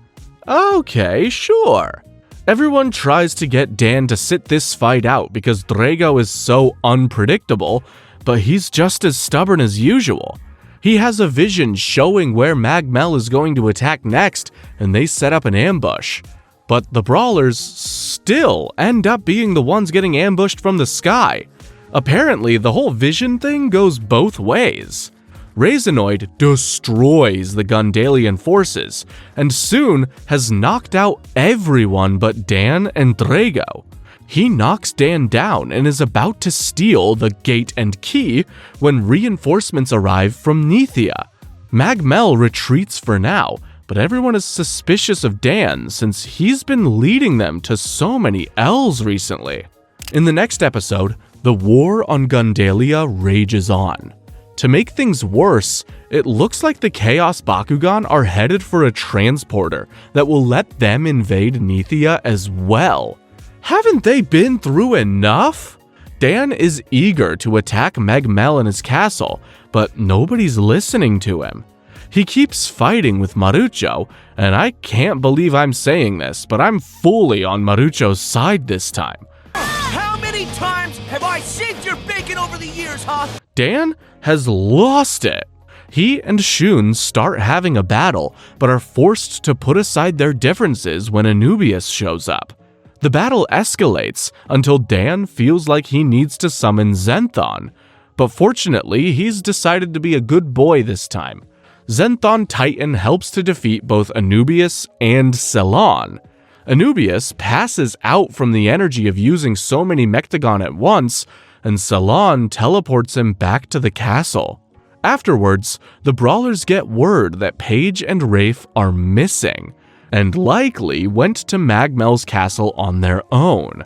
Okay, sure. Everyone tries to get Dan to sit this fight out because Drago is so unpredictable, but he's just as stubborn as usual. He has a vision showing where Magmel is going to attack next, and they set up an ambush. But the Brawlers still end up being the ones getting ambushed from the sky. Apparently, the whole vision thing goes both ways. Rezenoid destroys the Gundalian forces, and soon has knocked out everyone but Dan and Drago. He knocks Dan down and is about to steal the gate and key when reinforcements arrive from Nithia. Magmel retreats for now, but everyone is suspicious of Dan since he's been leading them to so many L's recently. In the next episode, the war on Gundelia rages on. To make things worse, it looks like the Chaos Bakugan are headed for a transporter that will let them invade Nithia as well. Haven't they been through enough? Dan is eager to attack Magmel in his castle, but nobody's listening to him. He keeps fighting with Marucho, and I can't believe I'm saying this, but I'm fully on Marucho's side this time. How many times have I shaved your bacon over the years, huh? Dan has lost it. He and Shun start having a battle, but are forced to put aside their differences when Anubius shows up. The battle escalates until Dan feels like he needs to summon Zenthon, but fortunately he's decided to be a good boy this time. Zenthon Titan helps to defeat both Anubius and Ceylon. Anubius passes out from the energy of using so many Mechtagon at once, and Ceylon teleports him back to the castle. Afterwards, the Brawlers get word that Paige and Rafe are missing, and likely went to Magmel's castle on their own.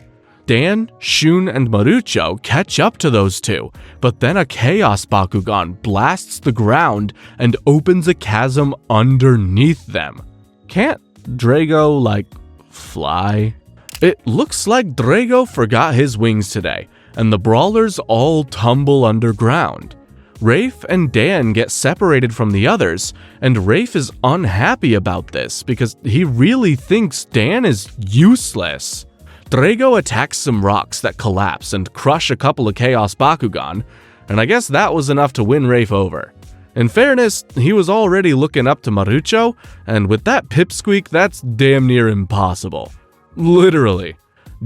Dan, Shun, and Marucho catch up to those two, but then a Chaos Bakugan blasts the ground and opens a chasm underneath them. Can't Drago, fly? It looks like Drago forgot his wings today, and the Brawlers all tumble underground. Rafe and Dan get separated from the others, and Rafe is unhappy about this because he really thinks Dan is useless. Drago attacks some rocks that collapse and crush a couple of Chaos Bakugan, and I guess that was enough to win Rafe over. In fairness, he was already looking up to Marucho, and with that pipsqueak, that's damn near impossible. Literally.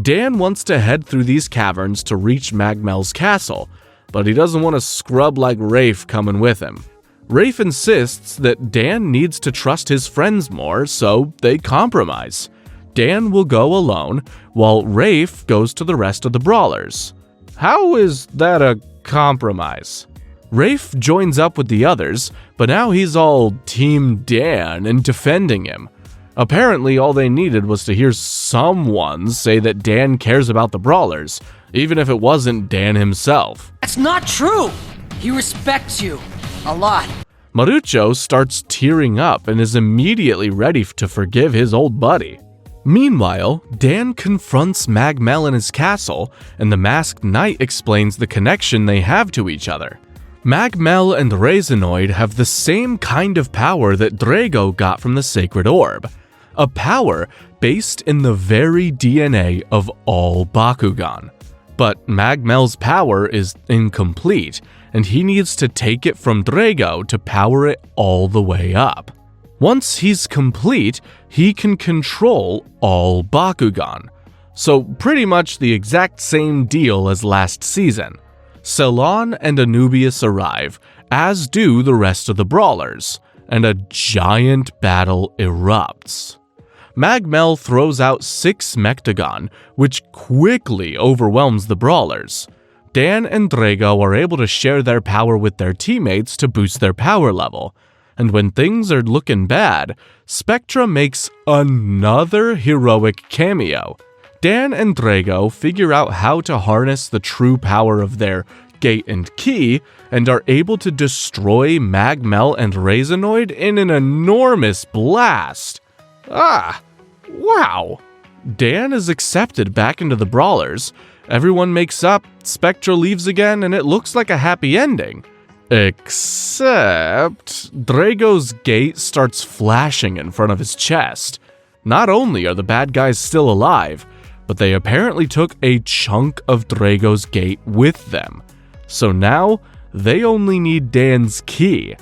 Dan wants to head through these caverns to reach Magmel's castle, but he doesn't want a scrub like Rafe coming with him. Rafe insists that Dan needs to trust his friends more, so they compromise. Dan will go alone, while Rafe goes to the rest of the Brawlers. How is that a compromise? Rafe joins up with the others, but now he's all Team Dan and defending him. Apparently, all they needed was to hear someone say that Dan cares about the brawlers, even if it wasn't Dan himself. That's not true! He respects you. A lot. Marucho starts tearing up and is immediately ready to forgive his old buddy. Meanwhile, Dan confronts Magmel in his castle, and the Masked Knight explains the connection they have to each other. Magmel and Rezenoid have the same kind of power that Drago got from the Sacred Orb, a power based in the very DNA of all Bakugan. But Magmel's power is incomplete, and he needs to take it from Drago to power it all the way up. Once he's complete, he can control all Bakugan. So pretty much the exact same deal as last season. Ceylon and Anubius arrive, as do the rest of the brawlers, and a giant battle erupts. Magmel throws out 6 Mechtagon, which quickly overwhelms the brawlers. Dan and Drago are able to share their power with their teammates to boost their power level. And when things are looking bad, Spectra makes another heroic cameo. Dan and Drago figure out how to harness the true power of their gate and key, and are able to destroy Magmel and Rezenoid in an enormous blast. Wow. Dan is accepted back into the brawlers. Everyone makes up, Spectra leaves again, and it looks like a happy ending. Except Drago's gate starts flashing in front of his chest. Not only are the bad guys still alive, but they apparently took a chunk of Drago's gate with them. So now, they only need Dan's key.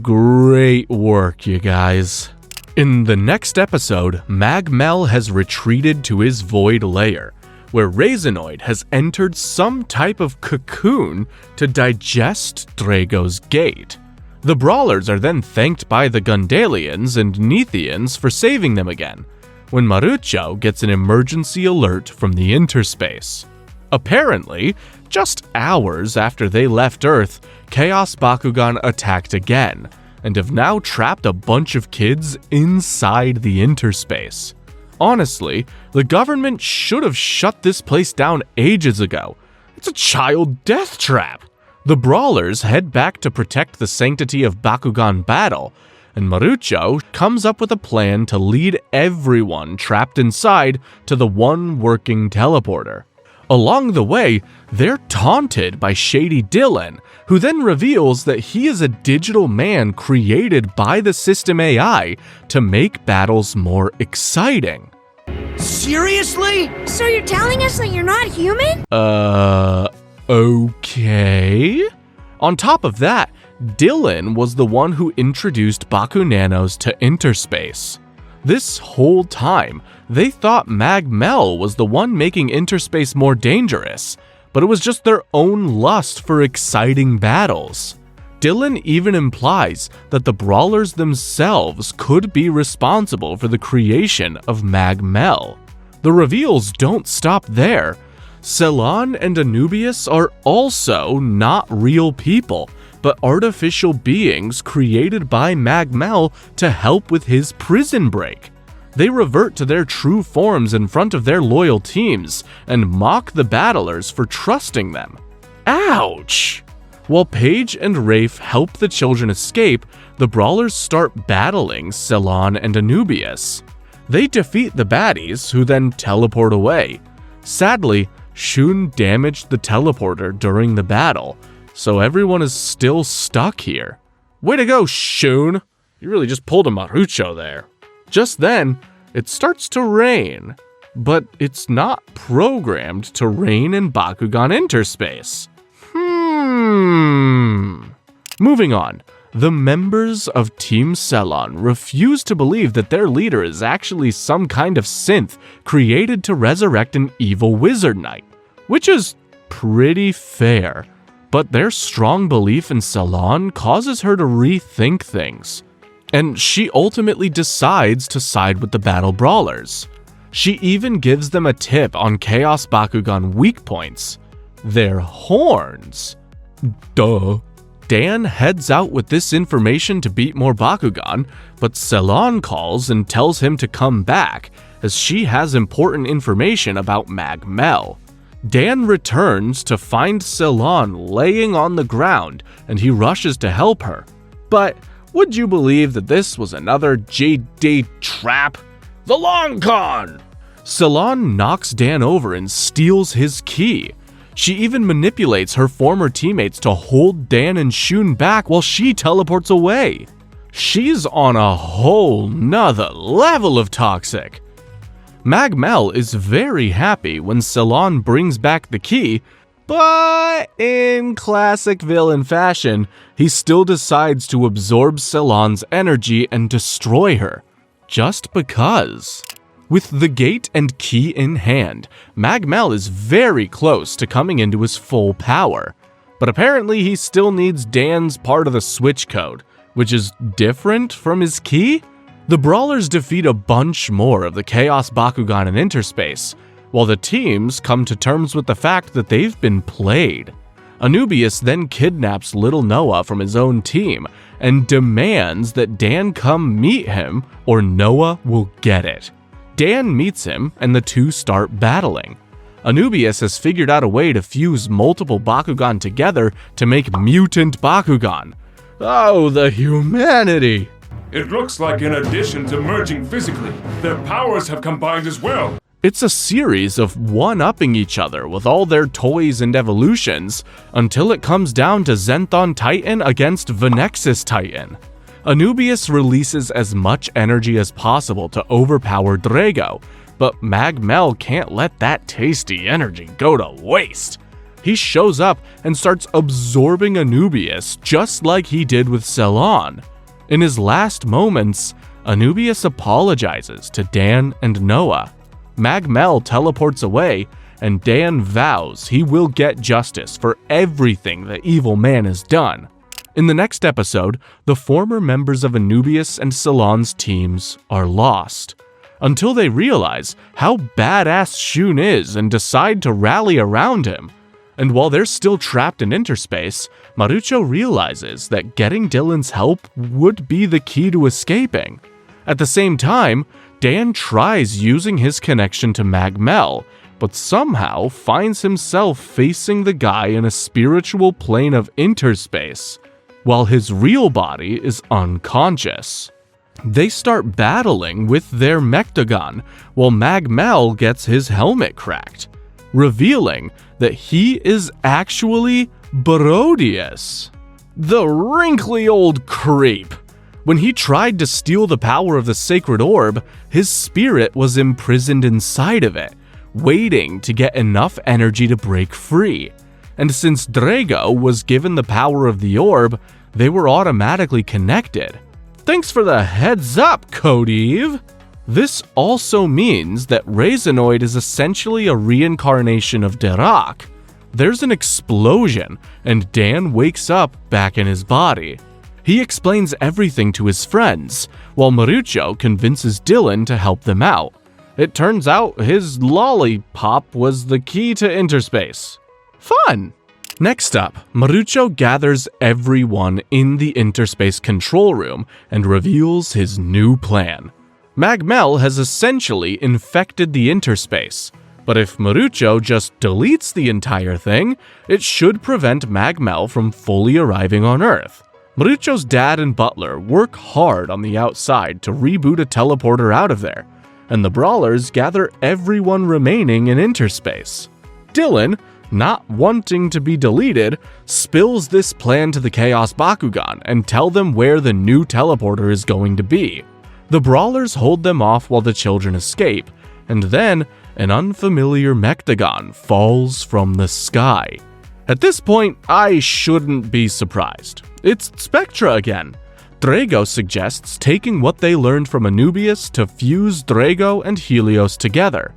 Great work, you guys. In the next episode, Magmel has retreated to his void lair, where Rezenoid has entered some type of cocoon to digest Drago's gate. The brawlers are then thanked by the Gundalians and Nethians for saving them again, when Marucho gets an emergency alert from the interspace. Apparently, just hours after they left Earth, Chaos Bakugan attacked again, and have now trapped a bunch of kids inside the interspace. Honestly, the government should have shut this place down ages ago. It's a child death trap. The brawlers head back to protect the sanctity of Bakugan battle, and Marucho comes up with a plan to lead everyone trapped inside to the one working teleporter. Along the way, they're taunted by Shady Dylan, who then reveals that he is a digital man created by the system AI to make battles more exciting. Seriously? So you're telling us that you're not human? Okay. On top of that, Dylan was the one who introduced Bakunanos to interspace. This whole time, they thought Magmel was the one making interspace more dangerous, but it was just their own lust for exciting battles. Dylan even implies that the brawlers themselves could be responsible for the creation of Magmel. The reveals don't stop there. Ceylon and Anubius are also not real people, but artificial beings created by Magmel to help with his prison break. They revert to their true forms in front of their loyal teams and mock the battlers for trusting them. Ouch! While Paige and Rafe help the children escape, the brawlers start battling Ceylon and Anubius. They defeat the baddies, who then teleport away. Sadly, Shun damaged the teleporter during the battle, so everyone is still stuck here. Way to go, Shun! You really just pulled a Marucho there. Just then, it starts to rain, but it's not programmed to rain in Bakugan Interspace. Moving on, the members of Team Ceylon refuse to believe that their leader is actually some kind of synth created to resurrect an evil wizard knight, which is pretty fair, but their strong belief in Ceylon causes her to rethink things, and she ultimately decides to side with the battle brawlers. She even gives them a tip on Chaos Bakugan weak points: their horns. Duh. Dan heads out with this information to beat more Bakugan, but Ceylon calls and tells him to come back, as she has important information about Mag-Mel. Dan returns to find Ceylon laying on the ground, and he rushes to help her. But would you believe that this was another GD trap? The long con! Ceylon knocks Dan over and steals his key. She even manipulates her former teammates to hold Dan and Shun back while she teleports away. She's on a whole nother level of toxic. Mag-Mel is very happy when Ceylon brings back the key, but in classic villain fashion, he still decides to absorb Ceylon's energy and destroy her, just because. With the gate and key in hand, Mag-Mel is very close to coming into his full power, but apparently he still needs Dan's part of the switch code, which is different from his key? The Brawlers defeat a bunch more of the Chaos Bakugan in Interspace, while the teams come to terms with the fact that they've been played. Anubius then kidnaps little Noah from his own team and demands that Dan come meet him or Noah will get it. Dan meets him and the two start battling. Anubius has figured out a way to fuse multiple Bakugan together to make mutant Bakugan. Oh, the humanity! It looks like in addition to merging physically, their powers have combined as well. It's a series of one-upping each other with all their toys and evolutions, until it comes down to Zenthon Titan against Venexus Titan. Anubius releases as much energy as possible to overpower Drago, but Mag-Mel can't let that tasty energy go to waste. He shows up and starts absorbing Anubius just like he did with Ceylon. In his last moments, Anubius apologizes to Dan and Noah. Mag-Mel teleports away, and Dan vows he will get justice for everything the evil man has done. In the next episode, the former members of Anubius and Ceylon's teams are lost, until they realize how badass Shun is and decide to rally around him. And while they're still trapped in Interspace, Marucho realizes that getting Dylan's help would be the key to escaping. At the same time, Dan tries using his connection to Mag-Mel, but somehow finds himself facing the guy in a spiritual plane of Interspace, while his real body is unconscious. They start battling with their Mechtagon, while Mag-Mel gets his helmet cracked, revealing that he is actually Barodius, the wrinkly old creep. When he tried to steal the power of the sacred orb, his spirit was imprisoned inside of it, waiting to get enough energy to break free. And since Drago was given the power of the orb, they were automatically connected. Thanks for the heads up, Codeve! This also means that Razenoid is essentially a reincarnation of Derak. There's an explosion, and Dan wakes up back in his body. He explains everything to his friends, while Marucho convinces Dylan to help them out. It turns out his lollipop was the key to Interspace. Fun! Next up, Marucho gathers everyone in the Interspace control room and reveals his new plan. Mag-Mel has essentially infected the Interspace, but if Marucho just deletes the entire thing, it should prevent Mag-Mel from fully arriving on Earth. Marucho's dad and butler work hard on the outside to reboot a teleporter out of there, and the Brawlers gather everyone remaining in Interspace. Dylan, not wanting to be deleted, spills this plan to the Chaos Bakugan and tell them where the new teleporter is going to be. The Brawlers hold them off while the children escape, and then an unfamiliar Mechtagon falls from the sky. At this point, I shouldn't be surprised. It's Spectra again. Drago suggests taking what they learned from Anubius to fuse Drago and Helios together.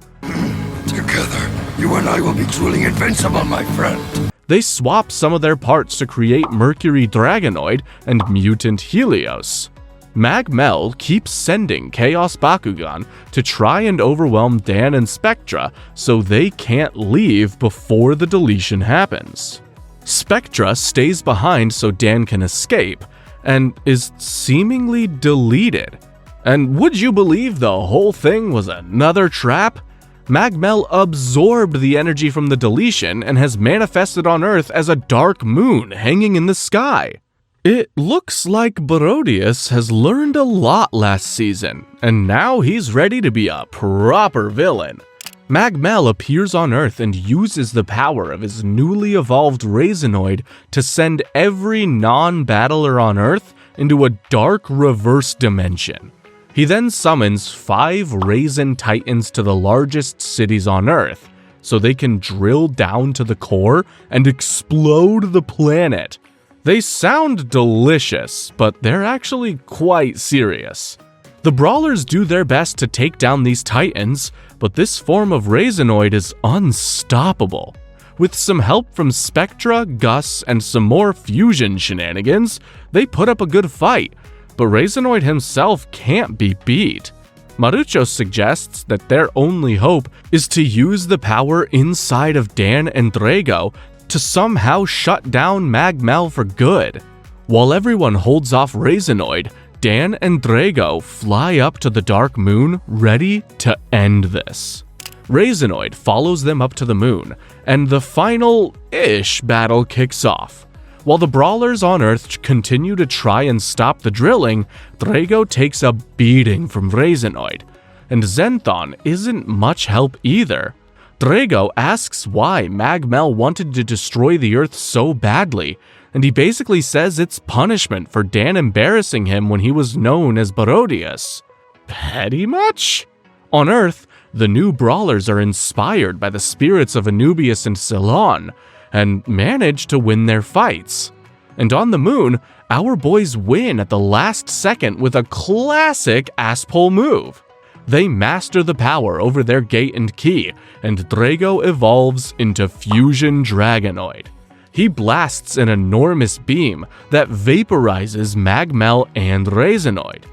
Together, you and I will be truly invincible, my friend. They swap some of their parts to create Mercury Dragonoid and Mutant Helios. Mag-Mel keeps sending Chaos Bakugan to try and overwhelm Dan and Spectra so they can't leave before the deletion happens. Spectra stays behind so Dan can escape, and is seemingly deleted. And would you believe the whole thing was another trap? Magmel absorbed the energy from the deletion and has manifested on Earth as a dark moon hanging in the sky. It looks like Barodius has learned a lot last season, and now he's ready to be a proper villain. Magmel appears on Earth and uses the power of his newly evolved Raisinoid to send every non-battler on Earth into a dark reverse dimension. He then summons 5 Raisin Titans to the largest cities on Earth, so they can drill down to the core and explode the planet. They sound delicious, but they're actually quite serious. The Brawlers do their best to take down these Titans, but this form of Raisinoid is unstoppable. With some help from Spectra, Gus, and some more fusion shenanigans, they put up a good fight, but Raisinoid himself can't be beat. Marucho suggests that their only hope is to use the power inside of Dan and Drago to somehow shut down Magmel for good. While everyone holds off Raisinoid, Dan and Drago fly up to the Dark Moon, ready to end this. Raisinoid follows them up to the moon, and the final-ish battle kicks off. While the Brawlers on Earth continue to try and stop the drilling, Drago takes a beating from Raisinoid, and Zenthon isn't much help either. Drago asks why Magmel wanted to destroy the Earth so badly, and he basically says it's punishment for Dan embarrassing him when he was known as Barodius. Petty much? On Earth, the new Brawlers are inspired by the spirits of Anubius and Ceylon, and manage to win their fights. And on the moon, our boys win at the last second with a classic ass-pull move. They master the power over their gate and key, and Drago evolves into Fusion Dragonoid. He blasts an enormous beam that vaporizes Magmel and Raisinoid.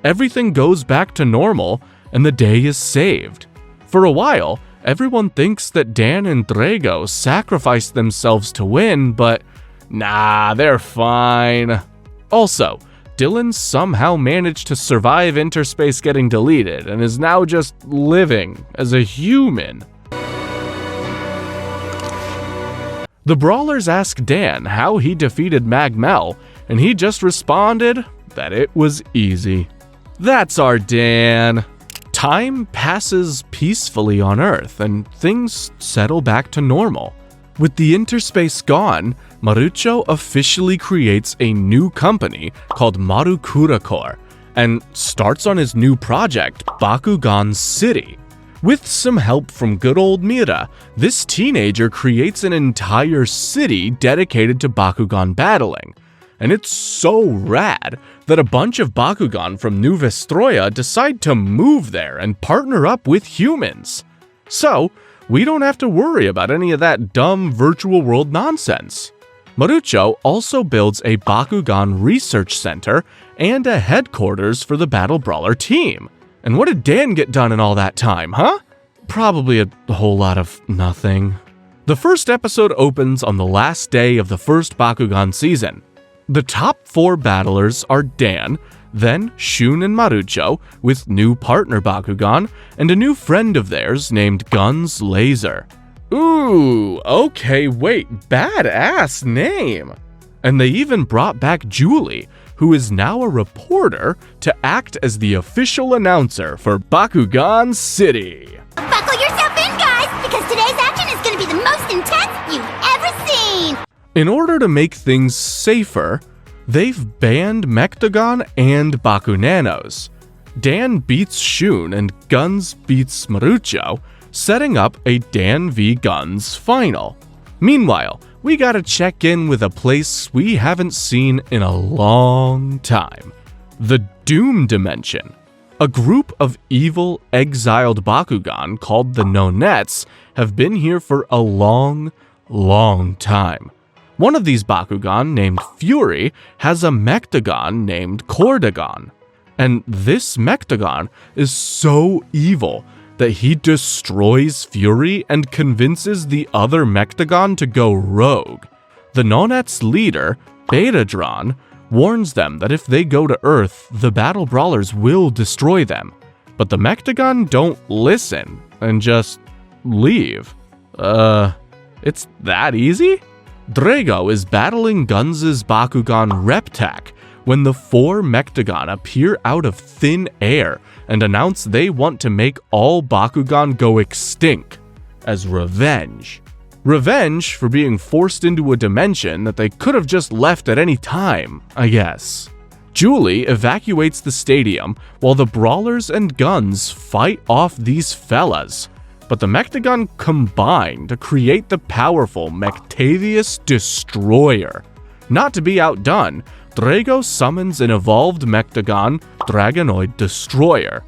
Everything goes back to normal, and the day is saved. For a while, everyone thinks that Dan and Drago sacrificed themselves to win, but nah, they're fine. Also, Dylan somehow managed to survive interspace getting deleted and is now just living as a human. The Brawlers ask Dan how he defeated Magmel, and he just responded that it was easy. That's our Dan. Time passes peacefully on Earth, and things settle back to normal. With the interspace gone, Marucho officially creates a new company called Marukura and starts on his new project, Bakugan City. With some help from good old Mira, this teenager creates an entire city dedicated to Bakugan battling. And it's so rad that a bunch of Bakugan from New Vestroia decide to move there and partner up with humans. So, we don't have to worry about any of that dumb virtual world nonsense. Marucho also builds a Bakugan research center and a headquarters for the Battle Brawler team. And what did Dan get done in all that time, huh? Probably a whole lot of nothing. The first episode opens on the last day of the first Bakugan season. The top 4 battlers are Dan, then Shun and Marucho, with new partner Bakugan, and a new friend of theirs named Guns Laser. Ooh, okay, wait, badass name! And they even brought back Julie, who is now a reporter, to act as the official announcer for Bakugan City. Buckle yourself in, guys, because today's action is going to be the most intense you've ever seen! In order to make things safer, they've banned Mechtagon and Bakunanos. Dan beats Shun and Guns beats Marucho, setting up a Dan v Guns final. Meanwhile, we gotta check in with a place we haven't seen in a long time. The Doom Dimension. A group of evil, exiled Bakugan called the Nonettes have been here for a long time. One of these Bakugan, named Fury, has a Mechtagon named Cordagon. And this Mechtagon is so evil that he destroys Fury and convinces the other Mechtagon to go rogue. The Nonet's leader, Betadron, warns them that if they go to Earth, the battle brawlers will destroy them. But the Mechtagon don't listen and just leave. It's that easy? Drago is battling Guns' Bakugan Reptak when the 4 Mechtagon appear out of thin air and announce they want to make all Bakugan go extinct as revenge. Revenge for being forced into a dimension that they could have just left at any time, I guess. Julie evacuates the stadium while the Brawlers and Guns fight off these fellas, but the Mechtagon combine to create the powerful Mechtavius Destroyer. Not to be outdone, Drago summons an evolved Mechtagon, Dragonoid Destroyer.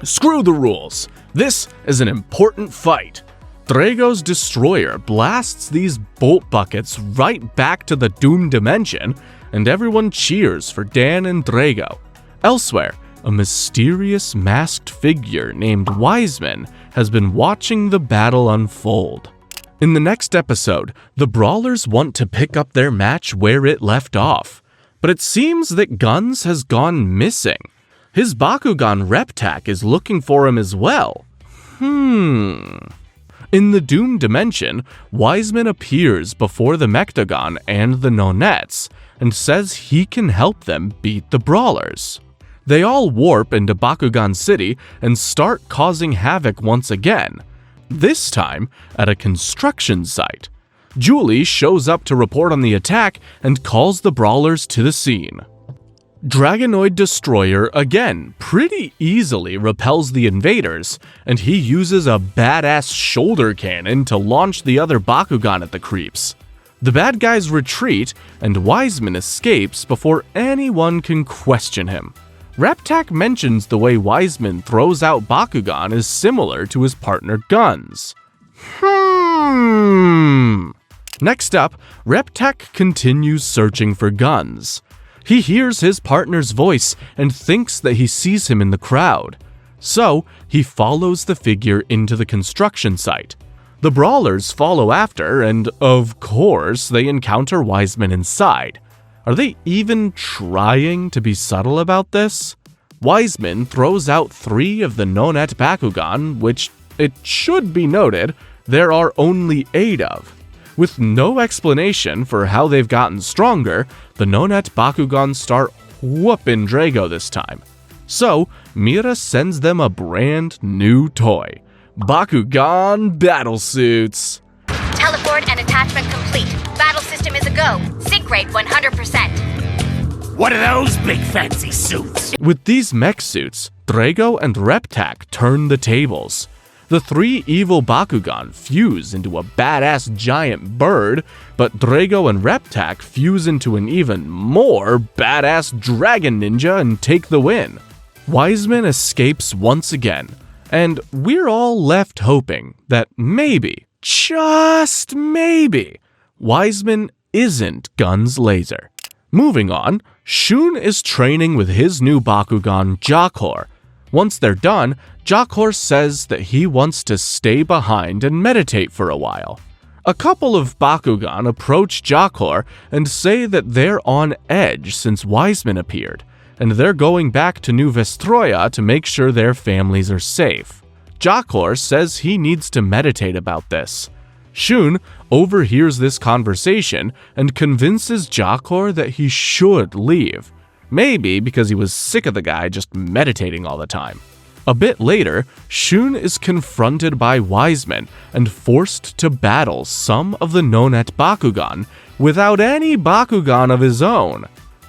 Screw the rules, this is an important fight. Drago's Destroyer blasts these bolt buckets right back to the Doom Dimension, and everyone cheers for Dan and Drago. Elsewhere, a mysterious masked figure named Wiseman has been watching the battle unfold. In the next episode, the Brawlers want to pick up their match where it left off, but it seems that Guns has gone missing. His Bakugan Reptak is looking for him as well. In the Doom Dimension, Wiseman appears before the Mechtagon and the Nonets and says he can help them beat the Brawlers. They all warp into Bakugan City and start causing havoc once again, this time at a construction site. Julie shows up to report on the attack and calls the Brawlers to the scene. Dragonoid Destroyer again pretty easily repels the invaders, and he uses a badass shoulder cannon to launch the other Bakugan at the creeps. The bad guys retreat, and Wiseman escapes before anyone can question him. Reptak mentions the way Wiseman throws out Bakugan is similar to his partner Guns. Next up, Reptak continues searching for Guns. He hears his partner's voice and thinks that he sees him in the crowd. So, he follows the figure into the construction site. The Brawlers follow after, and of course, they encounter Wiseman inside. Are they even trying to be subtle about this? Wiseman throws out 3 of the Nonet Bakugan, which, it should be noted, there are only 8 of. With no explanation for how they've gotten stronger, the Nonet Bakugan start whooping Drago this time. So, Mira sends them a brand new toy, Bakugan Battlesuits. Teleport and attachment complete. Battle system is a go. Sync rate 100%. What are those big fancy suits? With these mech suits, Drago and Reptak turn the tables. The 3 evil Bakugan fuse into a badass giant bird, but Drago and Reptak fuse into an even more badass dragon ninja and take the win. Wiseman escapes once again, and we're all left hoping that maybe, just maybe, Wiseman isn't Guns' laser. Moving on, Shun is training with his new Bakugan Jakor. Once they're done, Jakor says that he wants to stay behind and meditate for a while. A couple of Bakugan approach Jakor and say that they're on edge since Wiseman appeared, and they're going back to New Vestroya to make sure their families are safe. Jakor says he needs to meditate about this. Shun overhears this conversation and convinces Jakor that he should leave. Maybe because he was sick of the guy just meditating all the time. A bit later, Shun is confronted by Wiseman and forced to battle some of the Nonet Bakugan without any Bakugan of his own.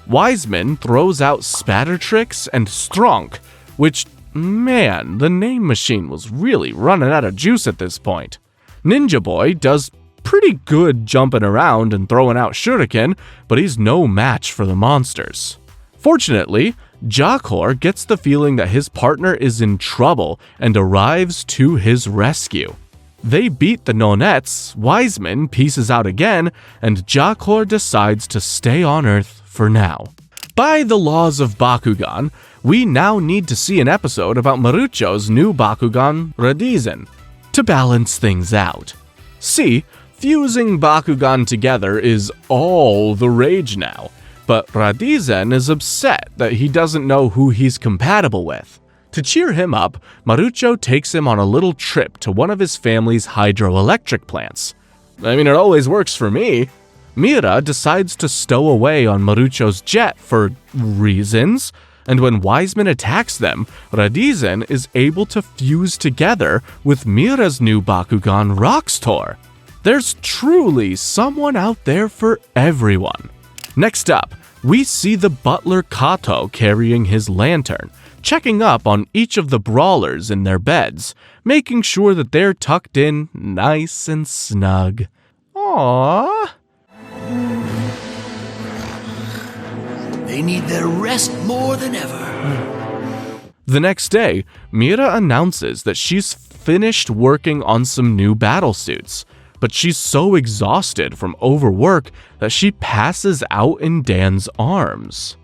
Wiseman throws out Spatter Tricks and Stronk, which, man, the name machine was really running out of juice at this point. Ninja Boy does pretty good jumping around and throwing out shuriken, but he's no match for the monsters. Fortunately, Jakor gets the feeling that his partner is in trouble and arrives to his rescue. They beat the Nonets, Wiseman pieces out again, and Jakor decides to stay on Earth for now. By the laws of Bakugan, we now need to see an episode about Marucho's new Bakugan, Radizen, to balance things out. See Fusing Bakugan together is all the rage now, but Radizen is upset that he doesn't know who he's compatible with. To cheer him up, Marucho takes him on a little trip to one of his family's hydroelectric plants. I mean, it always works for me. Mira decides to stow away on Marucho's jet for reasons, and when Wiseman attacks them, Radizen is able to fuse together with Mira's new Bakugan Rockstor. There's truly someone out there for everyone. Next up, we see the butler Kato carrying his lantern, checking up on each of the brawlers in their beds, making sure that they're tucked in nice and snug. Aww. They need their rest more than ever. The next day, Mira announces that she's finished working on some new battlesuits, but she's so exhausted from overwork that she passes out in Dan's arms.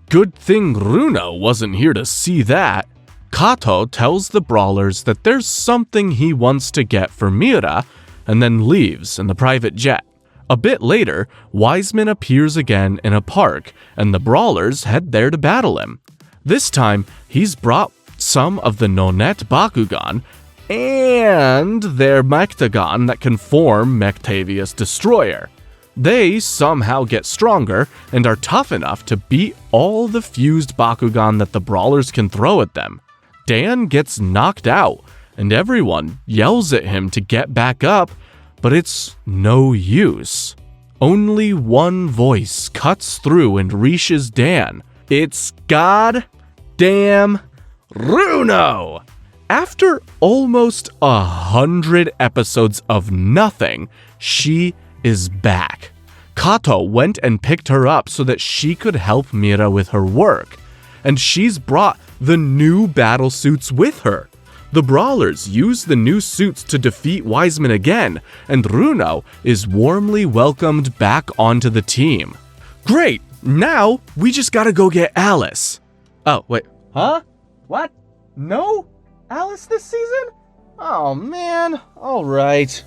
Good thing Runo wasn't here to see that. Kato tells the brawlers that there's something he wants to get for Mira, and then leaves in the private jet. A bit later, Wiseman appears again in a park, and the brawlers head there to battle him. This time, he's brought some of the Nonet Bakugan and their Mechtagon that can form Mechtavius Destroyer. They somehow get stronger and are tough enough to beat all the fused Bakugan that the brawlers can throw at them. Dan gets knocked out, and everyone yells at him to get back up, but it's no use. Only one voice cuts through and reaches Dan. It's goddamn Runo! After almost 100 episodes of nothing, she is back. Kato went and picked her up so that she could help Mira with her work, and she's brought the new battlesuits with her. The brawlers use the new suits to defeat Wiseman again, and Runo is warmly welcomed back onto the team. Great! Now, we just gotta go get Alice. Oh, wait. Huh? What? No? Alice this season? Oh man, alright.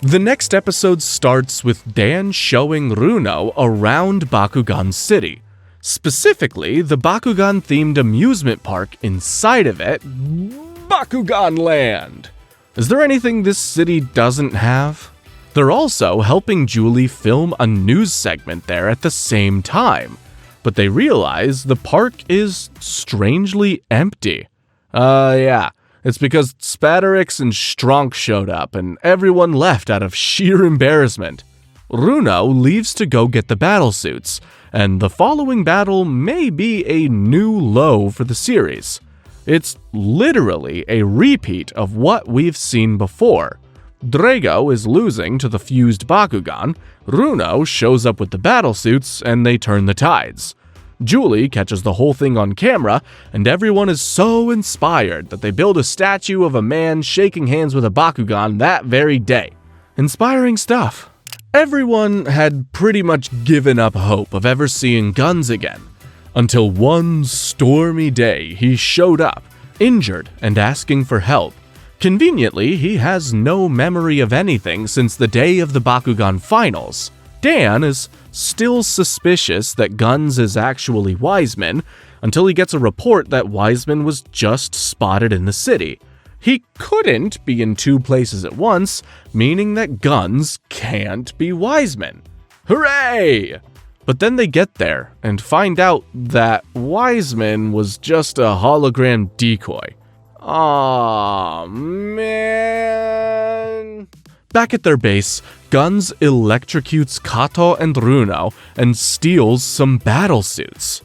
The next episode starts with Dan showing Runo around Bakugan City. Specifically, the Bakugan-themed amusement park inside of it, Bakugan Land. Is there anything this city doesn't have? They're also helping Julie film a news segment there at the same time, but they realize the park is strangely empty. Yeah, it's because Spatterix and Stronk showed up and everyone left out of sheer embarrassment. Runo leaves to go get the battlesuits, and the following battle may be a new low for the series. It's literally a repeat of what we've seen before. Drago is losing to the fused Bakugan, Runo shows up with the battlesuits, and they turn the tides. Julie catches the whole thing on camera, and everyone is so inspired that they build a statue of a man shaking hands with a Bakugan that very day. Inspiring stuff. Everyone had pretty much given up hope of ever seeing Guns again, until one stormy day he showed up, injured and asking for help. Conveniently, he has no memory of anything since the day of the Bakugan finals. Dan is still suspicious that Guns is actually Wiseman, until he gets a report that Wiseman was just spotted in the city. He couldn't be in two places at once, meaning that Guns can't be Wiseman. Hooray! But then they get there and find out that Wiseman was just a hologram decoy. Aww, man. Back at their base, Guns electrocutes Kato and Runo and steals some battlesuits.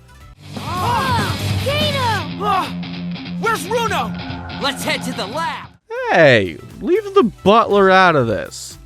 Where's Runo? Let's head to the lab. Hey, leave the butler out of this.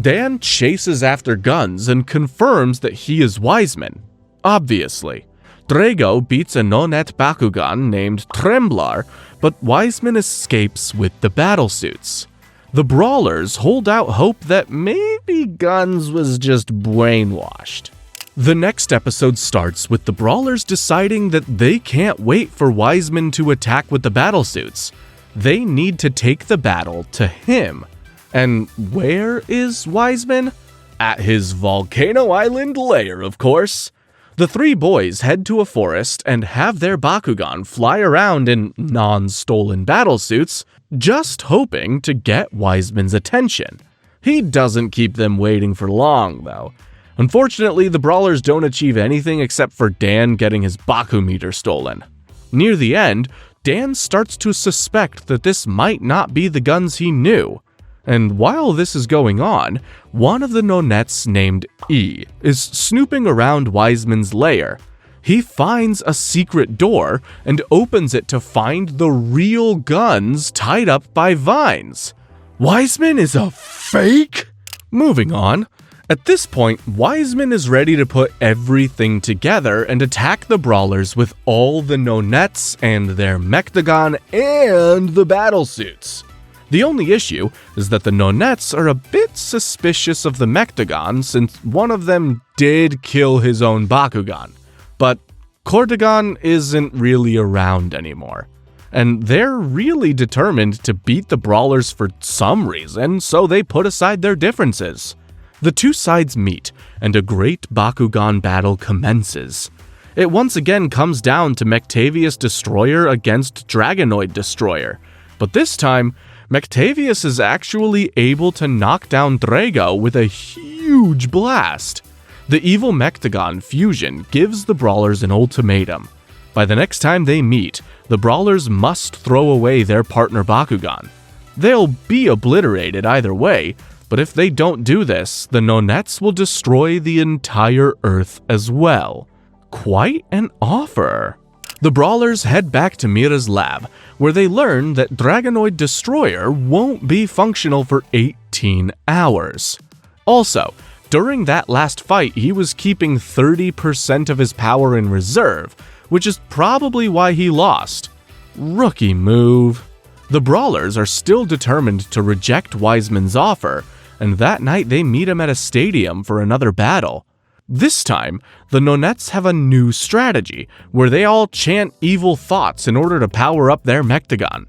Dan chases after Guns and confirms that he is Wiseman. Obviously. Drago beats a Nonet Bakugan named Tremblar, but Wiseman escapes with the battlesuits. The brawlers hold out hope that maybe Guns was just brainwashed. The next episode starts with the brawlers deciding that they can't wait for Wiseman to attack with the battlesuits. They need to take the battle to him. And where is Wiseman? At his Volcano Island lair, of course. The three boys head to a forest and have their Bakugan fly around in non-stolen battlesuits, just hoping to get Wiseman's attention. He doesn't keep them waiting for long, though. Unfortunately, the brawlers don't achieve anything except for Dan getting his Baku meter stolen. Near the end, Dan starts to suspect that this might not be the guns he knew. And while this is going on, one of the Nonettes named E is snooping around Wiseman's lair. He finds a secret door and opens it to find the real guns tied up by vines. Wiseman is a fake? Moving on. At this point, Wiseman is ready to put everything together and attack the brawlers with all the Nonettes and their Mechtagon and the battlesuits. The only issue is that the Nonettes are a bit suspicious of the Mechtagon since one of them did kill his own Bakugan. But Cortagon isn't really around anymore. And they're really determined to beat the brawlers for some reason, so they put aside their differences. The two sides meet, and a great Bakugan battle commences. It once again comes down to Mectavius Destroyer against Dragonoid Destroyer, but this time, Mectavius is actually able to knock down Drago with a huge blast. The evil Mechtagon fusion gives the brawlers an ultimatum. By the next time they meet, the brawlers must throw away their partner Bakugan. They'll be obliterated either way, but if they don't do this, the Nonettes will destroy the entire Earth as well. Quite an offer. The brawlers head back to Mira's lab, where they learn that Dragonoid Destroyer won't be functional for 18 hours. Also, during that last fight, he was keeping 30% of his power in reserve, which is probably why he lost. Rookie move. The brawlers are still determined to reject Wiseman's offer, and that night they meet him at a stadium for another battle. This time, the Nonettes have a new strategy, where they all chant evil thoughts in order to power up their Mechtagon.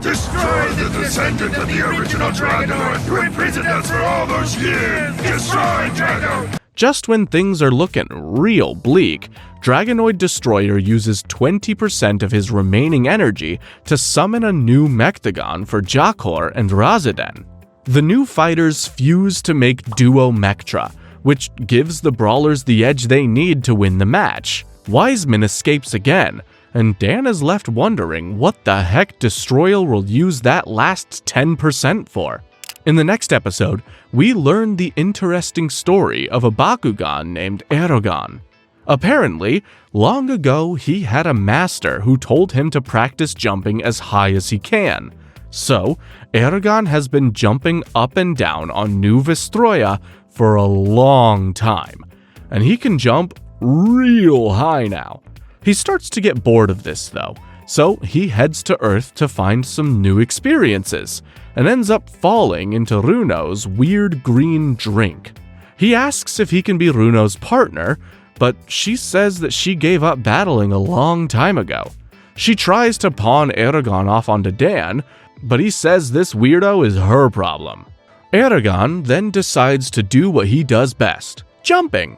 Destroy the descendant of the original Drago who imprisoned us for all those years! Destroy Drago! Just when things are looking real bleak, Dragonoid Destroyer uses 20% of his remaining energy to summon a new Mechtagon for Jakor and Raziden. The new fighters fuse to make Duo Mechtra, which gives the brawlers the edge they need to win the match. Wiseman escapes again, and Dan is left wondering what the heck Destroyer will use that last 10% for. In the next episode, we learn the interesting story of a Bakugan named Eragon. Apparently, long ago he had a master who told him to practice jumping as high as he can. So, Eragon has been jumping up and down on New Vestroia for a long time, and he can jump real high now. He starts to get bored of this though, so he heads to Earth to find some new experiences, and ends up falling into Runo's weird green drink. He asks if he can be Runo's partner, but she says that she gave up battling a long time ago. She tries to pawn Eragon off onto Dan, but he says this weirdo is her problem. Eragon then decides to do what he does best, jumping.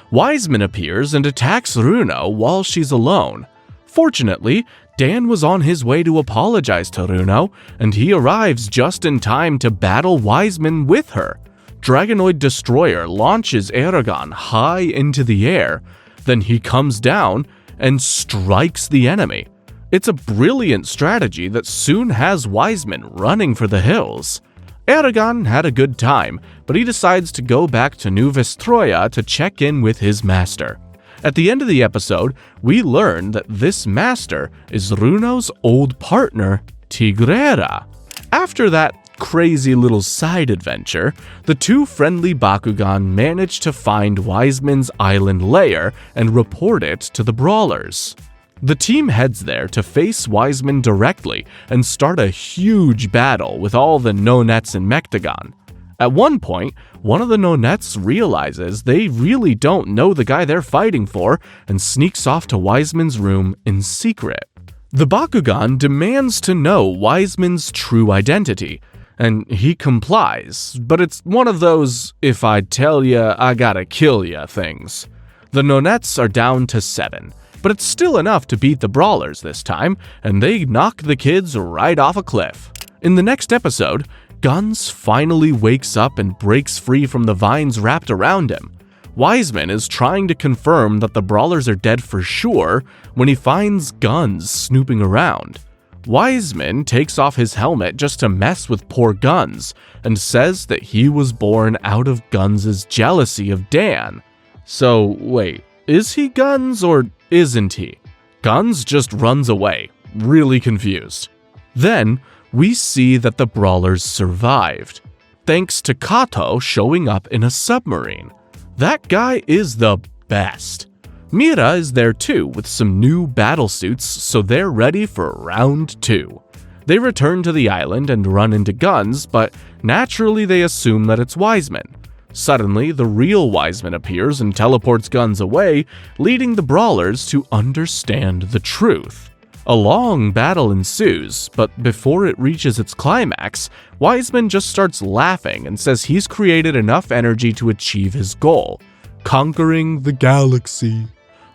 Wiseman appears and attacks Runo while she's alone. Fortunately, Dan was on his way to apologize to Runo, and he arrives just in time to battle Wiseman with her. Dragonoid Destroyer launches Eragon high into the air, then he comes down and strikes the enemy. It's a brilliant strategy that soon has Wiseman running for the hills. Eragon had a good time, but he decides to go back to New Vestroya to check in with his master. At the end of the episode, we learn that this master is Runo's old partner, Tigrera. After that crazy little side adventure, the two friendly Bakugan manage to find Wiseman's island lair and report it to the brawlers. The team heads there to face Wiseman directly and start a huge battle with all the Nonettes and Mechtagon. At one point, one of the Nonettes realizes they really don't know the guy they're fighting for and sneaks off to Wiseman's room in secret. The Bakugan demands to know Wiseman's true identity, and he complies, but it's one of those if I tell ya, I gotta kill ya things. The Nonettes are down to 7, but it's still enough to beat the Brawlers this time, and they knock the kids right off a cliff. In the next episode, Guns finally wakes up and breaks free from the vines wrapped around him. Wiseman is trying to confirm that the Brawlers are dead for sure when he finds Guns snooping around. Wiseman takes off his helmet just to mess with poor Guns and says that he was born out of Guns' jealousy of Dan. So wait, is he Guns or isn't he? Guns just runs away, really confused. Then, we see that the Brawlers survived, thanks to Kato showing up in a submarine. That guy is the best. Mira is there too with some new battle suits, so they're ready for round 2. They return to the island and run into Guns, but naturally they assume that it's Wiseman. Suddenly, the real Wiseman appears and teleports Guns away, leading the Brawlers to understand the truth. A long battle ensues, but before it reaches its climax, Wiseman just starts laughing and says he's created enough energy to achieve his goal, conquering the galaxy.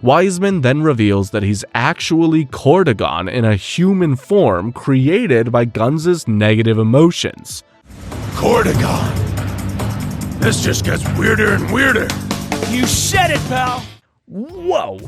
Wiseman then reveals that he's actually Cordogon in a human form created by Guns' negative emotions. Cordogon! This just gets weirder and weirder. You said it, pal! Whoa!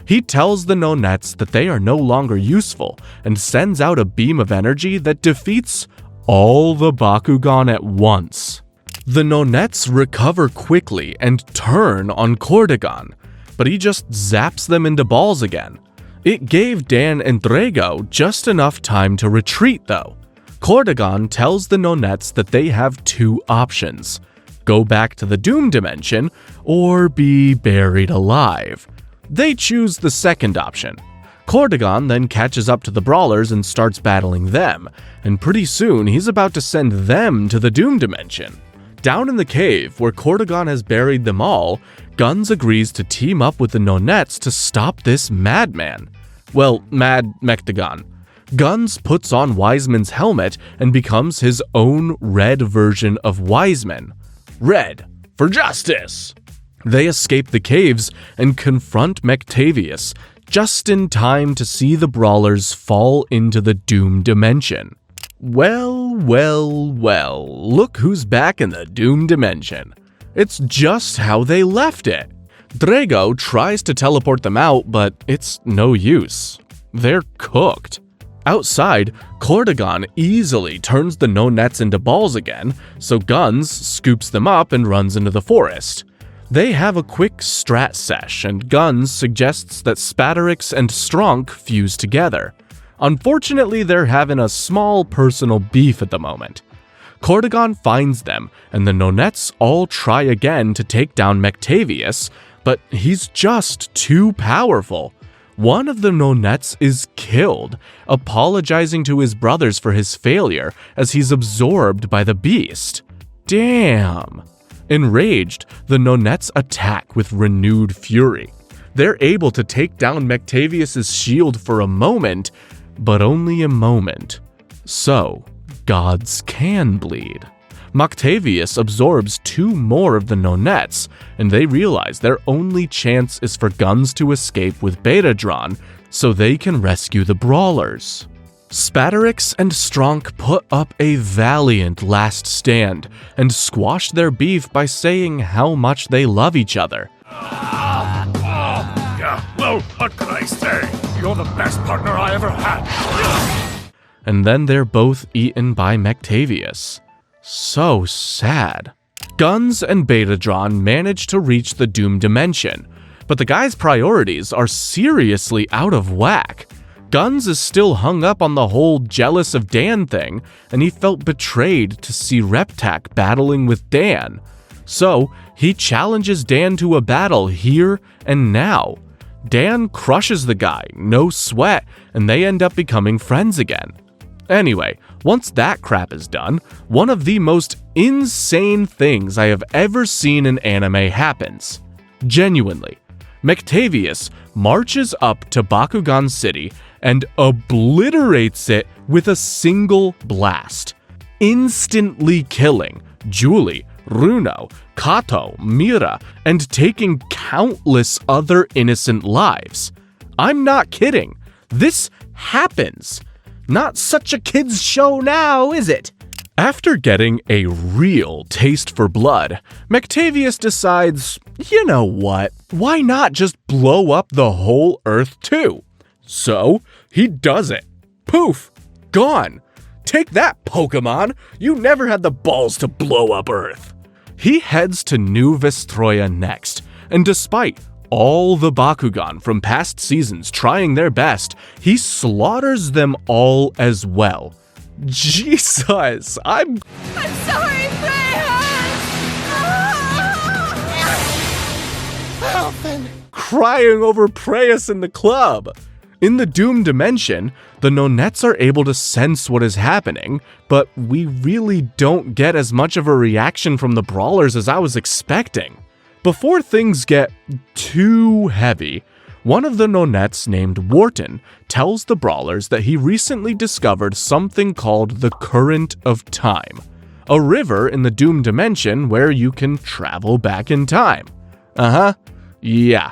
He tells the Nonettes that they are no longer useful and sends out a beam of energy that defeats all the Bakugan at once. The Nonettes recover quickly and turn on Cordogon, but he just zaps them into balls again. It gave Dan and Drago just enough time to retreat though. Cordogon tells the Nonettes that they have 2 options: go back to the Doom Dimension or be buried alive. They choose the second option. Cordogon then catches up to the Brawlers and starts battling them, and pretty soon he's about to send them to the Doom Dimension. Down in the cave, where Cordogon has buried them all, Guns agrees to team up with the Nonettes to stop this madman. Well, Mad Mechtagon. Guns puts on Wiseman's helmet and becomes his own red version of Wiseman. Red for justice! They escape the caves and confront Mechtavius, just in time to see the Brawlers fall into the Doom Dimension. Well, look who's back in the Doom Dimension. It's just how they left it. Drago tries to teleport them out, but it's no use. They're cooked. Outside, Cordogon easily turns the Nonettes into balls again, so Guns scoops them up and runs into the forest. They have a quick strat sesh, and Guns suggests that Spatterix and Stronk fuse together. Unfortunately, they're having a small personal beef at the moment. Cordogon finds them, and the Nonettes all try again to take down Mechtavius, but he's just too powerful. One of the Nonettes is killed, apologizing to his brothers for his failure as he's absorbed by the beast. Damn! Enraged, the Nonettes attack with renewed fury. They're able to take down Mechtavius' shield for a moment, but only a moment. So, gods can bleed. Mechtavius absorbs 2 more of the Nonettes, and they realize their only chance is for Guns to escape with Betadron so they can rescue the Brawlers. Spatterix and Stronk put up a valiant last stand and squash their beef by saying how much they love each other. Yeah, well, what can I say? You're the best partner I ever had. And then they're both eaten by Mechtavius. So sad. Guns and Betadron manage to reach the Doom Dimension, but the guy's priorities are seriously out of whack. Guns is still hung up on the whole jealous of Dan thing, and he felt betrayed to see Reptak battling with Dan. So, he challenges Dan to a battle here and now. Dan crushes the guy, no sweat, and they end up becoming friends again. Anyway, once that crap is done, one of the most insane things I have ever seen in anime happens. Genuinely. Mechtavius marches up to Bakugan City and obliterates it with a single blast. instantly killing Julie, Runo, Kato, Mira, and taking countless other innocent lives. I'm not kidding. This happens. Not such a kid's show now, is it? After getting a real taste for blood, McTavius decides, you know what, why not just blow up the whole Earth too? So, he does it. Poof! Gone! Take that, Pokemon! You never had the balls to blow up Earth! He heads to New Vestroia next, and despite all the Bakugan from past seasons trying their best, he slaughters them all as well. Jesus, I'm sorry, Preyas! crying over Preyas in the club. In the Doom Dimension, the Nonettes are able to sense what is happening, but we really don't get as much of a reaction from the Brawlers as I was expecting. Before things get too heavy, one of the Nonettes named Wharton tells the Brawlers that he recently discovered something called the Current of Time, a river in the Doom Dimension where you can travel back in time. Yeah,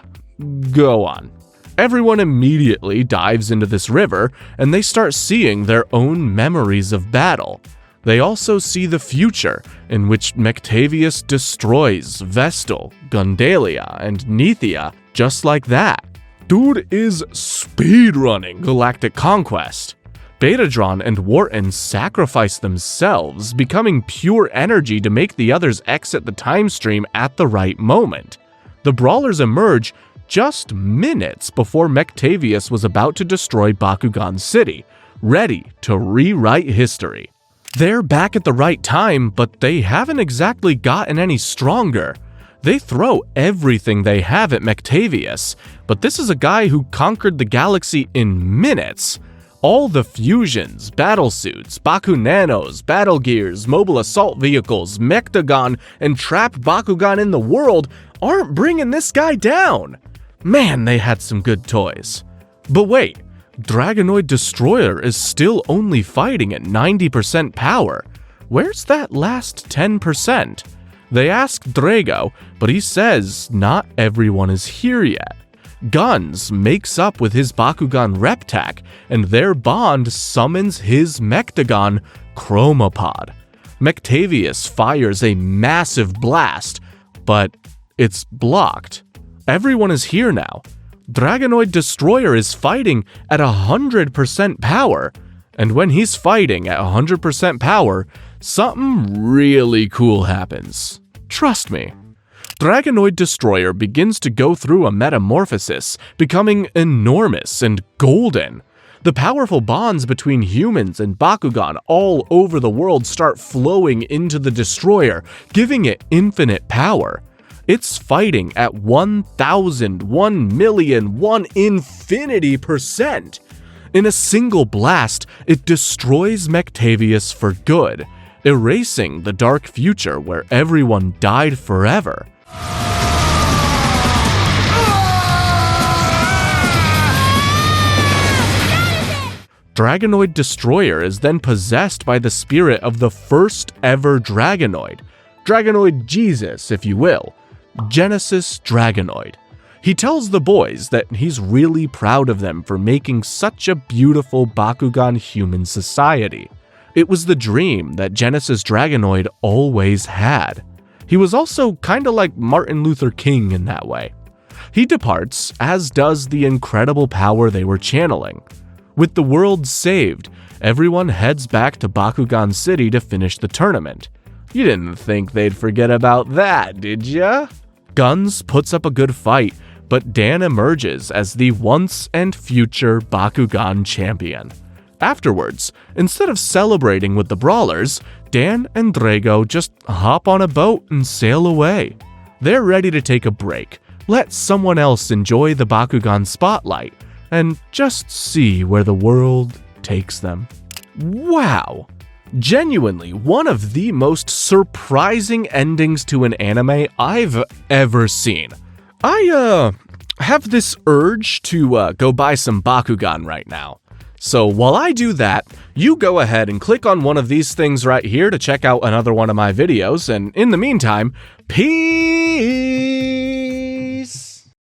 go on. Everyone immediately dives into this river, and they start seeing their own memories of battle. They also see the future, in which McTavius destroys Vestal, Gundalia, and Nethia just like that. Dude is speedrunning Galactic Conquest. Betadron and Wharton sacrifice themselves, becoming pure energy to make the others exit the time stream at the right moment. The Brawlers emerge just minutes before McTavius was about to destroy Bakugan City, ready to rewrite history. They're back at the right time, but they haven't exactly gotten any stronger. They throw everything they have at McTavius, but this is a guy who conquered the galaxy in minutes. All the fusions, battlesuits, Bakunanos, battle gears, mobile assault vehicles, Mechtagon, and trapped Bakugan in the world aren't bringing this guy down. Man, they had some good toys. But wait, Dragonoid Destroyer is still only fighting at 90% power. Where's that last 10%? They ask Drago, but he says not everyone is here yet. Guns makes up with his Bakugan Reptak, and their bond summons his Mechtagon Chromopod. McTavius fires a massive blast, but it's blocked. Everyone is here now. Dragonoid Destroyer is fighting at 100% power, and when he's fighting at 100% power, something really cool happens. Trust me. Dragonoid Destroyer begins to go through a metamorphosis, becoming enormous and golden. The powerful bonds between humans and Bakugan all over the world start flowing into the Destroyer, giving it infinite power. It's fighting at 1,000, 1,000,000, 1,000,000%. In a single blast, it destroys McTavius for good, erasing the dark future where everyone died forever. Dragonoid Destroyer is then possessed by the spirit of the first ever Dragonoid. Dragonoid Jesus, if you will. Genesis Dragonoid. He tells the boys that he's really proud of them for making such a beautiful Bakugan human society. It was the dream that Genesis Dragonoid always had. He was also kinda like Martin Luther King in that way. He departs, as does the incredible power they were channeling. With the world saved, everyone heads back to Bakugan City to finish the tournament. You didn't think they'd forget about that, did ya? Guns puts up a good fight, but Dan emerges as the once and future Bakugan champion. Afterwards, instead of celebrating with the Brawlers, Dan and Drago just hop on a boat and sail away. They're ready to take a break, let someone else enjoy the Bakugan spotlight, and just see where the world takes them. Wow! Genuinely one of the most surprising endings to an anime I've ever seen. I have this urge to go buy some Bakugan right now. So while I do that, you go ahead and click on one of these things right here to check out another one of my videos, and in the meantime, peace!